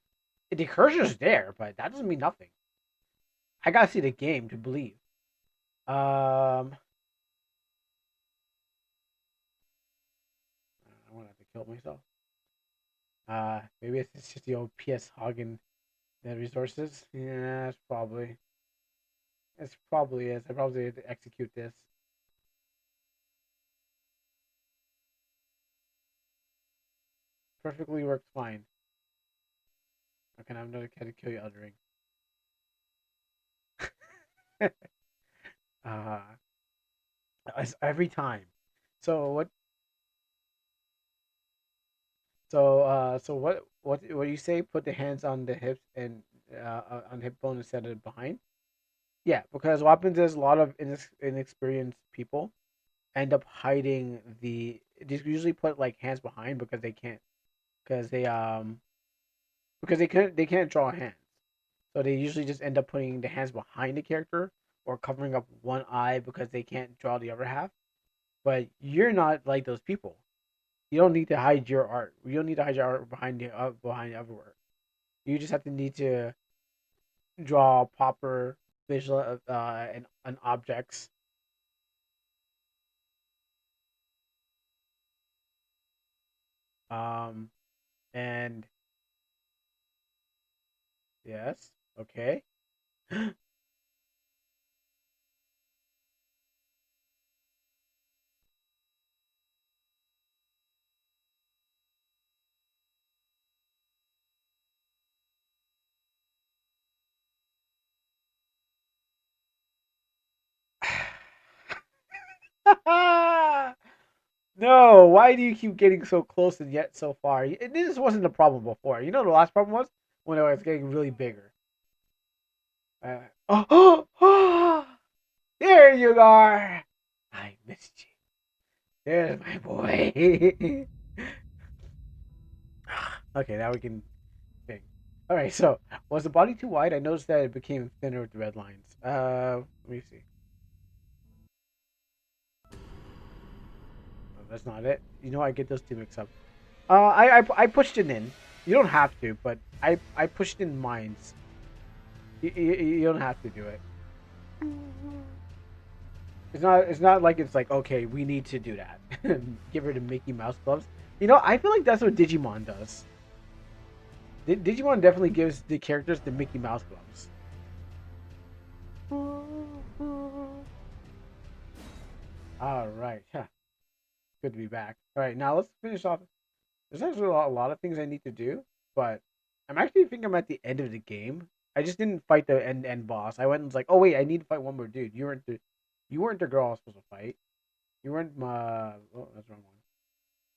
the cursor's there, but that doesn't mean nothing. I gotta see the game to believe. Um, I want to have to kill myself. Maybe it's just the old PS hogging the resources. Yeah, it's probably. It's probably is. I probably have to execute this. Perfectly works fine. Okay, I'm gonna try to kill you, Elden Ring. uh, every time. So what? So what do you say? Put the hands on the hips and on hip bone instead of behind. Yeah, because what happens is a lot of inexperienced people end up hiding the. They usually put like hands behind because they can't because they can't draw hands. So they usually just end up putting the hands behind the character or covering up one eye because they can't draw the other half. But you're not like those people. You don't need to hide your art. You don't need to hide your art behind everywhere. You just have to need to draw proper visual and objects. Um and yes, okay. No, why do you keep getting so close and yet so far? This wasn't a problem before. You know the last problem was when it was getting really bigger. Oh, there you are. I missed you. There's my boy. Okay, now we can think. All right, so was the body too wide? I noticed that it became thinner with the red lines. Let me see. that's not it. You know, I get those two mixed up. I pushed it in. You don't have to, but I pushed in mines. You don't have to do it. It's not like it's like, okay, we need to do that. Give her the Mickey Mouse gloves. You know, I feel like that's what Digimon does. Digimon definitely gives the characters the Mickey Mouse gloves. All right. Huh. Good to be back. All right, now let's finish off. There's actually a lot of things I need to do, but I'm actually think I'm at the end of the game. I just didn't fight the end boss. I went and was like, oh wait, I need to fight one more dude. You weren't the girl I was supposed to fight. You weren't my. Oh, that's the wrong one.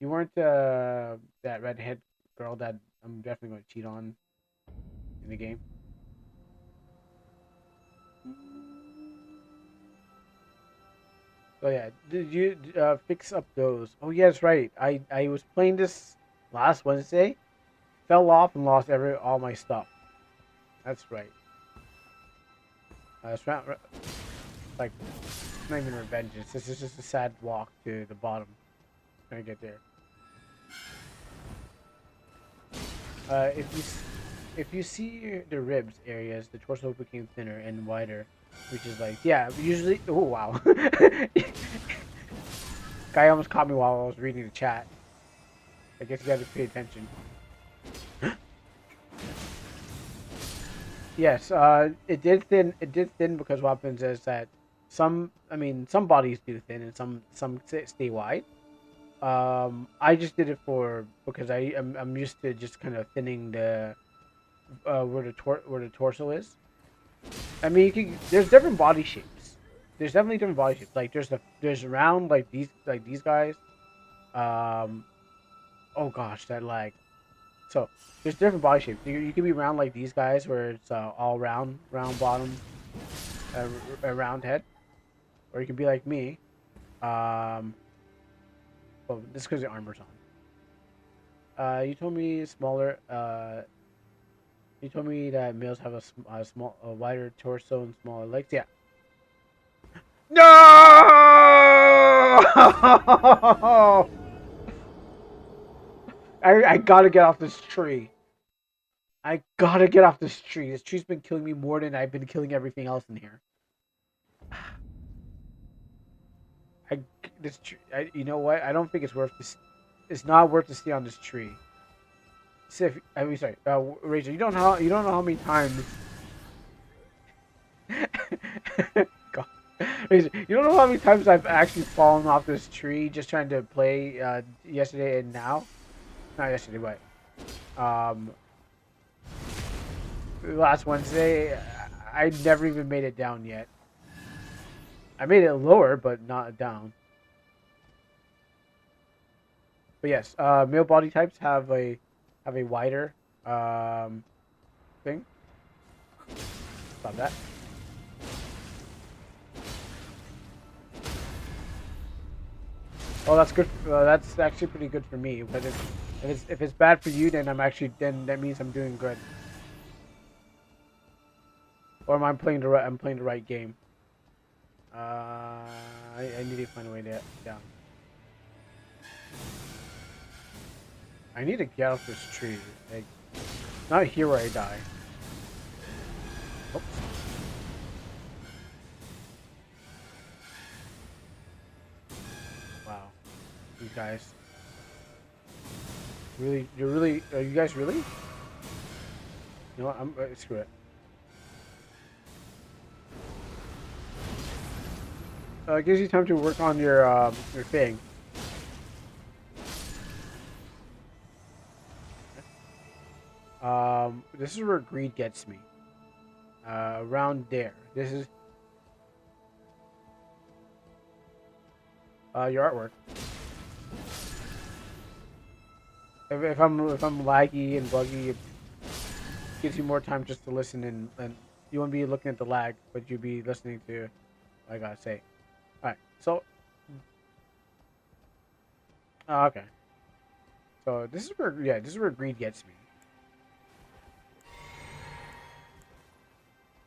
You weren't that redhead girl that I'm definitely going to cheat on in the game. Oh yeah, did you fix up those? Oh yeah, that's right. I was playing this last Wednesday, fell off and lost all my stuff. That's right. It's not like not even revenge. It's just a sad walk to the bottom. Trying to get there. If you see the ribs areas, the torso became thinner and wider, which is like, yeah, usually. Oh wow, guy almost caught me while I was reading the chat. I guess you got to pay attention. Yes, it did thin. It did thin because what happens is that some bodies do thin and some stay wide. I just did it because I'm used to just kind of thinning the where the torso is. I mean, there's different body shapes. There's definitely different body shapes. Like there's round like these guys. Oh gosh, that lag. So there's different body shapes. You can be round like these guys, where it's all round bottom, a round head, or you can be like me. Well, this is because the armor's on. You told me smaller. You told me that males have a wider torso and smaller legs. Yeah. No! I gotta get off this tree. I gotta get off this tree. This tree's been killing me more than I've been killing everything else in here. You know what? I don't think it's worth this. It's not worth to stay on this tree. Sif, I mean, sorry, Rachel. You don't know how many times. God. Rachel, you don't know how many times I've actually fallen off this tree just trying to play yesterday and now. Not yesterday, but last Wednesday. I never even made it down yet. I made it lower, but not down. But yes, male body types have a wider thing. Stop that. Oh, that's good. That's actually pretty good for me. But if it's bad for you, then then that means I'm doing good. Or am I playing the right game? I need to find a way down. I need to get off this tree. Like, not here where I die. Oops. Wow. You guys. Really? Are you guys really? You know what? Screw it. It gives you time to work on your thing. This is where greed gets me. Around there. This is your artwork. If I'm laggy and buggy, it gives you more time just to listen and you won't be looking at the lag, but you'll be listening to what I gotta say. Alright, so okay. So this is where greed gets me.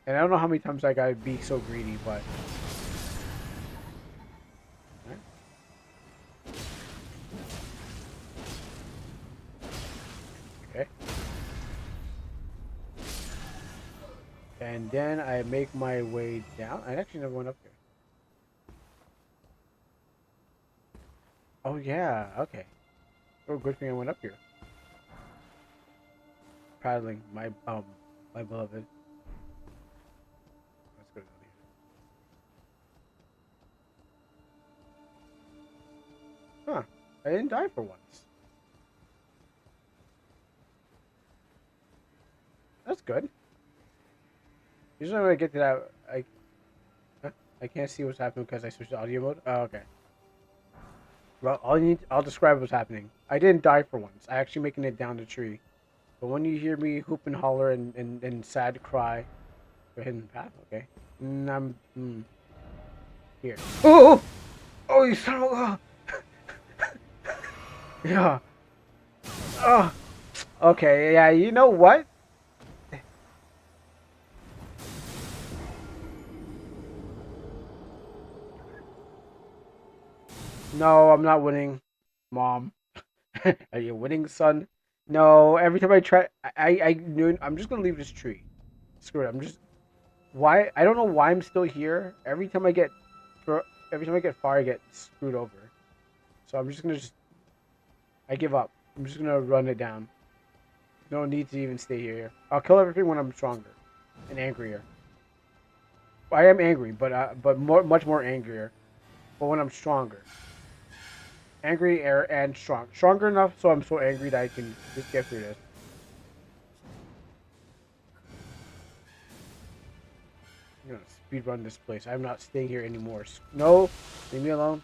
And I don't know how many times I gotta be so greedy, but And then I make my way down. I actually never went up here. Oh yeah, okay. Oh, good thing I went up here. Paddling my beloved. Let's go down here. Huh. I didn't die for once. That's good. Usually when I get to that, I can't see what's happening because I switched to audio mode. Oh, okay. Well, I'll describe what's happening. I didn't die for once. I actually making it down the tree. But when you hear me hoop and holler and sad cry, go ahead and path, okay? I'm here. Oh! Oh, you son of a... Yeah. Oh. Okay, yeah, you know what? No, I'm not winning, Mom. Are you winning, son? No, every time I try, I knew I'm just gonna leave this tree. Screw it. I'm just why I don't know why I'm still here. Every time I get far, I get screwed over. So I'm just gonna I give up. I'm just gonna run it down. No need to even stay here. I'll kill everything when I'm stronger and angrier. I am angry, but much more angrier. But when I'm stronger. Angry and strong. Stronger enough so I'm so angry that I can just get through this. I'm gonna speed run this place. I'm not staying here anymore. No, leave me alone.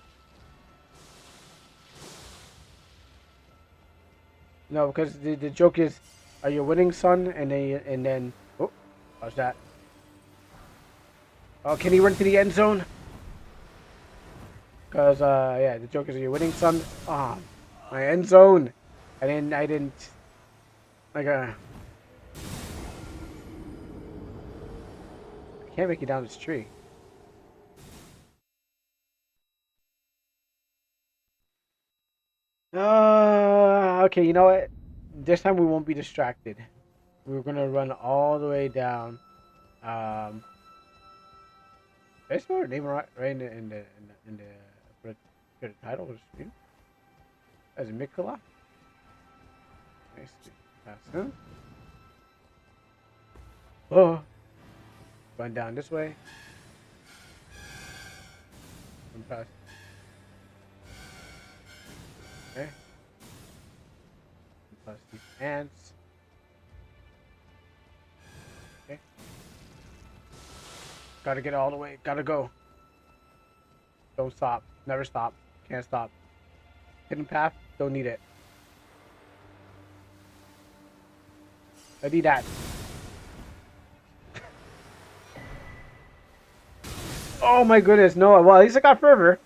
No, because the joke is, are you winning, son? And then oh, watch that. Oh, can he run to the end zone? Because yeah, the joke is, are you winning, son? Ah, oh, my end zone. I didn't like I can't make it down this tree. Okay, you know what? This time we won't be distracted. We're gonna run all the way down. Did I spell her name right in the for the title of the stream? As Mikola? Nice. Pass him. Oh. Run down this way. And pass. Okay. Plus these ants. Okay. Gotta get all the way. Gotta go. Don't stop. Never stop. Can't stop. Hidden path. Don't need it. I need that. Oh my goodness, no. Well, at least I got fervor.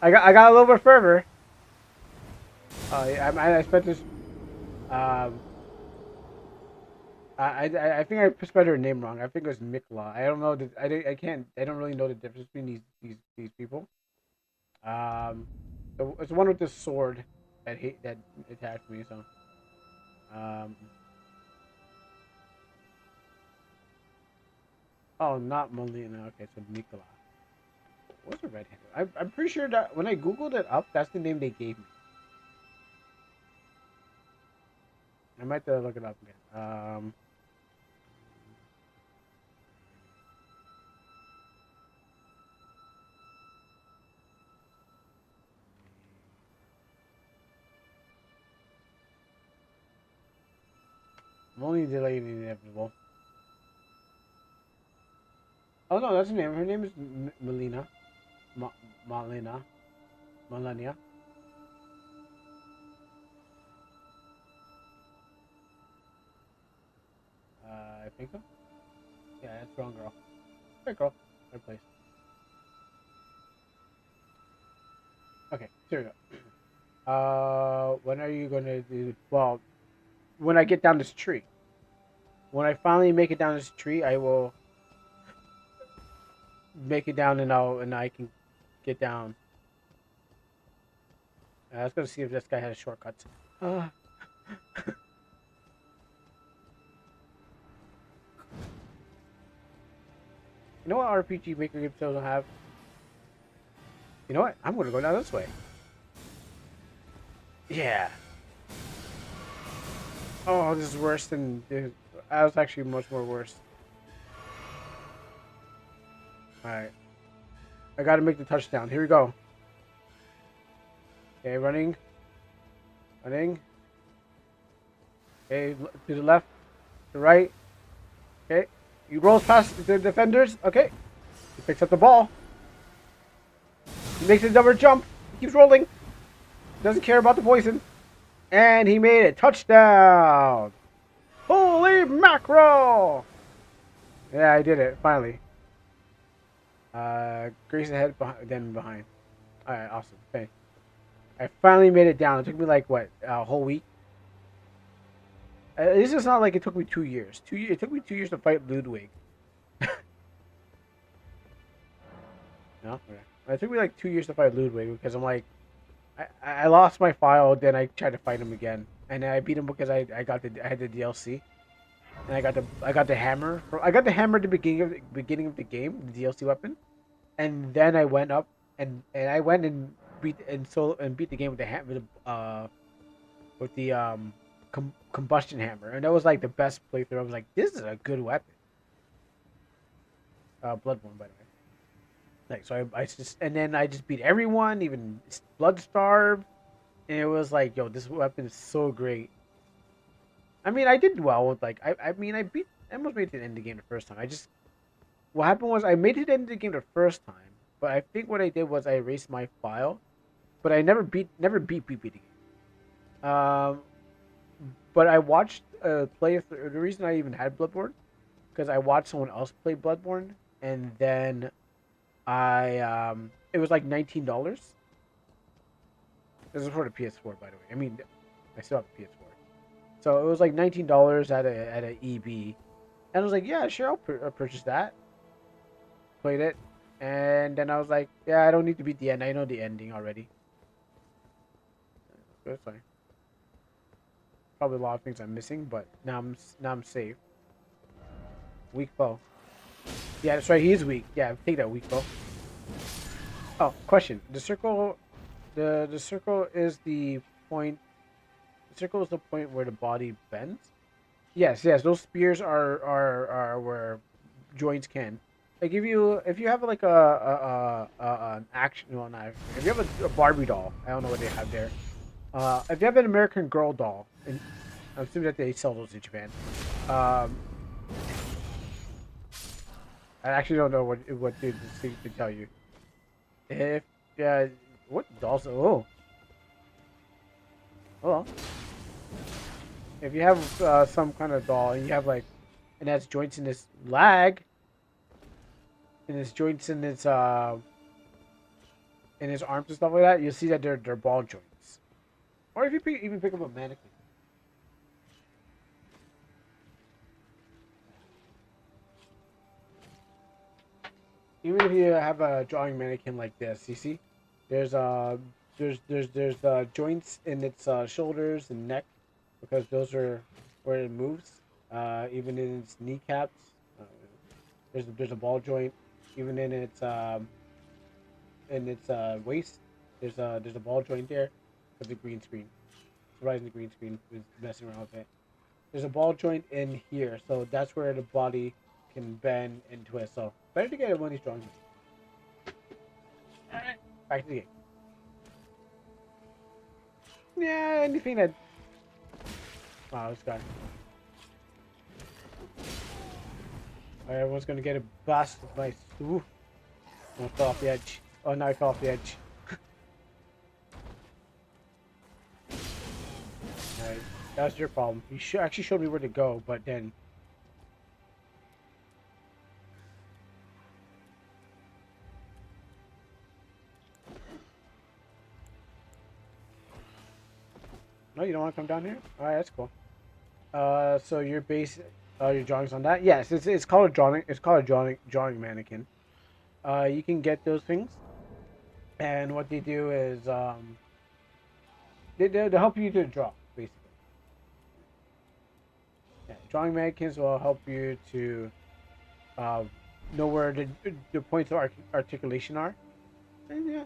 I got a little bit of fervor. I spent this. I think I spelled her name wrong. I think it was Mikla. I don't know. I can't. I don't really know the difference between these people. It's the one with the sword that attacked me. So. Oh, not Molina. Okay, so Mikla. What's a red-handed? I'm pretty sure that when I googled it up, that's the name they gave me. I might have to look it up again. I'm only delaying the inevitable. Oh no, that's her name. Her name is Melina. Malenia. Malenia. I think so. Yeah, that's wrong, girl. Right, girl. Right place. Okay, here we go. When are you gonna do? Well, when I get down this tree. When I finally make it down this tree, I will make it down and I can get down. Let's go see if this guy has shortcuts. You know what RPG Maker games don't have? You know what? I'm gonna go down this way. Yeah. Oh, this is worse than... I was actually much more worse. Alright. I gotta make the touchdown. Here we go. Okay, running. Running. Okay, to the left. To the right. Okay. He rolls past the defenders. Okay. He picks up the ball. He makes a double jump. He keeps rolling. Doesn't care about the poison. And he made it. Touchdown. Holy mackerel. Yeah, I did it. Finally. Grace ahead, then behind. Alright, awesome. Okay. I finally made it down. It took me like, what, a whole week? This is not like it took me 2 years. It took me 2 years to fight Ludwig. No? Okay. It took me like 2 years to fight Ludwig because I'm like, I lost my file, then I tried to fight him again. And I beat him because I had the DLC. And I got the hammer. I got the hammer at the beginning of the game, the DLC weapon. And then I went up and I went and beat the game with the combustion hammer, and that was like the best playthrough. I was like, this is a good weapon. Bloodborne, by the way. Like, so I just beat everyone, even blood starved, and it was like, yo, this weapon is so great. I mean, I did well with like, I almost made it to the end of the game the first time. What happened was I made it to the end of the game the first time, but I think what I did was I erased my file, but I never beat the game. But I watched play. The reason I even had Bloodborne, because I watched someone else play Bloodborne, and then it was like $19. This is for the PS4, by the way. I mean, I still have the PS4, so it was like $19 at a EB, and I was like, yeah, sure, I'll purchase that. Played it, and then I was like, yeah, I don't need to beat the end. I know the ending already. That's fine. Probably a lot of things I'm missing, but now I'm safe. Weak foe. Yeah, that's right. He is weak. Yeah, take that, weak foe. Oh, question. The circle is the point. The circle is the point where the body bends. Yes. Those spears are where joints can. Like if you have like an action, well, not, if you have a Barbie doll, I don't know what they have there. If you have an American Girl doll, and I'm assuming that they sell those in Japan. I actually don't know what to tell you. If what dolls? Oh, well, if you have some kind of doll and you have like, and it has joints in this leg, and there's joints in its arms and stuff like that, you'll see that they're ball joints. Or if you even pick up a mannequin. Even if you have a drawing mannequin like this, you see, there's joints in its shoulders and neck, because those are where it moves. Even in its kneecaps, there's a ball joint. Even in its waist, there's a ball joint there. With the green screen, surprising the green screen is messing around with it. There's a ball joint in here, so that's where the body can bend and twist. So better to get one of these drawings. Alright, back to the game. Yeah, anything that. Wow, this guy. Alright, everyone's gonna get a blast with my. Ooh. I fell off the edge. Oh, no, I fell off the edge. Alright, that was your problem. You actually showed me where to go, but then. No, you don't want to come down here? Alright, that's cool. So your base, your drawings on that? Yes, it's called a drawing. It's called a drawing mannequin. You can get those things, and what they do is they help you to draw, basically. Yeah, drawing mannequins will help you to know where the points of articulation are, then yeah.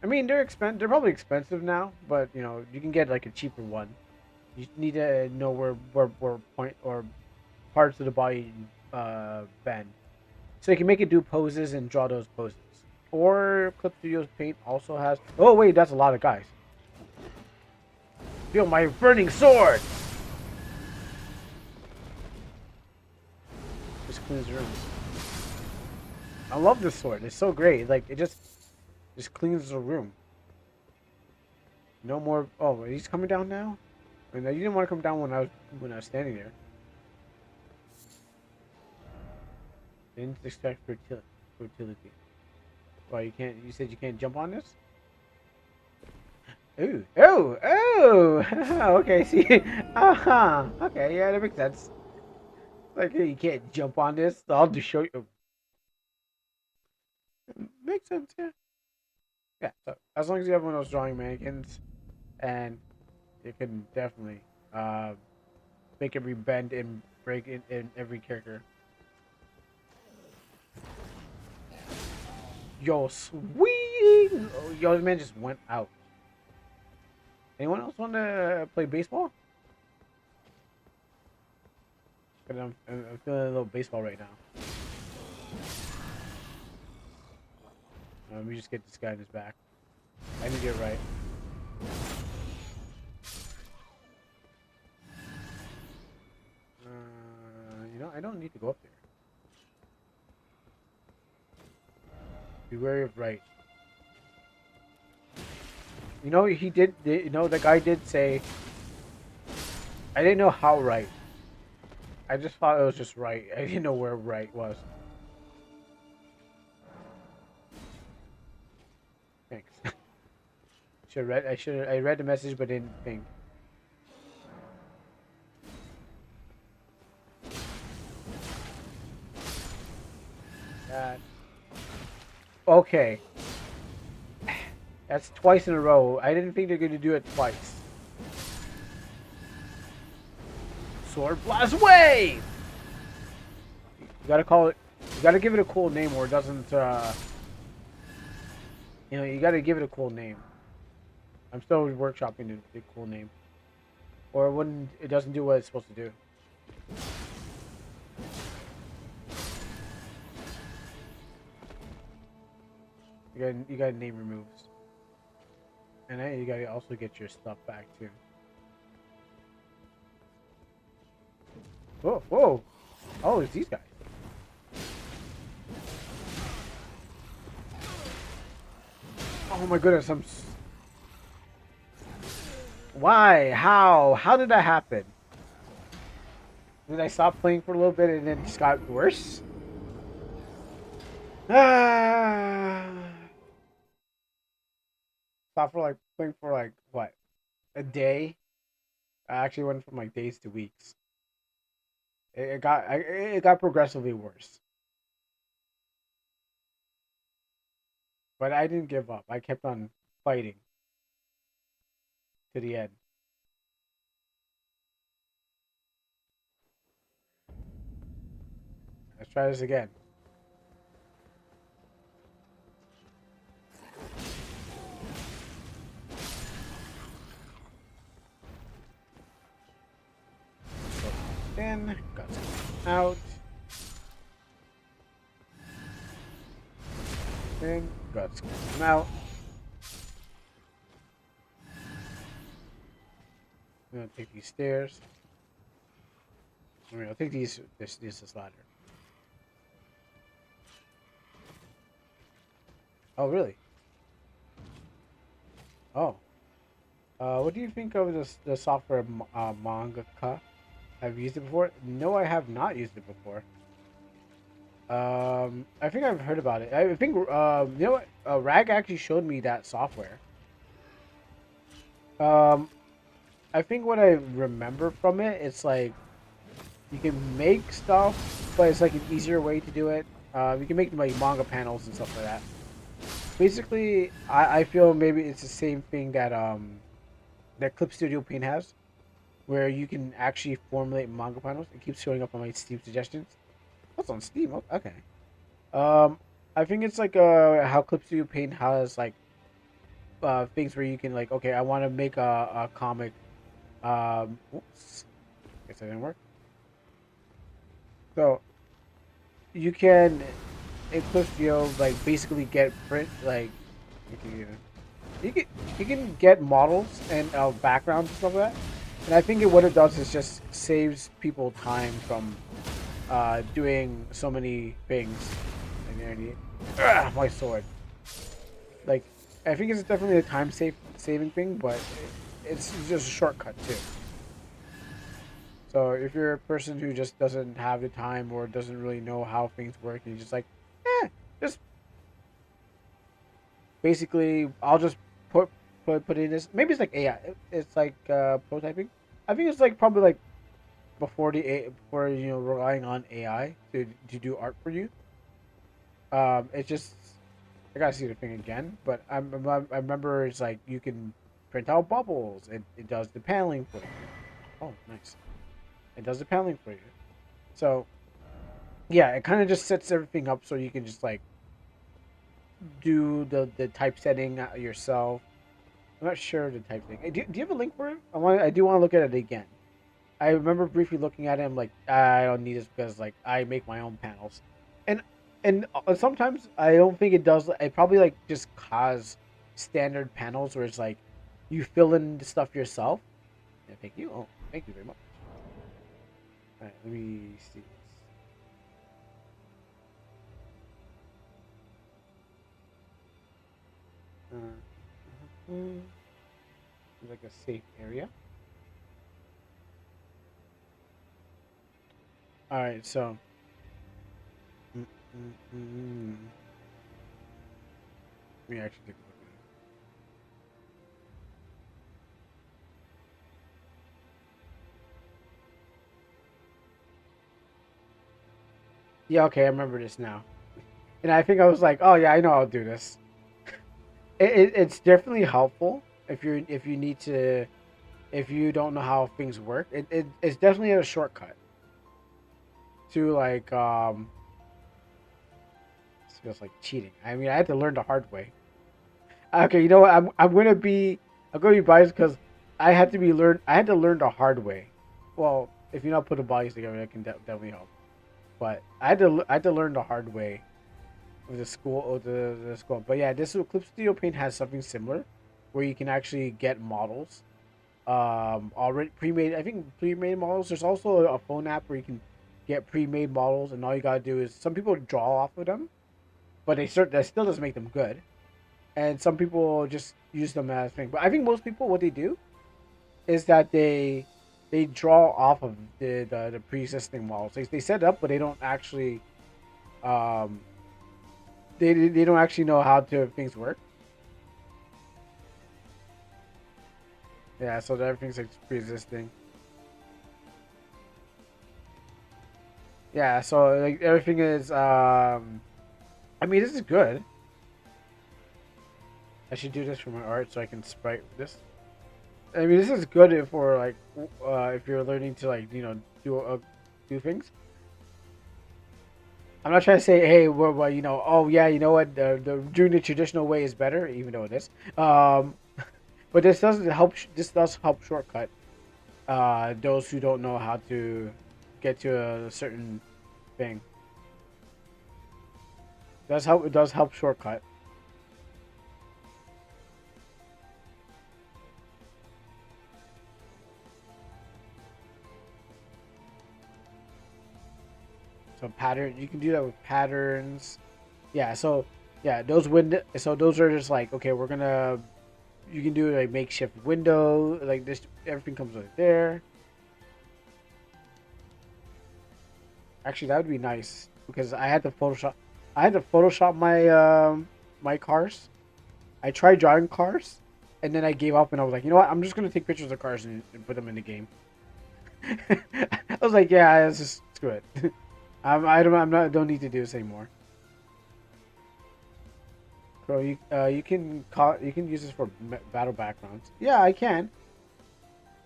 I mean, they're probably expensive now, but you know you can get like a cheaper one. You need to know where point or parts of the body bend, so you can make it do poses and draw those poses. Or Clip Studios Paint also has. Oh wait, that's a lot of guys. Feel my burning sword. Just cleans the room. I love this sword. It's so great. Like it just cleans the room. No more. Oh, he's coming down now. I mean, you didn't want to come down when I was standing there. Didn't expect fertility. Well, you can't. You said you can't jump on this. Ooh. Oh. Okay. See. Okay. Yeah, that makes sense. Like you can't jump on this. I'll just show you. Makes sense. Yeah. Yeah. So as long as you have one of those drawing mannequins, and you can definitely make every bend and break in every character. Yo, sweet! Yo, this man just went out. Anyone else want to play baseball? I'm feeling a little baseball right now. Let me just get this guy in his back. I need to get it right. You know, I don't need to go up there. Be wary of right. You know, he did. You know, the guy did say. I didn't know how right. I just thought it was just right. I didn't know where right was. Thanks. I read the message but didn't think. Okay. That's twice in a row. I didn't think they're going to do it twice. Sword Blast Wave! You gotta call it... You gotta give it a cool name or it doesn't, You know, you gotta give it a cool name. I'm still workshopping the cool name. Or it doesn't do what it's supposed to do. You got name removes. And then you gotta also get your stuff back too. Whoa! Oh, it's these guys. Oh my goodness, Why? How did that happen? Did I stop playing for a little bit and then it just got worse? Stopped for playing for what? A day? I actually went from days to weeks. It got progressively worse. But I didn't give up. I kept on fighting to the end. Let's try this again. In, guts out. In, guts come out. I'm gonna take these stairs. I'll take this ladder. Oh really? Oh. What do you think of the software Mangaka? Have you used it before? No, I have not used it before. I think I've heard about it. I think you know what? Rag actually showed me that software. I think what I remember from it, it's like you can make stuff, but it's like an easier way to do it. You can make like manga panels and stuff like that. Basically, I feel maybe it's the same thing that that Clip Studio Paint has, where you can actually formulate manga panels. It keeps showing up on my Steam suggestions. What's on Steam? Okay. I think it's like how Clip Studio Paint has like things where you can like, okay, I want to make a comic. Whoops, guess that didn't work. So you can in Clip Studio like basically get print like you can you can you can get models and backgrounds and stuff like that. And I think what it does is just saves people time from doing so many things. My sword. Like, I think it's definitely a saving thing, but it's just a shortcut too. So if you're a person who just doesn't have the time or doesn't really know how things work, and you're just like, just basically, I'll just put put in this. Maybe it's like AI. It's like prototyping. I think it's like probably like before relying on AI to do art for you. It's just I gotta see the thing again, but I remember it's like you can print out bubbles. It does the paneling for you. Oh, nice. It does the paneling for you. So yeah, it kind of just sets everything up so you can just like do the typesetting yourself. I'm not sure the type thing. Do you have a link for it? I do want to look at it again. I remember briefly looking at it. I'm like, I don't need this because like I make my own panels, and sometimes I don't think it does. It probably like just cause standard panels where it's like you fill in the stuff yourself. Yeah, thank you. Oh, thank you very much. All right, let me see this. Like a safe area. All right, so. Let me actually take a look at it. Yeah, okay, I remember this now. And I think I was like, oh yeah, I know I'll do this. It's definitely helpful if you need to if you don't know how things work. It's definitely a shortcut to like it feels like cheating. I mean, I had to learn the hard way. Okay, you know what? I'm gonna be biased because I had to learn the hard way. Well, if you not put the bodies together, that can definitely help. But I had to learn the hard way with the school. But yeah, this Clip Studio Paint has something similar, where you can actually get models, already pre-made. I think pre-made models. There's also a phone app where you can get pre-made models, and all you gotta do is some people draw off of them, but that still doesn't make them good. And some people just use them as thing. But I think most people what they do is that they draw off of the pre-existing models. They set it up, but they don't actually um they don't actually know how to things work. Yeah, so everything's like pre-existing. Yeah, so like everything is I mean this is good. I should do this for my art so I can sprite this. I mean this is good for like if you're learning to like do things. I'm not trying to say hey well oh yeah the doing the traditional way is better even though it is. But this doesn't help. This does help shortcut those who don't know how to get to a certain thing. It does help shortcut. So pattern, you can do that with patterns. Yeah. So yeah, those window. So those are just like okay, we're gonna. You can do like makeshift window, like this. Everything comes right there. Actually, that would be nice because I had to Photoshop. I had to Photoshop my my cars. I tried drawing cars, and then I gave up, and I was like, you know what? I'm just gonna take pictures of cars and put them in the game. I was like, yeah, let's just screw it. I don't need to do this anymore. Bro, you can use this for battle backgrounds. Yeah, I can.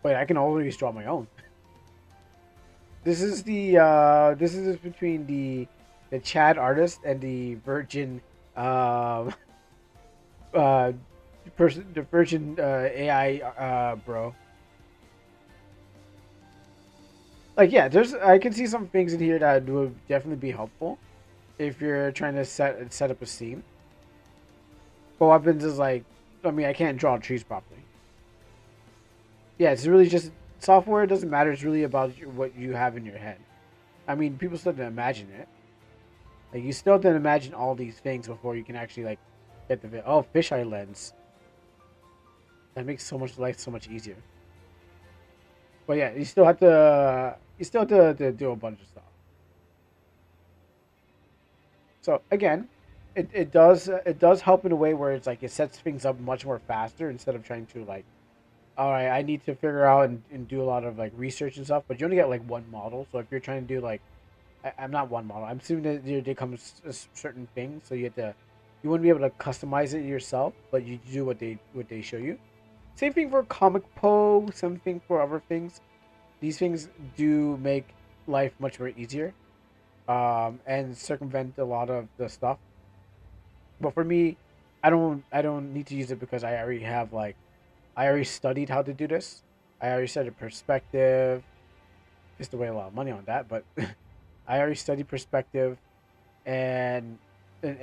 But I can always draw my own. this is between the Chad artist and the Virgin uh the Virgin AI bro. Like yeah, there's I can see some things in here that would definitely be helpful if you're trying to set up a scene. But weapons is like, I mean, I can't draw trees properly. Yeah, it's really just software. It doesn't matter. It's really about what you have in your head. I mean, people still have to imagine it. Like you still have to imagine all these things before you can actually like get the oh fisheye lens. That makes so much life so much easier. But yeah, you still have to do a bunch of stuff. So again, it does help in a way where it's like it sets things up much more faster instead of trying to like, all right, I need to figure out and do a lot of like research and stuff. But you only get like one model, so if you're trying to do like, I'm not one model. I'm assuming that there comes a certain thing, so you wouldn't be able to customize it yourself, but you do what they show you. Same thing for comic po. Same thing for other things. These things do make life much more easier, and circumvent a lot of the stuff. But for me, I don't need to use it because I already studied how to do this. I already studied perspective. Used to waste a lot of money on that, but I already studied perspective and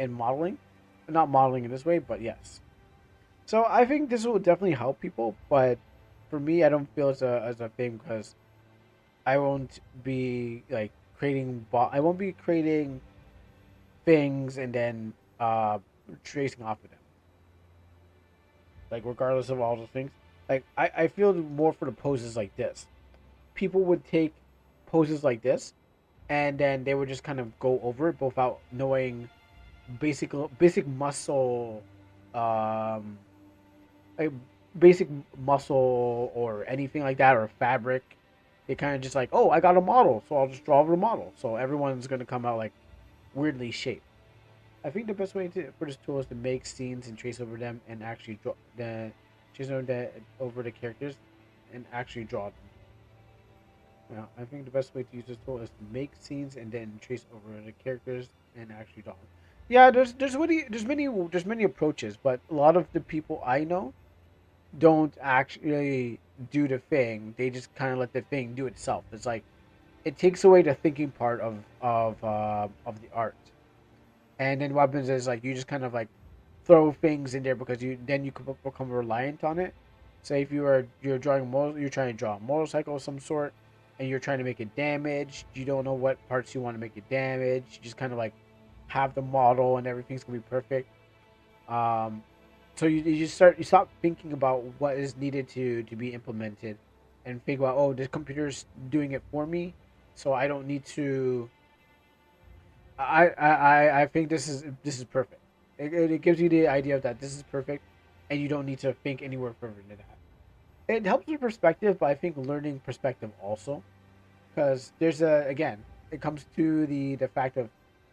modeling. Not modeling in this way, but yes. So I think this will definitely help people, but for me, I don't feel as a thing because I won't be like I won't be creating things and then tracing off of them. Like regardless of all those things, like I feel more for the poses like this. People would take poses like this, and then they would just kind of go over it without knowing basic muscle, um, like basic muscle or anything like that or fabric. They kind of just like, oh, I got a model, so I'll just draw over the model. So everyone's gonna come out like weirdly shaped. I think the best way for this tool is to make scenes and trace over them and actually draw trace over the characters and actually draw them. Yeah, I think the best way to use this tool is to make scenes and then trace over the characters and actually draw them. Yeah, there's many approaches, but a lot of the people I know don't actually do the thing. They just kind of let the thing do itself. It's like it takes away the thinking part of the art. And then what happens is like you just kind of like throw things in there because you could become reliant on it. Say if you're you're trying to draw a motorcycle of some sort, and you're trying to make it damaged. You don't know what parts you want to make it damaged. You just kind of like have the model and everything's gonna be perfect. Um, so you stop thinking about what is needed to be implemented, and think about, oh, this computer's doing it for me, so I don't need to. I think this is perfect. It gives you the idea of that this is perfect, and you don't need to think anywhere further than that. It helps with perspective, but I think learning perspective also, because there's a again, it comes to the fact of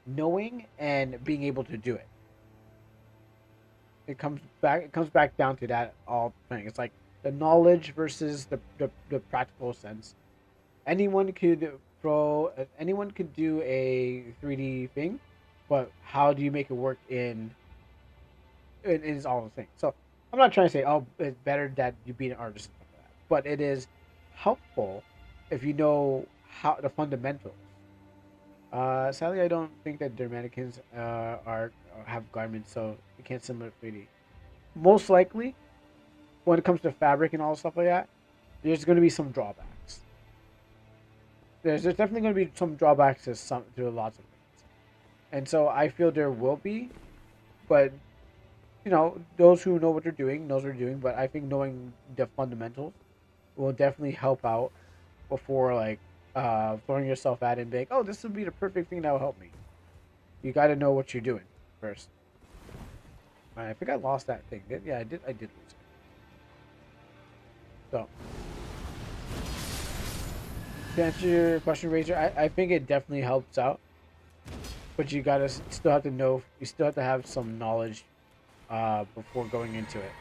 knowing and being able to do it. It comes back down to that all thing. It's like the knowledge versus the practical sense. Anyone could anyone could do a 3D thing, but how do you make it work in is all the thing. So I'm not trying to say, oh, it's better that you be an artist and stuff like that, but it is helpful if you know how the fundamentals. Sadly, I don't think that their mannequins are have garments, so you can't simulate 3D. Most likely, when it comes to fabric and all stuff like that, there's going to be some drawbacks. There's definitely going to be some drawbacks to lots of things, and so I feel there will be, but those who know what they're doing knows what they're doing. But I think knowing the fundamentals will definitely help out before like throwing yourself at it and being, oh, this would be the perfect thing that will help me. You got to know what you're doing first. I think I lost that thing. Yeah, I did. I did lose it. So, to answer your question, Razor, I think it definitely helps out. But you gotta still have to know. You still have to have some knowledge before going into it.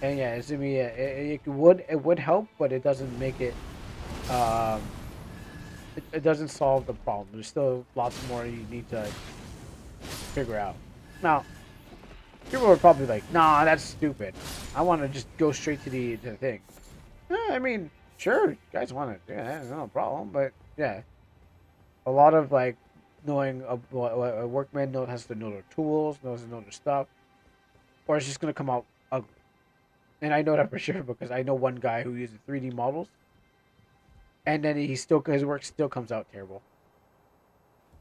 And yeah, it's, I mean, yeah, it would help, but it doesn't make it. Um, it doesn't solve the problem. There's still lots more you need to figure out. Now, people are probably like, "Nah, that's stupid. I want to just go straight to the thing." I mean, sure, you guys want it. Yeah, no problem. But yeah, a lot of like knowing a workman has to know their tools, knows to know their stuff, or it's just gonna come out ugly. And I know that for sure because I know one guy who uses 3D models, and then his work still comes out terrible.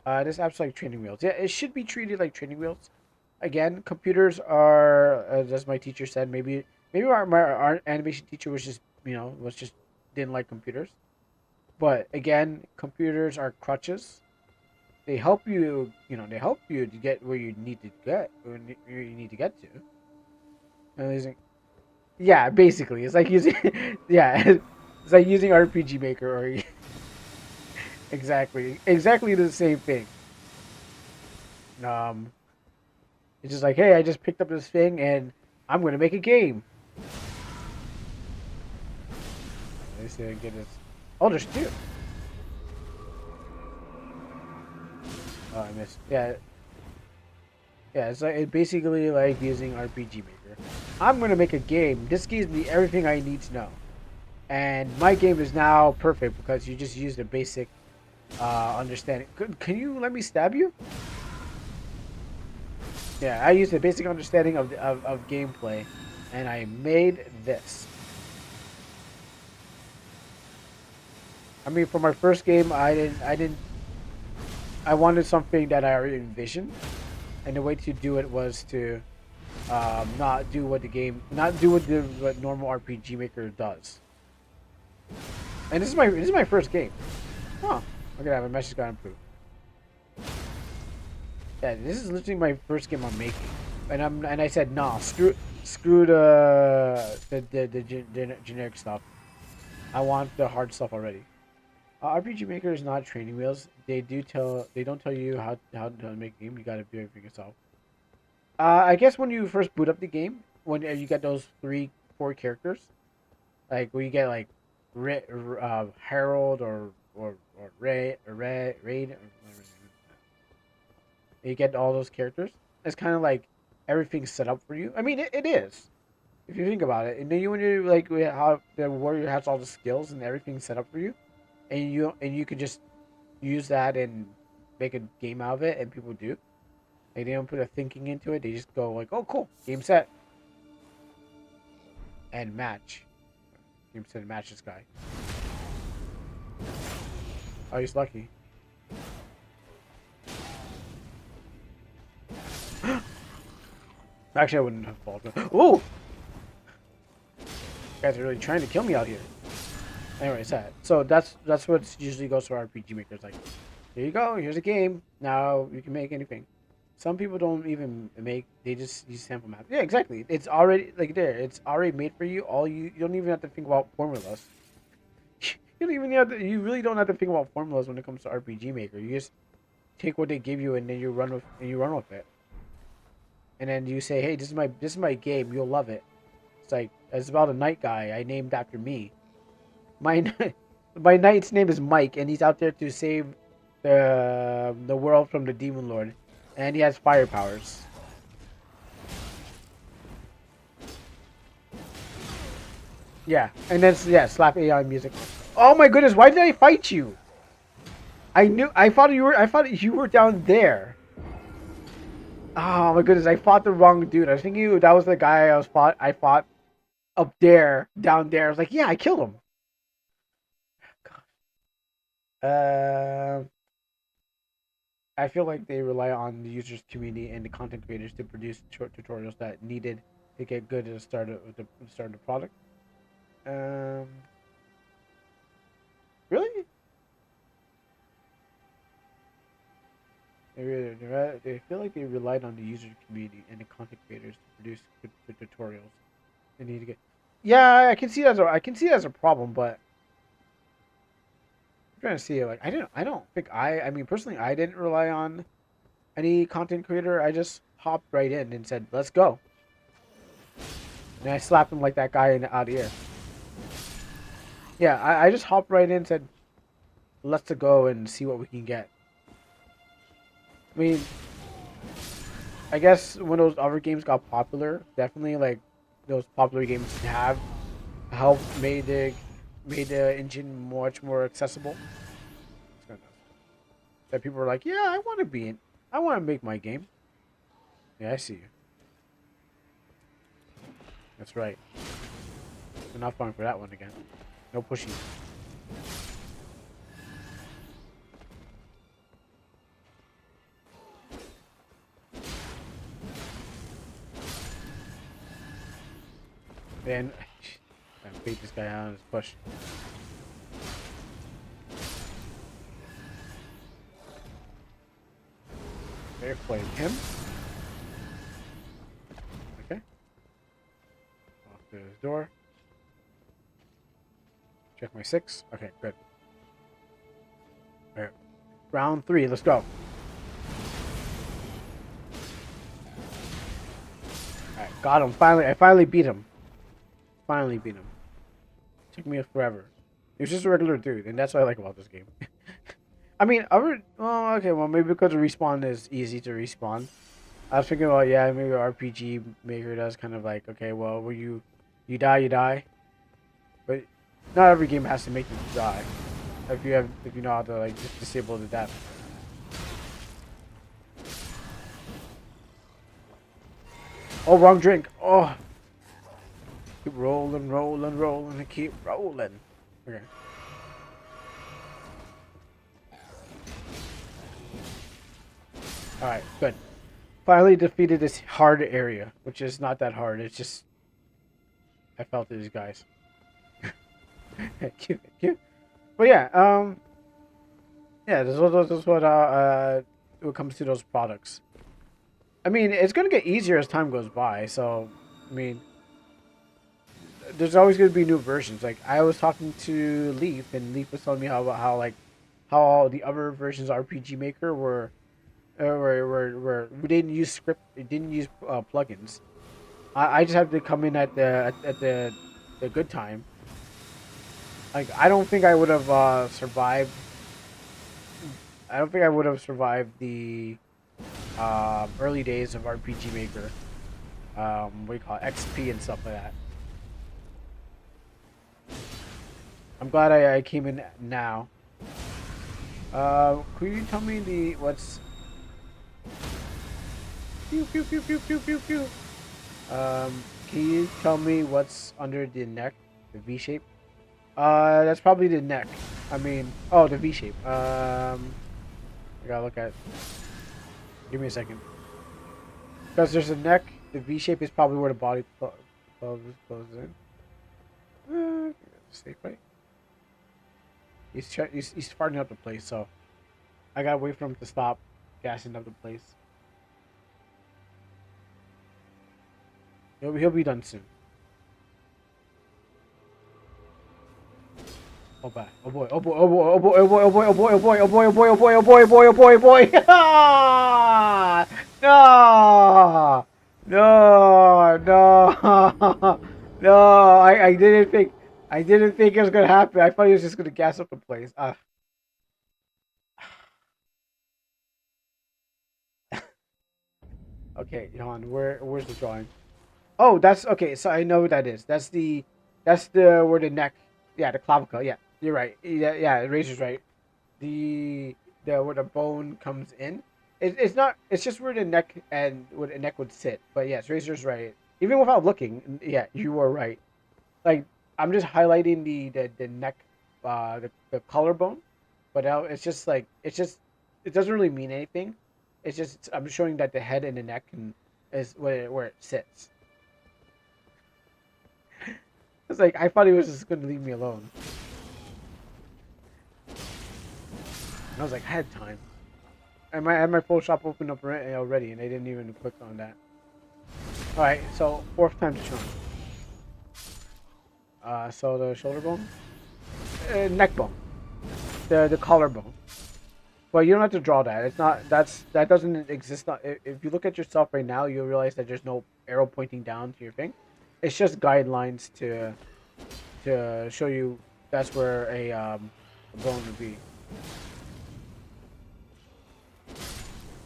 This app's like training wheels. Yeah, it should be treated like training wheels. Again, computers are, as my teacher said, maybe our animation teacher was just didn't like computers. But again, computers are crutches. They help you, they help you to get where you need to get to. And yeah, basically, it's like using, yeah, it's like using RPG Maker or exactly the same thing. Um, it's just like, hey, I just picked up this thing and I'm gonna make a game. Let's see if I can get this. Oh, there's two. Oh, I missed. Yeah, yeah. It's basically like using RPG Maker. I'm gonna make a game. This gives me everything I need to know, and my game is now perfect because you just used a basic understanding. Can you let me stab you? Yeah, I used a basic understanding of gameplay, and I made this. I mean, for my first game, I wanted something that I already envisioned, and the way to do it was to not do what normal RPG Maker does. And this is my first game. Oh, look at that! My message got improved. Yeah, this is literally my first game I'm making, and I said nah, screw the generic stuff. I want the hard stuff already. RPG Maker is not training wheels. They don't tell you how to make a game. You gotta do everything yourself. I guess when you first boot up the game, when you get those 4 characters, like where you get like Harold or Raid, you get all those characters. It's kind of like everything's set up for you. I mean, it is if you think about it. And then when you like how the warrior has all the skills and everything's set up for you, and you could just use that and make a game out of it, and people do. Like, they don't put a thinking into it. They just go like, "Oh, cool, game set," and match. Game set and match this guy. Oh, he's lucky. Actually, I wouldn't have fallen. Oh, you guys are really trying to kill me out here. Anyway, sad. So that's what usually goes for RPG makers. Like, here you go. Here's a game. Now you can make anything. Some people don't even make. They just use sample maps. Yeah, exactly. It's already like there. It's already made for you. You don't even have to think about formulas. You don't even have to. You really don't have to think about formulas when it comes to RPG Maker. You just take what they give you and then you run with it. And then you say, "Hey, this is my game. You'll love it." It's about a night guy I named after me. My my knight's name is Mike, and he's out there to save the world from the demon lord, and he has fire powers. Yeah, and then slap AI music. Oh my goodness, why did I fight you? I thought you were down there. Oh my goodness, I fought the wrong dude. I was thinking that was the guy I fought up there, down there. I was like, yeah, I killed him. I feel like they rely on the users community and the content creators to produce short tutorials that needed to get good at the start of the product. Really? They feel like they relied on the user community and the content creators to produce good tutorials. They need to get. Yeah, I can see that as a problem, but I'm trying to see like I don't think I mean personally I didn't rely on any content creator. I just hopped right in and said let's go. And I slapped him like that guy in out of the air. Yeah, I just hopped right in and said, let's go and see what we can get. I mean, I guess when those other games got popular, definitely like those popular games have helped made the engine much more accessible. That people were like, yeah, I want to be in. I want to make my game. Yeah, I see you. That's right. We're not falling for that one again. No pushing. Man, I beat this guy out on his push. Fair play him. Okay. Walk through his door. Check my 6. Okay, good. Alright. Round 3, let's go. Alright, got him. I finally beat him. Finally beat him. Took me forever. He was just a regular dude, and that's what I like about this game. I mean, maybe because the respawn is easy to respawn. I was thinking about, yeah, maybe RPG Maker does kind of like, okay, well, where you die, you die. But not every game has to make you die. If you know how to like just disable the death. Oh, wrong drink. Oh. Keep rolling, and keep rolling. Okay. Alright, good. Finally defeated this hard area, which is not that hard. It's just I felt these guys. Cute. But yeah, this is what when it comes to those products. I mean, it's gonna get easier as time goes by. So, I mean, there's always gonna be new versions. Like I was talking to Leaf, and Leaf was telling me how the other versions of RPG Maker were we didn't use script, it didn't use plugins. I just have to come in at the good time. Like I don't think I would have survived. I don't think I would have survived the early days of RPG Maker. What do you call it? XP and stuff like that. I'm glad I came in now. Could you tell me what's pew pew pew pew pew pew pew? Can you tell me what's under the neck, the V shape? That's probably the neck. I mean, oh, the V shape. I gotta look at. Give me a second. Because there's a neck. The V shape is probably where the body closes in. Stay right. He's farting up the place, so I gotta wait for him to stop gassing up the place. He'll be done soon. Oh boy! Oh boy! Oh boy! Oh boy! Oh boy! Oh boy! Oh boy! Oh boy! Oh boy! Oh boy! Oh boy! Oh boy! Oh boy! Oh boy! Oh boy! Oh boy! No! No! No! No! I didn't think it was gonna happen. I thought he was just gonna gas up the place. Okay, Johan, where's the drawing? Oh, that's okay. So I know what that is. That's the where the neck. Yeah, the clavicle. Yeah, you're right. Yeah, Razor's right. The where the bone comes in. It's not. It's just where the neck and where the neck would sit. But yes, Razor's right. Even without looking, yeah, you are right. Like I'm just highlighting the neck, the collarbone, but now it's just like it doesn't really mean anything. It's just I'm showing that the head and the neck is where it sits. It's like I thought he was just gonna leave me alone. And I was like, I had time. I had my full shop open up already, and I didn't even click on that. All right, so 4th time to charm. So the shoulder bone, neck bone, the collarbone. Well, you don't have to draw that. It's not. That doesn't exist. If you look at yourself right now, you'll realize that there's no arrow pointing down to your thing. it's just guidelines to show you that's where a bone would be.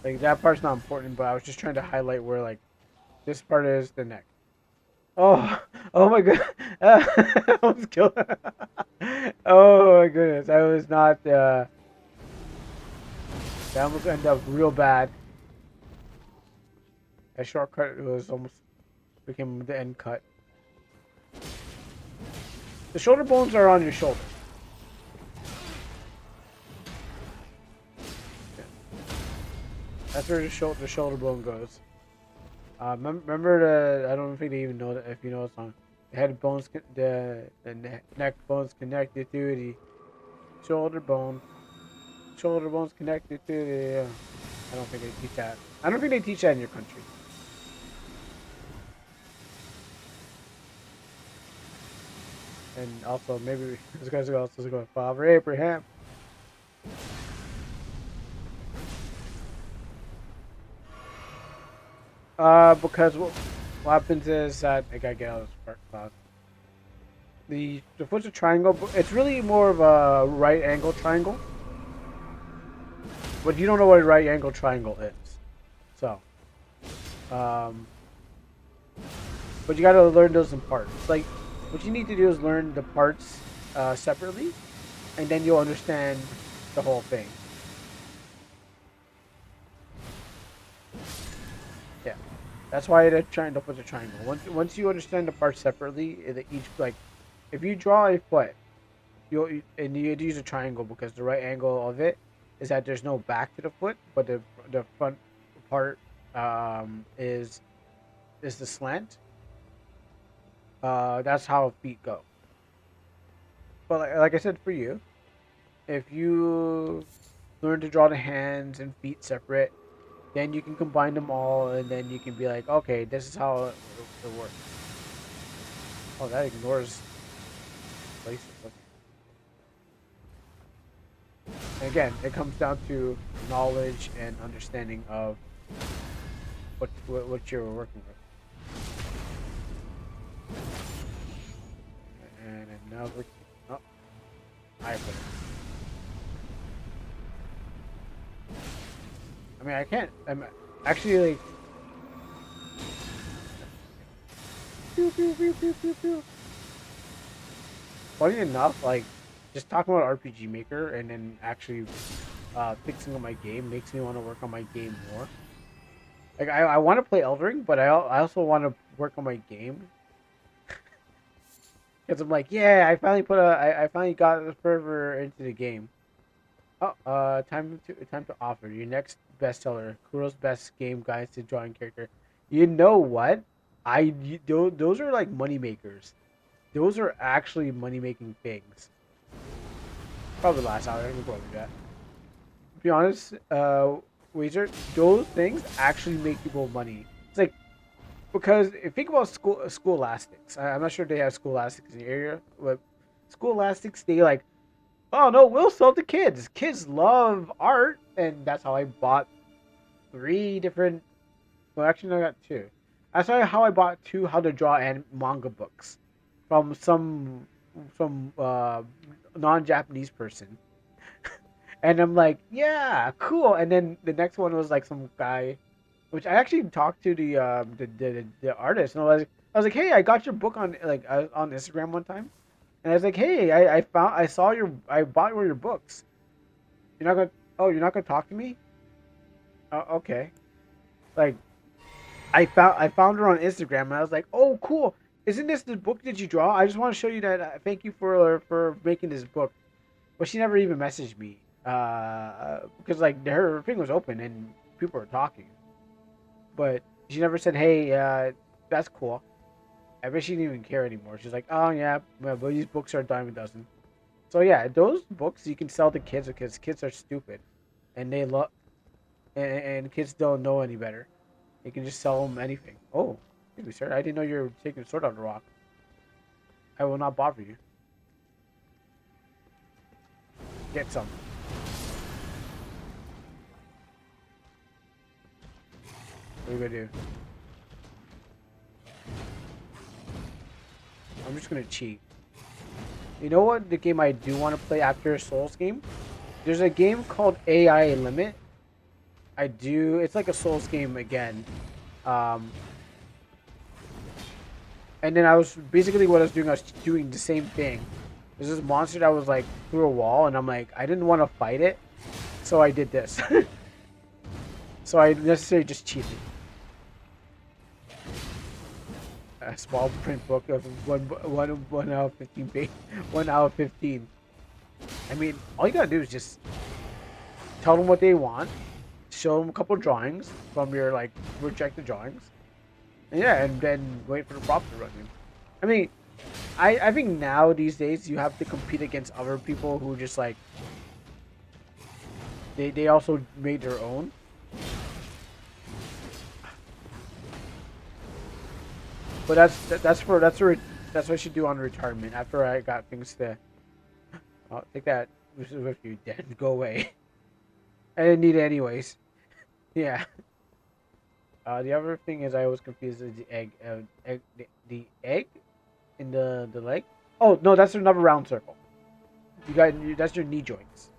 Like that part's not important, but I was just trying to highlight where like this part is the neck. Oh, oh my god! I almost killed. Oh my goodness! I was not. That almost ended up real bad. A shortcut was almost became the end cut. The shoulder bones are on your shoulder. That's where the shoulder bone goes. Remember the I don't think they even know that if you know the song. The head bones, the neck bones connected to the shoulder bone. Shoulder bones connected to the. I don't think they teach that. I don't think they teach that in your country. And also maybe this guy's also going Father Abraham. Because what happens is that I gotta get out of this part class. The foot's a triangle. It's really more of a right angle triangle. But you don't know what a right angle triangle is. So, but you gotta learn those in parts. Like, what you need to do is learn the parts separately, and then you'll understand the whole thing. Yeah, that's why the triangle was a triangle. Once you understand the parts separately, each like, if you draw a foot, you use a triangle because the right angle of it is that there's no back to the foot, but the front part is the slant. That's how feet go. But like I said, for you, if you learn to draw the hands and feet separate, then you can combine them all, and then you can be like, okay, this is how it works. Oh, that ignores places. Okay. And again, it comes down to knowledge and understanding of what you're working with. And another. Oh, I put it. I mean, I can't. I'm actually like. Pew, pew, pew, pew, pew, pew. Funny enough, like just talking about RPG Maker and then actually fixing up my game makes me want to work on my game more. Like I want to play Elden Ring, but I also want to work on my game. Because I'm like, yeah, I finally I finally got the fervor into the game. Oh, time to offer your next bestseller, Kuro's best game guides to drawing character. You know what? Those are like money makers. Those are actually money making things. Probably last hour. Let me go over that. To be honest, Wazer, those things actually make people money. It's like because if you think about Scholastics, I'm not sure if they have Scholastics in the area, but Scholastics they like, oh no, we'll sell to kids. Kids love art, and that's how I bought 3 different. Well, actually, no, I got 2. That's how I bought 2 how to draw and manga books from some non-Japanese person. And I'm like, yeah, cool. And then the next one was like some guy, which I actually talked to the artist, and I was like, hey, I got your book on on Instagram one time, and I was like, hey, I bought one of your books. You're not gonna talk to me? Okay. Like, I found her on Instagram, and I was like, oh, cool. Isn't this the book that you draw? I just want to show you that. Thank you for making this book. But she never even messaged me. Because like her thing was open and people were talking. But she never said, hey, that's cool. I bet she didn't even care anymore. She's like, oh yeah, but these books are a dime a dozen. So yeah, those books you can sell to kids because kids are stupid. And they love, and kids don't know any better. You can just sell them anything. Oh, excuse me, sir. I didn't know you were taking a sword out of the rock. I will not bother you. Get some. What are you gonna do? I'm just gonna cheat. You know what? The game I do want to play after a Souls game. There's a game called AI Limit. It's like a Souls game again. And then I was doing the same thing. There's this monster that was like through a wall, and I'm like, I didn't want to fight it, so I did this. So I necessarily just cheated. A small print book of one out of 15 page, 1 out of 15. I mean, all you gotta do is just tell them what they want, show them a couple drawings from your like rejected drawings, and yeah, and then wait for the prop to run in. I mean, I think now these days you have to compete against other people who just like they also made their own. But that's what I should do on retirement after I got things to. I'll take that with you, Dan. Go away. I didn't need it anyways. Yeah. The other thing is I was confused with the egg. The egg in the leg. Oh no, that's another round circle. That's your knee joints.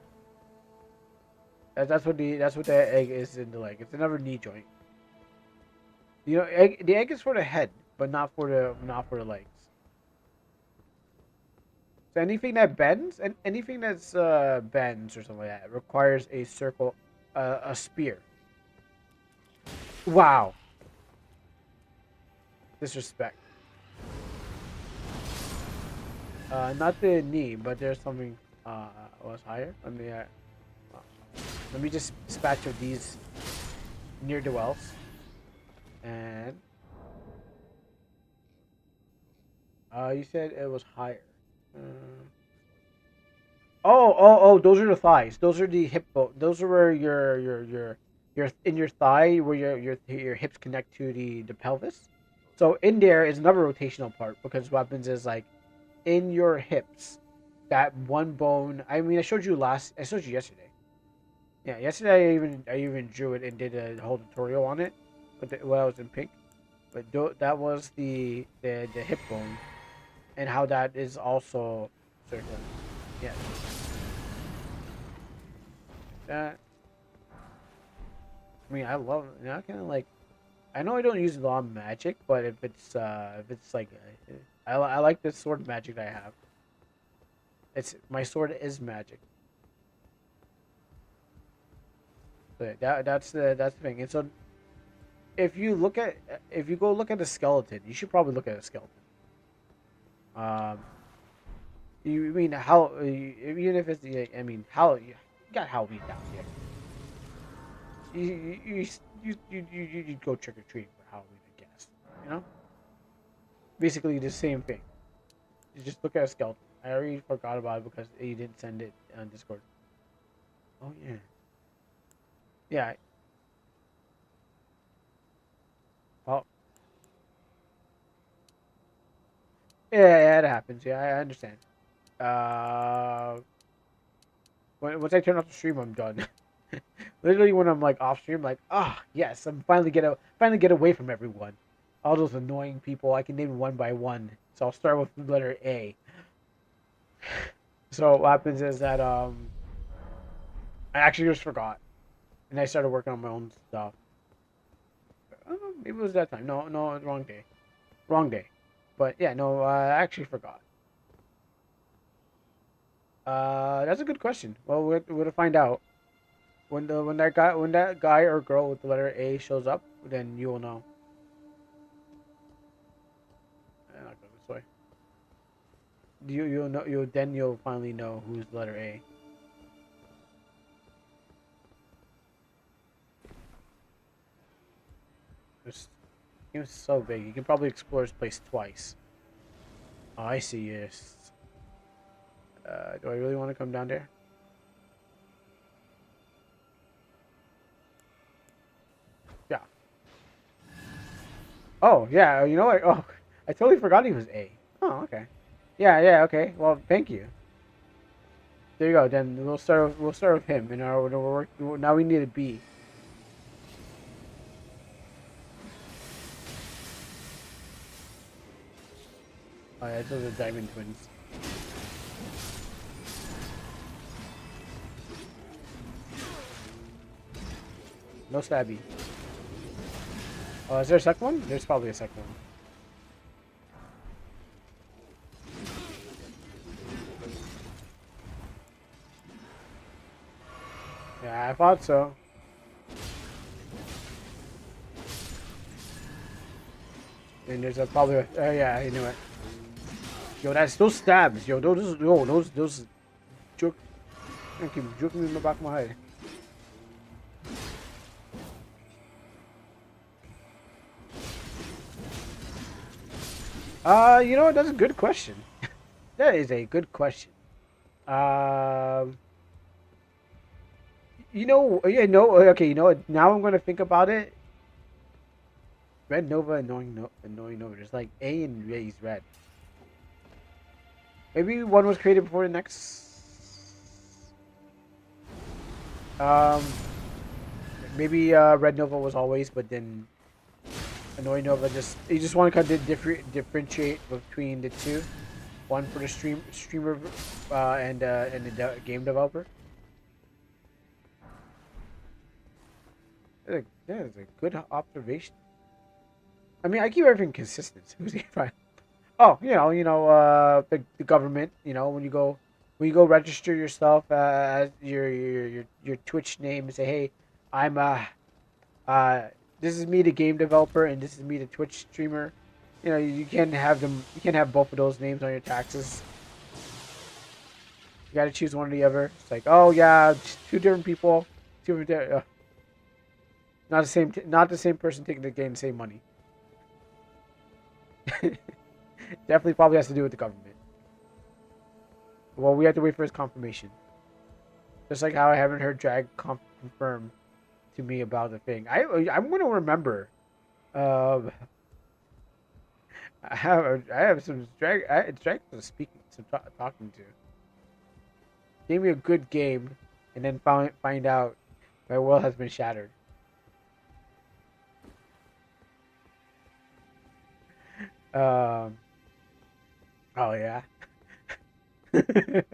That's what the egg is in the leg. It's another knee joint. You know, the egg is for the head, but not for the legs. So anything that bends and anything that's bends or something like that requires a circle, a spear. Wow. Disrespect. Not the knee, but there's something was higher. Let me just dispatch of these near the wells. And you said it was higher. Oh, those are the thighs. Those are the hip bone. Those are where your in your thigh where your hips connect to the pelvis. So in there is another rotational part because what happens is like in your hips, that one bone. I mean, I showed you yesterday. Yeah, yesterday I even drew it and did a whole tutorial on it, but when I was in pink. But that was the hip bone, and how that is also circular. Yeah. That. I mean, I love. You know, I kind of like. I know I don't use a lot of magic, but if it's like, I like this sword magic that I have. My sword is magic. But that's the thing. And so, if you go look at the skeleton, you should probably look at a skeleton. You mean how? Even if it's I mean how you got Halloween down here. You go trick or treating for Halloween, I guess. You know, basically the same thing. You just look at a skeleton. I already forgot about it because you didn't send it on Discord. Oh yeah. Yeah. Well. Yeah, it happens. Yeah, I understand. Once I turn off the stream, I'm done. Literally, when I'm like off stream, like, yes, I'm finally get away from everyone. All those annoying people. I can name one by one. So I'll start with the letter A. So what happens is that I actually just forgot, and I started working on my own stuff. I don't know, maybe it was that time. No, wrong day. But yeah, no, I actually forgot. That's a good question. Well, we're to find out when that guy or girl with the letter A shows up. Then you will know. I'm not going this way. You'll finally know who's the letter A. This game is so big. You can probably explore this place twice. Oh, I see. Yes. Do I really want to come down there? Yeah. Oh, yeah. You know what? Oh, I totally forgot he was A. Oh, okay. Yeah. Okay. Well, thank you. There you go. Then we'll start with him. And now we need a B. Oh yeah, those are diamond twins. No stabby. Oh, is there a second one? There's probably a second one. Yeah, I thought so. And there's a probably a, oh yeah, I knew it. Yo, that's those stabs. Yo, those joke. I keep joking me in the back of my head. You know what? That's a good question. That is a good question. Um, you know, yeah, no, okay, you know what? Now I'm gonna think about it. Red Nova, annoying Nova. There's like A and A's red. Maybe one was created before the next. Um, maybe Red Nova was always, but then Annoying Nova just you just want to kind of differentiate between the two. One for the streamer and the game developer. That is a good observation. I mean, I keep everything consistent. Who's fine? Oh, the government. You know, when you go register yourself as your Twitch name and say, hey, I'm this is me, the game developer, and this is me, the Twitch streamer. You know, you can't have them. You can't have both of those names on your taxes. You got to choose one or the other. It's like, oh yeah, two different people, two different. Not the same. Not the same person taking the game the same money. Definitely, probably has to do with the government. Well, we have to wait for his confirmation. Just like how I haven't heard Drag confirm to me about the thing. I'm gonna remember. Um, I have some Drag. Drag was speaking, some talking to. Gave me a good game, and then find out my world has been shattered. Um. Oh yeah. Because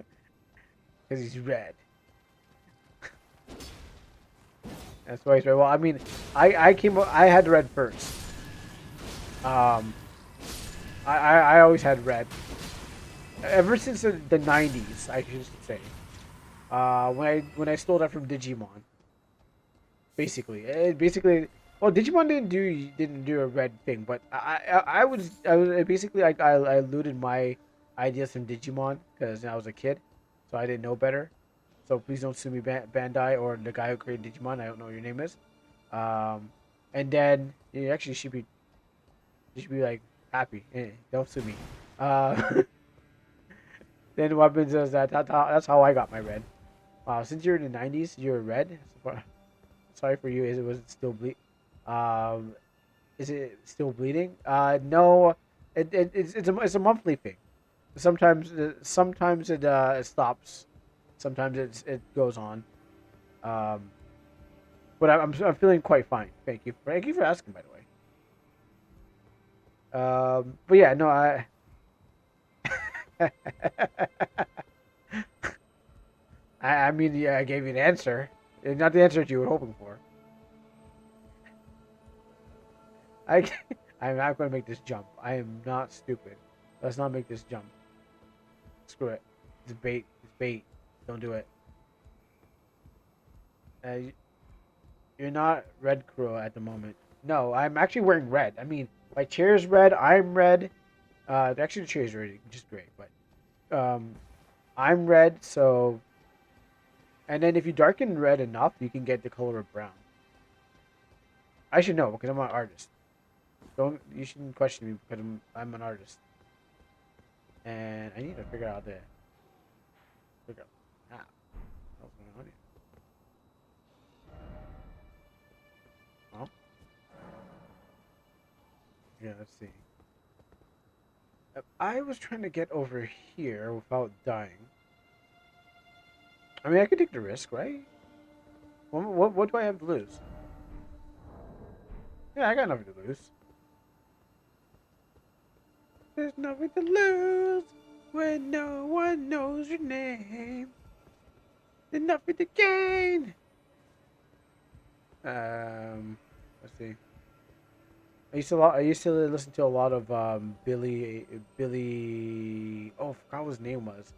he's red. That's why he's red. Well, I mean, I had red first. I always had red. Ever since the 90s, I should say. When I stole that from Digimon. Basically, well, Digimon didn't do a red thing, but I was basically I looted my ideas from Digimon because I was a kid, so I didn't know better. So please don't sue me, Bandai, or the guy who created Digimon. I don't know what your name is. And then you actually you should be like happy. Don't sue me. Then what happens is that's how I got my red. Wow, since you're in the 90s, you're red. Sorry for you. Was it still is it still bleeding? No. It's a monthly thing. Sometimes it stops. Sometimes it goes on. But I'm feeling quite fine. Thank you. Thank you for asking, by the way. But yeah, no, I mean, yeah, I gave you an answer. Not the answer that you were hoping for. I'm not going to make this jump. I am not stupid. Let's not make this jump. Screw it. It's bait. It's bait. Don't do it. You're not red crow at the moment. No, I'm actually wearing red. I mean, my chair's red. I'm red. Actually, the chair's red, which is great. But I'm red. So, and then if you darken red enough, you can get the color of brown. I should know because I'm an artist. You shouldn't question me because I'm an artist. And I need to figure out what's going on here. Oh. Yeah, let's see. If I was trying to get over here without dying. I mean, I could take the risk, right? What do I have to lose? Yeah, I got nothing to lose. There's nothing to lose when no one knows your name. There's nothing to gain. Let's see. I used to listen to a lot of Billy. Oh, I forgot what his name was.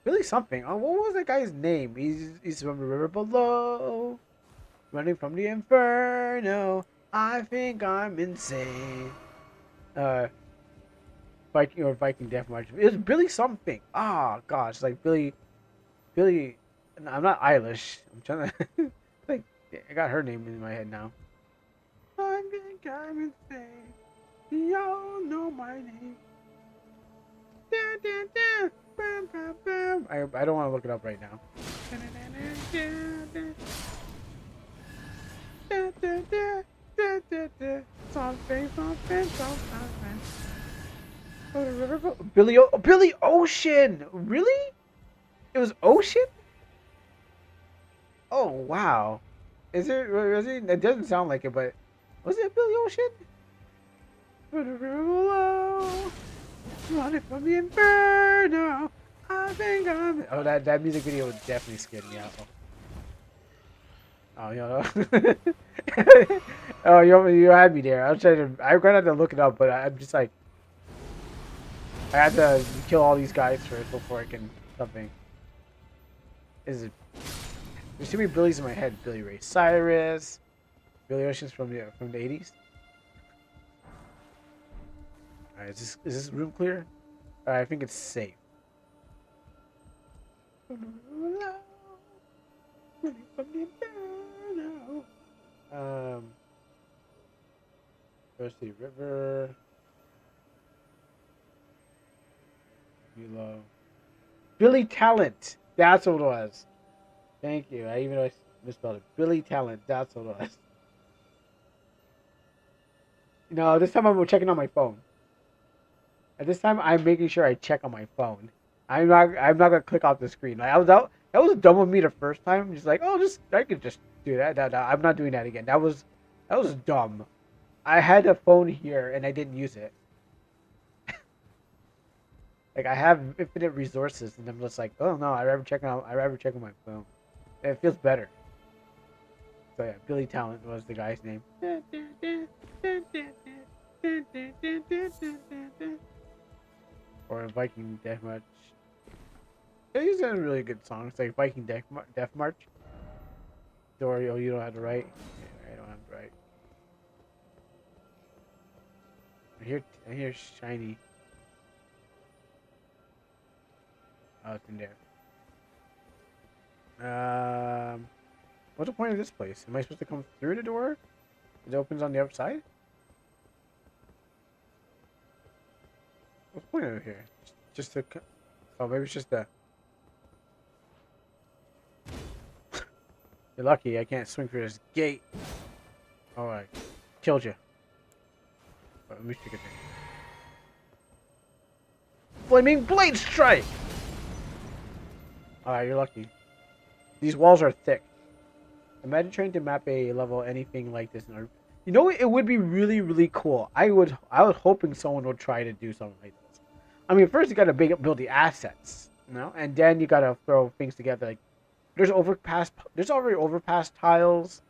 Billy something. Oh, what was that guy's name? He's from the river below, running from the inferno. I think I'm insane. Viking Death March. It was Billy something. Ah, gosh, like Billy. I'm not Eilish. I'm trying to like. I got her name in my head now. I think I'm insane. Y'all know my name. Da, da, da. Bam, bam, bam. I don't want to look it up right now. Something. Billy Ocean. Really? It was Ocean? Oh wow. Is it? Was it? It doesn't sound like it, but was it Billy Ocean? Running from the inferno. I think I'm. Oh, that music video would definitely scare me out. Oh, you know. Oh, you had me there. I'm gonna have to look it up, but I'm just like, I have to kill all these guys first before I can something. Is it? There's too many Billies in my head. Billy Ray Cyrus, Billy Ocean's from the '80s. All right, is this room clear? I think it's safe. Soceity River. Below. Billy Talent. That's what it was. Thank you. I misspelled it. Billy Talent. That's what it was. No, this time I'm checking on my phone. At this time, I'm making sure I check on my phone. I'm not gonna click off the screen. Like, that was dumb of me the first time. Just like, oh, I could just do that. No, I'm not doing that again. That was dumb. I had a phone here and I didn't use it. Like, I have infinite resources, and I'm just like, oh no, I'd rather check on my phone. It feels better. So yeah, Billy Talent was the guy's name. Or Viking Death March. Yeah, these are really good songs, like Viking Death March. Dory, oh, you don't have to write. Yeah, I don't have to write. I hear shiny. Oh, it's in there. What's the point of this place? Am I supposed to come through the door? It opens on the outside? What's the point over here? Just to... Oh, maybe it's just a... You're lucky I can't swing through this gate. Alright. Killed you. But let me stick it there. Flaming Blade Strike! Alright, you're lucky. These walls are thick. Imagine trying to map a level anything like this in our... You know, it would be really, really cool. I was hoping someone would try to do something like this. I mean, first you gotta build the assets, you know, and then you gotta throw things together. Like, there's already overpass tiles.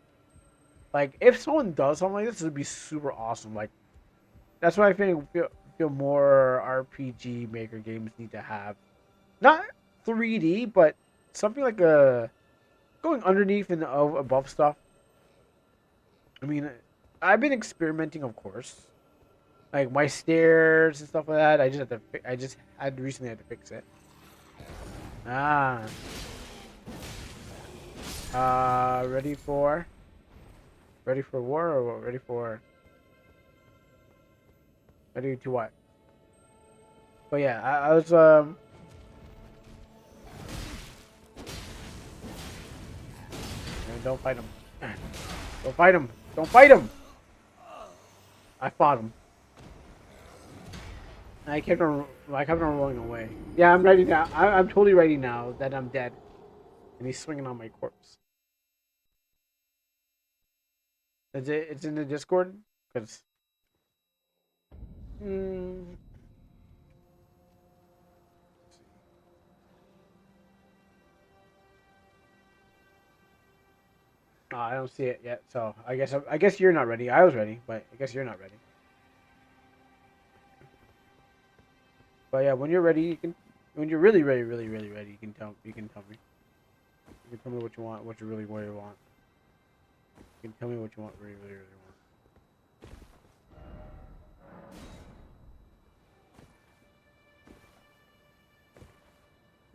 Like, if someone does something like this, it would be super awesome. Like, that's what I feel more RPG Maker games need to have. Not 3D, but something like going underneath and above stuff. I mean, I've been experimenting, of course. Like my stairs and stuff like that. I recently had to fix it. Ready for war or what? Ready to what? But yeah, I was Don't fight him. Don't fight him. Don't fight him. I fought him. I kept on rolling away. Yeah, I'm ready now. I'm totally ready now that I'm dead. And he's swinging on my corpse. It's in the Discord? Because Mm. Oh, I don't see it yet, so I guess you're not ready. I was ready, but I guess you're not ready. But yeah, when you're ready, you can. When you're really ready, you can tell. You can tell me. You can tell me what you want, what you really want. You can tell me what you want, really want.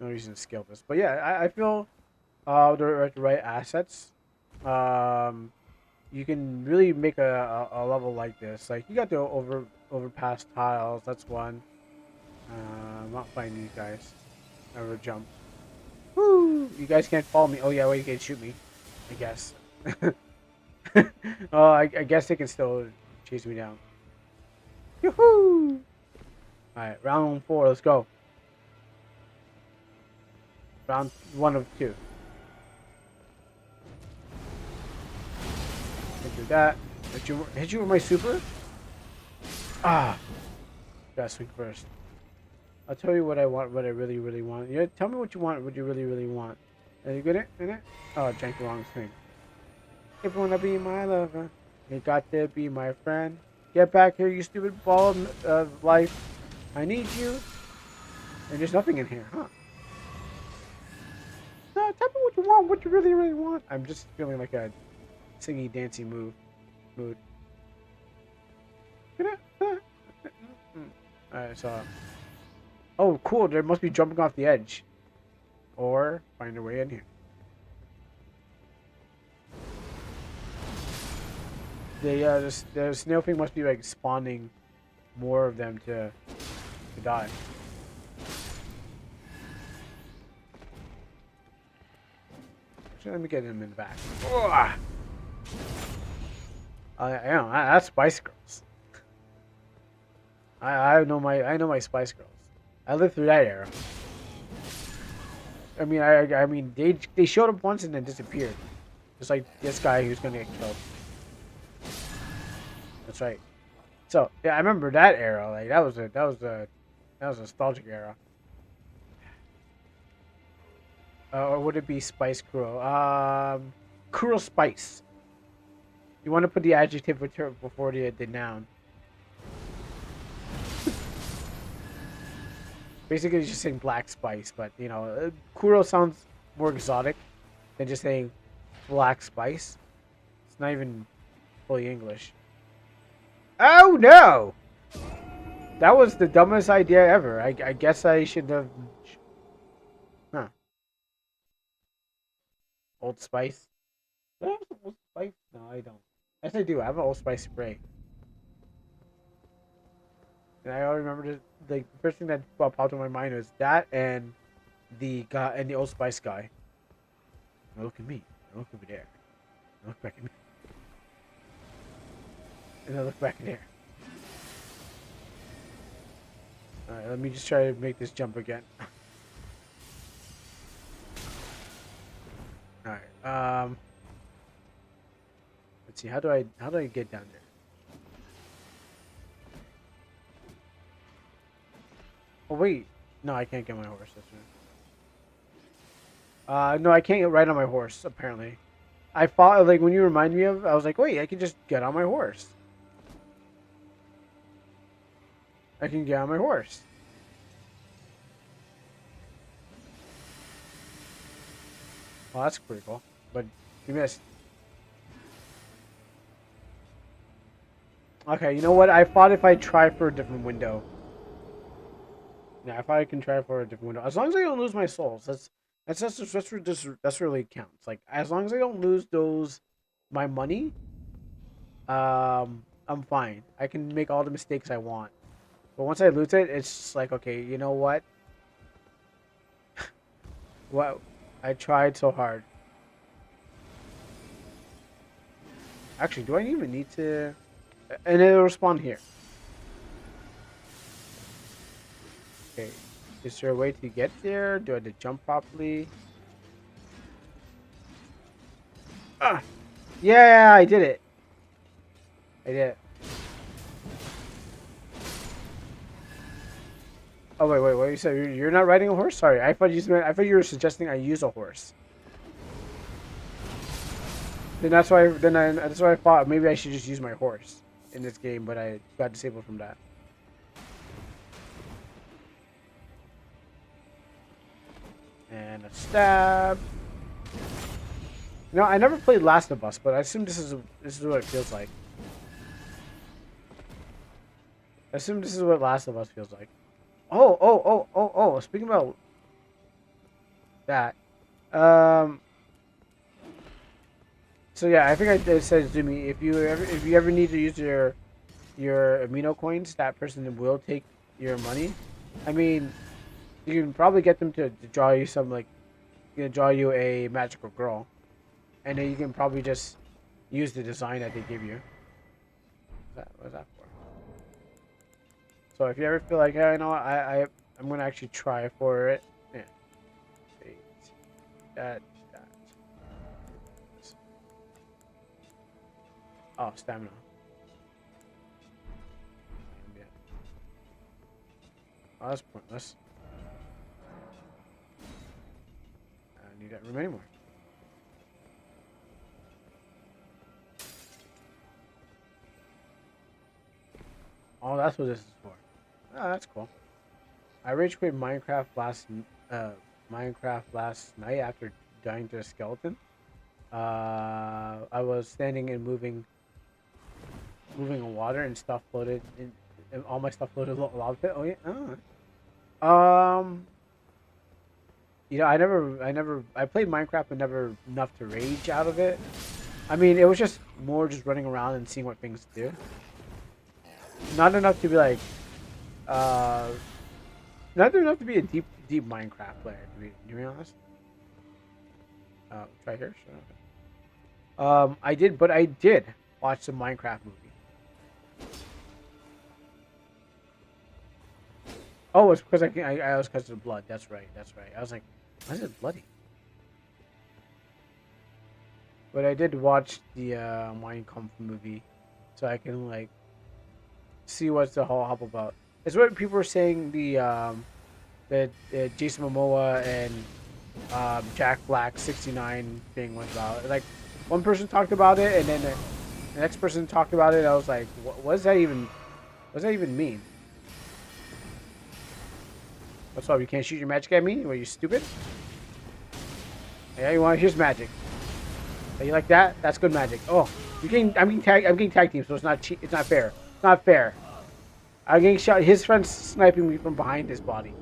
No reason to scale this, but yeah, I feel the right assets. You can really make a level like this. Like you got the overpass tiles. That's one. I'm not fighting these guys. Never jump. Woo! You guys can't follow me. Oh yeah, well you can shoot me. I guess. Oh, I guess they can still chase me down. Yoo-hoo! Alright, round 4, let's go. Round 1 of 2. Hit you with that. Hit you with my super? Ah! Gotta swing first. I'll tell you what I want, what I really want. Yeah, tell me what you want, what you really want. Are you good at it? Oh, I drank the wrong thing. If you wanna be my lover, you got to be my friend. Get back here, you stupid ball of life. I need you. And there's nothing in here, huh? No, tell me what you want, what you really want. I'm just feeling like a singy, dancey mood. Alright, so. Oh, cool. There must be jumping off the edge. Or find a way in here. The snail thing must be like spawning more of them to die. Actually, let me get him in the back. I know that's Spice Girls. I know my Spice Girls. I lived through that era. I mean they showed up once and then disappeared. Just like this guy who's gonna get killed. That's right. So yeah, I remember that era. Like that was a nostalgic era. Or would it be Spice Girl? Cruel Spice. You want to put the adjective before the noun. Basically, it's just saying black spice, but you know, Kuro sounds more exotic than just saying black spice. It's not even fully English. Oh no! That was the dumbest idea ever. I guess I should have. Huh. Old Spice? Do I have some Old Spice? No, I don't. Yes, I do. I have an Old Spice spray. And I already remember the first thing that popped in my mind was that and the guy and the Old Spice guy. Now look at me. Now look over there. Now look back at me. And then look back in there. Alright, let me just try to make this jump again. Alright, let's see, how do I get down there? Oh wait, no, I can't get my horse. That's right. No, I can't get right on my horse. Apparently, I thought like when you remind me of, I was like, wait, I can just get on my horse. I can get on my horse. Well, that's pretty cool, but you missed. Okay, you know what? I thought if I try for a different window. Yeah, if I can try for a different window, as long as I don't lose my souls, that's really counts. Like as long as I don't lose my money, I'm fine. I can make all the mistakes I want. But once I lose it, it's just like, okay, you know what? What? I tried so hard. Actually, do I even need to? And it'll respond here. Okay, is there a way to get there? Do I have to jump properly? Ah! Yeah, I did it. I did it. Oh wait, what you said? You're not riding a horse? Sorry, I thought you were suggesting I use a horse. Then that's why. That's why I thought maybe I should just use my horse in this game, but I got disabled from that. And a stab. No, I never played Last of Us, but I assume this is what it feels like. I assume this is what Last of Us feels like. Oh! Speaking about that, so yeah, I think I said to me, if you ever need to use your Amino coins, that person will take your money. I mean, you can probably get them to draw you some draw you a magical girl, and then you can probably just use the design that they give you. What's that for? So if you ever feel like, hey, you know what, I'm gonna actually try for it. Yeah. That. Oh, stamina. Oh, that's pointless. I need that room anymore. Oh, that's what this is for. Oh, that's cool. I rage quit Minecraft last night after dying to a skeleton. I was standing and moving in water and stuff floated and all my stuff floated a lava pit. Oh yeah. Oh. I played Minecraft but never enough to rage out of it. I mean, it was just more just running around and seeing what things do. Not enough to be like, not enough to be a deep Minecraft player. To be honest. Try here. Sure. I did watch the Minecraft movie. Oh, it's because I was because of blood. That's right. I was like, why is it bloody? But I did watch the Minecraft movie, so I can like see what's the whole hop about. It's what people were saying the Jason Momoa and Jack Black 69 thing was about. Like one person talked about it, and then the next person talked about it. I was like, what does that even mean? What's up? You can't shoot your magic at me? Were you stupid? Yeah, you want? Here's magic. You like that? That's good magic. Oh, I'm getting tag team, so it's not it's not fair. It's not fair. I'm getting shot. His friend's sniping me from behind his body.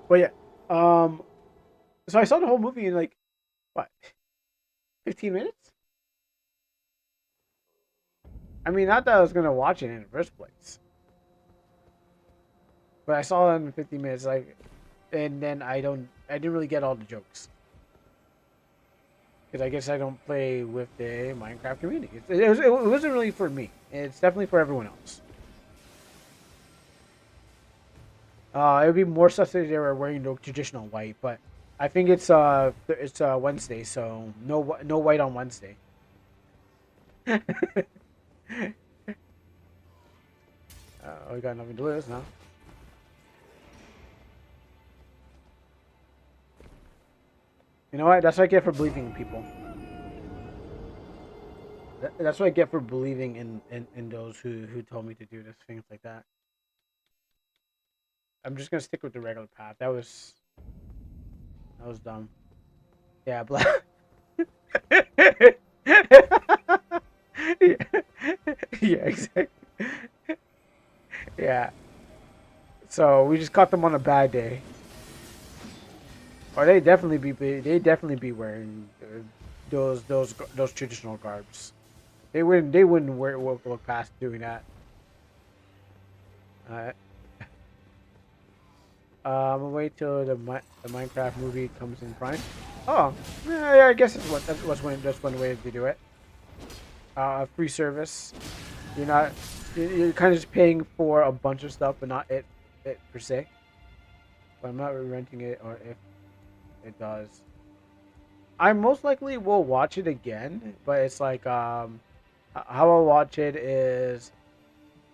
But yeah, so I saw the whole movie in like what, 15 minutes? I mean, not that I was gonna watch it in the first place. But I saw it in 15 minutes, like, and then I didn't really get all the jokes. Because I guess I don't play with the Minecraft community. It wasn't really for me. It's definitely for everyone else. It would be more stuff if they were wearing the traditional white, but I think it's Wednesday, so no white on Wednesday. We got nothing to lose now. You know what? That's what I get for believing in people. That's what I get for believing in those who told me to do this, things like that. I'm just gonna stick with the regular path. That was dumb. Yeah, black. Yeah, exactly. Yeah. So we just caught them on a bad day. Or they definitely be wearing those traditional garbs. They wouldn't walk past doing that. Alright. I'm gonna wait till the Minecraft movie comes in Prime. Oh, yeah, I guess that's one way to do it. Free service. You're kind of just paying for a bunch of stuff, but not it per se. But I'm not renting it, or if it does, I most likely will watch it again. But it's like how I'll watch it is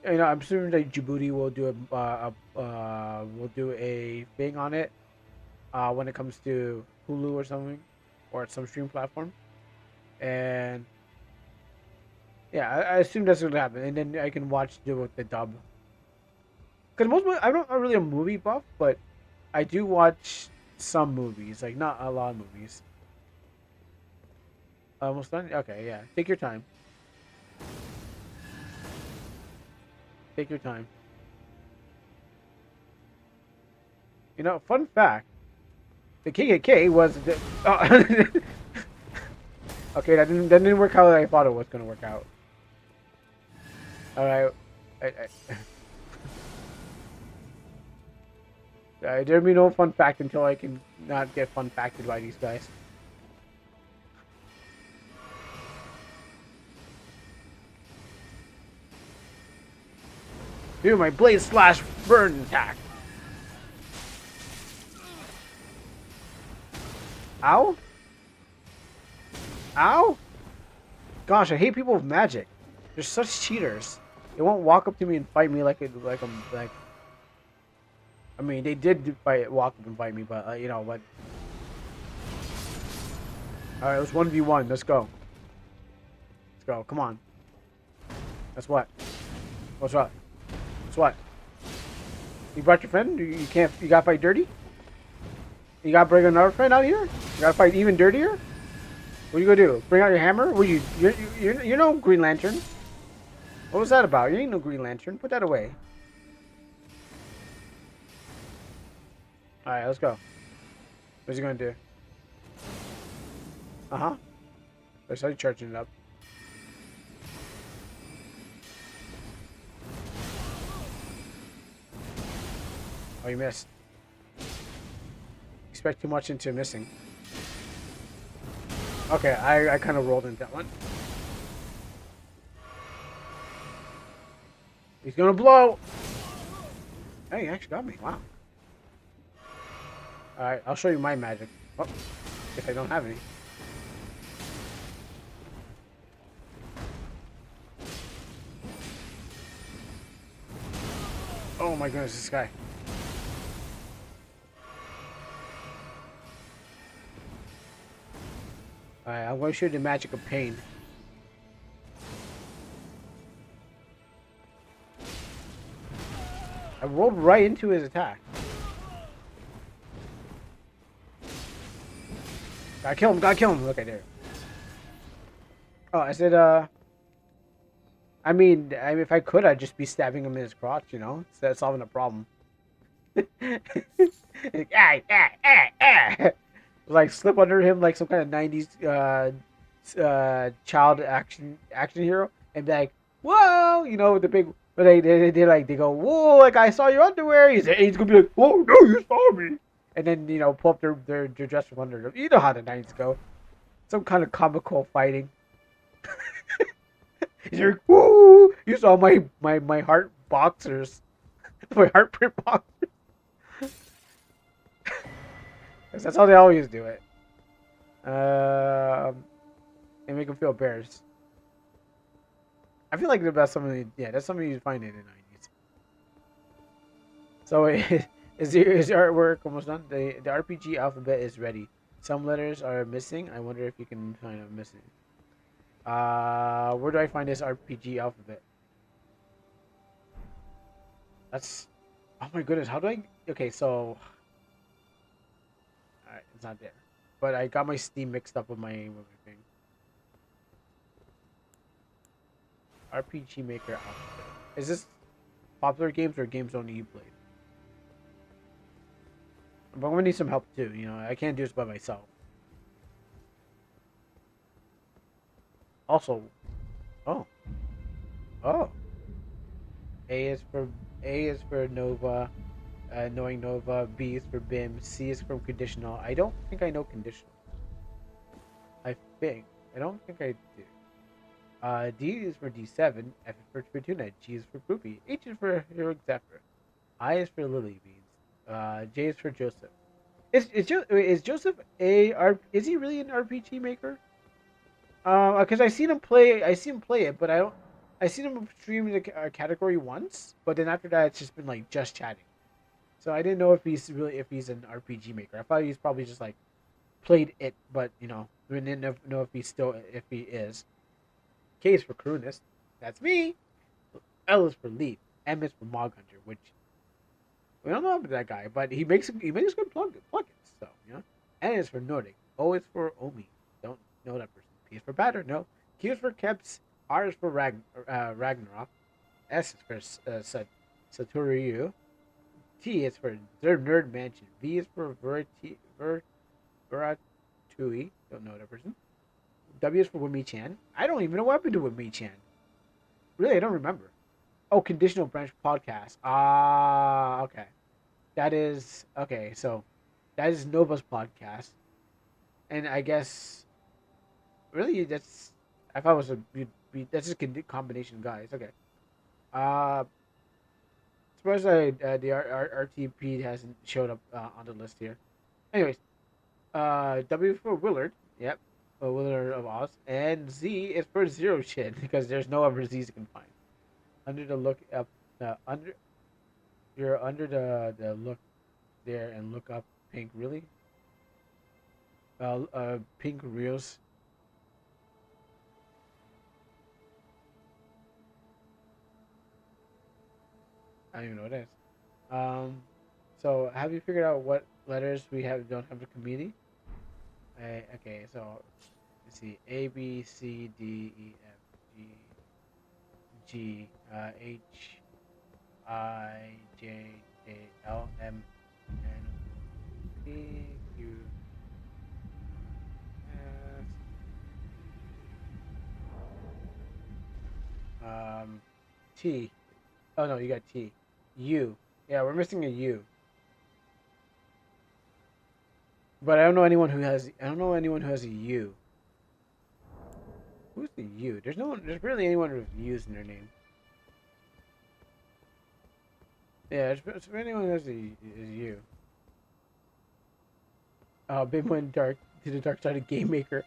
you know, I'm assuming that Djibouti will do a thing on it when it comes to Hulu or something, or some stream platform, and yeah, I assume that's gonna happen, and then I can watch the dub. Because I'm not really a movie buff, but I do watch some movies, like not a lot of movies. Almost done. Okay, yeah. Take your time. Take your time. You know, fun fact: the KKK was the. Oh. Okay, that didn't work how I thought it was gonna work out. All right. There'll be no fun fact until I can not get fun facted by these guys. Do my blade slash burn attack. Ow? Ow? Gosh, I hate people with magic. They're such cheaters. They won't walk up to me and fight me like I'm like. I mean, they did walk up and fight me, but you know what? All right, let's 1v1. Let's go. Let's go. Come on. That's what. What's up? What's what? You brought your friend? You can't. You gotta fight dirty. You gotta bring another friend out here. You gotta fight even dirtier. What are you gonna do? Bring out your hammer? What you're no Green Lantern. What was that about? You ain't no Green Lantern. Put that away. Alright, let's go. What's he gonna do? Uh-huh. I saw you charging it up. Oh, you missed. Expect too much into missing. Okay, I kind of rolled into that one. He's gonna blow! Hey, he actually got me. Wow. Alright, I'll show you my magic. Oh, guess I don't have any. Oh my goodness, this guy. Alright, I'm going to show you the magic of pain. I rolled right into his attack. Gotta kill him, gotta kill him. Look, I did. Oh, I said, I mean, if I could, I'd just be stabbing him in his crotch, you know? Instead of solving a problem. Like, slip under him like some kind of 90s, child action hero. And be like, whoa! You know, with the big... They go, whoa, like, I saw your underwear. He's gonna be like, oh, no, you saw me. And then, you know, pull up their dress from under them. You know how the nights go. Some kind of comical fighting. He's like, woo! You saw my heart boxers. My heart print boxers. That's how they always do it. They make them feel embarrassed. I feel like that's something, yeah, that's something you find in the 90s. So, is the artwork almost done? The RPG alphabet is ready. Some letters are missing. I wonder if you can find them missing. Where do I find this RPG alphabet? That's... Oh my goodness, how do I... Okay, so... Alright, it's not there. But I got my Steam mixed up with my thing. RPG Maker alphabet. Is this popular games or games only you played? But I'm gonna need some help too, you know, I can't do this by myself. Also, oh. A is for Nova, knowing Nova. B is for BIM. C is for conditional. I don't think I know conditional. I don't think I do. D is for D7. F is for Fortuna. G is for Groupie. H is for Heroic Zephyr. I is for Lily Beans. J is for Joseph. Is Joseph is he really an RPG maker? Because I see him play it, but I don't. I seen him stream the category once, but then after that, it's just been like just chatting. So I didn't know if he's an RPG maker. I thought he's probably just like played it, but we didn't know if he is. K is for Croonist. That's me. L is for Leaf. M is for Mog Hunter, which we don't know about that guy, but he makes good plugins. So N is for Nordic. O is for Omi. Don't know that person. P is for Batter. No. Q is for Keps. R is for Ragnarok. S is for Satoriu. T is for Nerd Mansion. V is for Veratui. Don't know that person. W is for Wimi-chan. I don't even know what happened to Wimi-chan. Really, I don't remember. Oh, Conditional Branch Podcast. Ah, okay. That is okay. So, that is Nova's podcast, and I guess really that's I thought it was that's just a combination of guys. Okay. Suppose the RTP hasn't showed up on the list here. Anyways, W for Willard. Yep, Willard of Oz, and Z is for Zero Shit because there's no other Z's you can find. Under the look up, you're under the look there and look up Pink. Really? Pink Reels. I don't even know what it is. So have you figured out what letters we don't have a community? Okay, so let's see. A B C D E F G G H I J K L M N P Q S T. Oh no, you got T. U. Yeah, we're missing a U. But I don't know anyone who has a U. Who's the U? There's barely anyone with U's in their name. Yeah, there's anyone who has a U. Big went dark to the dark side of Game Maker.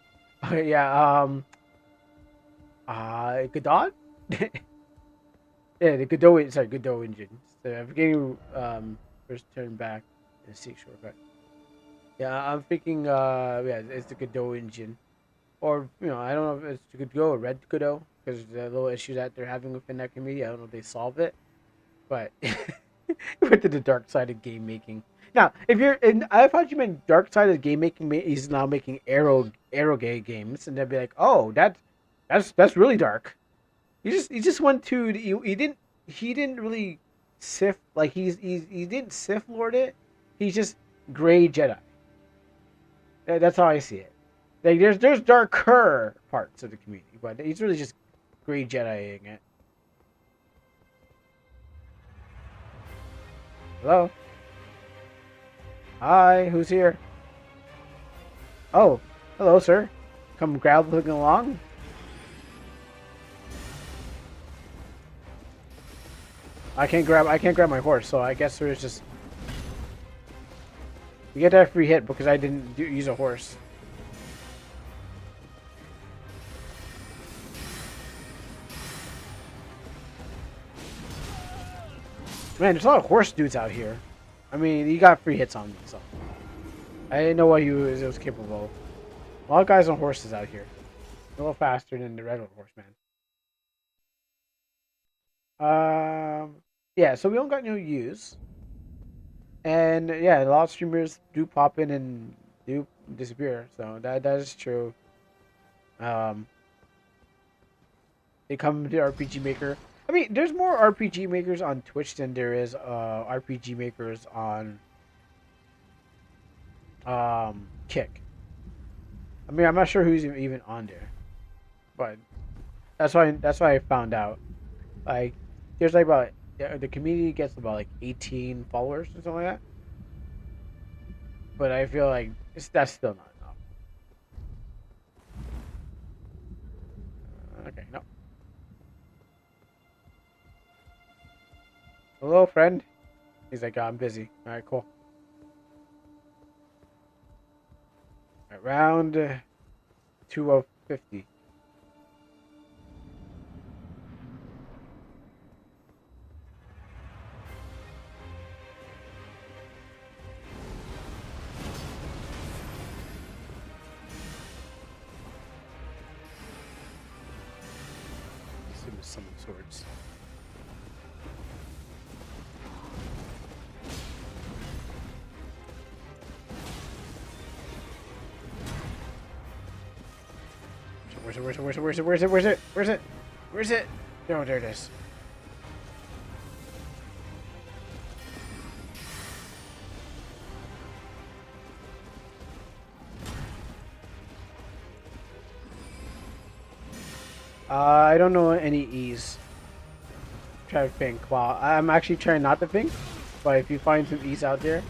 Yeah, Godot? Yeah, the Godot engine. So I'm forgetting first turn back and seek shortcut. Yeah, I'm thinking yeah, it's the Godot engine. Or, I don't know if it's Godot or Red Godot, because the little issues that they're having within that community, I don't know if they solve it. But went to the dark side of game making. Now, I thought you meant dark side of game making. He's now making Arrow gay games, and they'd be like, oh, that's really dark. He just went to he didn't really Sith like he didn't Sith Lord it. He's just gray Jedi. That's how I see it. Like there's darker parts of the community, but he's really just gray Jediing it. Hello. Hi, who's here? Oh, hello, sir. Come grab looking along. I can't grab my horse, so I guess there's just you get that free hit because I didn't use a horse. Man, there's a lot of horse dudes out here. I mean, he got free hits on me, so I didn't know what he was capable of. A lot of guys on horses out here. A little faster than the regular horseman. Yeah, so we don't got no use. And yeah, a lot of streamers do pop in and do disappear. So that is true. They come to RPG Maker. I mean, there's more RPG makers on Twitch than there is RPG makers on Kick. I mean, I'm not sure who's even on there, but that's why I found out. Like, there's like about the community gets about like 18 followers or something like that. But I feel like that's still not enough. Okay, no. Hello, friend. He's like, oh, I'm busy. All right, cool. Right, round 2 of 50. ultimate summon swords. Where's it? Oh, there it is. I don't know any E's. Try to think. Wow, I'm actually trying not to think, but if you find some E's out there.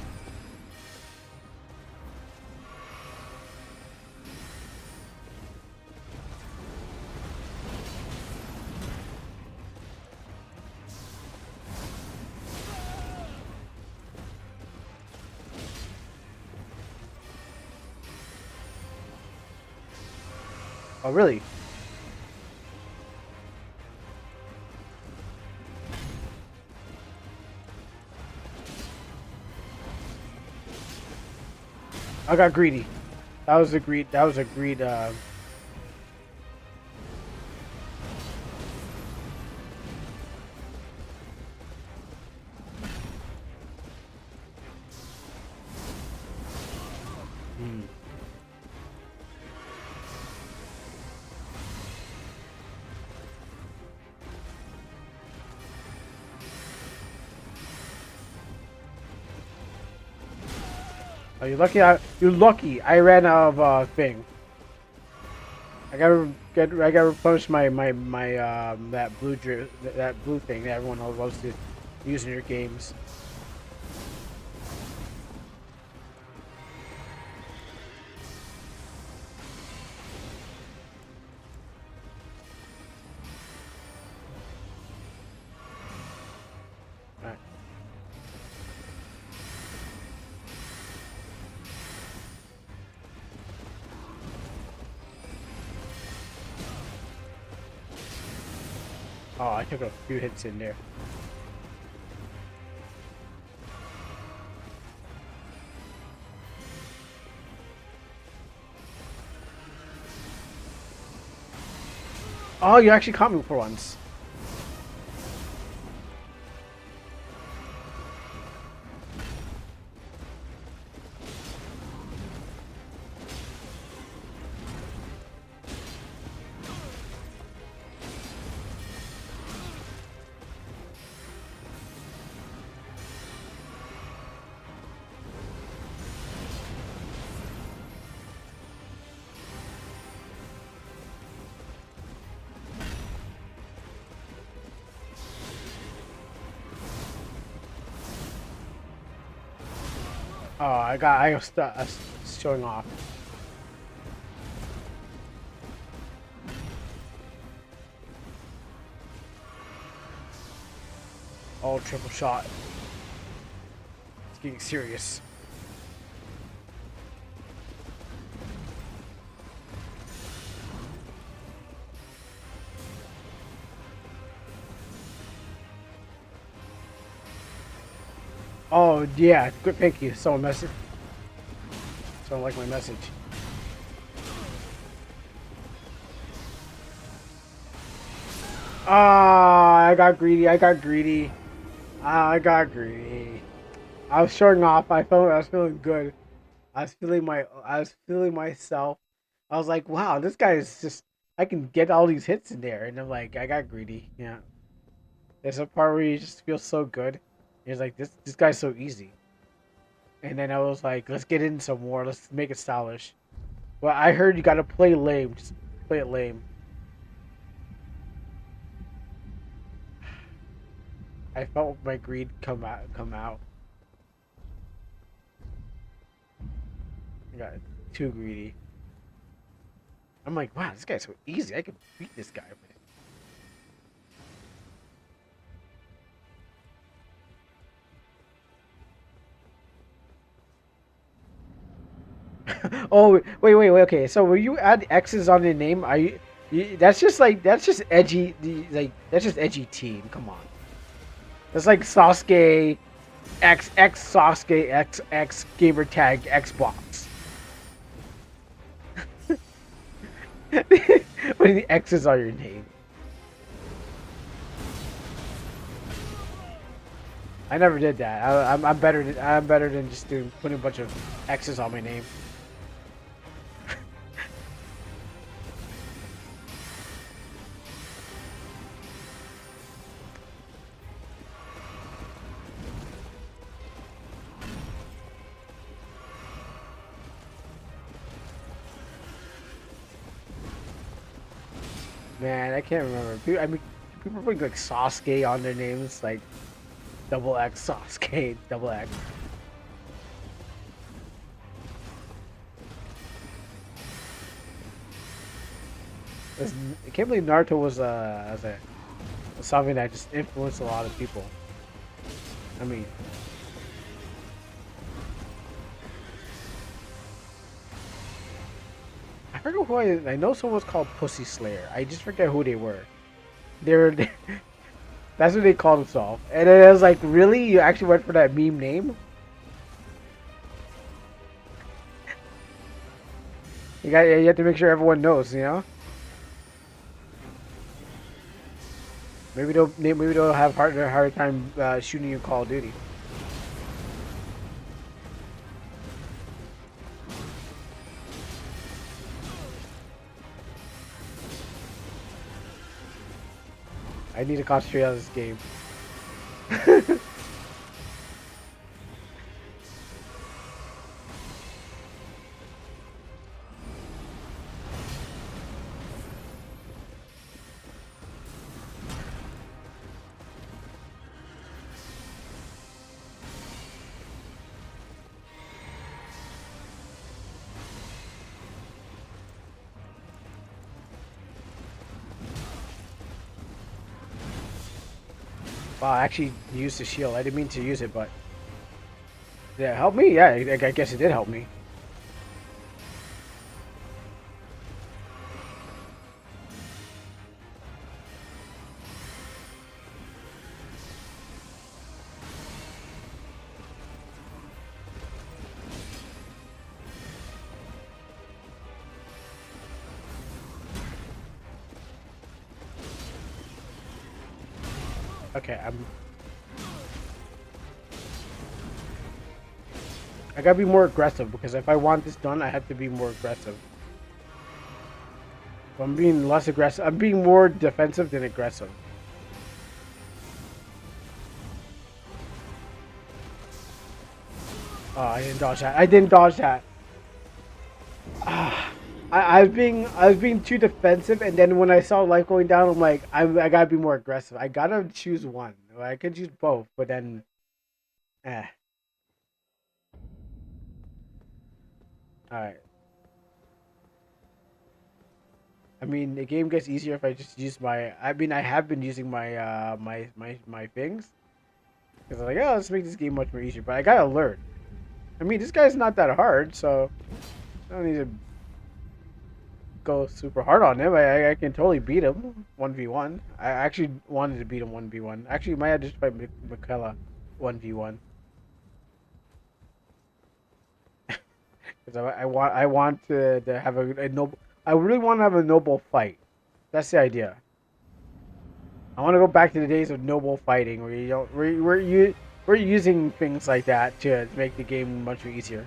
Oh, really? I got greedy. That was a greed. Oh, you're lucky. You're lucky. I ran out of thing. I gotta replenish my that blue thing that everyone loves to use in your games. Oh, I took a few hits in there. Oh, you actually caught me for once. Oh, I was showing off. Oh, triple shot. It's getting serious. Oh, yeah. Good. Thank you. Someone message. Someone like my message. Ah, I got greedy. I got greedy. I was showing off. I was feeling good. I was feeling myself. I was like, wow, this guy is just. I can get all these hits in there, and I'm like, I got greedy. Yeah. There's a part where you just feel so good. It's like this guy's so easy. And then I was like, let's get in some more. Let's make it stylish. Well, I heard you gotta play lame. Just play it lame. I felt my greed come out. I got too greedy. I'm like, wow, this guy's so easy. I can beat this guy. Oh, wait. Okay, so when you add X's on the name, that's just edgy. That's just edgy teen. Come on. That's like Sasuke, X Sasuke X gamer tag Xbox. When the X's on your name. I never did that. I'm better than just putting a bunch of X's on my name. Man, I can't remember. I mean, people put like Sasuke on their names, like double X Sasuke, double X. I can't believe Naruto was something that just influenced a lot of people. I mean, I forget who I know. Someone was called Pussy Slayer. I just forget who they were. They were. That's what they called themselves. And then I was like, really? You actually went for that meme name? You have to make sure everyone knows, you know? Maybe they'll have harder time shooting you Call of Duty. I need to concentrate on this game. Wow, I actually used the shield. I didn't mean to use it, but yeah, help me. Yeah, I guess it did help me. Okay, I gotta be more aggressive because if I want this done, I have to be more aggressive. If I'm being less aggressive. I'm being more defensive than aggressive. Oh, I didn't dodge that. I didn't dodge that. I was being too defensive, and then when I saw life going down, I'm like, I gotta be more aggressive. I gotta choose one. I could choose both, but then, eh. All right. I mean, the game gets easier if I just use my. I mean, I have been using my my things because I'm like, oh, let's make this game much more easier. But I gotta learn. I mean, this guy's not that hard, so I don't need to go super hard on him. I can totally beat him 1v1. I actually wanted to beat him 1v1. Actually, might have just fight Michaela 1v1. Because I want to have a noble. I really want to have a noble fight. That's the idea. I want to go back to the days of noble fighting where you don't we're using things like that to make the game much easier.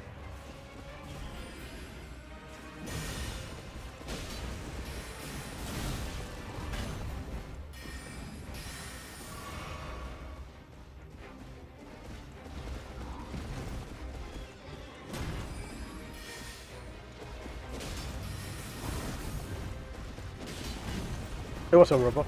Hey, what's up, Robo?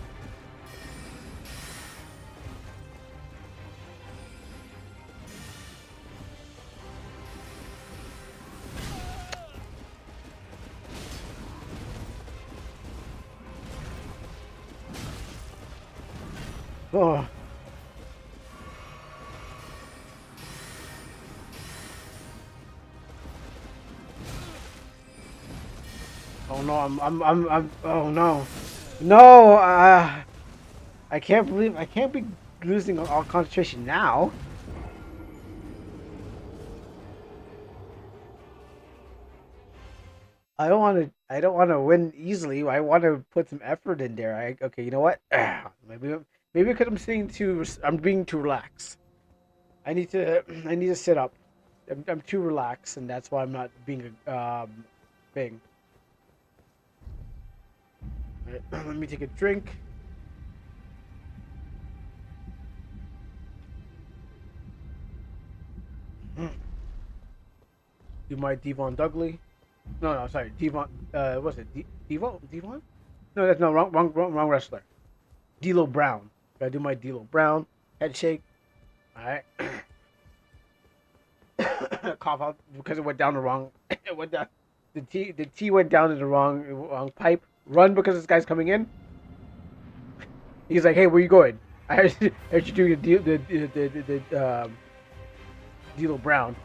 Oh. Oh no, I'm oh no. No, I can't believe I can't be losing all concentration now. I don't want to win easily. I want to put some effort in there. Okay, you know what? Maybe because I'm being too relaxed. I need to I need to sit up. I'm too relaxed, and that's why I'm not being a thing. Alright, let me take a drink. Do my Devon Dudley. No, sorry, Devon. What's it? Devon? No, that's no wrong wrestler. D'Lo Brown. Gotta do my D'Lo Brown head shake. All right. Cough out because it went down the wrong. It went down. The T went down in the wrong pipe. Run because this guy's coming in. He's like, hey, where you going? I heard you doing the D'Lo Brown.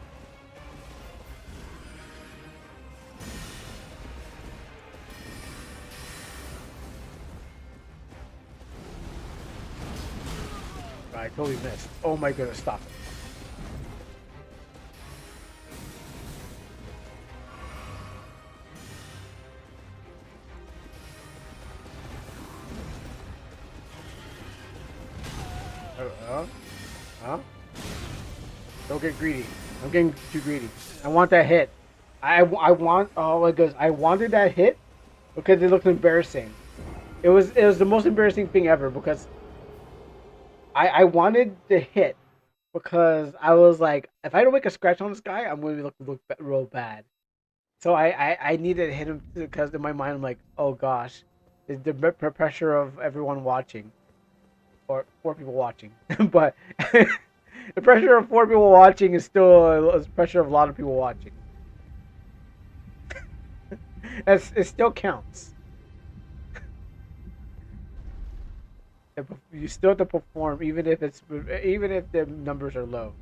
I totally missed. Oh my goodness, stop it. Huh? Don't get greedy. I'm getting too greedy. I want that hit. I want. Oh my goodness! I wanted that hit because it looked embarrassing. It was the most embarrassing thing ever because I wanted the hit because I was like, if I don't make a scratch on this guy, I'm going to look real bad. So I needed to hit him because in my mind I'm like, oh gosh, the pressure of everyone watching, or 4 people watching, but the pressure of 4 people watching is still a pressure of a lot of people watching. It still counts. You still have to perform even if the numbers are low.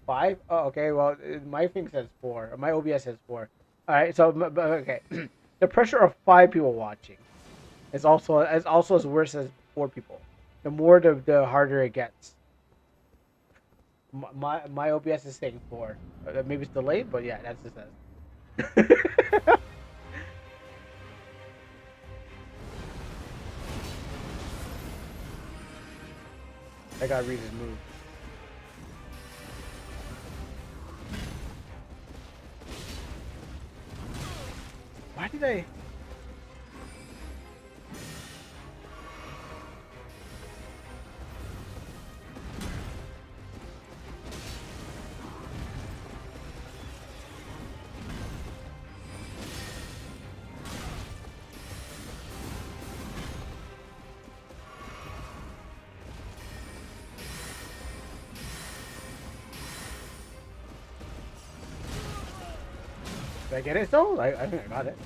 5? Oh, okay. Well, my thing says 4. My OBS says 4. All right. So okay, the pressure of 5 people watching is also as worse as 4 people. The more the harder it gets. My OBS is saying 4. Maybe it's delayed, but yeah, that's what it says. I gotta read his move. Why did I? Did I get it though? I think I got it.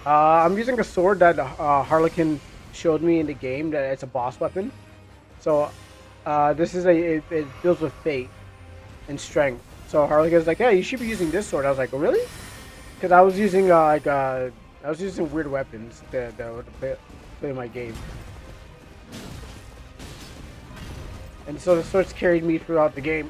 I'm using a sword that Harlequin showed me in the game that it's a boss weapon. So this is it deals with fate and strength. So Harlequin's like, yeah, you should be using this sword. I was like, oh, really? Because I was using I was using weird weapons to play my game. And so the swords carried me throughout the game.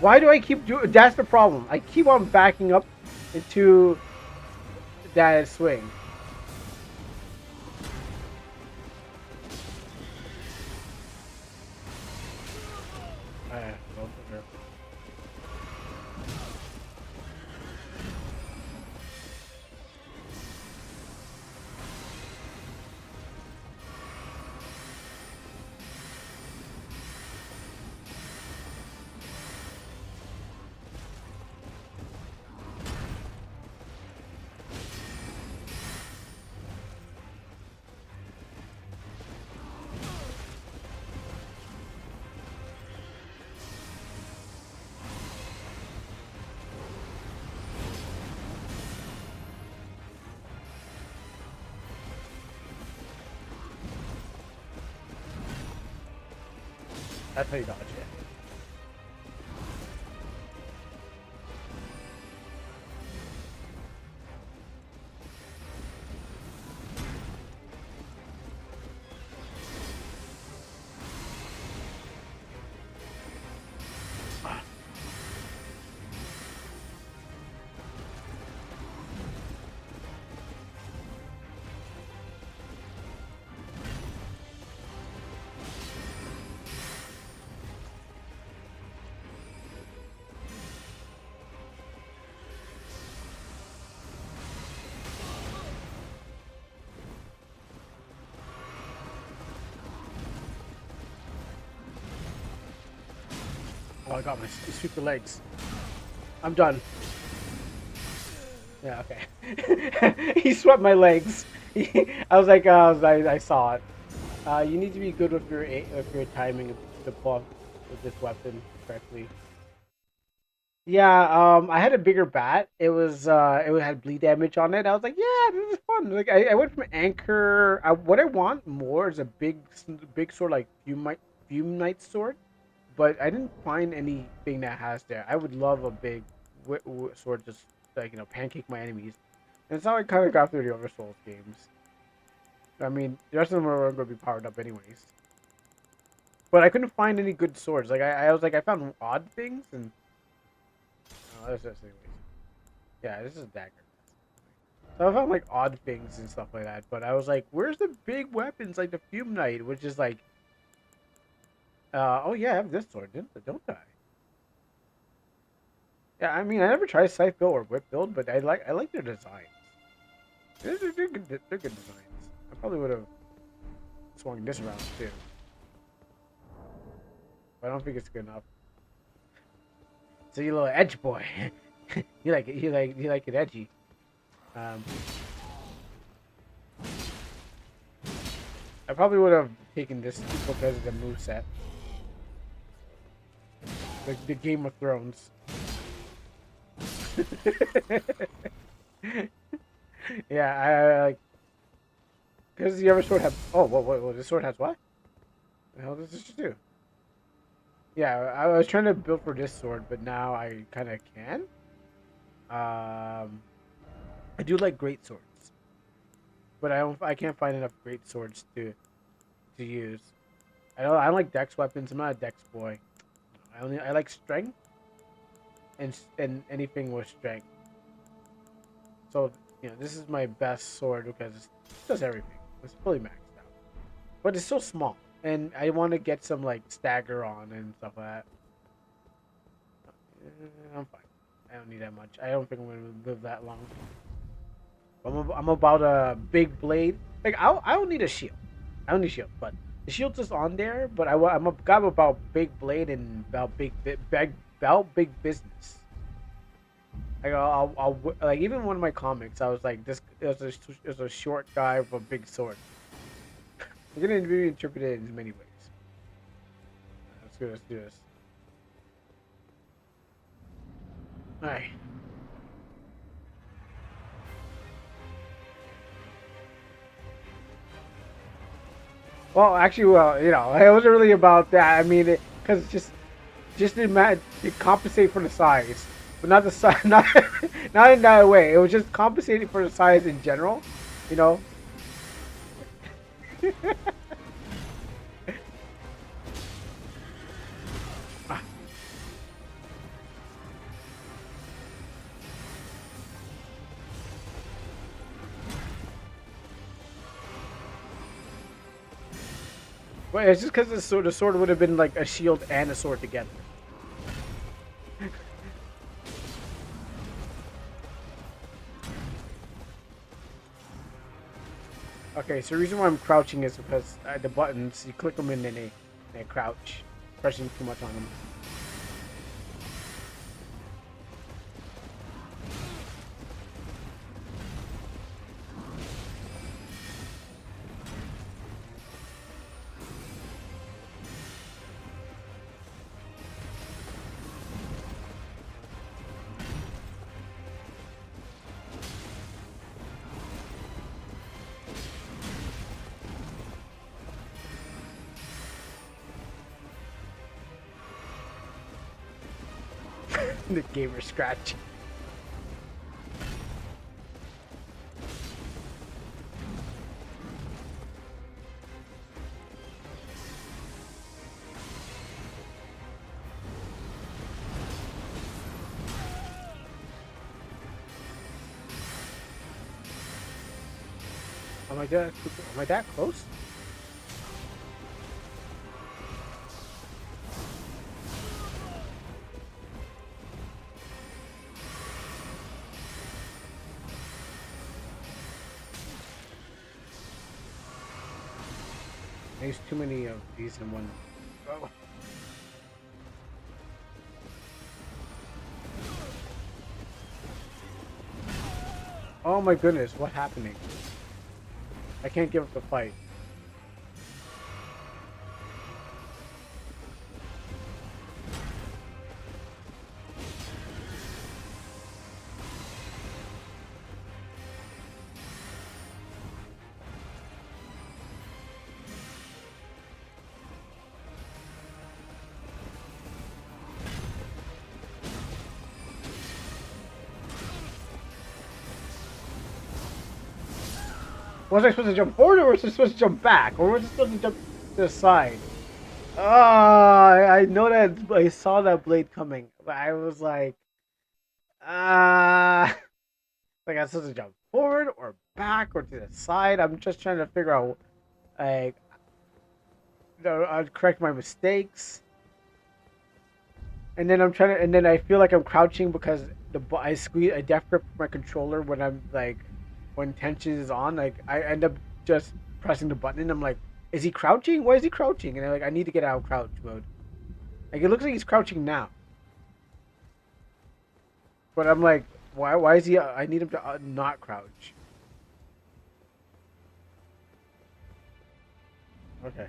Why do I keep doing? That's the problem. I keep on backing up into that swing. That's how you dodge it. Oh, I got my super legs. I'm done. Yeah, okay. He swept my legs. I was like, I saw it. You need to be good with your timing to pull off with this weapon correctly. Yeah, I had a bigger bat. It had bleed damage on it. I was like, yeah, this is fun. Like, I went from anchor. What I want more is a big sword like Fume Knight sword, but I didn't find anything that has that. I would love a big sword, just like pancake my enemies. And that's how I kind of got through the other Souls games. I mean, the rest of them are going to be powered up anyways. But I couldn't find any good swords. Like I was like, I found odd things and. Oh, that's just anyways. Yeah, this is a dagger. So I found like odd things and stuff like that. But I was like, where's the big weapons like the Fume Knight, which is like. Oh yeah, I have this sword, don't I? Yeah, I mean, I never tried scythe build or whip build, but I like their designs. They're good designs. I probably would have swung this around too, but I don't think it's good enough. So you little edge boy, you like it? You like it edgy? I probably would have taken this because of the moveset. The Game of Thrones. Yeah, I like. Because the other sword has. Oh, what? This sword has what? The hell does this do? Yeah, I was trying to build for this sword, but now I kind of can. I do like great swords, but I can't find enough great swords to use. I don't like dex weapons. I'm not a dex boy. I like strength and anything with strength. So this is my best sword because it does everything. It's fully maxed out, but it's so small, and I want to get some like stagger on and stuff like that. I'm fine. I don't need that much. I don't think I'm gonna live that long. I'm about a big blade. Like I don't need a shield. I don't need a shield, but the shield's just on there. But I'm got about big blade and about big business. Like I'll like even one of my comics, I was like this. It was a short guy with a big sword. You're gonna be interpreted in many ways. Let's do this. All right. Well, actually, it wasn't really about that. I mean, because just to compensate for the size, but not the size, not in that way. It was just compensating for the size in general, you know. Well, it's just because the sword would have been like a shield and a sword together. Okay, so the reason why I'm crouching is because the buttons, you click them in and they crouch, pressing too much on them. The gamer scratch. Am I that close? There's too many of these in one. Oh. Oh my goodness, what's happening? I can't give up the fight. Was I supposed to jump forward or was I supposed to jump back? Or was I supposed to jump to the side? I know that I saw that blade coming, but I was like, like I was supposed to jump forward or back or to the side. I'm just trying to figure out, like, I'd correct my mistakes. And then and then I feel like I'm crouching because I death grip my controller when I'm like, when tension is on. Like I end up just pressing the button. And I'm like, is he crouching? Why is he crouching? And I'm like, I need to get out of crouch mode. Like it looks like he's crouching now. But I'm like, why is he? I need him to not crouch. Okay.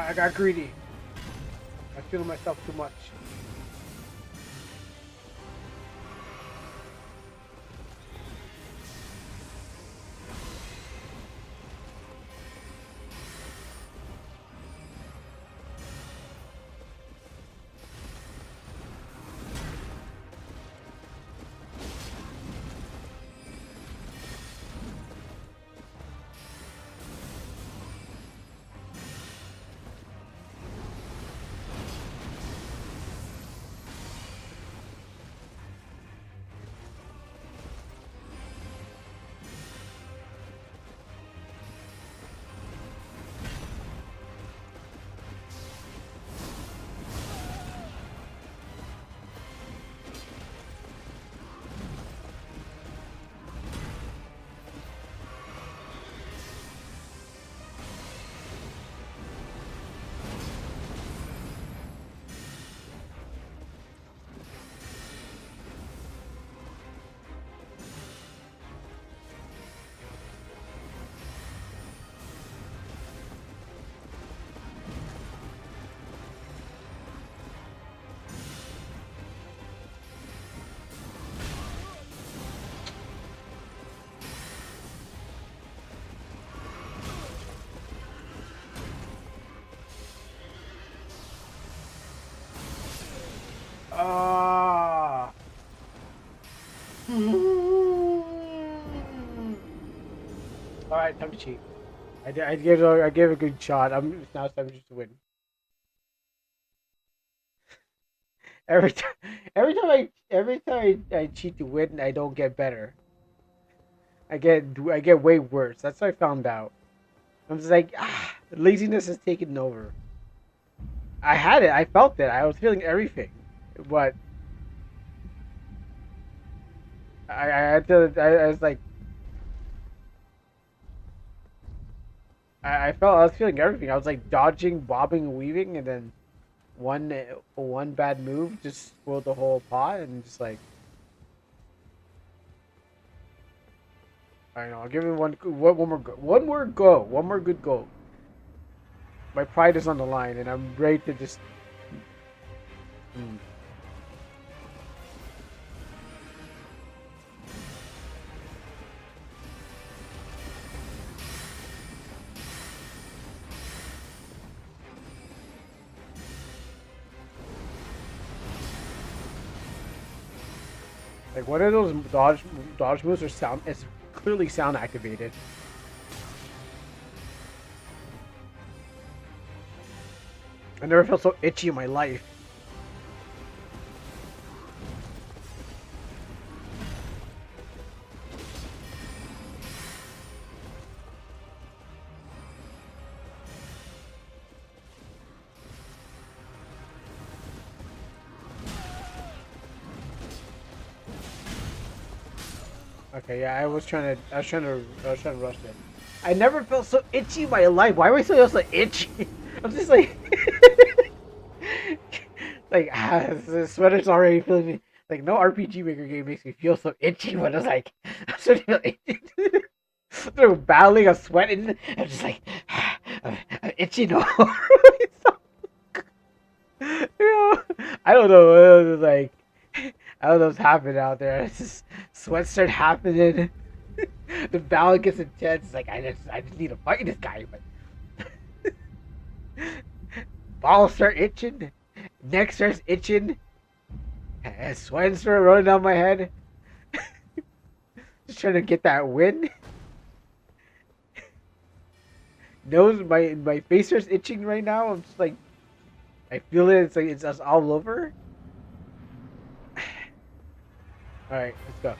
I got greedy. I'm feeling myself too much. Ah. All right, time to cheat. I gave a good shot. Now it's time just to win. Every time, I cheat to win, I don't get better. I get way worse. That's what I found out. I'm just like, laziness has taken over. I had it. I felt it. I was feeling everything, but I had to. I was like, I felt I was feeling everything. I was like dodging, bobbing, weaving, and then one bad move just spoiled the whole pot, and just like, I don't know. I'll give it one more go. One more good go. My pride is on the line, and I'm ready to just. Like, one of those dodge moves are sound. It's clearly sound activated. I never felt so itchy in my life. Okay, yeah, I was trying to rush it. I never felt so itchy in my life. Why am I so itchy? I'm just like, like the sweater's already feeling me. Like, no RPG Maker game makes me feel so itchy. When I was like, I'm starting to feel itchy. They're battling a sweat, and I'm just like, I'm itchy no. I don't know. It was like, I don't know what's happening out there. It's just sweat start happening. The battle gets intense. It's like, I just need to fight this guy, but balls start itching, neck starts itching, and sweat starts running down my head. Just trying to get that win. Nose, my face starts itching right now. I'm just like, I feel it. It's like it's just all over. All right, let's go.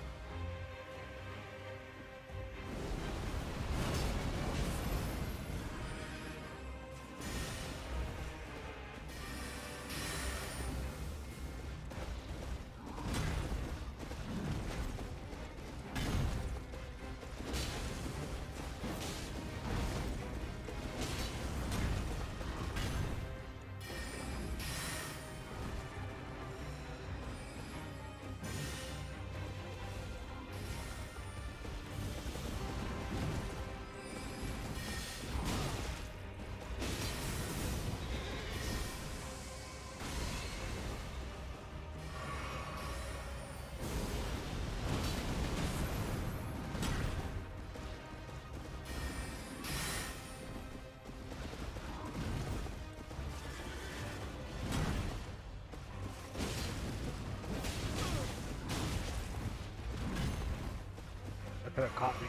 have caught me.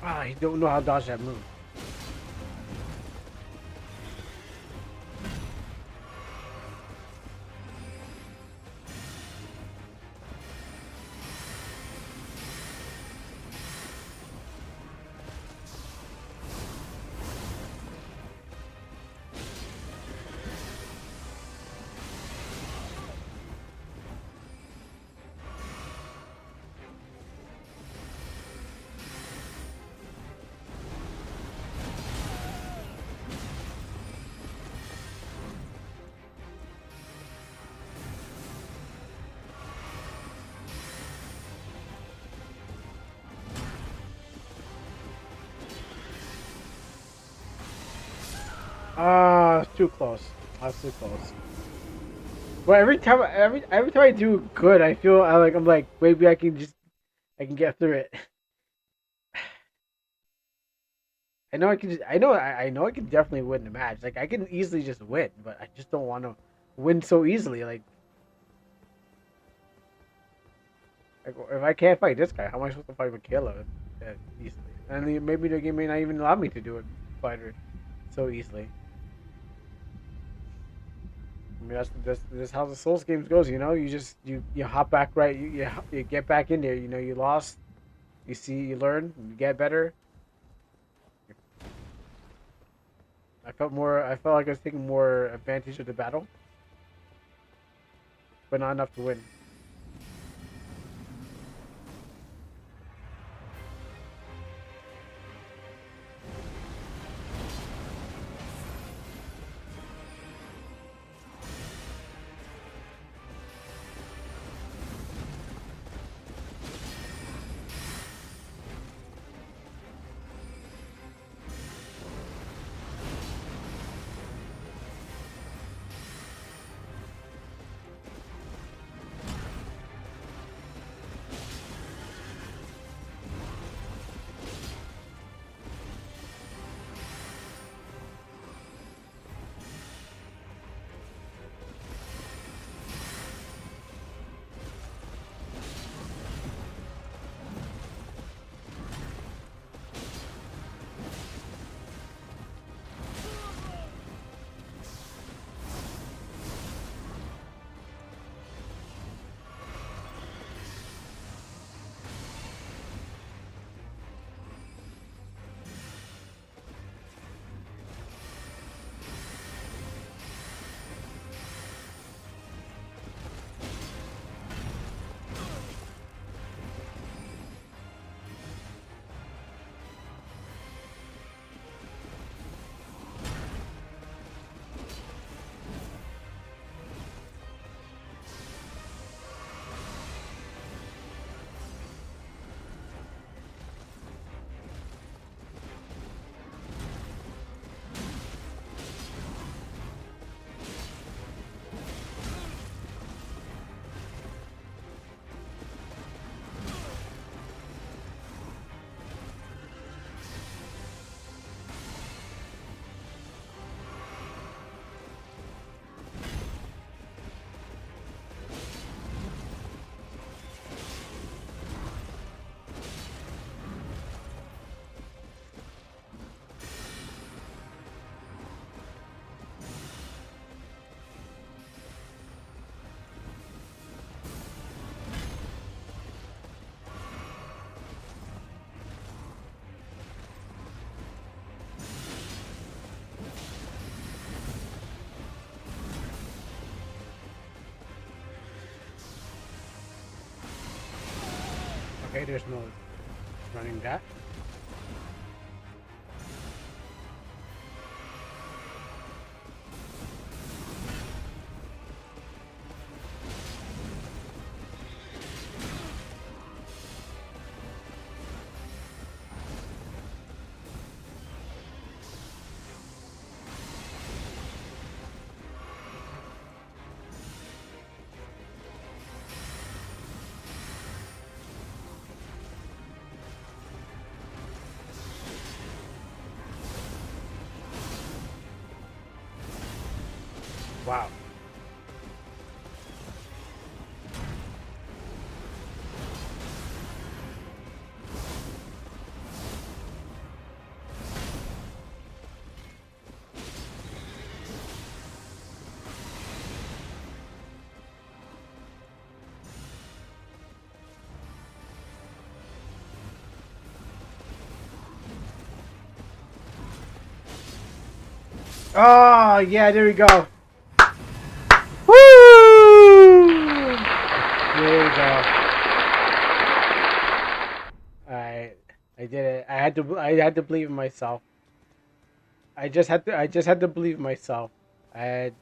Ah, he don't know how to dodge that move. Ah, too close. That's too close. But every time I do good, I feel I'm like maybe I can get through it. I know I can definitely win the match. Like I can easily just win, but I just don't want to win so easily. Like if I can't fight this guy, how am I supposed to fight Michaela easily? And maybe the game may not even allow me to do it fighter so easily. I mean that's how the Souls games goes. You know, you hop back right. You get back in there. You know, you lost. You learn. You get better. I felt like I was taking more advantage of the battle, but not enough to win. Okay, there's no running that. Wow. Oh, yeah, there we go. Woo! There we go. Alright, I did it. I had to believe in myself. I just had to believe in myself. To,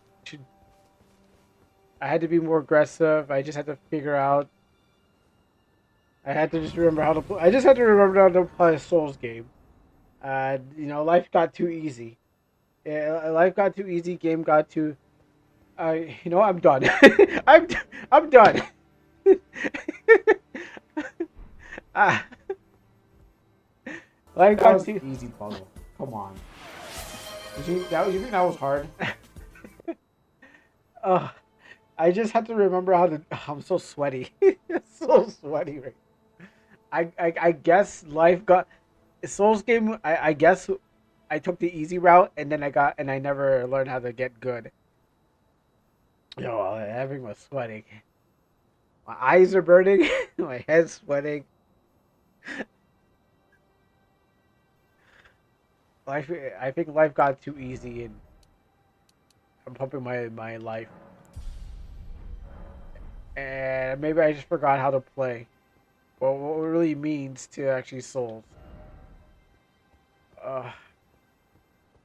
I had to be more aggressive. I just had to figure out. I had to just remember how to play. I just had to remember how to play a Souls game. Life got too easy. Yeah, life got too easy. Game got too. I'm done. I'm I'm done. Ah, life got too Easy puzzle. Come on. You think that was hard? Oh, I just had to remember how to. I'm so sweaty. So sweaty right. I guess life got Souls game. I guess I took the easy route and then I never learned how to get good. Everything was sweating. My eyes are burning. My head's sweating. Life. I think life got too easy and I'm pumping my life. And maybe I just forgot how to play. Well, what it really means to actually Souls.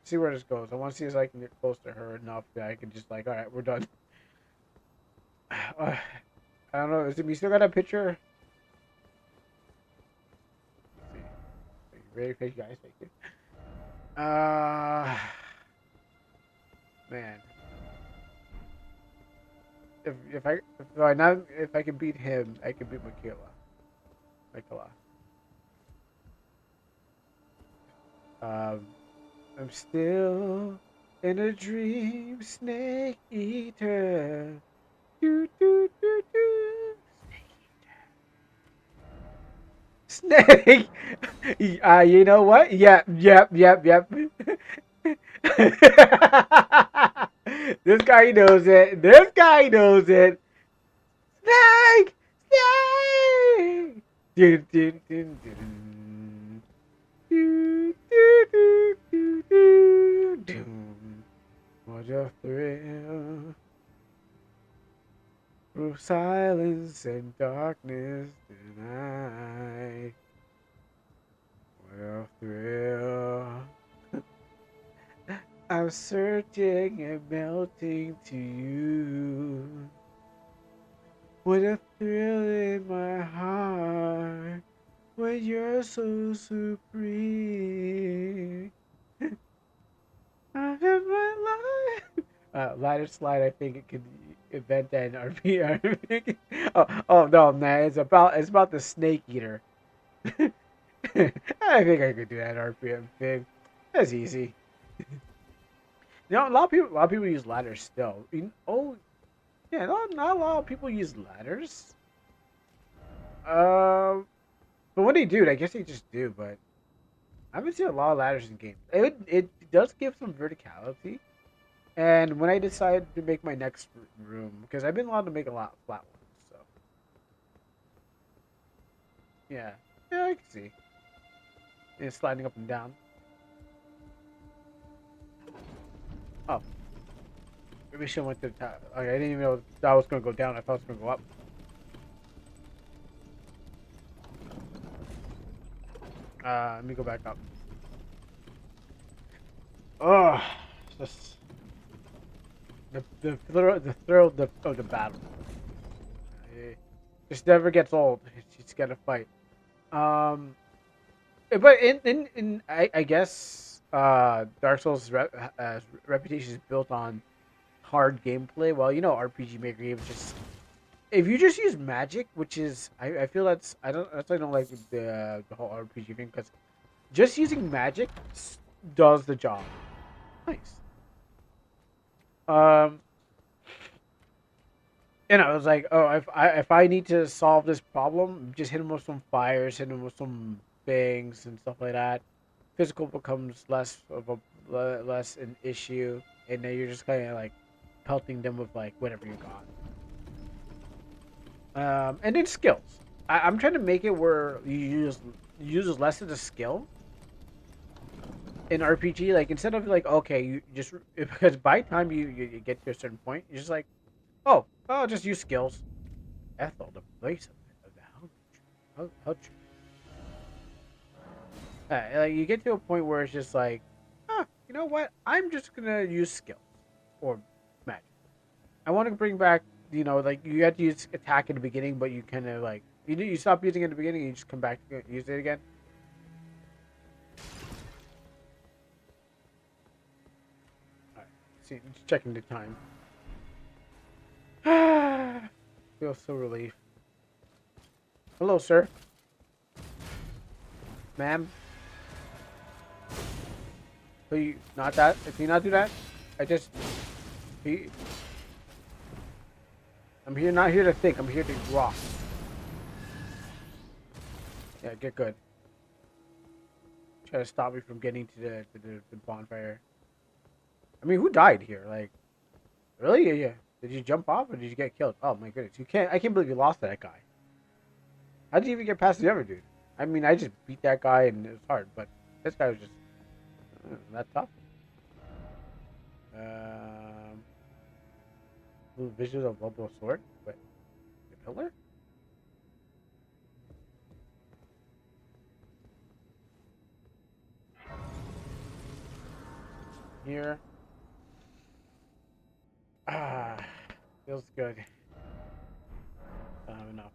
See where this goes. I want to see if I can get close to her enough that I can just all right, we're done. I don't know. Is it me still got a picture? Let's see. Are you ready for you guys? Thank you. Man. If I can beat him, I can beat Michaela. I'm still in a dream, snake eater. Do, do, do, do. Snake. You know what? Yep. This guy knows it. Snake! Snake! Dun, dun, dun, dun. Do, do, do, do, do, dun. What a thrill. Through silence and darkness tonight. What a thrill. I'm searching and melting to you. What a thrill in my heart when you're so supreme. I have my life. Ladder slide. I think it could event that in RP. Oh no, man! It's about the snake eater. I think I could do that RPM thing. That's easy. A lot of people use ladders still. Yeah, not a lot of people use ladders. But when they do, I guess they just do. But I haven't seen a lot of ladders in games. It does give some verticality. And when I decided to make my next room, because I've been allowed to make a lot of flat ones, so yeah, I can see. It's sliding up and down. Oh, maybe she went to the top. Okay, I didn't even know that was gonna go down. I thought it was gonna go up. Let me go back up. Oh, just the thrill of the battle. It just never gets old. You just gotta fight. But I guess Dark Souls' reputation is built on hard gameplay. Well, RPG Maker games just if you just use magic, which is I feel that's why I don't like the whole RPG thing because just using magic does the job. Nice. I was like, oh, if I need to solve this problem, just hit him with some fires, hit him with some things and stuff like that. Physical becomes less an issue, and then you're just kind of like pelting them with like whatever you got. And then skills. I'm trying to make it where you use less of the skill, in RPG, like instead of like okay, you just because by the time you get to a certain point, you're just like, oh, I'll just use skills. Ethel, the place of the how true. Like you get to a point where it's just like, you know what? I'm just gonna use skills or magic. I want to bring back, like you had to use attack in the beginning, but you kind of like you stop using it in the beginning, and you just come back to use it again. All right, see, just checking the time. Feel so relief. Hello, sir. Ma'am. Can you not that? Can you not do that? I'm here, not here to think. I'm here to rock. Yeah, get good. Try to stop me from getting to the bonfire. I mean, who died here? Like, really? Yeah. Did you jump off or did you get killed? Oh my goodness, I can't believe you lost that guy. How did you even get past the other dude? I mean, I just beat that guy and it was hard, but this guy was just not tough. Visuals of Lobo Sword, but the pillar? Here. Feels good. Don't have enough.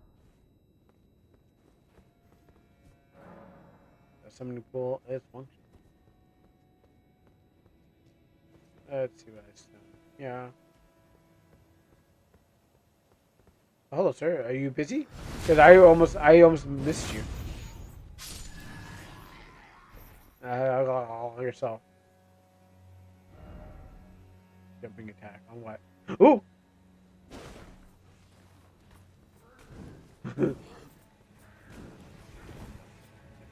Summoning pool is functional. Let's see what I said. Yeah. Oh, hello, sir. Are you busy? Because I almost missed you. Yourself. Jumping attack on what? Ooh.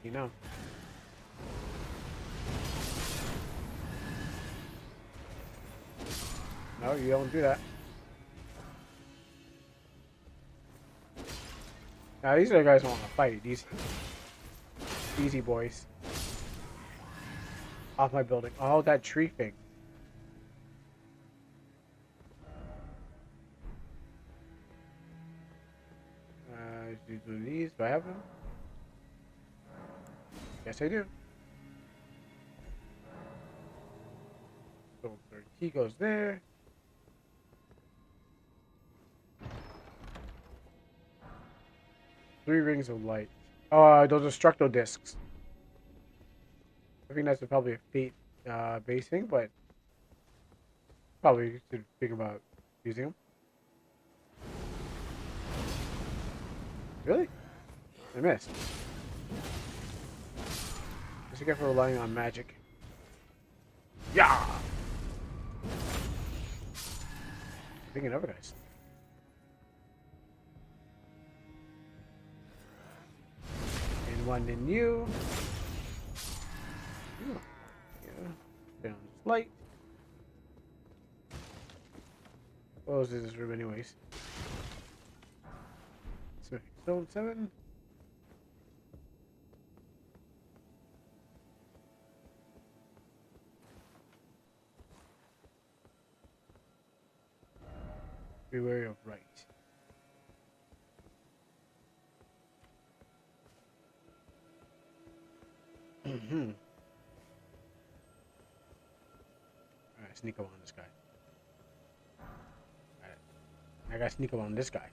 You know. No, you don't do that. Now these are the guys who want to fight. These easy boys. Off my building. Oh, that tree thing. Do these? Do I have them? Yes, I do. So the key goes there. Three rings of light. Oh, those are structural discs. I think that's probably a fate base thing, but probably should think about using them. Really? I missed. What's you get for relying on magic? Yeah! Thinking of guys. And one in you. Oh, yeah. Turn on this light. What was this room anyways? Stone 7. Be wary of right. Alright, sneak up on this guy. Alright. I gotta sneak up on this guy.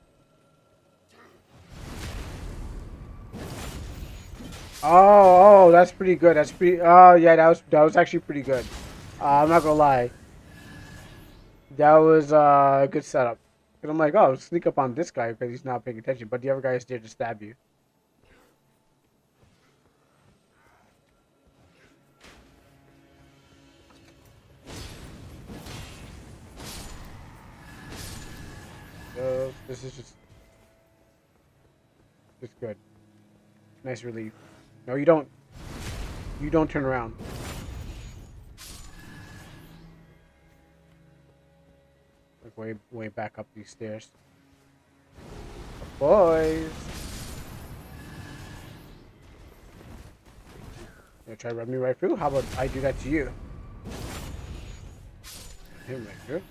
Oh, that's pretty good. That's pretty. Oh, yeah, that was actually pretty good. I'm not gonna lie. That was a good setup. Cause I'm like, oh, sneak up on this guy because he's not paying attention, but the other guy is there to stab you. So this is just good. Nice relief. No, you don't. You don't turn around. Like way back up these stairs. Boys. You try to run me right through? How about I do that to you? Him right through.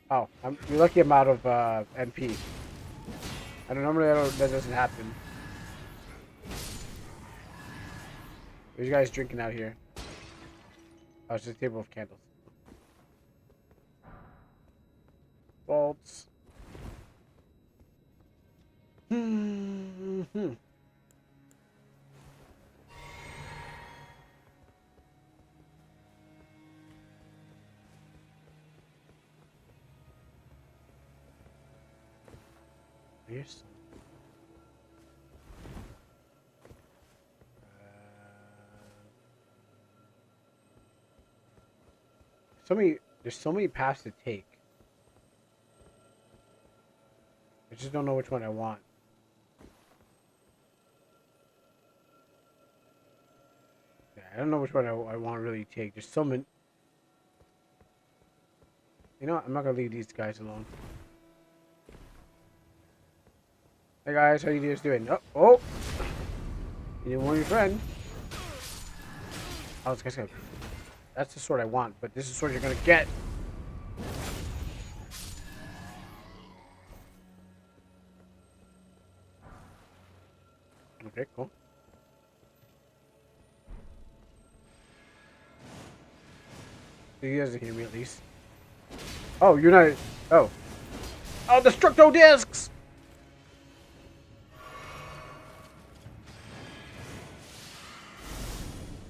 Oh, you're lucky I'm out of MP. That doesn't happen. What are you guys drinking out here? Oh, it's just a table of candles. Bolts. Yes. There's so many paths to take. I just don't know which one I want. Yeah, I don't know which one I want to really take. There's so many. You know what? I'm not gonna leave these guys alone. Hey guys, how you guys doing? Oh! You didn't want your friend. Oh, this guy's gonna. That's the sword I want, but this is the sword you're gonna get. Okay, cool. He doesn't hear me at least. Oh, you're not. Oh. Oh, Destructo Discs!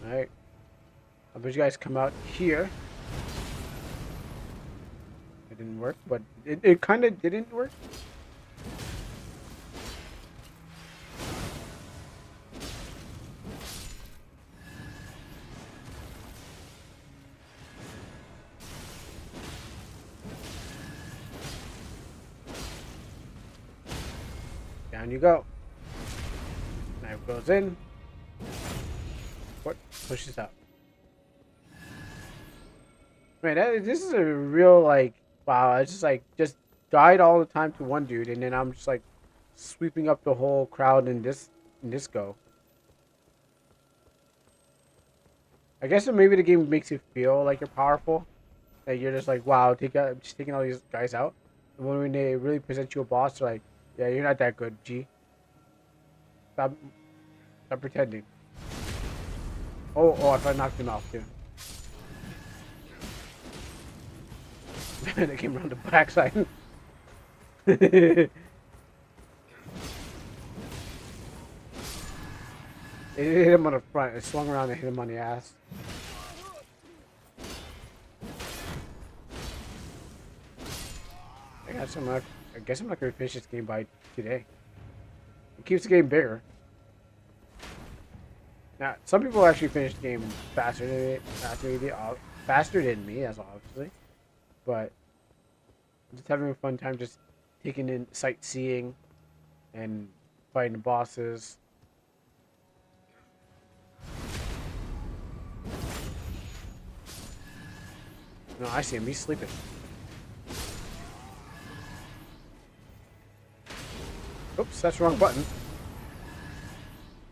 Alright. I'll bet you guys come out here. It didn't work, but it kind of didn't work. Down you go. Knife goes in. What pushes out? Man, this is a real like wow. I just died all the time to one dude, and then I'm just like sweeping up the whole crowd in this go. I guess maybe the game makes you feel like you're powerful. That you're just like wow, just taking all these guys out. And when they really present you a boss, they're like, yeah, you're not that good, G. Stop pretending. Oh, I thought I knocked him off too. They came around the backside. It hit him on the front. It swung around and hit him on the ass. I guess I'm not gonna finish this game by today. It keeps the game bigger. Now, some people actually finish the game faster than me, as obviously. But I'm just having a fun time, just taking in sightseeing and fighting the bosses. No, I see him. He's sleeping. Oops, that's the wrong button.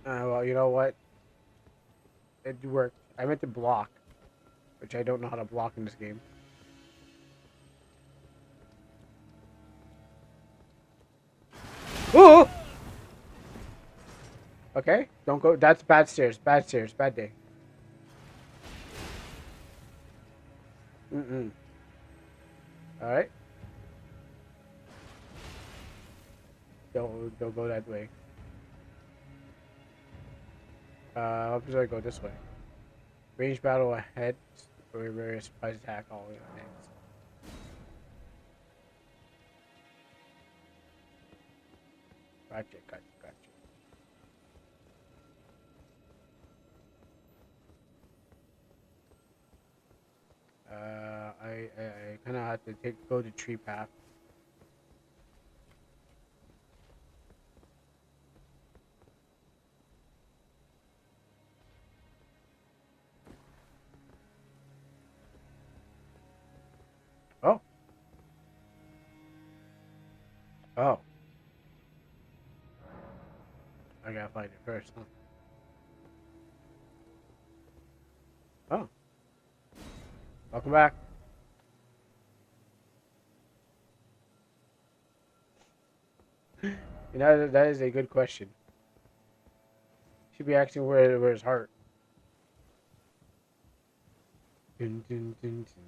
Well, you know what? It worked. I meant to block, which I don't know how to block in this game. Ooh! Okay, don't go. That's bad stairs. Bad stairs. Bad day. Alright. Don't go that way. How should I go this way? Range battle ahead. Or various surprise attack all the way next. Gotcha. I kind of have to go the tree path. Oh. Oh. I gotta find it first, huh? Welcome back. You know, that is a good question. Should be asking where's heart. Dun, dun, dun, dun.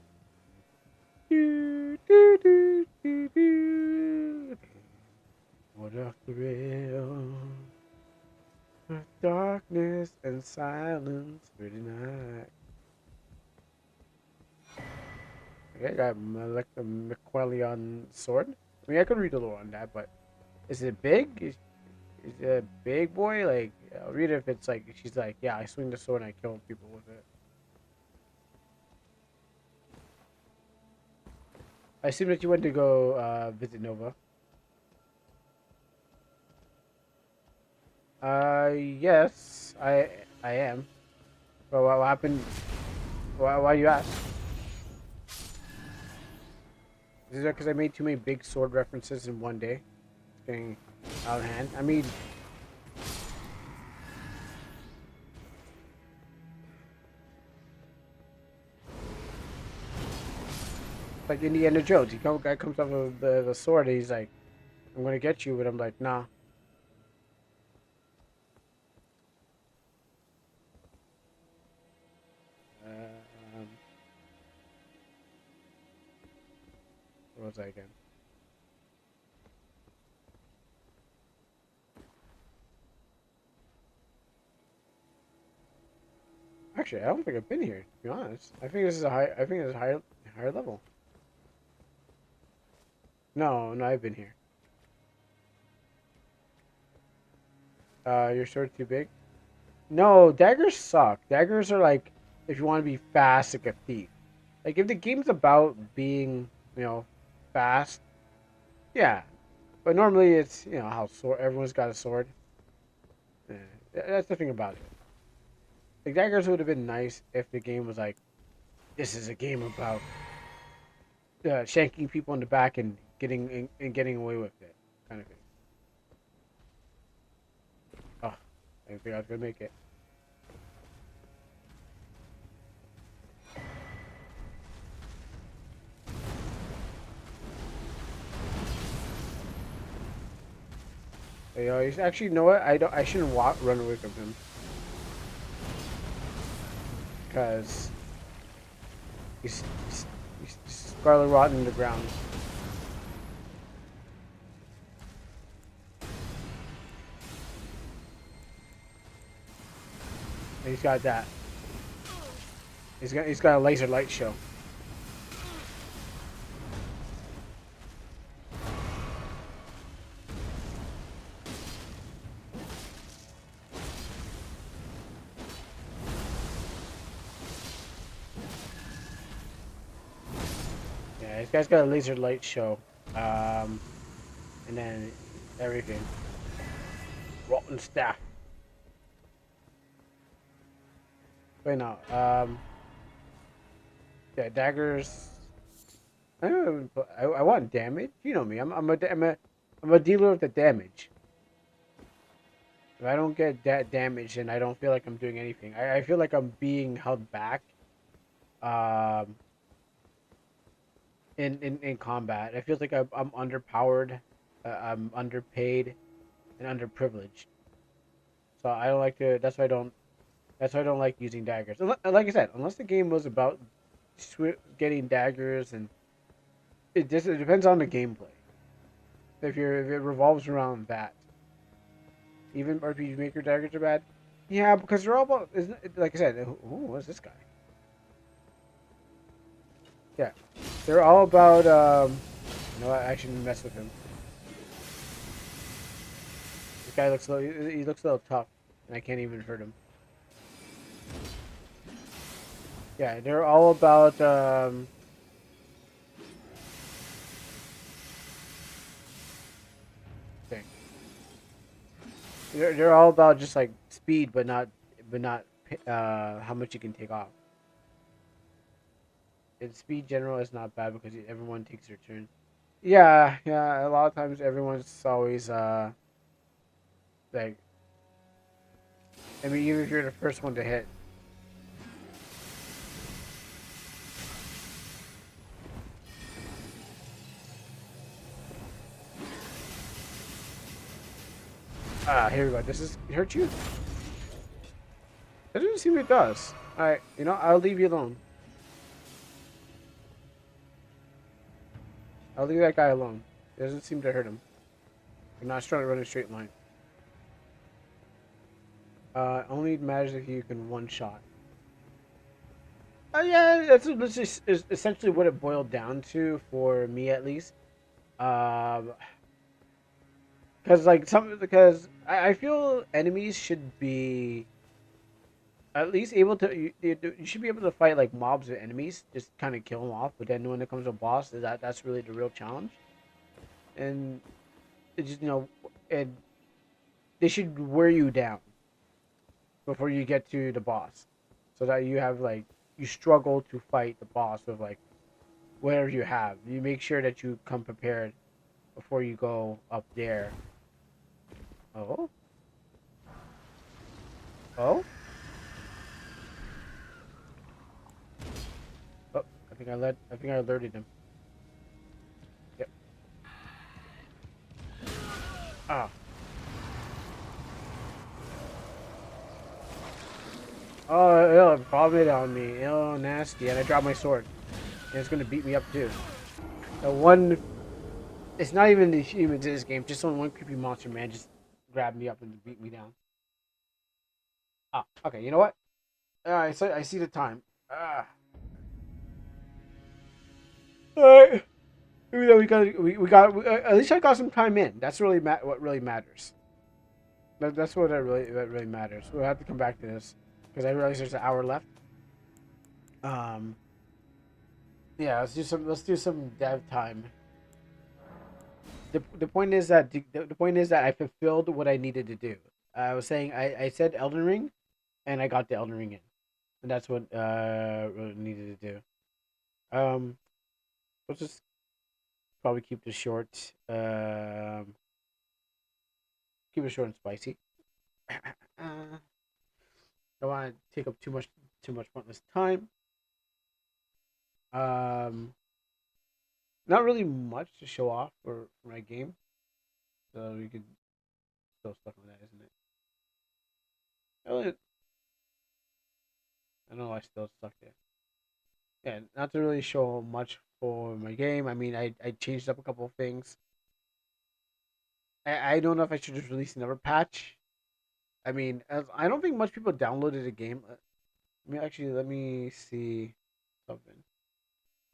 Do, do, do, do, do. What a thrill of darkness and silence for the night. Okay, I got the McQuillian sword. I mean, I could read a little on that, but is it big? Is it a big boy? Like, I'll read it if it's like, she's like, yeah, I swing the sword and I kill people with it. I assume that you went to go visit Nova. Yes, I am. But what happened? Why you ask? Is that because I made too many big sword references in one day? It's getting out of hand. I mean, like Indiana Jones. Guy comes off of the sword and he's like, I'm gonna get you, but I'm like, nah. Um, what was I again? Actually, I don't think I've been here, to be honest. I think this is a higher level. No, I've been here. Your sword too big? No, daggers suck. Daggers are like, if you want to be fast, like a thief. Like, if the game's about being, fast, yeah. But normally it's, how everyone's got a sword. Yeah, that's the thing about it. Like, daggers would have been nice if the game was like, this is a game about shanking people in the back and getting away with it, kind of thing. Oh, I didn't think I was gonna make it. He's actually, you know what? I shouldn't run away from him because he's scarlet rotten in the ground. And he's got that. He's got a laser light show. Yeah, this guy's got a laser light show. And then everything. Rotten staff. Wait, no. Yeah, daggers. I want damage. You know me. I'm a dealer of the damage. If I don't get that damage, then I don't feel like I'm doing anything. I feel like I'm being held back. In combat, it feels like I'm underpowered, I'm underpaid, and underprivileged. So I don't like to. That's why I don't. That's why I don't like using daggers. Like I said, unless the game was about getting daggers, and it depends on the gameplay. If it revolves around that, even RPG Maker daggers are bad. Yeah, because they're all about. Isn't it, like I said? Ooh, what's this guy? Yeah, they're all about. You know what? I shouldn't mess with him. This guy looks he looks a little tough, and I can't even hurt him. Yeah, they're all about. Okay. They're all about just like speed, but not how much you can take off. And speed general is not bad because everyone takes their turn. Yeah, yeah. A lot of times, everyone's always like. I mean, even if you're the first one to hit. Here we go. Does this hurt you? It doesn't seem it does. Alright, you know, I'll leave you alone. I'll leave that guy alone. It doesn't seem to hurt him. I'm not trying to run a straight line. Only matters if you can one-shot. Yeah, that's just is essentially what it boiled down to for me, at least. Because because I feel enemies should be at least able to you should be able to fight like mobs or enemies, just kind of kill them off. But then when it comes to a boss, that's really the real challenge. And it just and they should wear you down before you get to the boss, so that you have like you struggle to fight the boss with like whatever you have. You make sure that you come prepared before you go up there. Oh, oh, oh! I think I alerted him. Yep. Ah. Oh, it vomited on me. Oh, nasty. And I dropped my sword. And it's going to beat me up, too. The one... It's not even the humans in this game. Just one creepy monster, man. Just grabbed me up and beat me down. Ah, okay. You know what? I see the time. Alright. At least I got some time in. That's really what really matters. That's what that really matters. We'll have to come back to this. Because I realize there's an hour left. Yeah, let's do some dev time. The point is that I fulfilled what I needed to do. I was saying I said Elden Ring, and I got the Elden Ring in, and that's what really needed to do. Let's just probably keep this short. Keep it short and spicy. Don't want to take up too much pointless time. Not really much to show off for my game, so we could still stuff with that, isn't it? I know I still stuck there. Yeah, not to really show much for my game. I mean, I changed up a couple of things. I don't know if I should just release another patch. I mean, I don't think much people downloaded the game. Let me see something.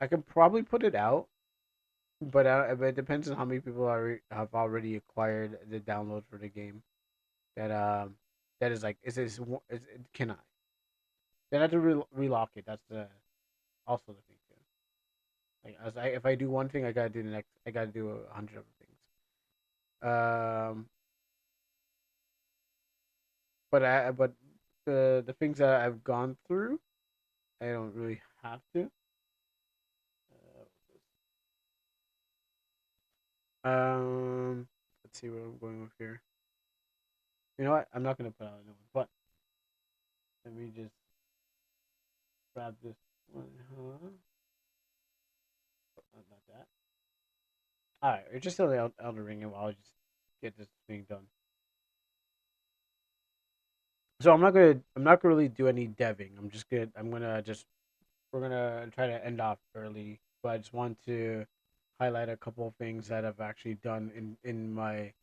I could probably put it out, but it depends on how many people have already acquired the download for the game. That is like can I? Then I have to relock it. That's also the thing too. Like if I do one thing, I gotta do the next. I gotta do 100 other things. But the things that I've gone through, I don't really have to. Let's see where I'm going with here. You know what? I'm not gonna put out a new one, but let me just grab this one. Not that. All right, we're just still the Elden Ring, and I'll just get this thing done. So I'm not gonna really do any deving. We're gonna try to end off early, but I just want to highlight a couple of things that I've actually done in my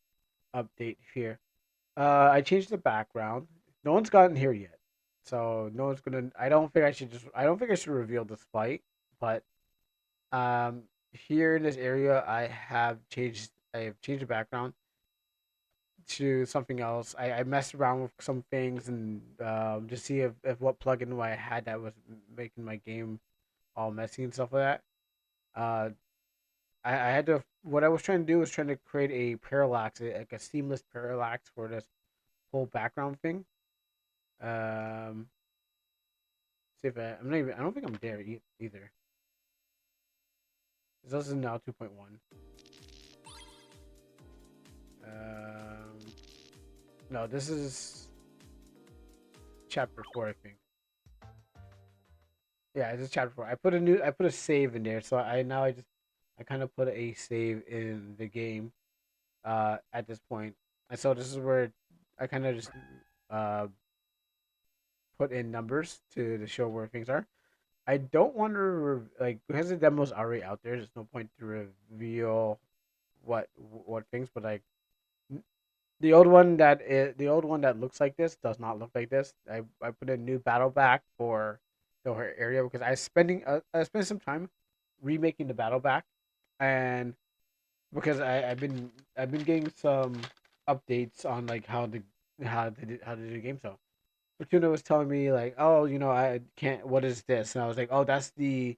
update here. I changed the background. No one's gotten here yet, so no one's gonna. I don't think I should reveal this fight, but here in this area, I have changed the background to something else. I messed around with some things and to see if what plugin I had that was making my game all messy and stuff like that. I had to. What I was trying to do was trying to create a parallax, like a seamless parallax for this whole background thing. See if I'm not even. I don't think I'm there either. This is now 2.1. No, this is chapter 4, I think. Yeah, this is chapter 4. I put a save in there, so I kind of put a save in the game. At this point, And so this is where I kind of just uh put in numbers to show where things are. I don't want to like because the demo's already out there. There's no point to reveal what things, but like the old one that looks like this does not look like this. I put a new battle back for the whole area because I spent some time remaking the battle back, and because I've been getting some updates on like how to do the game. So Fortuna was telling me like, oh, you know, I can't. What is this? And I was like, oh, that's the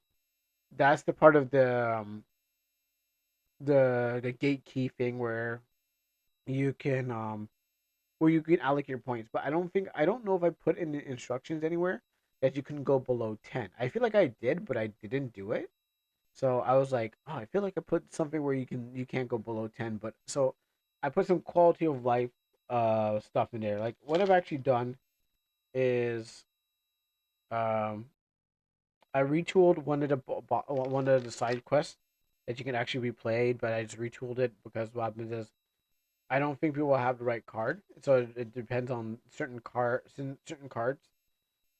part of the gate key thing you can where you can allocate your points. But I don't know if I put in the instructions anywhere that you can go below 10. I feel like I did, but I didn't do it. So I was like, oh, I feel like I put something where you can't go below 10. But so I put some quality of life stuff in there. Like what I've actually done is um I retooled one of the side quests that you can actually be played, but I just retooled it because what happens is I don't think people will have the right card, so it depends on certain cards.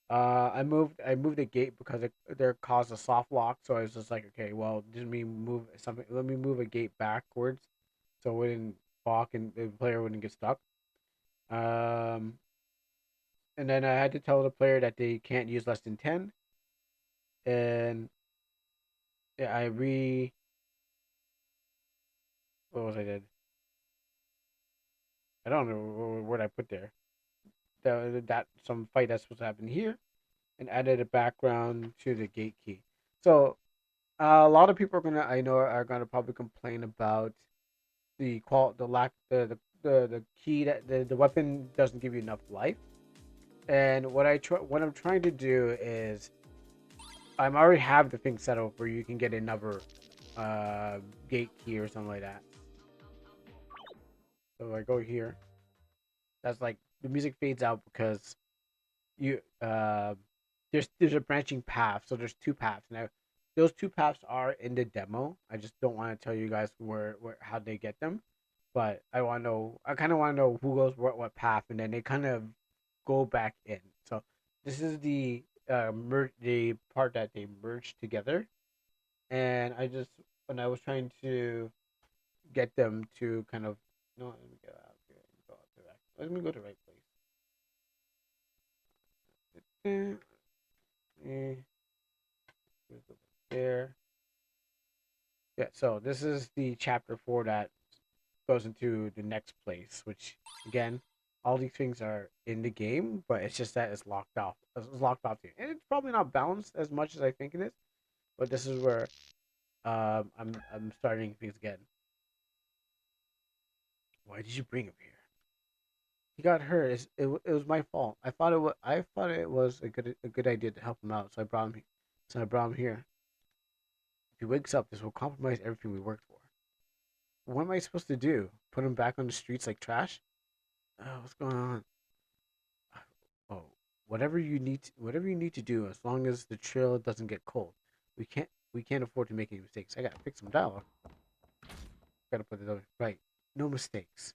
I moved the gate because there caused a soft lock, so I was just like, okay, well, let me move something. Let me move a gate backwards, so it wouldn't block and the player wouldn't get stuck. Um, and then I had to tell the player that they can't use less than 10, and yeah, what was I did? I don't know what I put there. That some fight that's supposed to happen here, and added a background to the gate key. So a lot of people are gonna probably complain about the lack the key that the weapon doesn't give you enough life. And what I'm trying to do is I'm already have the thing set up where you can get another gate key or something like that. So I go here. That's like the music fades out because you there's a branching path. So there's two paths now. Those two paths are in the demo. I just don't want to tell you guys where how they get them, but I want to know. I kind of want to know who goes what path, and then they kind of go back in. So this is the part that they merged together, and I was trying to get them to kind of no. Let me get out here. Go out to that. Let me go to the right place. There. Yeah, so this is the chapter 4 that goes into the next place, which again, all these things are in the game, but it's just that it's locked off. It's locked off here. And it's probably not balanced as much as I think it is, but this is where I'm starting things again. Why did you bring him here? He got hurt. It was my fault. I thought it was a good idea to help him out, so I brought him. So I brought him here. If he wakes up, this will compromise everything we worked for. What am I supposed to do? Put him back on the streets like trash? What's going on? Oh, whatever you need to do, as long as the trail doesn't get cold. We can't afford to make any mistakes. I gotta fix some dialogue. Gotta put it over right. No mistakes.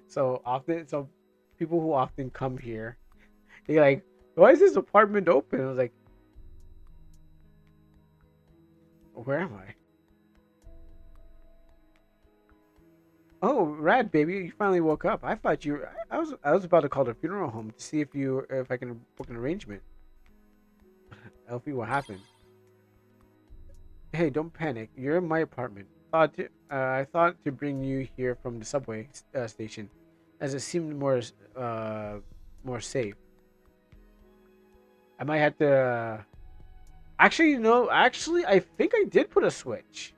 So people who often come here, they're like, why is this apartment open? I was like, where am I? Oh, rad, baby! You finally woke up. I thought you. I was about to call the funeral home to see if I can book an arrangement. Elfie, what happened? Hey, don't panic. You're in my apartment. I thought to bring you here from the subway station, as it seemed more safe. I might have to. Actually, no. Actually, I think I did put a switch.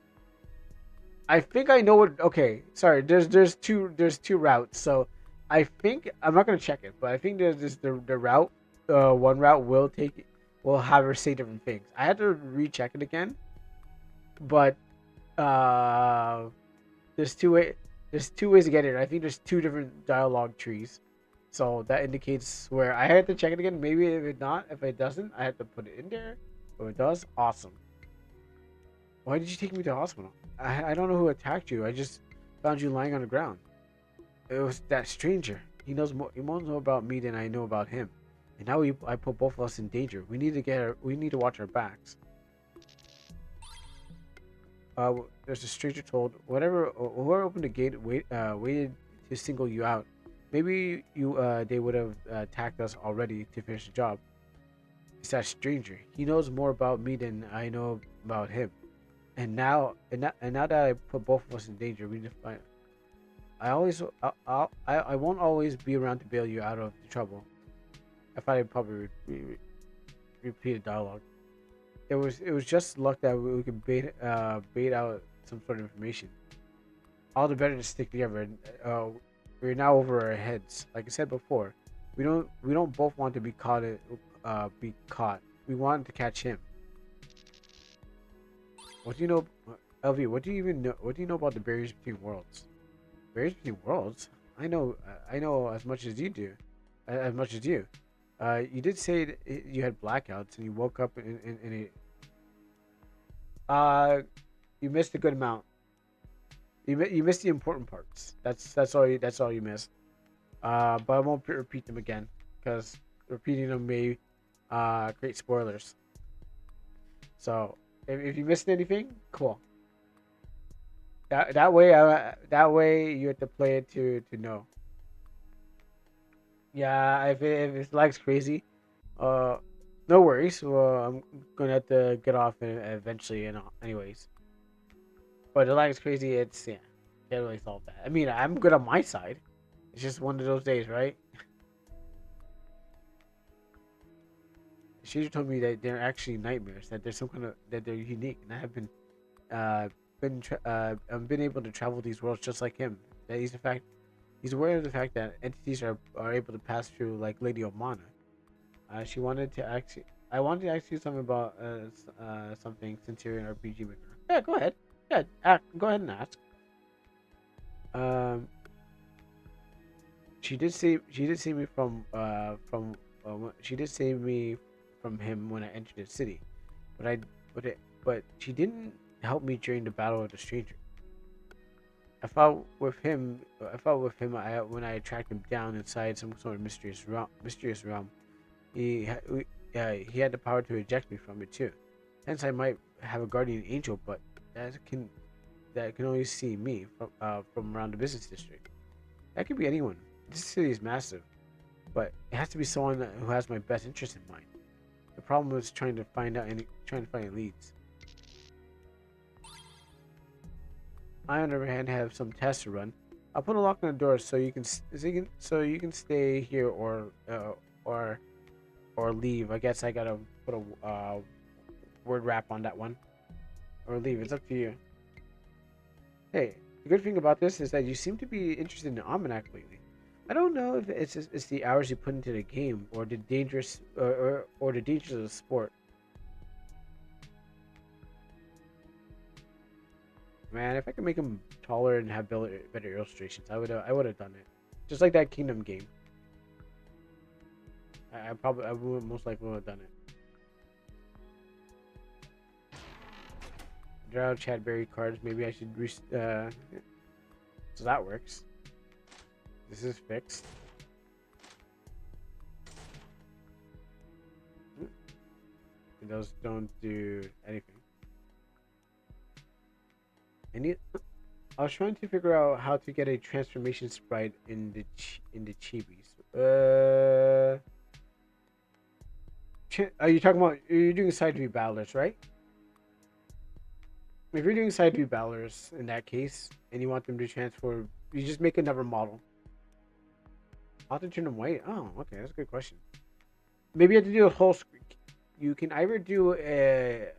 I think I know what. Okay, sorry. There's two routes. So I think I'm not gonna check it, but I think there's this the route. One route will have her say different things. I had to recheck it again, but uh, there's two ways to get it. I think there's two different dialogue trees, so that indicates where I had to check it again. Maybe if it doesn't, I have to put it in there. If it does, awesome. Why did you take me to the hospital? I don't know who attacked you. I just Found you lying on the ground. It was that stranger. He knows more about me than I know about him. And now I put both of us in danger. We need to watch our backs. There's a stranger told whoever opened the gate waited to single you out. Maybe they would have attacked us already to finish the job. It's that stranger. He knows more about me than I know about him. And now that I put both of us in danger, we need to find. I won't always be around to bail you out of the trouble. I thought I'd probably repeat a dialogue. It was just luck that we could bait out some sort of information. All the better to stick together. We're now over our heads. Like I said before, we don't both want to be caught. We want to catch him. What do you know, LV? What do you even know? What do you know about the barriers between worlds? Barriers between worlds? I know as much as you do, as much as you. You did say that you had blackouts and you woke up in a. You missed a good amount. You missed the important parts. That's all you missed. But I won't repeat them again because repeating them may create spoilers. So if you missed anything, cool. That way you have to play it to know. Yeah, if it lags crazy, no worries. Well, I'm gonna have to get off eventually, anyways. But the lags crazy. It's can't really solve that. I mean, I'm good on my side. It's just one of those days, right? She told me that they're actually nightmares. That there's some kind of that they're unique, and I have been able to travel these worlds just like him. That he's aware of the fact that entities are able to pass through, like Lady Omana. I wanted to ask you something about something since you're an RPG maker. Yeah, go ahead. Yeah, go ahead and ask. She did see me from him when I entered the city, but she didn't help me during the battle of the stranger. I fought with him. When I tracked him down inside some sort of mysterious realm. He had the power to eject me from it too. Hence, I might have a guardian angel, but that can only see me from around the business district. That could be anyone. This city is massive, but it has to be someone who has my best interest in mind. The problem is trying to find leads. I, on the other hand, have some tests to run. I'll put a lock on the door so you can stay here or leave. I guess I gotta put a word wrap on that one, or leave. It's up to you. Hey, the good thing about this is that you seem to be interested in Almanac lately. I don't know if it's the hours you put into the game or the dangers or the dangers of the sport. Man, if I could make him taller and have better illustrations, I would have done it. Just like that Kingdom game. I would most likely have done it. Draw Chadberry cards. Maybe I should so that works. This is fixed. And those don't do anything. I was trying to figure out how to get a transformation sprite in the chibis. Are you talking about? You're doing side view battlers, right? If you're doing side view battlers in that case, and you want them to transform, you just make another model. I'll have to turn them white. Oh, okay, that's a good question. Maybe you have to do a whole screen. You can either do a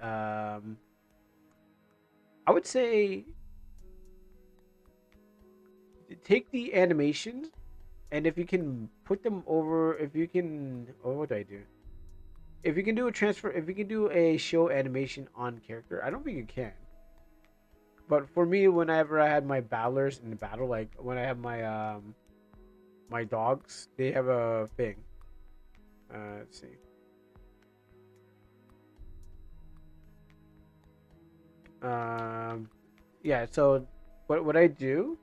I would say take the animations, and if you can put them over, what do I do? If you can do a show animation on character, I don't think you can. But for me, whenever I had my battlers in the battle, like when I have my my dogs, they have a thing. Let's see. Yeah, so what I do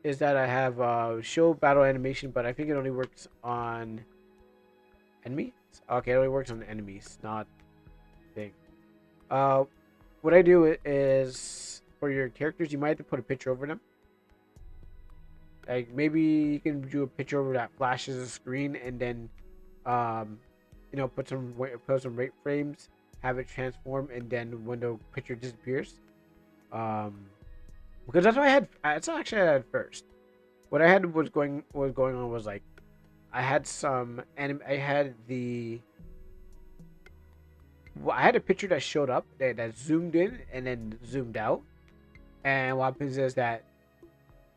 is that I have show battle animation, but I think it only works on enemies. Okay, it only works on enemies, not thing. Uh, what I do is for your characters, you might have to put a picture over them. Like maybe you can do a picture over that flashes the screen, and then, um, put some rate frames, have it transform, and then when the picture disappears, um, because that's what I had. That's not actually what I had first. What I had was going on was like I had some and I had I had a picture that showed up that zoomed in and then zoomed out, and what happens is that,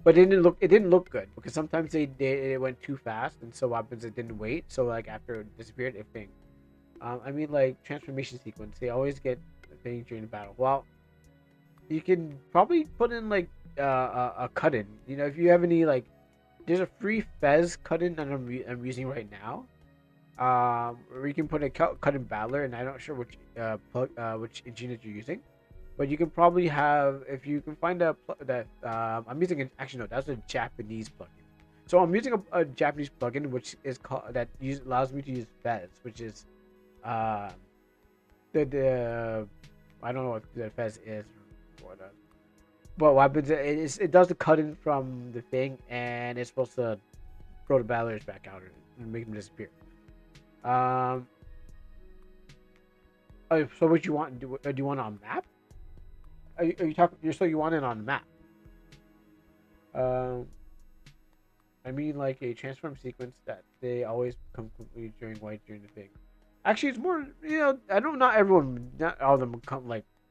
but it didn't look good because sometimes it went too fast, and so what happens it didn't wait, so like after it disappeared it thing. I mean like transformation sequence, they always get a thing during the battle. Well, you can probably put in like a cut in. If you have any like, there's a free Fez cut in that I'm using right now. Or you can put a cut in battler, and I'm not sure which engine that you're using, but you can probably have, if you can find that I'm using actually no, that's a Japanese plugin. So I'm using a Japanese plugin which is called allows me to use Fez, which is the I don't know what the Fez is or what. But what happens is it does the cut in from the thing, and it's supposed to throw the battlers back out and make them disappear. So what you want? Do you want it on map? Are you talking? So you want it on map? I mean like a transform sequence that they always come completely during the thing. Actually, it's more. I know not all of them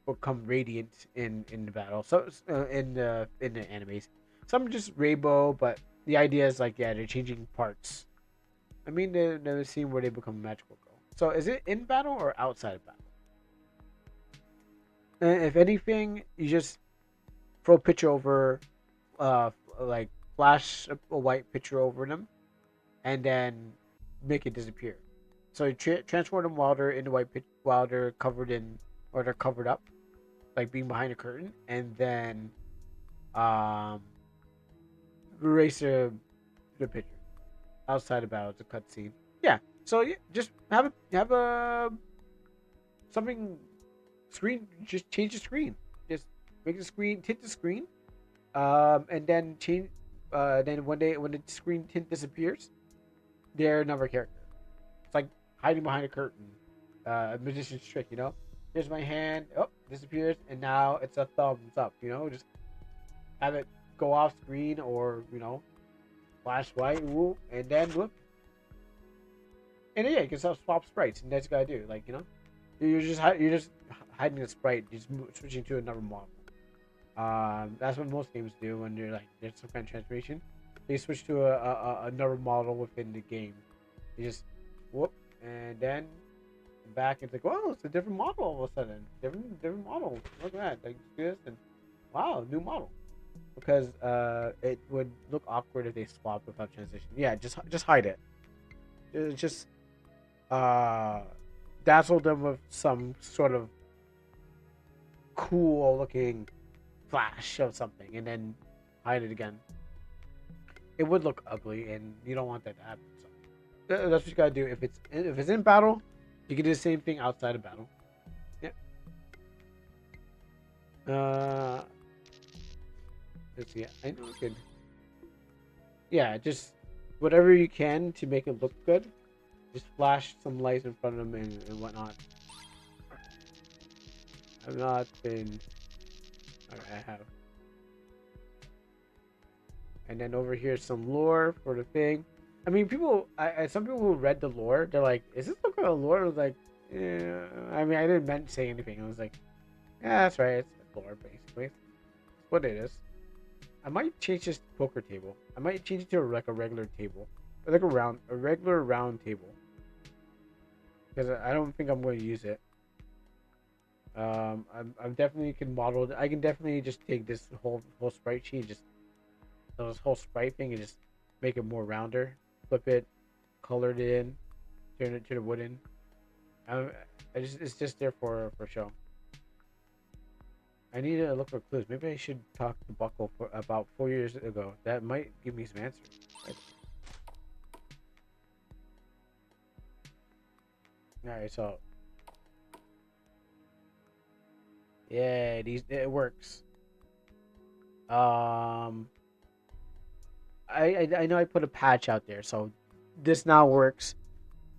will come radiant in the battle. So in the animes, some are just rainbow, but the idea is like, yeah, they're changing parts. I mean, the scene where they become a magical girl. So is it in battle or outside of battle? And if anything, you just throw a picture over, like flash a white picture over them, and then make it disappear. So you transform them while they're in the while they're covered in, or they're covered up, like being behind a curtain, and then erase the picture. Outside of battle, it's a cutscene. Yeah. So yeah, just have a something screen. Just change the screen. Just make the screen tint the screen, and then change. Then when the screen tint disappears, they're another character. It's like hiding behind a curtain. A magician's trick, Here's my hand. Oh, disappears, and now it's a thumbs up. Just have it go off screen, or flash white, woo, and then look. And yeah, you can swap sprites, and that's what you gotta do. Like, you're just hiding a sprite, just switching to another model. That's what most games do when there's some kind of transformation. They switch to another model within the game. You just whoop, and then back, it's like, whoa, it's a different model all of a sudden. Different model. Look at that. Like this, and wow, new model. Because it would look awkward if they swapped without transition. Yeah, just hide it. Just dazzle them with some sort of cool looking flash of something, and then hide it again. It would look ugly, and you don't want that to happen. So that's what you gotta do. If it's in battle, you can do the same thing outside of battle. Yeah. Let's see. I know it could. Yeah, just whatever you can to make it look good. Just flash some lights in front of them and whatnot. I've not been. Alright, I have. And then over here, some lore for the thing. I mean, some people who read the lore, they're like, "Is this look like a lore?" I was like, "Yeah." I mean, I didn't say anything. I was like, "Yeah, that's right. It's lore, basically. It's what it is." I might change this poker table. I might change it to a regular table, like a regular round table, because I don't think I'm going to use it. I'm definitely can model. I can definitely just take this whole sprite sheet, just this whole sprite thing, and just make it more rounder. Flip it, colored it in, turn it to the wooden. It's just there for show. I need to look for clues. Maybe I should talk to Buckle for about 4 years ago. That might give me some answers. Right? Alright, so yeah, it works. I know I put a patch out there, so this now works.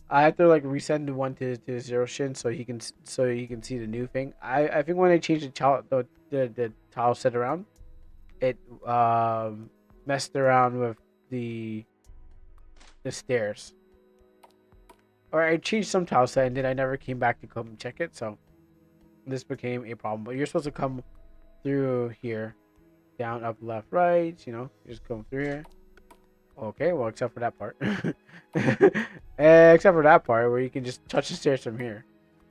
I have to like resend the one to Zero Shin so he can see the new thing. I think when I changed the tile set around, it messed around with the stairs. Or I changed some tile set and then I never came back to come check it, so this became a problem. But you're supposed to come through here, down, up, left, right. You know, you just come through here. Okay, well, except for that part. Except for that part where you can just touch the stairs from here.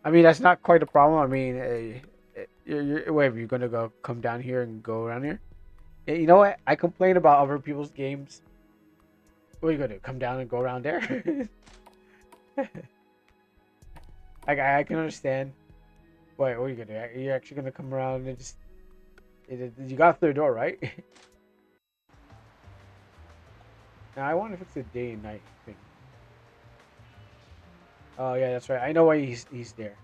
I mean, that's not quite a problem. I mean, whatever, you're gonna come down here and go around here. You know what? I complain about other people's games. What are you gonna do? Come down and go around there? I can understand. Wait, what are you gonna do? Are you actually gonna come around and just... You got through the door, right? Now, I want to fix the day and night thing. Oh, yeah, that's right. I know why he's there.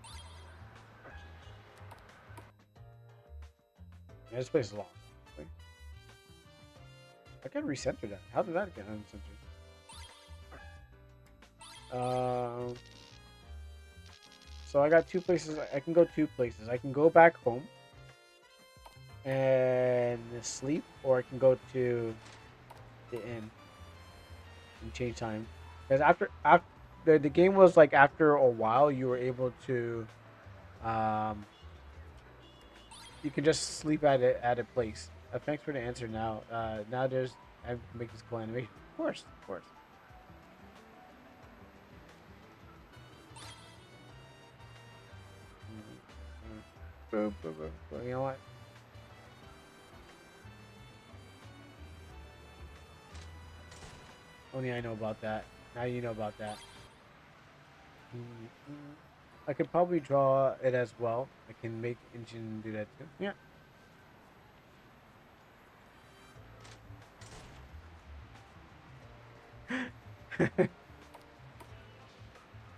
Yeah, this place is long. Wait. I can recenter that. How did that get uncentered? So I got two places. I can go two places. I can go back home and sleep, or I can go to the inn and change time. Because after the game was like, after a while you were able to you can just sleep at a place. Thanks for the answer. Now now there's... I can make this cool animation. Of course. You know what? Only I know about that. Now you know about that. I could probably draw it as well. I can make engine do that too. Yeah.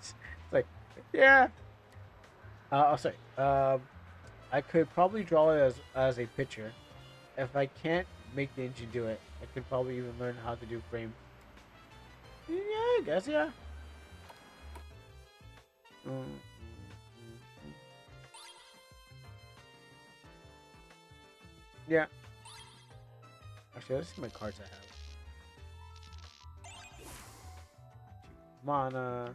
It's like, yeah. Oh, sorry. I could probably draw it as a picture. If I can't make the engine do it, I could probably even learn how to do frame. Yeah, I guess, yeah. Yeah. Actually, let's see my cards I have. Mana.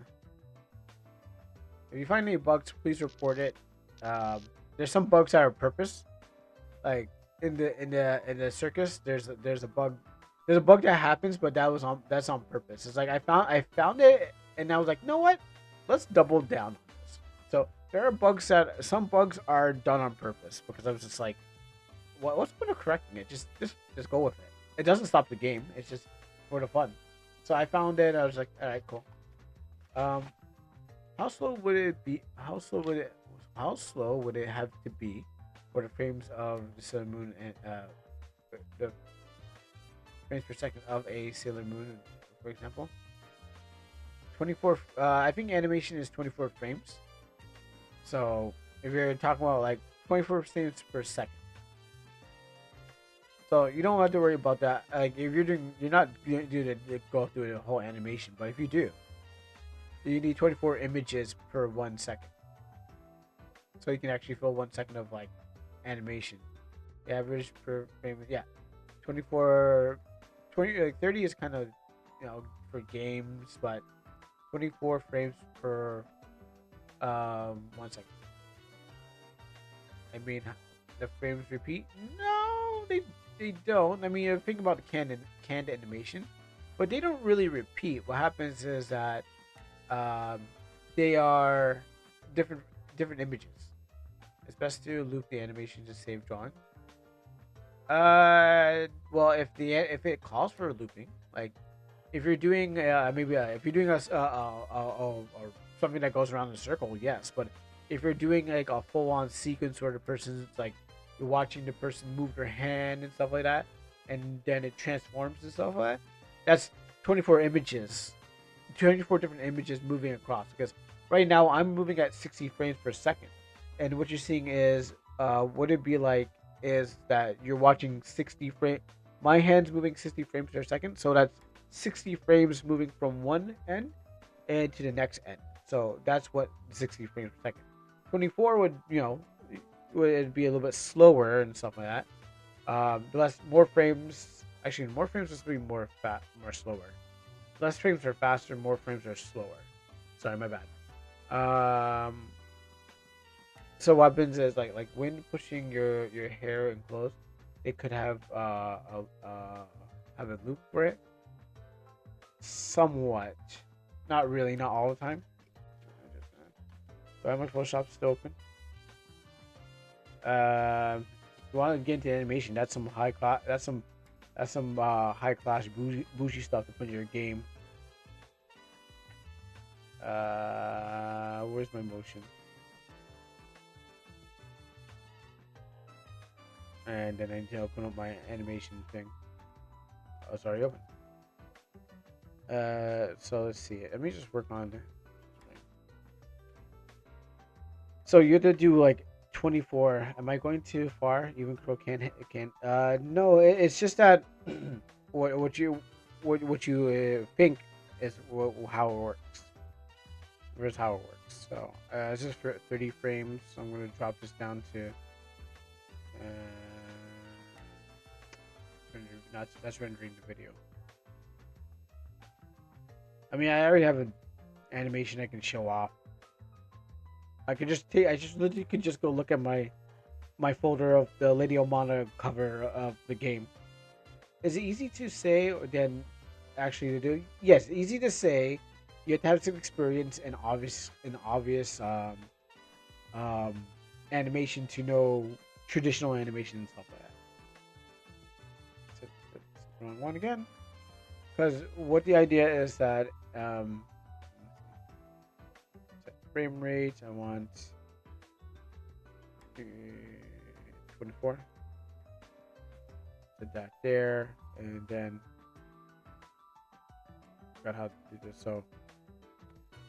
If you find any bugs, please report it. There's some bugs that are purpose. Like in the circus, there's a bug. There's a bug that happens, but that's on purpose. It's like I found it, and I was like, you know what? Let's double down on this. So there are bugs that... some bugs are done on purpose, because I was just like, what's the point of correcting it? Just go with it. It doesn't stop the game. It's just for the fun. So I found it. I was like, all right, cool. How slow would it be? How slow would it have to be for the frames of the Sailor Moon and the frames per second of a Sailor Moon, for example? 24. I think animation is 24 frames. So if you're talking about like 24 frames per second, so you don't have to worry about that. Like if you're not doing go through the whole animation, but if you do, you need 24 images per 1 second. So you can actually fill 1 second of like animation. The average per frame, yeah, 24, 20, like 30 is kind of, for games, but 24 frames per 1 second. I mean, the frames repeat? No, they don't. I mean, think about the canned animation, but they don't really repeat. What happens is that they are different images. It's best to loop the animation to save drawing. Well, if it calls for looping, like if you're doing if you're doing a something that goes around in a circle, yes. But if you're doing like a full-on sequence where the person's like you're watching the person move their hand and stuff like that, and then it transforms and stuff like that. That's 24 images, 24 different images moving across. Because right now I'm moving at 60 frames per second, and what you're seeing is what it'd be like is that you're watching 60 frame. My hand's moving 60 frames per second, so that's 60 frames moving from one end and to the next end. So that's what 60 frames per second. 24 would, would be a little bit slower and stuff like that. More frames. Actually, more frames is be more slower. Less frames are faster. More frames are slower. Sorry, my bad. So what happens is like when pushing your hair and clothes, it could have have a loop for it. Somewhat, not really, not all the time. So my Photoshop's still open. If you want to get into animation, that's some high class. That's some high class bougie stuff to put in your game. Where's my motion? And then I need to open up my animation thing. Oh, sorry, open. So let's see. Let me just work on. So you have to do like 24. Am I going too far? Even Crow can't. No. It's just that what you think is how it works. Here's how it works. So it's just for 30 frames. So I'm gonna drop this down to. That's rendering the video. I mean, I already have an animation I can show off. I just literally could just go look at my folder of the Lady Omana cover of the game. Is it easy to say than actually to do? Yes, easy to say. You have to have some experience and obvious animation to know traditional animation and stuff like that. Wrong one again. Because what the idea is that set frame rate. I want 24. Put that there, and then forgot how to do this. So,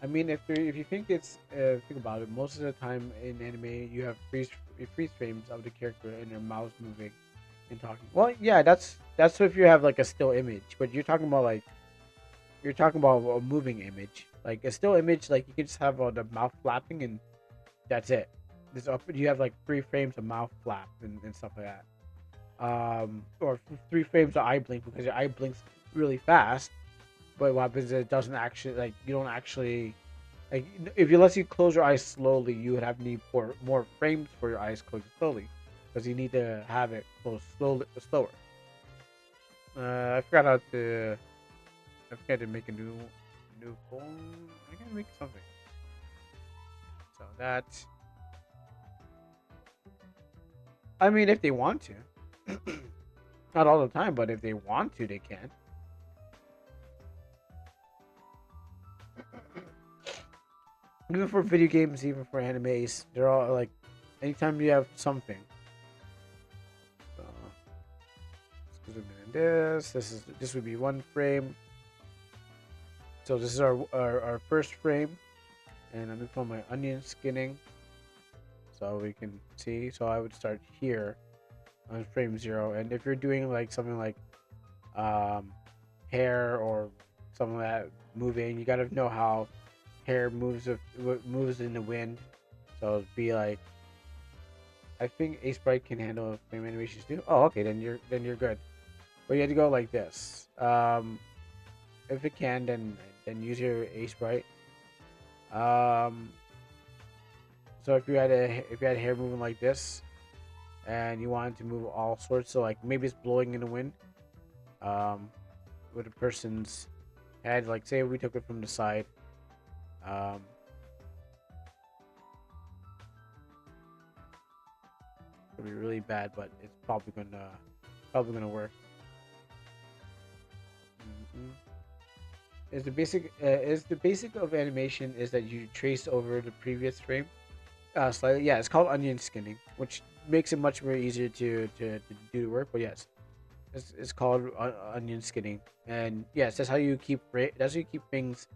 I mean, if you think think about it, most of the time in anime you have freeze frames of the character and their mouths moving and talking. Well, yeah, that's if you have like a still image, but you're talking about a moving image. Like a still image, like you can just have the mouth flapping and that's it. You have like 3 frames of mouth flap and stuff like that. Or 3 frames of eye blink because your eye blinks really fast. But what happens is it doesn't actually you don't actually if you let you close your eyes slowly, you would have need for more frames for your eyes closed slowly. Because you need to have it close slower. I forgot to make a new phone. I gotta make something. So that. I mean, if they want to, not all the time, but if they want to, they can. Even for video games, even for animes, they're all like, anytime you have something. Zoom in this would be 1 frame. So this is our first frame, and let me put my onion skinning so we can see. So I would start here on frame 0, and if you're doing like something like hair or something like that moving, you gotta know how hair moves in the wind. So it'd be like, I think Ace Bright can handle frame animations too. Oh, okay, then you're good. But you have to go like this. If it can, then use your Ace Bright. So if you had hair moving like this, and you wanted to move all sorts, so like maybe it's blowing in the wind, with a person's head. Like say we took it from the side. It'll be really bad, but it's probably gonna work. Is the basic of animation is that you trace over the previous frame slightly. Yeah, it's called onion skinning, which makes it much more easier to do the work. But yes, it's called onion skinning, and yes, that's how you keep things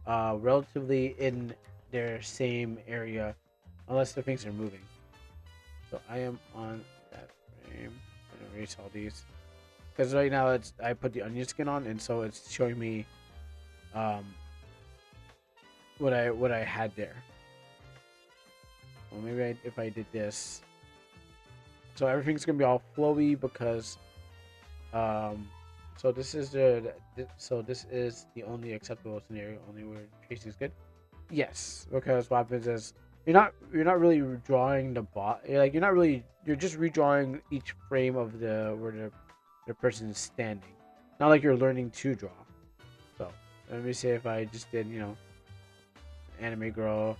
relatively in their same area, unless the things are moving. So I am on that frame. I'm gonna erase all these because right now I put the onion skin on, and so it's showing me um what I had there. Well, maybe if I did this, so everything's gonna be all flowy because so this is this is the only acceptable scenario, only where tracing is good. Yes, because what happens is you're not really drawing the bot. You're just redrawing each frame of where the person is standing. Not like you're learning to draw. So let me say if I just did anime girl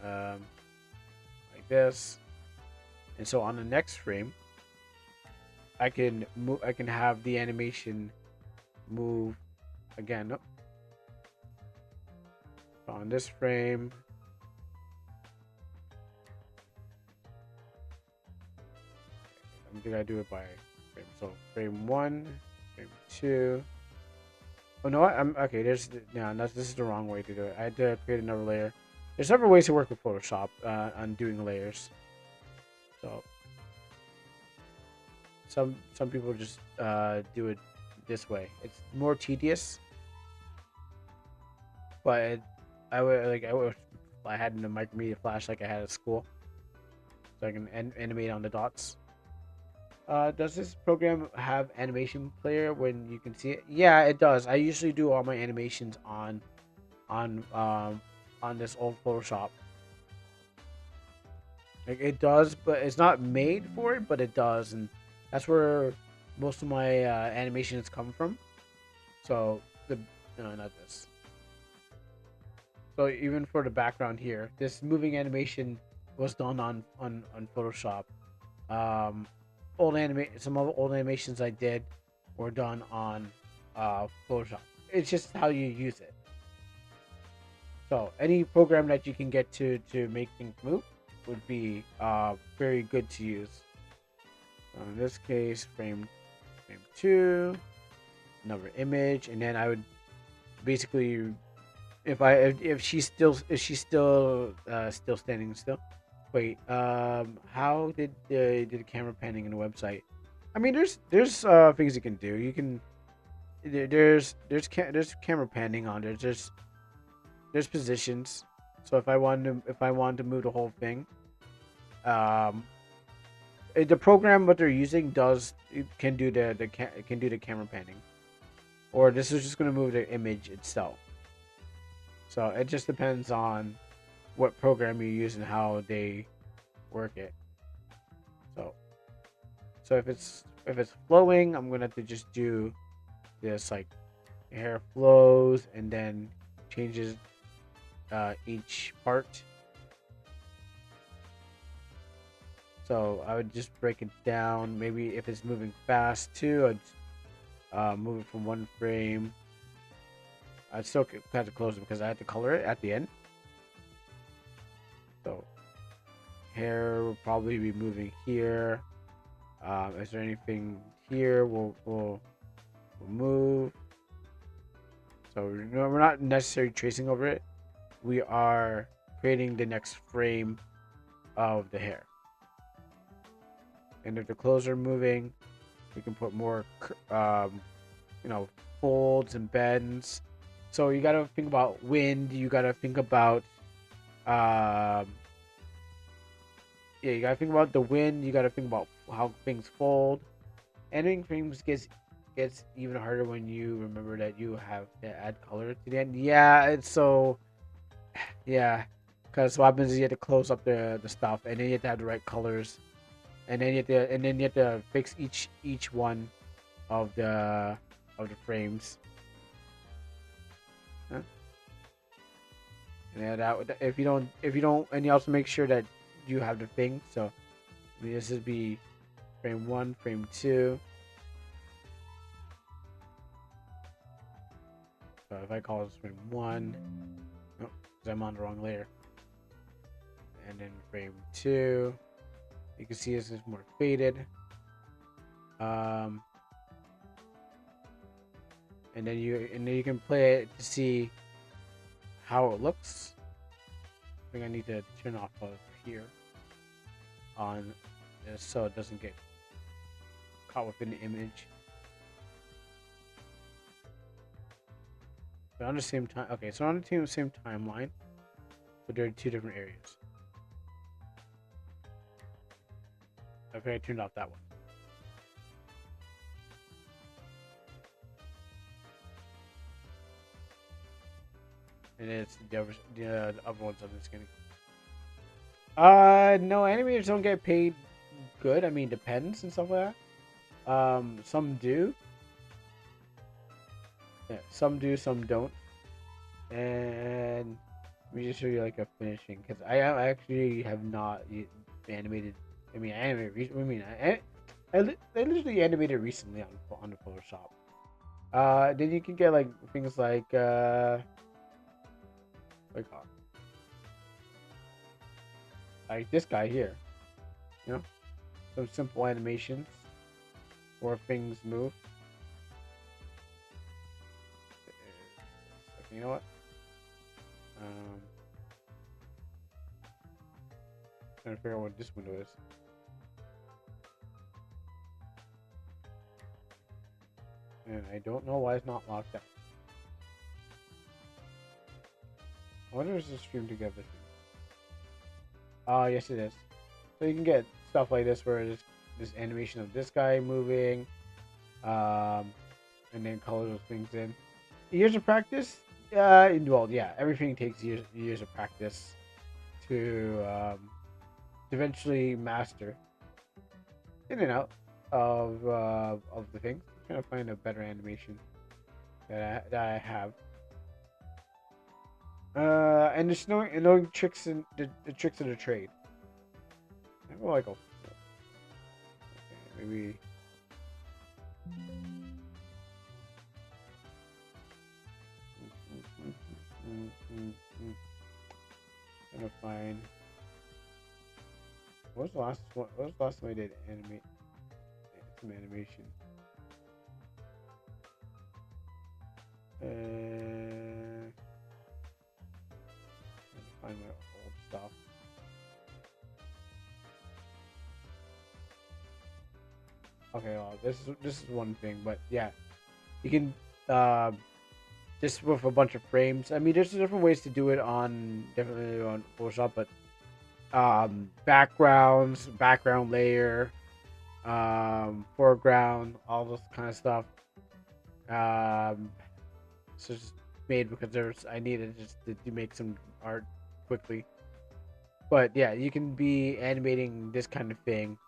like this, and so on the next frame I can have the animation move again. Oh. On this frame, I think I do it by frame. So frame 1, frame 2. Oh no, I'm okay. This is the wrong way to do it. I had to create another layer. There's several ways to work with Photoshop on doing layers. So some people just do it this way. It's more tedious, but I had a micromedia flash like I had at school, so I can animate on the dots. Does this program have animation player when you can see it? Yeah, it does. I usually do all my animations on this old Photoshop. Like it does, but it's not made for it, but it does, and that's where most of my animations come from. So no, not this. So even for the background here, this moving animation was done on Photoshop. Some of the old animations I did were done on Photoshop. It's just how you use it. So any program that you can get to make things move would be very good to use. So in this case, frame 2, another image, and then I would basically, if she's still standing still. Wait, how did the camera panning in the website? I mean, there's things you can do. You can there's camera panning on there. There's positions. So if I want to move the whole thing, the program what they're using can do the camera panning, or this is just gonna move the image itself. So it just depends on what program you use and how they work it. So if it's flowing, I'm gonna have to just do this, like hair flows and then changes each part. So I would just break it down. Maybe if it's moving fast too, I'd move it from one frame. I'd still have to close it because I had to color it at the end. So hair will probably be moving here. Is there anything here? We'll move. So we're not necessarily tracing over it. We are creating the next frame of the hair. And if the clothes are moving, we can put more, folds and bends. So you gotta think about wind. You gotta think about, you gotta think about the wind. You gotta think about how things fold. Ending things gets even harder when you remember that you have to add color to the end. Yeah, it's so. Yeah, because what happens is you have to close up the stuff, and then you have to have the right colors, and then you have to fix each one of the frames. Huh? And that if you don't, and you also make sure that you have the thing. So this would be frame 1, frame 2. So if I call this frame 1, oh, because I'm on the wrong layer. and then frame 2. You can see this is more faded. And then you can play it to see how it looks. I think I need to turn off of here on this so it doesn't get caught within the image. But on the same time, okay, so on the same timeline, but there are 2 different areas. Okay, I turned off that one. And it's the other ones I'm just gonna. No, animators don't get paid good. I mean, depends and stuff like that. Some do. Yeah, some do, some don't. And let me just show you like a finishing, because I actually have not animated. I mean, I animated. I literally animated recently on the Photoshop. Then you can get like things like what do you call it? Like this guy here, you know, some simple animations where things move. You know what? Trying to figure out what this window is. And I don't know why it's not locked out. I wonder if it's streamed together. Yes it is. So you can get stuff like this where there's this animation of this guy moving, and then color those things in. Years of practice? Well, yeah, everything takes years of practice to eventually master in and out of the thing. I'm trying to find a better animation that I have. And there's no tricks in the tricks of the trade. I go like okay, maybe. Gonna find. What was the last time I did animate some animation? Find my old stuff. Okay, well, this is one thing, but yeah, you can just with a bunch of frames. I mean, there's different ways to do it definitely on Photoshop, but backgrounds, background layer, foreground, all this kind of stuff. So it's made because I needed just to make some art quickly. But yeah, you can be animating this kind of thing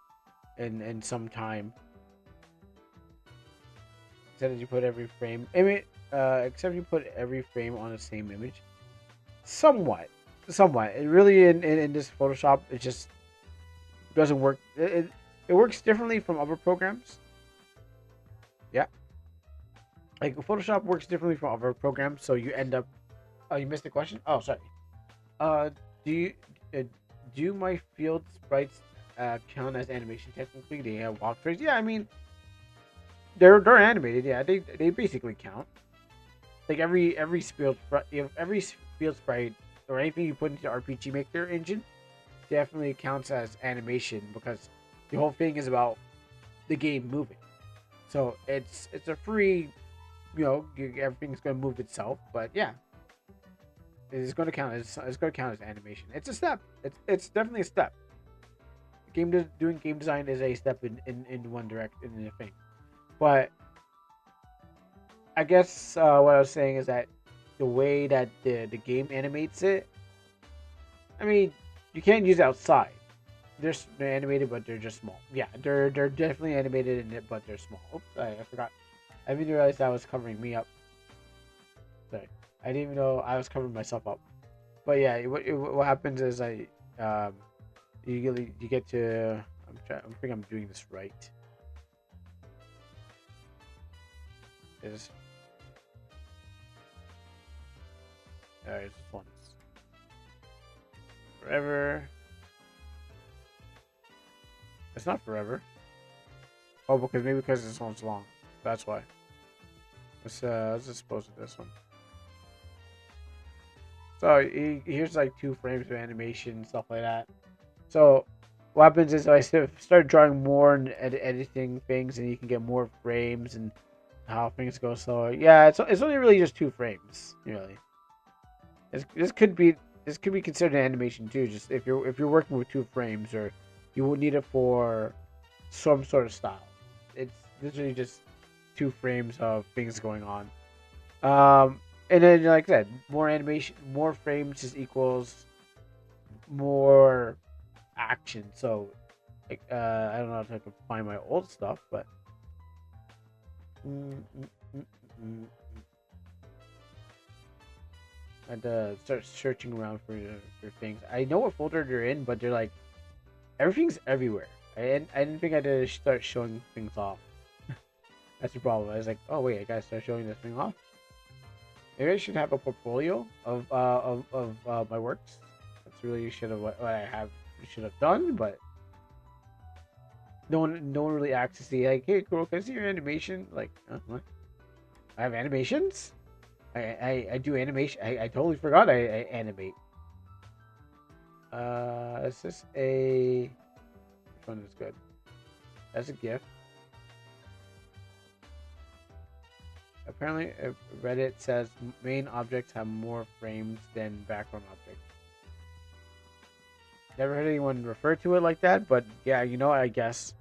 in some time. Except you put every frame except you put every frame on the same image. Somewhat. It really in this Photoshop it just doesn't work. It works differently from other programs. Yeah. Like Photoshop works differently from other programs, so you end up. Oh, you missed the question. Oh, sorry. Do my field sprites count as animation technically? They have walk frames. Yeah, I mean, they're animated. Yeah, they basically count. Like every field sprite or anything you put into the RPG Maker engine definitely counts as animation because the whole thing is about the game moving. So it's a free. Everything's gonna move itself, but yeah, it's gonna count as animation. It's a step. It's definitely a step. Doing game design is a step in one direction in the thing, but I guess what I was saying is that the way that the game animates it, I mean, you can't use it outside. They're animated, but they're just small. Yeah, they're definitely animated in it, but they're small. Oops, I forgot. I didn't realize that was covering me up. Sorry, I didn't even know I was covering myself up. But yeah, what happens is you get to. I think I'm doing this right. Is alright, this once. Forever. It's not forever. Oh, because this one's long. That's why. Let's just suppose to this one. So here's like 2 frames of animation, stuff like that. So what happens is I start drawing more and editing things, and you can get more frames and how things go slower. Yeah, it's only really just 2 frames, really. This could be considered an animation too. Just if you're working with 2 frames, or you will need it for some sort of style. It's literally just 2 frames of things going on. And then, like I said, more animation, more frames just equals more action. So, like, I don't know if I can find my old stuff, but I'd start searching around for things. I know what folder they're in, but they're like everything's everywhere. I didn't think I had to start showing things off. That's the problem. I was like, oh wait, I gotta start showing this thing off. Maybe I should have a portfolio of my works. That's really what I should have done, but no one really asks to see, like, hey, cool, can I see your animation? Like, what? I have animations? I do animation. I totally forgot I animate. Is this a... Which one is good? That's a GIF. Apparently, Reddit says main objects have more frames than background objects. Never heard anyone refer to it like that, but yeah, you know, I guess.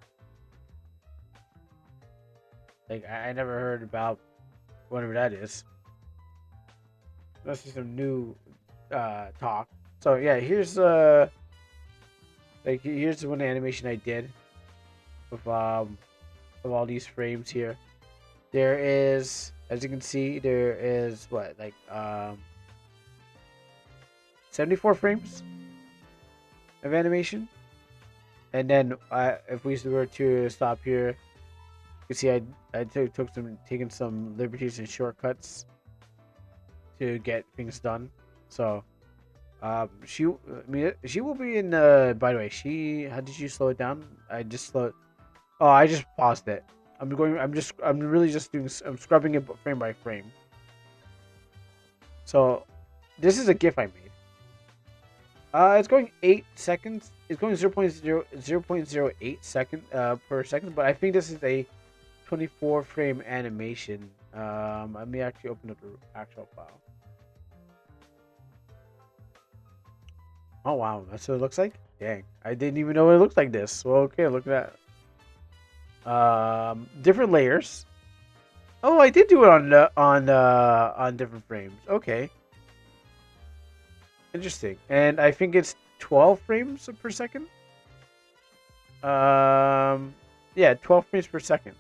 Like, I never heard about whatever that is. This is some new talk. So yeah, here's here's one animation I did of all these frames here. There is, as you can see, there is what, like 74 frames of animation. And then if we were to stop here, you can see I taken some liberties and shortcuts to get things done. So she will be in by the way, how did you slow it down? I just paused it. I'm scrubbing it frame by frame. So this is a GIF I made. It's going 8 seconds. It's going 0.08 second per second, but I think this is a 24 frame animation. Let me actually open up the actual file. Oh wow, that's what it looks like? Dang, I didn't even know it looked like this. Well, okay, look at that. Different layers. Oh, I did do it on different frames. Okay. Interesting. And I think it's 12 frames per second. Yeah, 12 frames per second.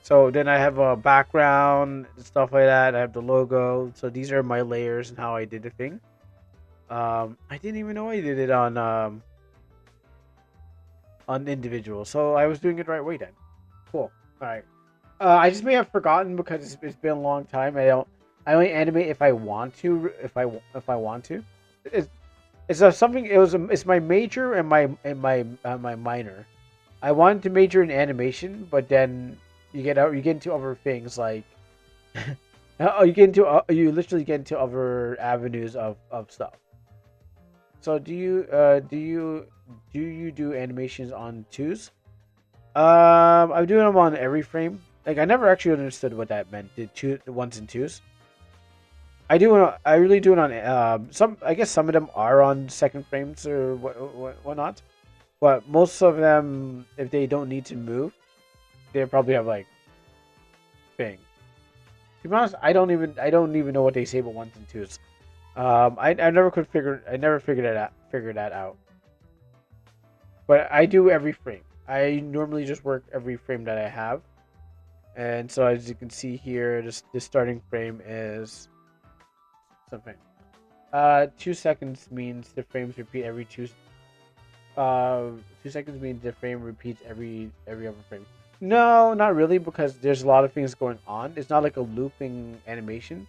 So then I have a background and stuff like that. I have the logo. So these are my layers and how I did the thing. I didn't even know I did it on individual. So I was doing it the right way then. Cool. All right. I just may have forgotten because it's been a long time. I only animate if I want to. If I want to. It's my major and my minor. I wanted to major in animation, but then you get into other things like you literally get into other avenues of stuff. So do you do animations on 2s? I'm doing them on every frame. Like, I never actually understood what that meant. The 1s and 2s. I really do it on some. I guess some of them are on second frames or whatnot. But most of them, if they don't need to move, they probably have like thing. To be honest, I don't even know what they say about 1s and 2s. I never figured that out. But I do every frame. I normally just work every frame that I have. And so as you can see here, the starting frame is something. 2 seconds means the frames repeat every 2 seconds means the frame repeats every other frame. No, not really, because there's a lot of things going on. It's not like a looping animation.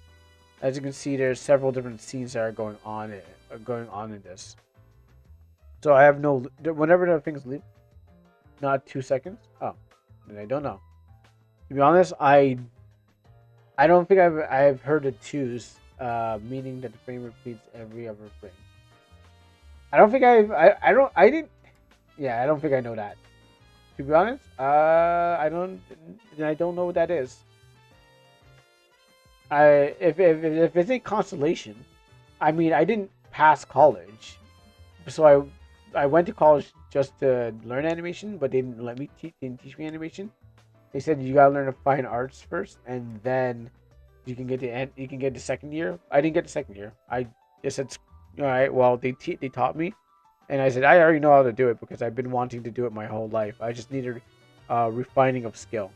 As you can see, there's several different scenes that are going on in this. So I have no. Whenever the things leave, not 2 seconds. Oh, then I don't know. To be honest, I don't think I've heard of twos, meaning that the frame repeats every other frame. I don't think I didn't. Yeah, I don't think I know that. To be honest, I don't know what that is. If it's a constellation, I mean, I didn't pass college, so I went to college just to learn animation, but they didn't let me didn't teach me animation. They said you gotta learn the fine arts first, and then you can get the second year. I didn't get the second year. I just said, all right, well they taught me, and I said I already know how to do it because I've been wanting to do it my whole life. I just needed refining of skill.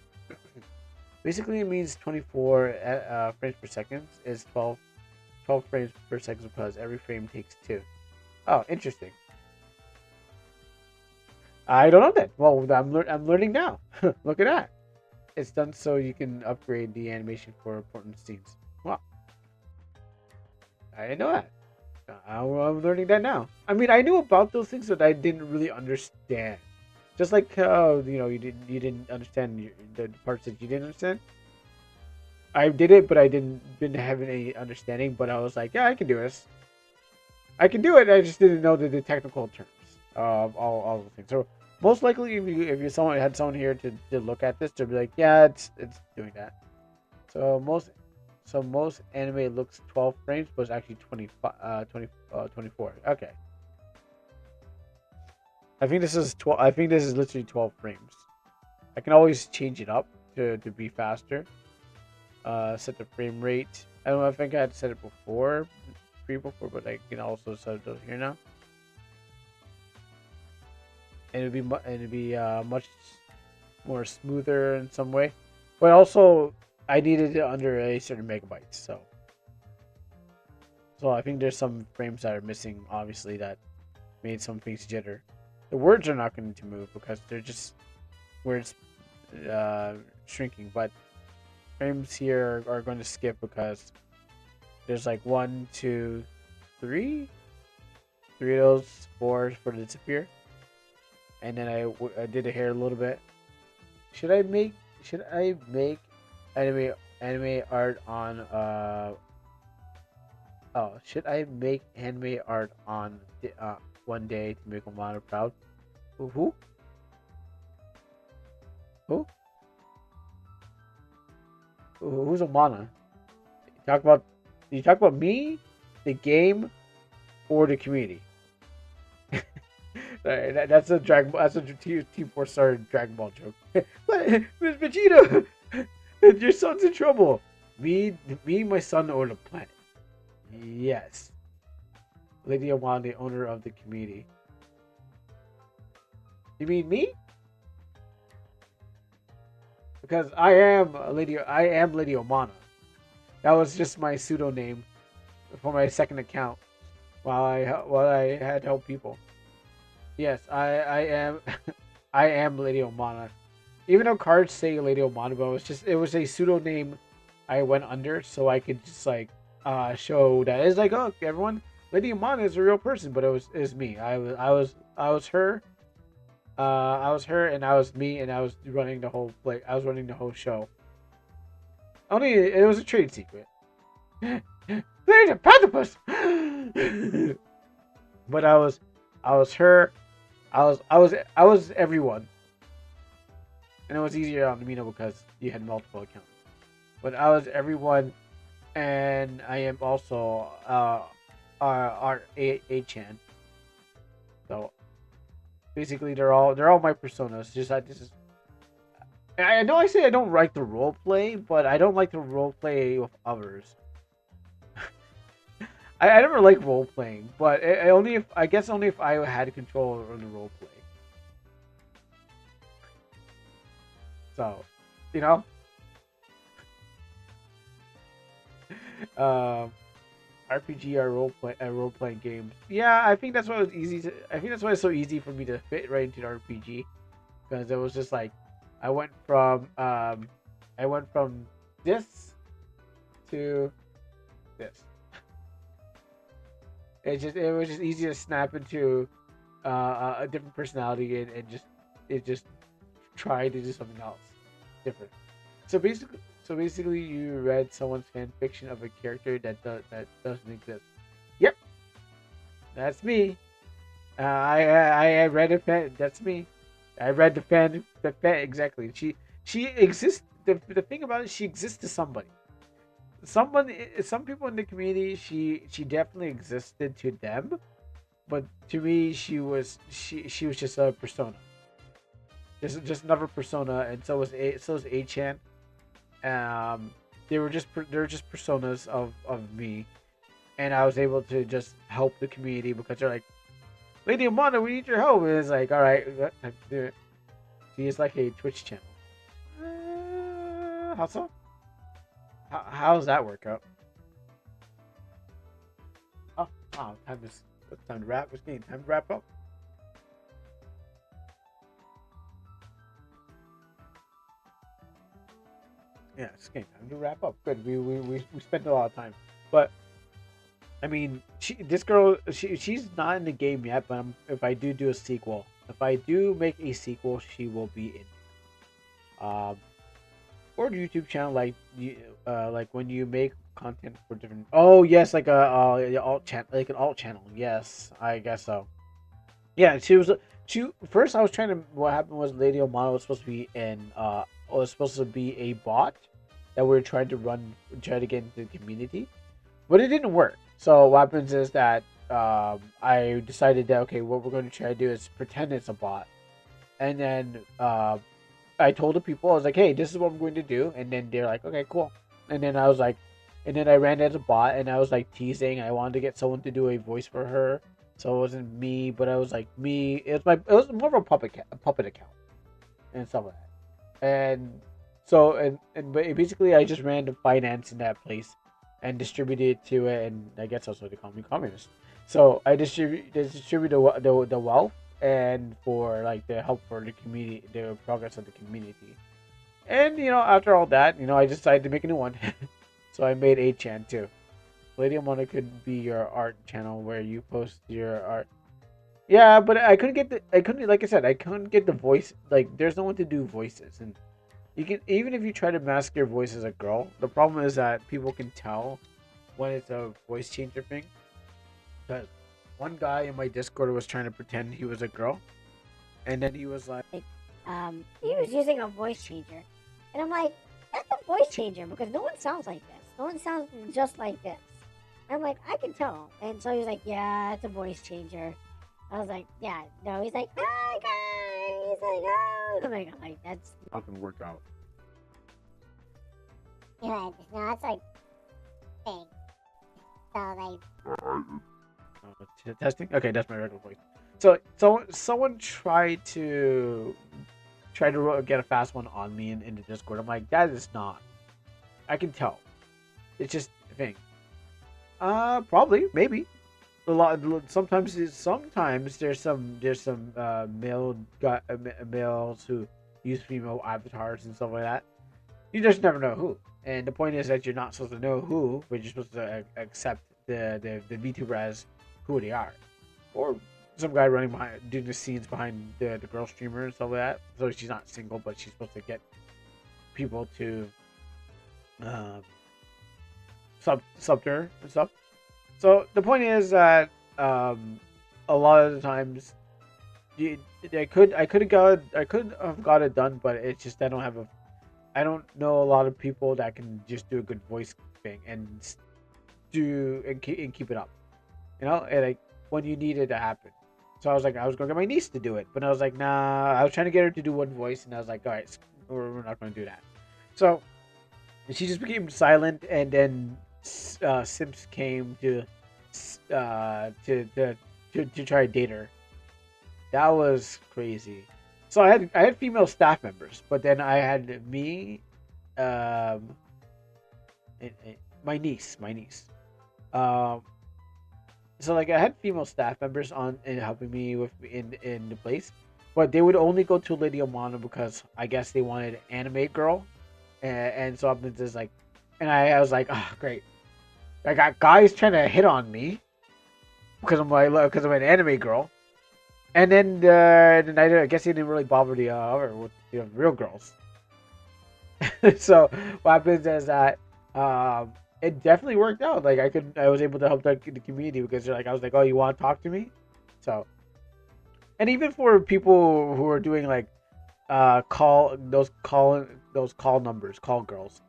Basically, it means 24 frames per second is 12 frames per second because every frame takes 2. Oh, interesting. I don't know that. Well, I'm learning now. Look at that. It's done so you can upgrade the animation for important scenes. Wow. I didn't know that. I'm learning that now. I mean, I knew about those things, but I didn't really understand. Just like you didn't understand the parts that you didn't understand. I did it, but I didn't have any understanding. But I was like, yeah, I can do this. I can do it. I just didn't know the technical terms of all the things. So most likely, if you someone had someone here to look at this, to be like, yeah, it's doing that. So most anime looks 12 frames, but it's actually 24. Okay. I think this is 12. I think this is literally 12 frames. I can always change it up to be faster. Set the frame rate. I don't know. I think I had set it before, but I can also set it here now. And it'd be much more smoother in some way, but also I needed it under a certain megabytes. So I think there's some frames that are missing. Obviously, that made some things jitter. The words are not going to move because they're just words shrinking, but frames here are going to skip because there's like 1, 2, 3 of those, 4 for the disappear, and then I did the hair a little bit. Should I make anime art on should I make anime art on one day to make Amano proud? Who? Who's Amana? You talk about me, the game, or the community? That's a Dragon Ball. That's a Team 4 Star Dragon Ball joke. Miss Vegeta, your son's in trouble. Me, my son, or the planet? Yes. Lady Amana, the owner of the community. You mean me? Because I am Lady Omana. That was just my pseudo name for my second account while I had helped people. Yes, I am I am Lady Omana. Even though cards say Lady Omana, but it was a pseudo name I went under so I could just like show that it's like, oh, everyone, Lady Omana is a real person, but it was me. I was her. I was her and I was me, and I was running the whole I was running the whole show. Only it was a trade secret. There's a platypus. But I was her. I was everyone. And it was easier on Amino because you had multiple accounts. But I was everyone, and I am also our A-chan. So basically, they're all my personas. Just that this is. I know I say I don't like the role play, but I don't like the role play with others. I never like role playing, but only if I had control over the role play. So, you know, RPG or role playing games. Yeah, I think that's why it was easy. I think that's why it's so easy for me to fit right into the RPG, because it was just like I went from this to this. It was just easy to snap into a different personality and just try to do something else different. So basically, you read someone's fan fiction of a character that doesn't exist. Yep, that's me. I read a fan. That's me. I read the fan exactly. She exists. The thing about it, she exists to somebody. Some people in the community, she definitely existed to them, but to me, she was just a persona, just another persona, and so was A-chan. Um, they were just personas of me, and I was able to just help the community because they're like, Lady Amanda, we need your help. And it's like, all right, I can do it. She is like a Twitch channel. How so? How does that work out? Oh, wow, it's time to wrap. It's game. Time to wrap up. Yeah, it's game. Time to wrap up. Good. We spent a lot of time, but I mean, this girl, she's not in the game yet. But if I do a sequel, if I do make a sequel, she will be in. Or YouTube channel like when you make content for different. Oh yes, like a alt channel, like an alt channel. Yes, I guess so. Yeah, she first. I was trying to. What happened was Lady Omana was supposed to be was supposed to be a bot that we were trying to try to get into the community, but it didn't work. So what happens is that I decided that okay, what we're going to try to do is pretend it's a bot, and then I told the people, I was like, hey, this is what I'm going to do. And then they're like, okay, cool. And then I was like, and then I ran as a bot and I was like teasing. I wanted to get someone to do a voice for her. So it wasn't me, but I was like me. It was more of a puppet account and stuff like that. And so, and basically I just ran the finance in that place and distributed it to it. And I guess that's what they call me, communist. So I distribute the wealth and for like the help for the community, the progress of the community. And after all that, I decided to make a new one. So I made 8chan too. Lady Amona could be your art channel where you post your art. Yeah, but I couldn't like I said, I couldn't get the voice. Like there's no one to do voices, and you can, even if you try to mask your voice as a girl, the problem is that people can tell when it's a voice changer thing. Because one guy in my Discord was trying to pretend he was a girl, and then he was like, he was using a voice changer, and I'm like, that's a voice changer because no one sounds like this. No one sounds just like this. I'm like, I can tell, and so he was like, yeah, it's a voice changer. I was like, yeah, no. He's like, hi guys. He's like, oh, I'm like, that's not gonna work out. Yeah, no, that's like thing. So like. Testing. Okay, that's my regular voice. So someone tried to get a fast one on me in the Discord. I'm like, that is not. I can tell. It's just a thing. Probably, maybe. Sometimes there's some males who use female avatars and stuff like that. You just never know who. And the point is that you're not supposed to know who, but you're supposed to accept the VTuber as who they are. Or some guy running behind, doing the scenes behind the girl streamer and stuff like that. So she's not single, but she's supposed to get people to sub to her and stuff. So the point is that a lot of the times I could have got it done, but it's just I don't know a lot of people that can just do a good voice thing and keep it up, and like when you need it to happen. So I was like, I was going to get my niece to do it, but I was like, nah. I was trying to get her to do one voice, and I was like, all right, we're not going to do that. So she just became silent, and then Sims came to try to date her. That was crazy. So I had female staff members, but then I had me, my niece. So like I had female staff members on and helping me in the place, but they would only go to Lady Amana because I guess they wanted an anime girl, and so I'm just like, and I was like, oh great, I got guys trying to hit on me because I'm an anime girl, And then I guess he didn't really bother the with real girls. So what happens is that it definitely worked out. Like I was able to help the community because they're like I was like, oh, you want to talk to me? So, and even for people who are doing like those call numbers, call girls.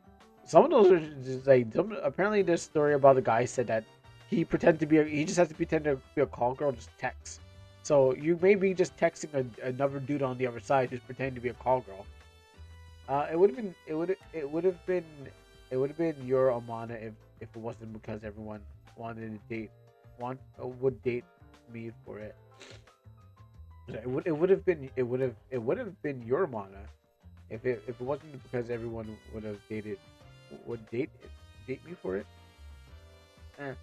Some of those are just like apparently this story about a guy said that he just has to pretend to be a call girl, just text. So you may be just texting another dude on the other side, just pretending to be a call girl. It would have been your Amana if it wasn't because everyone wanted to would date me for it. It would have been your Mana if it wasn't because everyone would have would date me for it. Eh.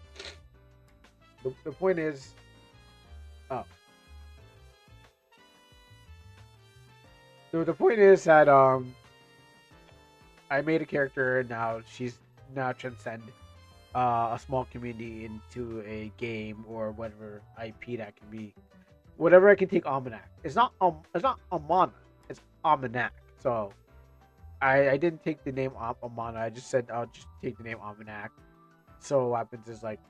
The point is, oh, the point is that I made a character and now she's now transcend a small community into a game or whatever IP that can be whatever I can take Almanac. It's not Amana. It's Almanac. So I didn't take the name Amana. I just said I'll just take the name Almanac. So what happens is like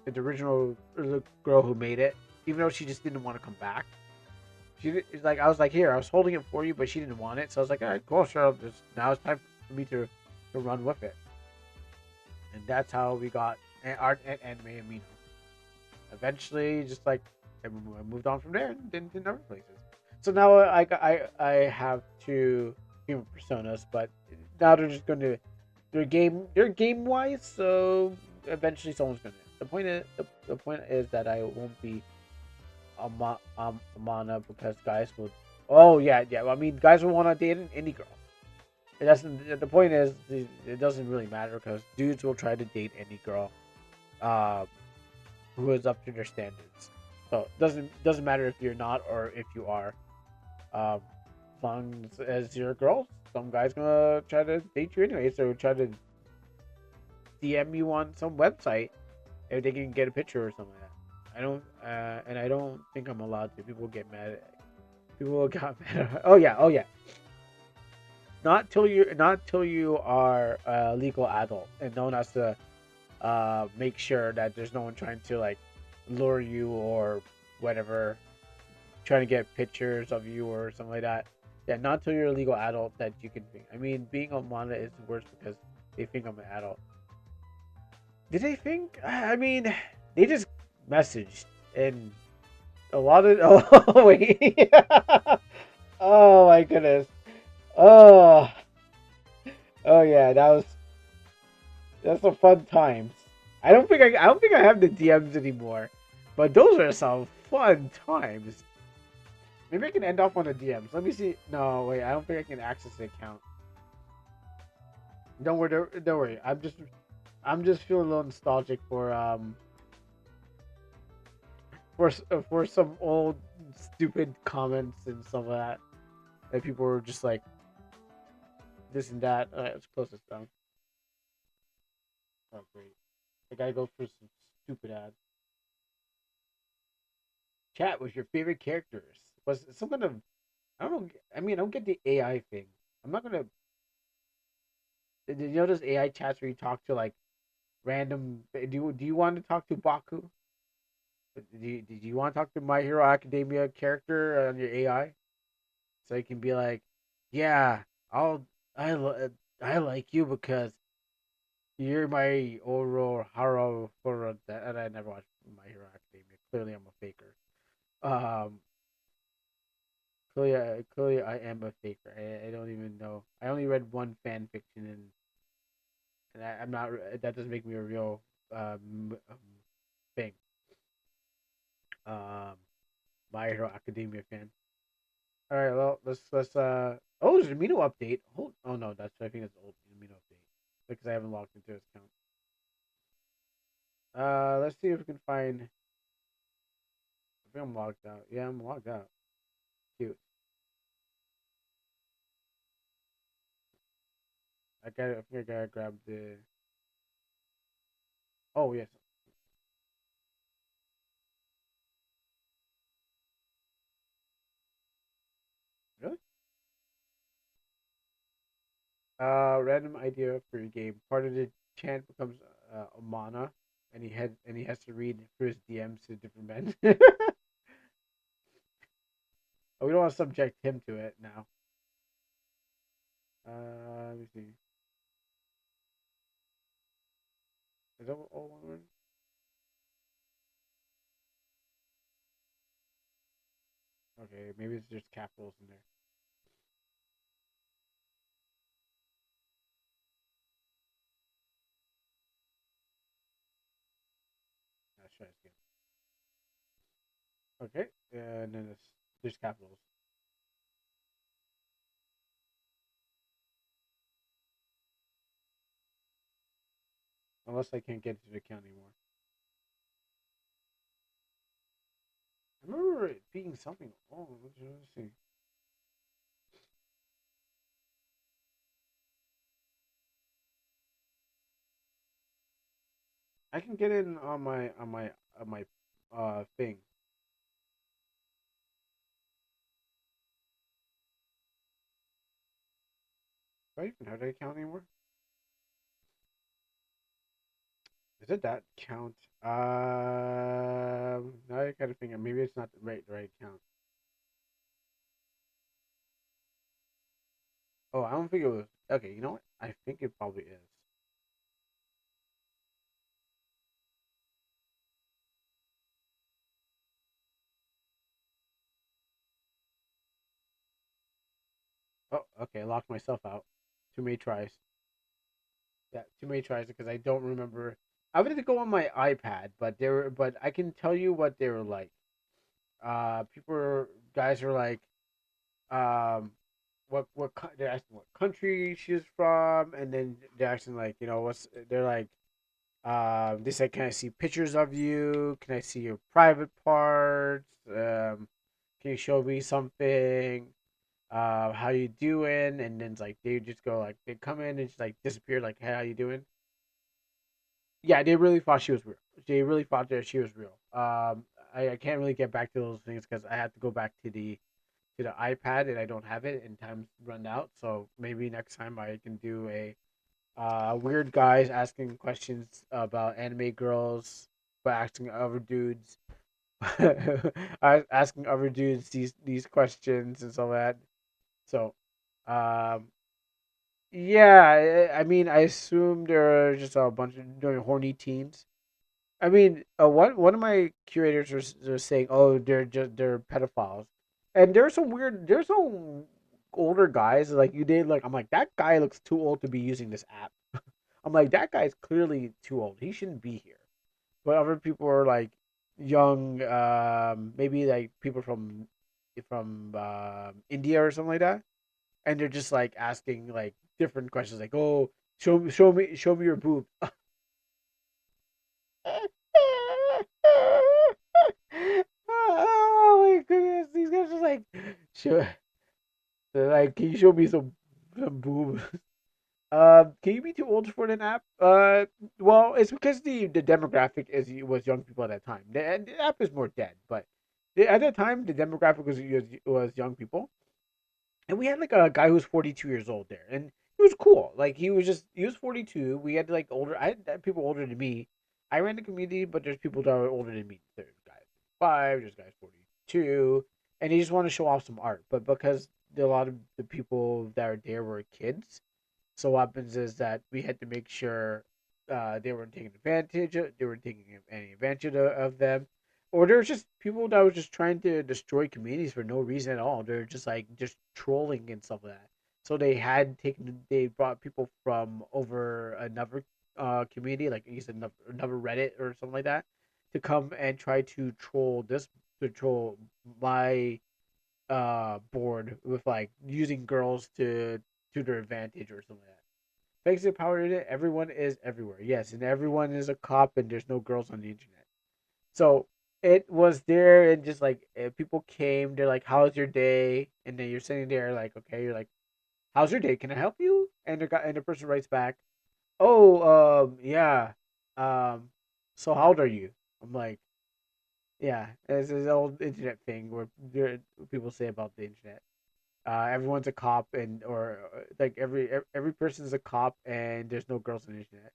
the original the girl who made it, even though she just didn't want to come back. It's like I was like here, I was holding it for you, but she didn't want it. So I was like, all right, cool, sure. Now it's time for me to run with it. And that's how we got art and anime Amino. Eventually, just like I moved on from there and in other places. So now I have two human personas, but now they're just going to they're game wise. So eventually someone's going to. The point is that I won't be Amana because guys would. Oh yeah. I mean, guys will want to date an indie girl. It doesn't. The point is, it doesn't really matter because dudes will try to date any girl, who is up to their standards. So it doesn't matter if you're not or if you are. As long as you're a girl, some guy's gonna try to date you anyway. So try to DM you on some website if they can get a picture or something like that. I don't think I'm allowed to. People get mad. People got mad. Oh yeah. Not till you are a legal adult and no one has to make sure that there's no one trying to like lure you or whatever, trying to get pictures of you or something like that. Yeah, not till you're a legal adult that you can think. I mean, being a Mana is worse because they think I'm an adult. Did they think? I mean, they just messaged and a lot of oh wait, oh my goodness, oh yeah, that's some fun times. I don't think I have the DMs anymore, but those are some fun times. Maybe I can end off on the DMs. Let me see. No, wait, I don't think I can access the account. Don't worry. I'm just feeling a little nostalgic for some old stupid comments and some of that people were just like this and that. All right, let's close this down. Oh great, I gotta go for some stupid ads. Chat was your favorite characters. Was some kind of I don't know. I mean, I don't get the AI thing. I'm not gonna. Did you know those AI chats where you talk to like random? Do you want to talk to Baku? Did you want to talk to My Hero Academia character on your AI? So you can be like, yeah, I like you because you're my Oro Haro for that. And I never watched My Hero Academia. Clearly, I'm a faker. Um, clearly, I am a faker. I don't even know. I only read one fan fiction, and I'm not. That doesn't make me a real thing. Um, My Hero Academia fan. All right, well, let's. Oh, there's an Amino update. Oh no, I think that's the old Amino update because I haven't logged into his account. Let's see if we can find. I think I'm logged out. Yeah, I'm logged out. Cute. I think I gotta grab the. Oh yes. Random idea for your game. Part of the chant becomes a mana, and he has to read through his DMs to different men. We don't want to subject him to it now. Let me see. Is that all one word? Okay, maybe it's just capitals in there. Let's try this again. Okay, and then there's capitals. Unless I can't get to the account anymore. I remember it being something. Oh, let's see. I can get in on my thing. Do I even have that account anymore? Is it that count? Now I kind of think maybe it's not the right count. Oh, I don't think it was. Okay, you know what? I think it probably is. Oh, okay. I locked myself out. Too many tries. Yeah, too many tries because I don't remember. I wanted to go on my iPad, but I can tell you what they were like. Guys are like, um, they're asking what country she's from, and then they're asking like, they're like, they said, can I see pictures of you? Can I see your private parts? Can you show me something? How you doing? And then it's like they just go like they come in and just like disappear like, hey, how you doing? Yeah, they really thought she was real. They really thought that she was real. I can't really get back to those things because I have to go back to the iPad and I don't have it and time's run out. So maybe next time I can do a weird guys asking questions about anime girls, but asking other dudes, asking other dudes these questions and so that. So, um, yeah, I mean, I assume there are just a bunch of horny teens. I mean, one of my curators was saying, "Oh, they're pedophiles," and there's some older guys like you did. Like I'm like that guy looks too old to be using this app. I'm like that guy's clearly too old. He shouldn't be here. But other people are like young, maybe like people from India or something like that, and they're just like asking like different questions, like, "Oh, show me your boob." Oh my goodness, these guys are like, show, they're like, can you show me some boobs? Can you be too old for an app? Well, it's because the demographic was young people at that time. The app is more dead, but at that time the demographic was young people, and we had like a guy who was 42 years old there, and he was cool. Like he was 42. We had like older. I had people older than me. I ran the community, but there's people that are older than me. There's guys 5. There's guys 42, and they just want to show off some art. But because a lot of the people that are there were kids, so what happens is that we had to make sure they weren't taking advantage. They weren't taking any advantage of them, or there's just people that were just trying to destroy communities for no reason at all. They're just like just trolling and stuff like that. So they brought people from over another community, like you said, another Reddit or something like that, to come and try to troll my board with like using girls to their advantage or something like that. Thanks to the power of it, everyone is everywhere. Yes, and everyone is a cop, and there's no girls on the internet. So it was there, and just like people came, they're like, "How's your day?" And then you're sitting there, like, "Okay," you're like, "How's your day? Can I help you?" And the person writes back, "Oh, yeah, um, so how old are you?" I'm like, "Yeah," it's this old internet thing where people say about the internet. Everyone's a cop, and or like every person's a cop, and there's no girls on the internet.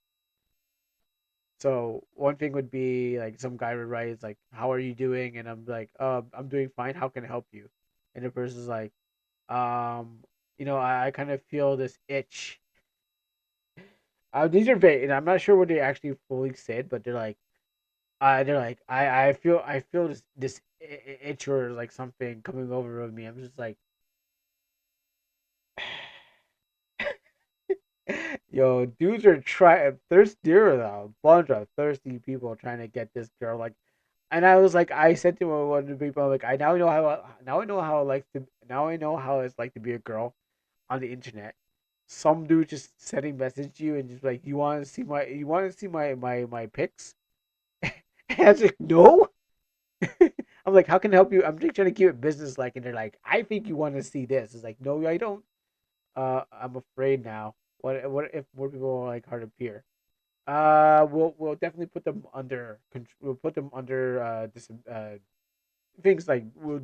So one thing would be like some guy would write, it's like, "How are you doing?" And I'm like, I'm doing fine. How can I help you?" And the person's like, um, I kind of feel this itch. These are vague, and I'm not sure what they actually fully said, but they're like, I feel this itch or like something coming over of me. I'm just like, yo, dudes are trying thirsty. There are a bunch of thirsty people trying to get this girl. Like, and I was like, I said to one of the people, I'm like, now I know how it's like to be a girl on the internet. Some dude just sending message to you and just like, you want to see my pics? And I was like, no. I'm like, how can I help you? I'm just trying to keep it business like, and they're like, I think you want to see this. It's like, no, I don't. I'm afraid now. What if more people are like hard to appear? We'll definitely put them under. We'll put them under this things like we'll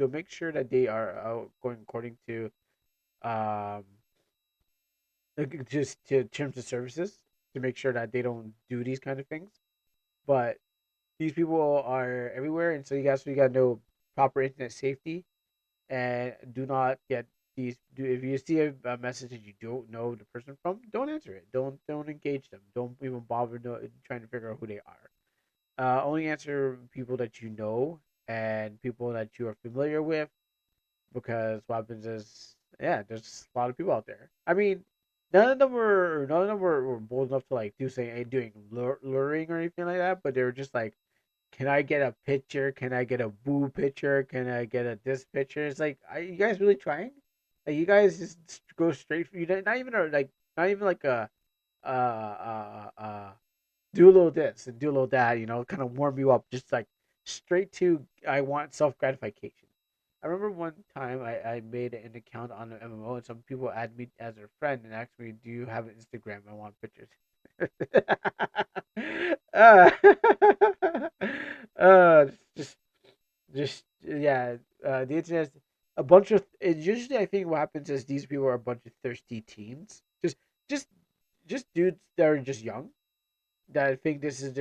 make sure that they are going according to um like just to terms of services to make sure that they don't do these kind of things. But these people are everywhere, and so you gotta know proper internet safety and do not get these. If you see a message that you don't know the person from, don't answer it. Don't engage them. Don't even bother trying to figure out who they are. Only answer people that you know and people that you are familiar with, because what happens is, yeah, there's a lot of people out there. I mean, none of them were bold enough to like doing luring or anything like that, but they were just like, can I get a picture? Can I get a boo picture? Can I get a this picture? It's like, are you guys really trying? Like, you guys just go straight for you. Not even like do a little this and do a little that. Kind of warm you up. Just like straight to, I want self gratification. I remember one time I made an account on an MMO, and some people add me as their friend and asked me, "Do you have an Instagram? I want pictures." uh, uh, just, yeah. The internet, a bunch of. And usually, I think what happens is these people are a bunch of thirsty teens, just, just dudes that are just young. That I think this is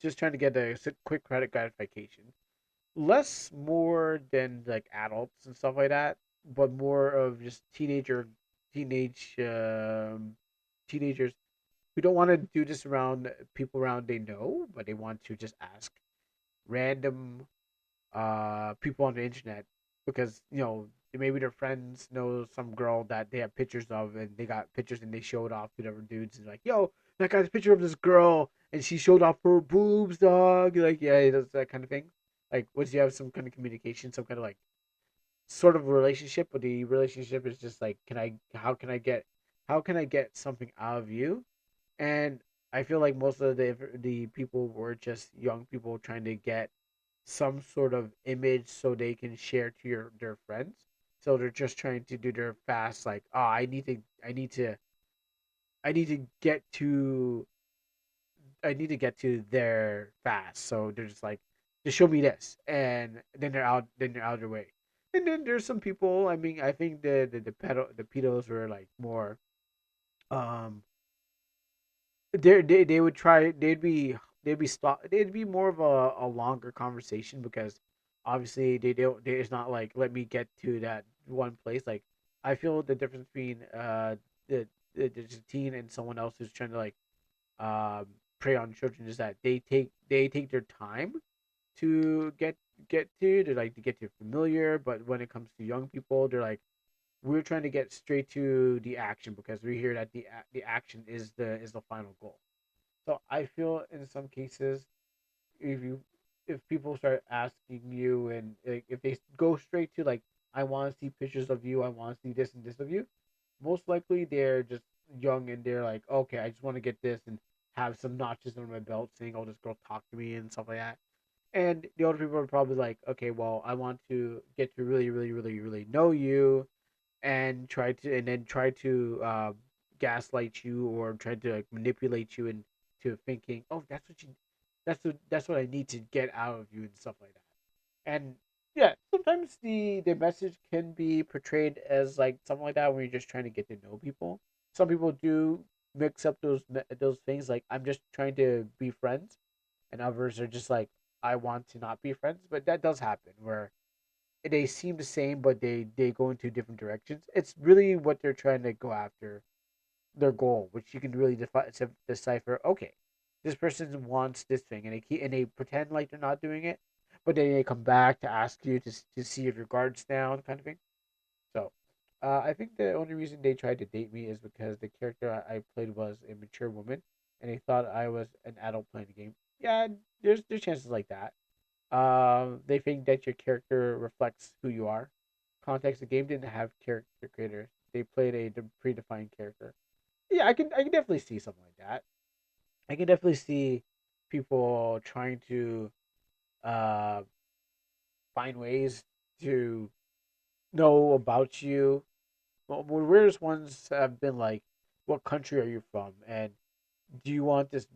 just trying to get a quick credit gratification, less more than like adults and stuff like that, but more of just teenage teenagers who don't want to do this around people around they know, but they want to just ask random people on the internet because maybe their friends know some girl that they have pictures of, and they got pictures and they showed off to other dudes and like, yo, that guy's a picture of this girl and she showed off her boobs, dog. Like, yeah, that's that kind of thing. Like, once you have some kind of communication, some kind of like sort of relationship, but the relationship is just like, how can I get something out of you? And I feel like most of the people were just young people trying to get some sort of image so they can share to their friends. So they're just trying to do their fast, like, oh, I need to get to there fast. So they're just like, just show me this, and then they're out of their way. And then there's some people. I mean, I think the pedos were like more um they would try they'd be more of a longer conversation, because obviously it's not like, let me get to that one place. Like, I feel the difference between the the teen and someone else who's trying to like um prey on children is that they take their time to get to they like to get to familiar. But when it comes to young people, they're like, we're trying to get straight to the action because we hear that the action is the final goal. So I feel in some cases, if you if people start asking you, and like, if they go straight to like, I want to see pictures of you, I want to see this and this of you, most likely they're just young and they're like, okay, I just want to get this and have some notches on my belt saying, oh, this girl talk to me and stuff like that. And the older people are probably like, okay, well, I want to get to really, really, really, really know you, and try to gaslight you, or try to like manipulate you into thinking, oh, that's what I need to get out of you and stuff like that. And yeah, sometimes the message can be portrayed as like something like that when you're just trying to get to know people. Some people do mix up those things like I'm just trying to be friends, and others are just like I want to not be friends. But that does happen where they seem the same, but they go into different directions. It's really what they're trying to go after, their goal, which you can really decipher. Okay, this person wants this thing, and they pretend like they're not doing it, but then they come back to ask you to see if your guard's down, kind of thing. So, I think the only reason they tried to date me is because the character I played was a mature woman, and they thought I was an adult playing the game. Yeah, there's chances like that. They think that your character reflects who you are. Context: the game didn't have character creators; they played a predefined character. Yeah, I can definitely see something like that. I can definitely see people trying to uh find ways to know about you. Well, the weirdest ones have been like, what country are you from, and do you want this?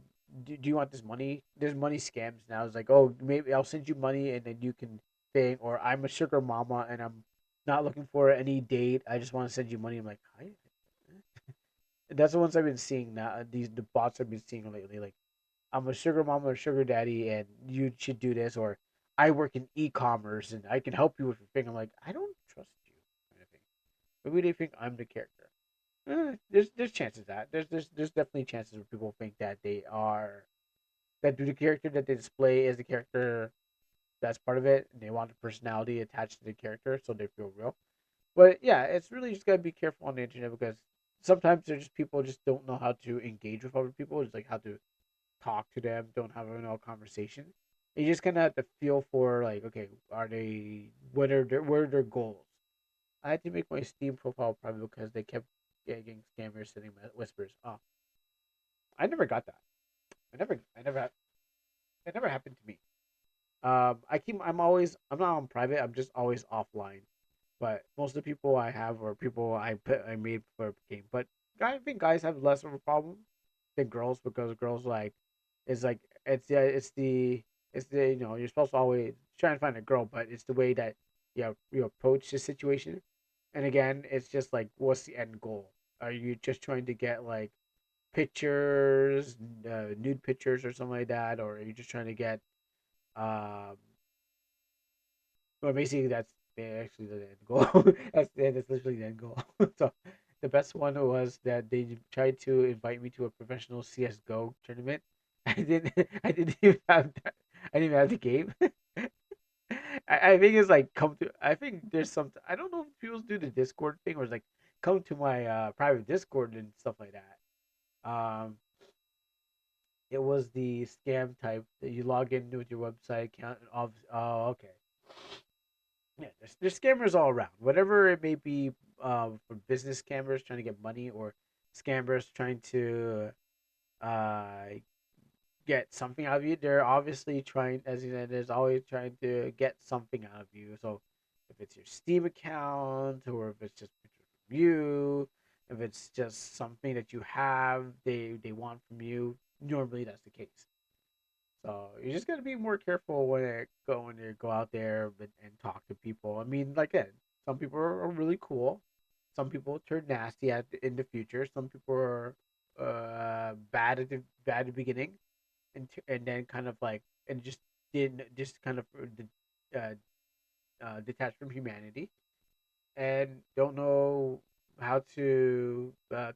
Do you want this money? There's money scams now. It's like, oh, maybe I'll send you money and then you can thing, or I'm a sugar mama and I'm not looking for any date. I just want to send you money. I'm like, hi. That's the ones I've been seeing now. These the bots I've been seeing lately. Like, I'm a sugar mama or sugar daddy, and you should do this, or I work in e-commerce and I can help you with your thing. I'm like, I don't trust you, kind of thing. Maybe they think I'm the character. There's chances that there's definitely chances where people think that they are that do the character that they display as the character that's part of it, and they want the personality attached to the character, so they feel real. But yeah, it's really just gotta be careful on the internet because sometimes there's just people just don't know how to engage with other people, just like how to talk to them, don't have a conversation. You just kind of have to feel for like, okay, are they what are their goals? I had to make my Steam profile private because they kept getting scammers sending whispers. Oh, I never got that. It never happened to me. I'm not on private. I'm just always offline. But most of the people I have are people I made for a game. But I think guys have less of a problem than girls because girls like it's like it's the you're supposed to always try and find a girl, but it's the way that you approach the situation. And again, it's just like what's the end goal? Are you just trying to get like pictures, nude pictures or something like that, or are you just trying to get um well, basically, that's actually the end goal. That's literally the end goal. So, the best one was that they tried to invite me to a professional CS:GO tournament. I didn't even have that. I didn't even have the game. I think it's like come to. I think there's some. I don't know if people do the Discord thing or it's like come to my private Discord and stuff like that. It was the scam type that you log in with your website account. And oh, okay. Yeah, there's scammers all around. Whatever it may be, for business scammers trying to get money or scammers trying to uh, get something out of you. They're obviously trying, as you said, there's always trying to get something out of you. So if it's your Steam account or if it's just pictures from you, if it's just something that you have, they want from you. Normally, that's the case. So you just gotta be more careful when you go out there and talk to people. I mean, like that. Some people are really cool. Some people turn nasty in the future. Some people are bad at the beginning, and then kind of like and just kind of uh, detached from humanity and don't know how to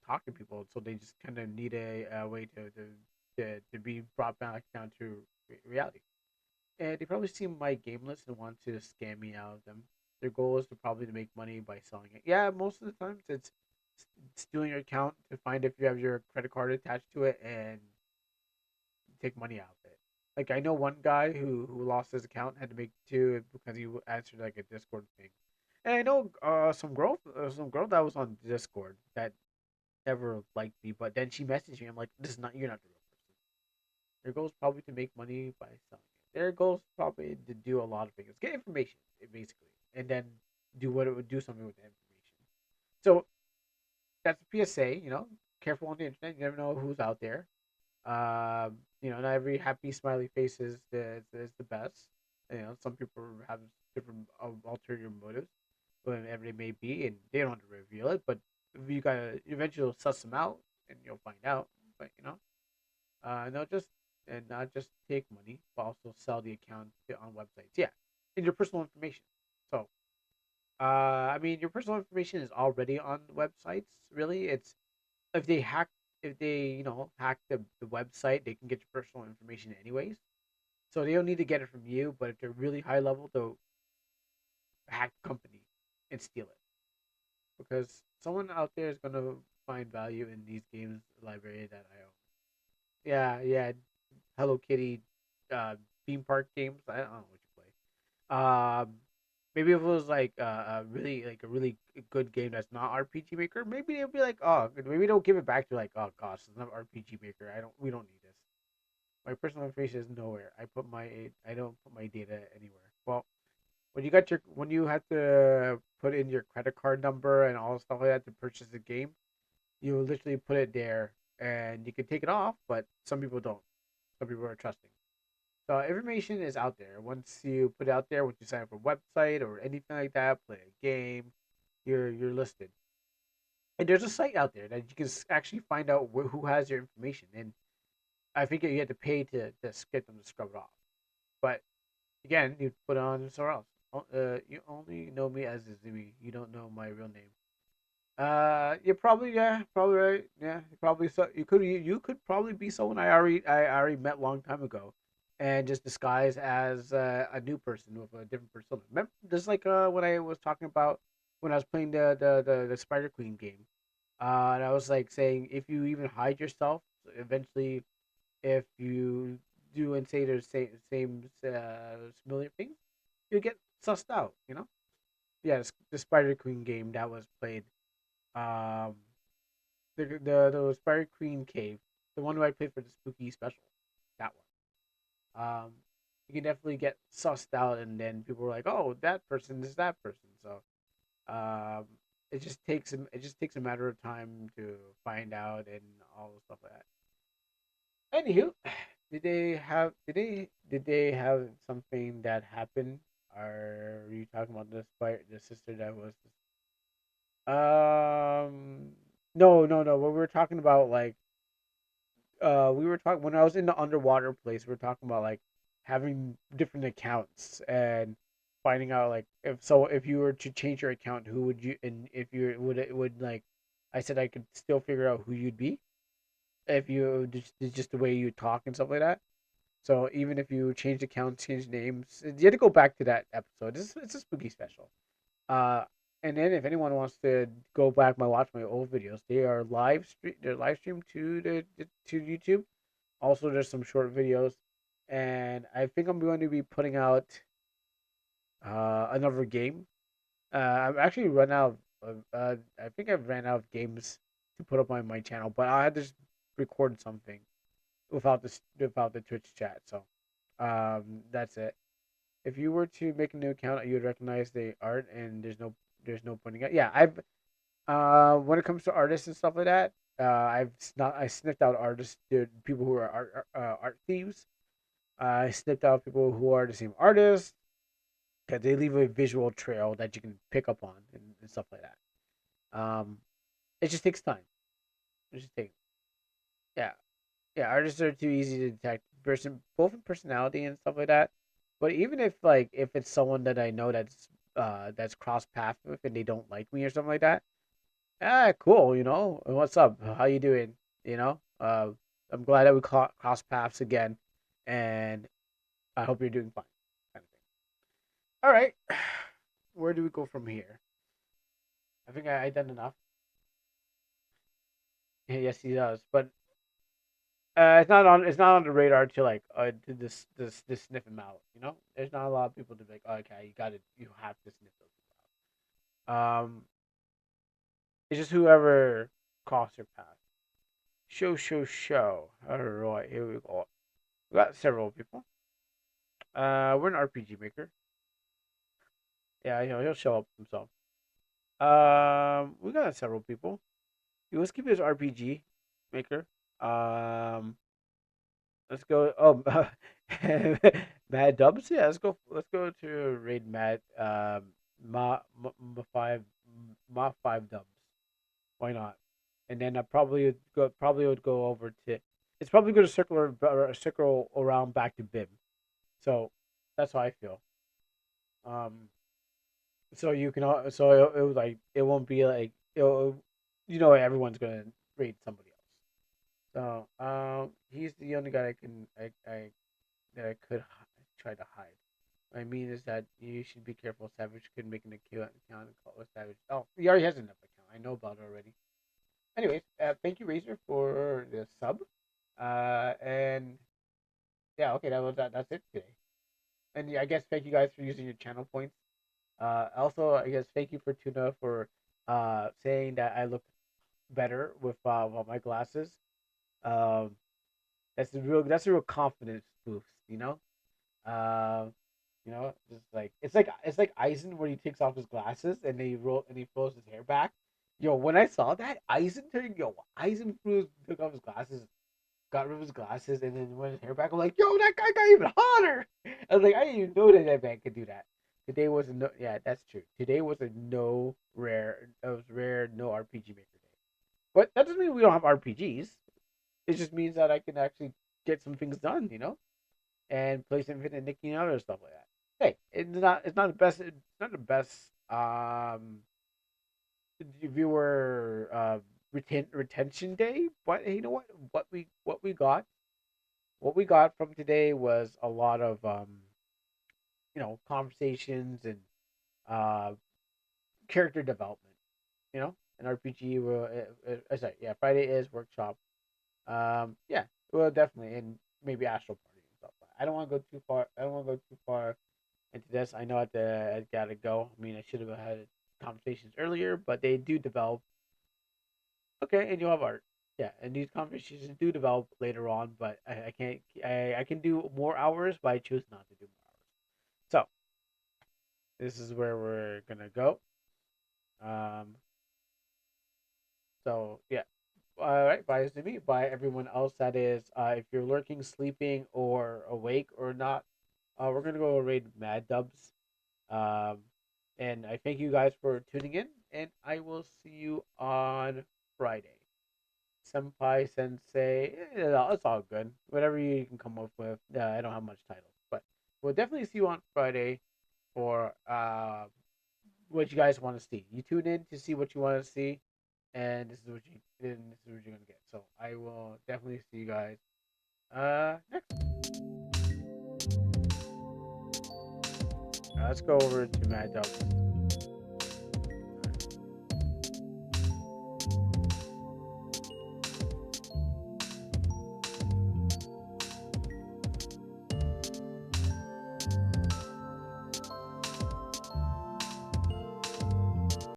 talk to people. So they just kind of need a way to be brought back down to reality. And they probably see my game list and want to scam me out of them. Their goal is to probably to make money by selling it. Yeah, most of the times it's stealing your account to find if you have your credit card attached to it and take money out of it. Like I know one guy who lost his account had to make two because he answered like a Discord thing. And I know some girl that was on Discord that never liked me, but then she messaged me. I'm like, this is not you're not the real person. Their goal is probably to make money by selling it. Their goal is probably to do a lot of things. Get information, basically, and then do what it would do something with the information. So that's a PSA. Careful on the internet. You never know who's out there. Not every happy smiley face is the best. Some people have different ulterior motives, whatever they may be, and they don't have to reveal it. But you gotta eventually suss them out, and you'll find out. But and they'll just and not just take money, but also sell the account on websites. Yeah, and your personal information. So, I mean, your personal information is already on websites. Really, it's if they hack, if they hack the website, they can get your personal information anyways. So they don't need to get it from you. But if they're really high level, they'll hack the company and steal it because someone out there is gonna find value in these games library that I own. Yeah, yeah. Hello Kitty, theme park games. I don't know what you play. Maybe if it was like a really good game that's not RPG Maker, maybe they'll be like, oh, maybe they'll give it back to like, oh gosh, it's not RPG Maker. We don't need this. My personal information is nowhere. I don't put my data anywhere. Well, when you have to put in your credit card number and all the stuff like that to purchase the game, you literally put it there and you can take it off, but some people don't. Some people are trusting. So information is out there. Once you put it out there, once you sign up for a website or anything like that, play a game, you're listed. And there's a site out there that you can actually find out who has your information. And I think you have to pay to get them to scrub it off. But again, you put it on somewhere else. You only know me as Izumi. You don't know my real name. You're probably probably right. Yeah, probably so. You could probably be someone I already met long time ago, and just disguise as a new person with a different persona. Remember, just like when I was talking about when I was playing the Spider Queen game, and I was like saying if you even hide yourself, eventually, if you do and say the same familiar things, you get sussed out. Yeah, the Spider Queen game that was played um, the Spider Queen cave, the one who I played for the spooky special, that one. You can definitely get sussed out, and then people are like, "Oh, that person is that person." So, it just takes a matter of time to find out and all the stuff like that. Anywho, did they have something that happened? Are you talking about the sister that was no, no, no. What we were talking about, like, we were talking when I was in the underwater place. We were talking about like having different accounts and finding out like if you were to change your account, who would you and if you would it would like, I said I could still figure out who you'd be if you just the way you talk and stuff like that. So even if you change accounts, change names, you had to go back to that episode. It's a spooky special. Uh, and then if anyone wants to go back and watch my old videos, they are they're live streamed to YouTube. Also, there's some short videos, and I think I'm going to be putting out another game. I've actually run out of I think I've ran out of games to put up on my channel, but I had to just record something without the Twitch chat. So that's it. If you were to make a new account, you would recognize the art, and there's no pointing out. Yeah, I've when it comes to artists and stuff like that, I sniffed out artists, people who are art thieves. I sniffed out people who are the same artist because they leave a visual trail that you can pick up on and stuff like that. It just takes time. It just takes yeah. Yeah, artists are too easy to detect, both in personality and stuff like that. But even if it's someone that I know that's cross path with and they don't like me or something like that, cool, what's up? How you doing? I'm glad that we cross paths again, and I hope you're doing fine, kind of thing. All right, where do we go from here? I think I done enough. Yes, he does, but it's not on the radar to like to this sniff him out. There's not a lot of people to be like, oh, okay, you have to sniff those people out. It's just whoever crosses your path. Show. All right, here we go. We got several people. We're an RPG maker. Yeah, he'll show up himself. We got several people. Let's keep this RPG maker. Let's go. Oh, Mad Dubs. Yeah, let's go. Let's go to raid Mad. Ma five Ma five Dubs. Why not? And then I probably would go over to. It's probably going to circle around back to Bim. So that's how I feel. Um. So you can. It was like it won't be like everyone's gonna raid somebody else. So he's the only guy I that I could try to hide. What I mean is that you should be careful. Savage could make an account and call it Savage. Oh, he already has enough account. I know about it already. Anyways, thank you, Razor, for the sub. And yeah, okay, that's it today. And yeah, I guess thank you guys for using your channel points. Also, I guess thank you for Tuna for saying that I look better with my glasses. Um, that's a real confidence boost, you know. Um, just like it's like Eisen where he takes off his glasses and he throws his hair back. Yo, when I saw that, Eisen took off his glasses, got rid of his glasses, and then went his hair back. I'm like, yo, that guy got even hotter. I was like, I didn't even know that man could do that. Today was a no, yeah, that's true. Today was a rare no RPG Maker day. But that doesn't mean we don't have RPGs. It just means that I can actually get some things done, and play some Infinite Nikki and other stuff like that. Hey, it's not the best. It's not the best viewer retention day, but hey, you know what we got from today was a lot of conversations and uh character development. An RPG will. Sorry, yeah, Friday is workshop. Yeah, well, definitely, and maybe Astral Party and stuff. I don't want to go too far. I don't want to go too far into this. I know I gotta go. I mean, I should have had conversations earlier, but they do develop. Okay, and you have art. Yeah, and these conversations do develop later on, but I can't. I can do more hours, but I choose not to do more hours. So this is where we're gonna go. Um. So yeah. All right, bye to me. Bye everyone else. That is, if you're lurking, sleeping, or awake or not, we're gonna go raid Mad Dubs. Um, and I thank you guys for tuning in, and I will see you on Friday. Senpai, Sensei, it's all good. Whatever you can come up with. I don't have much titles, but we'll definitely see you on Friday for what you guys want to see. You tune in to see what you want to see, and this is what you're gonna get. So I will definitely see you guys next. Let's go over to Mad Dog.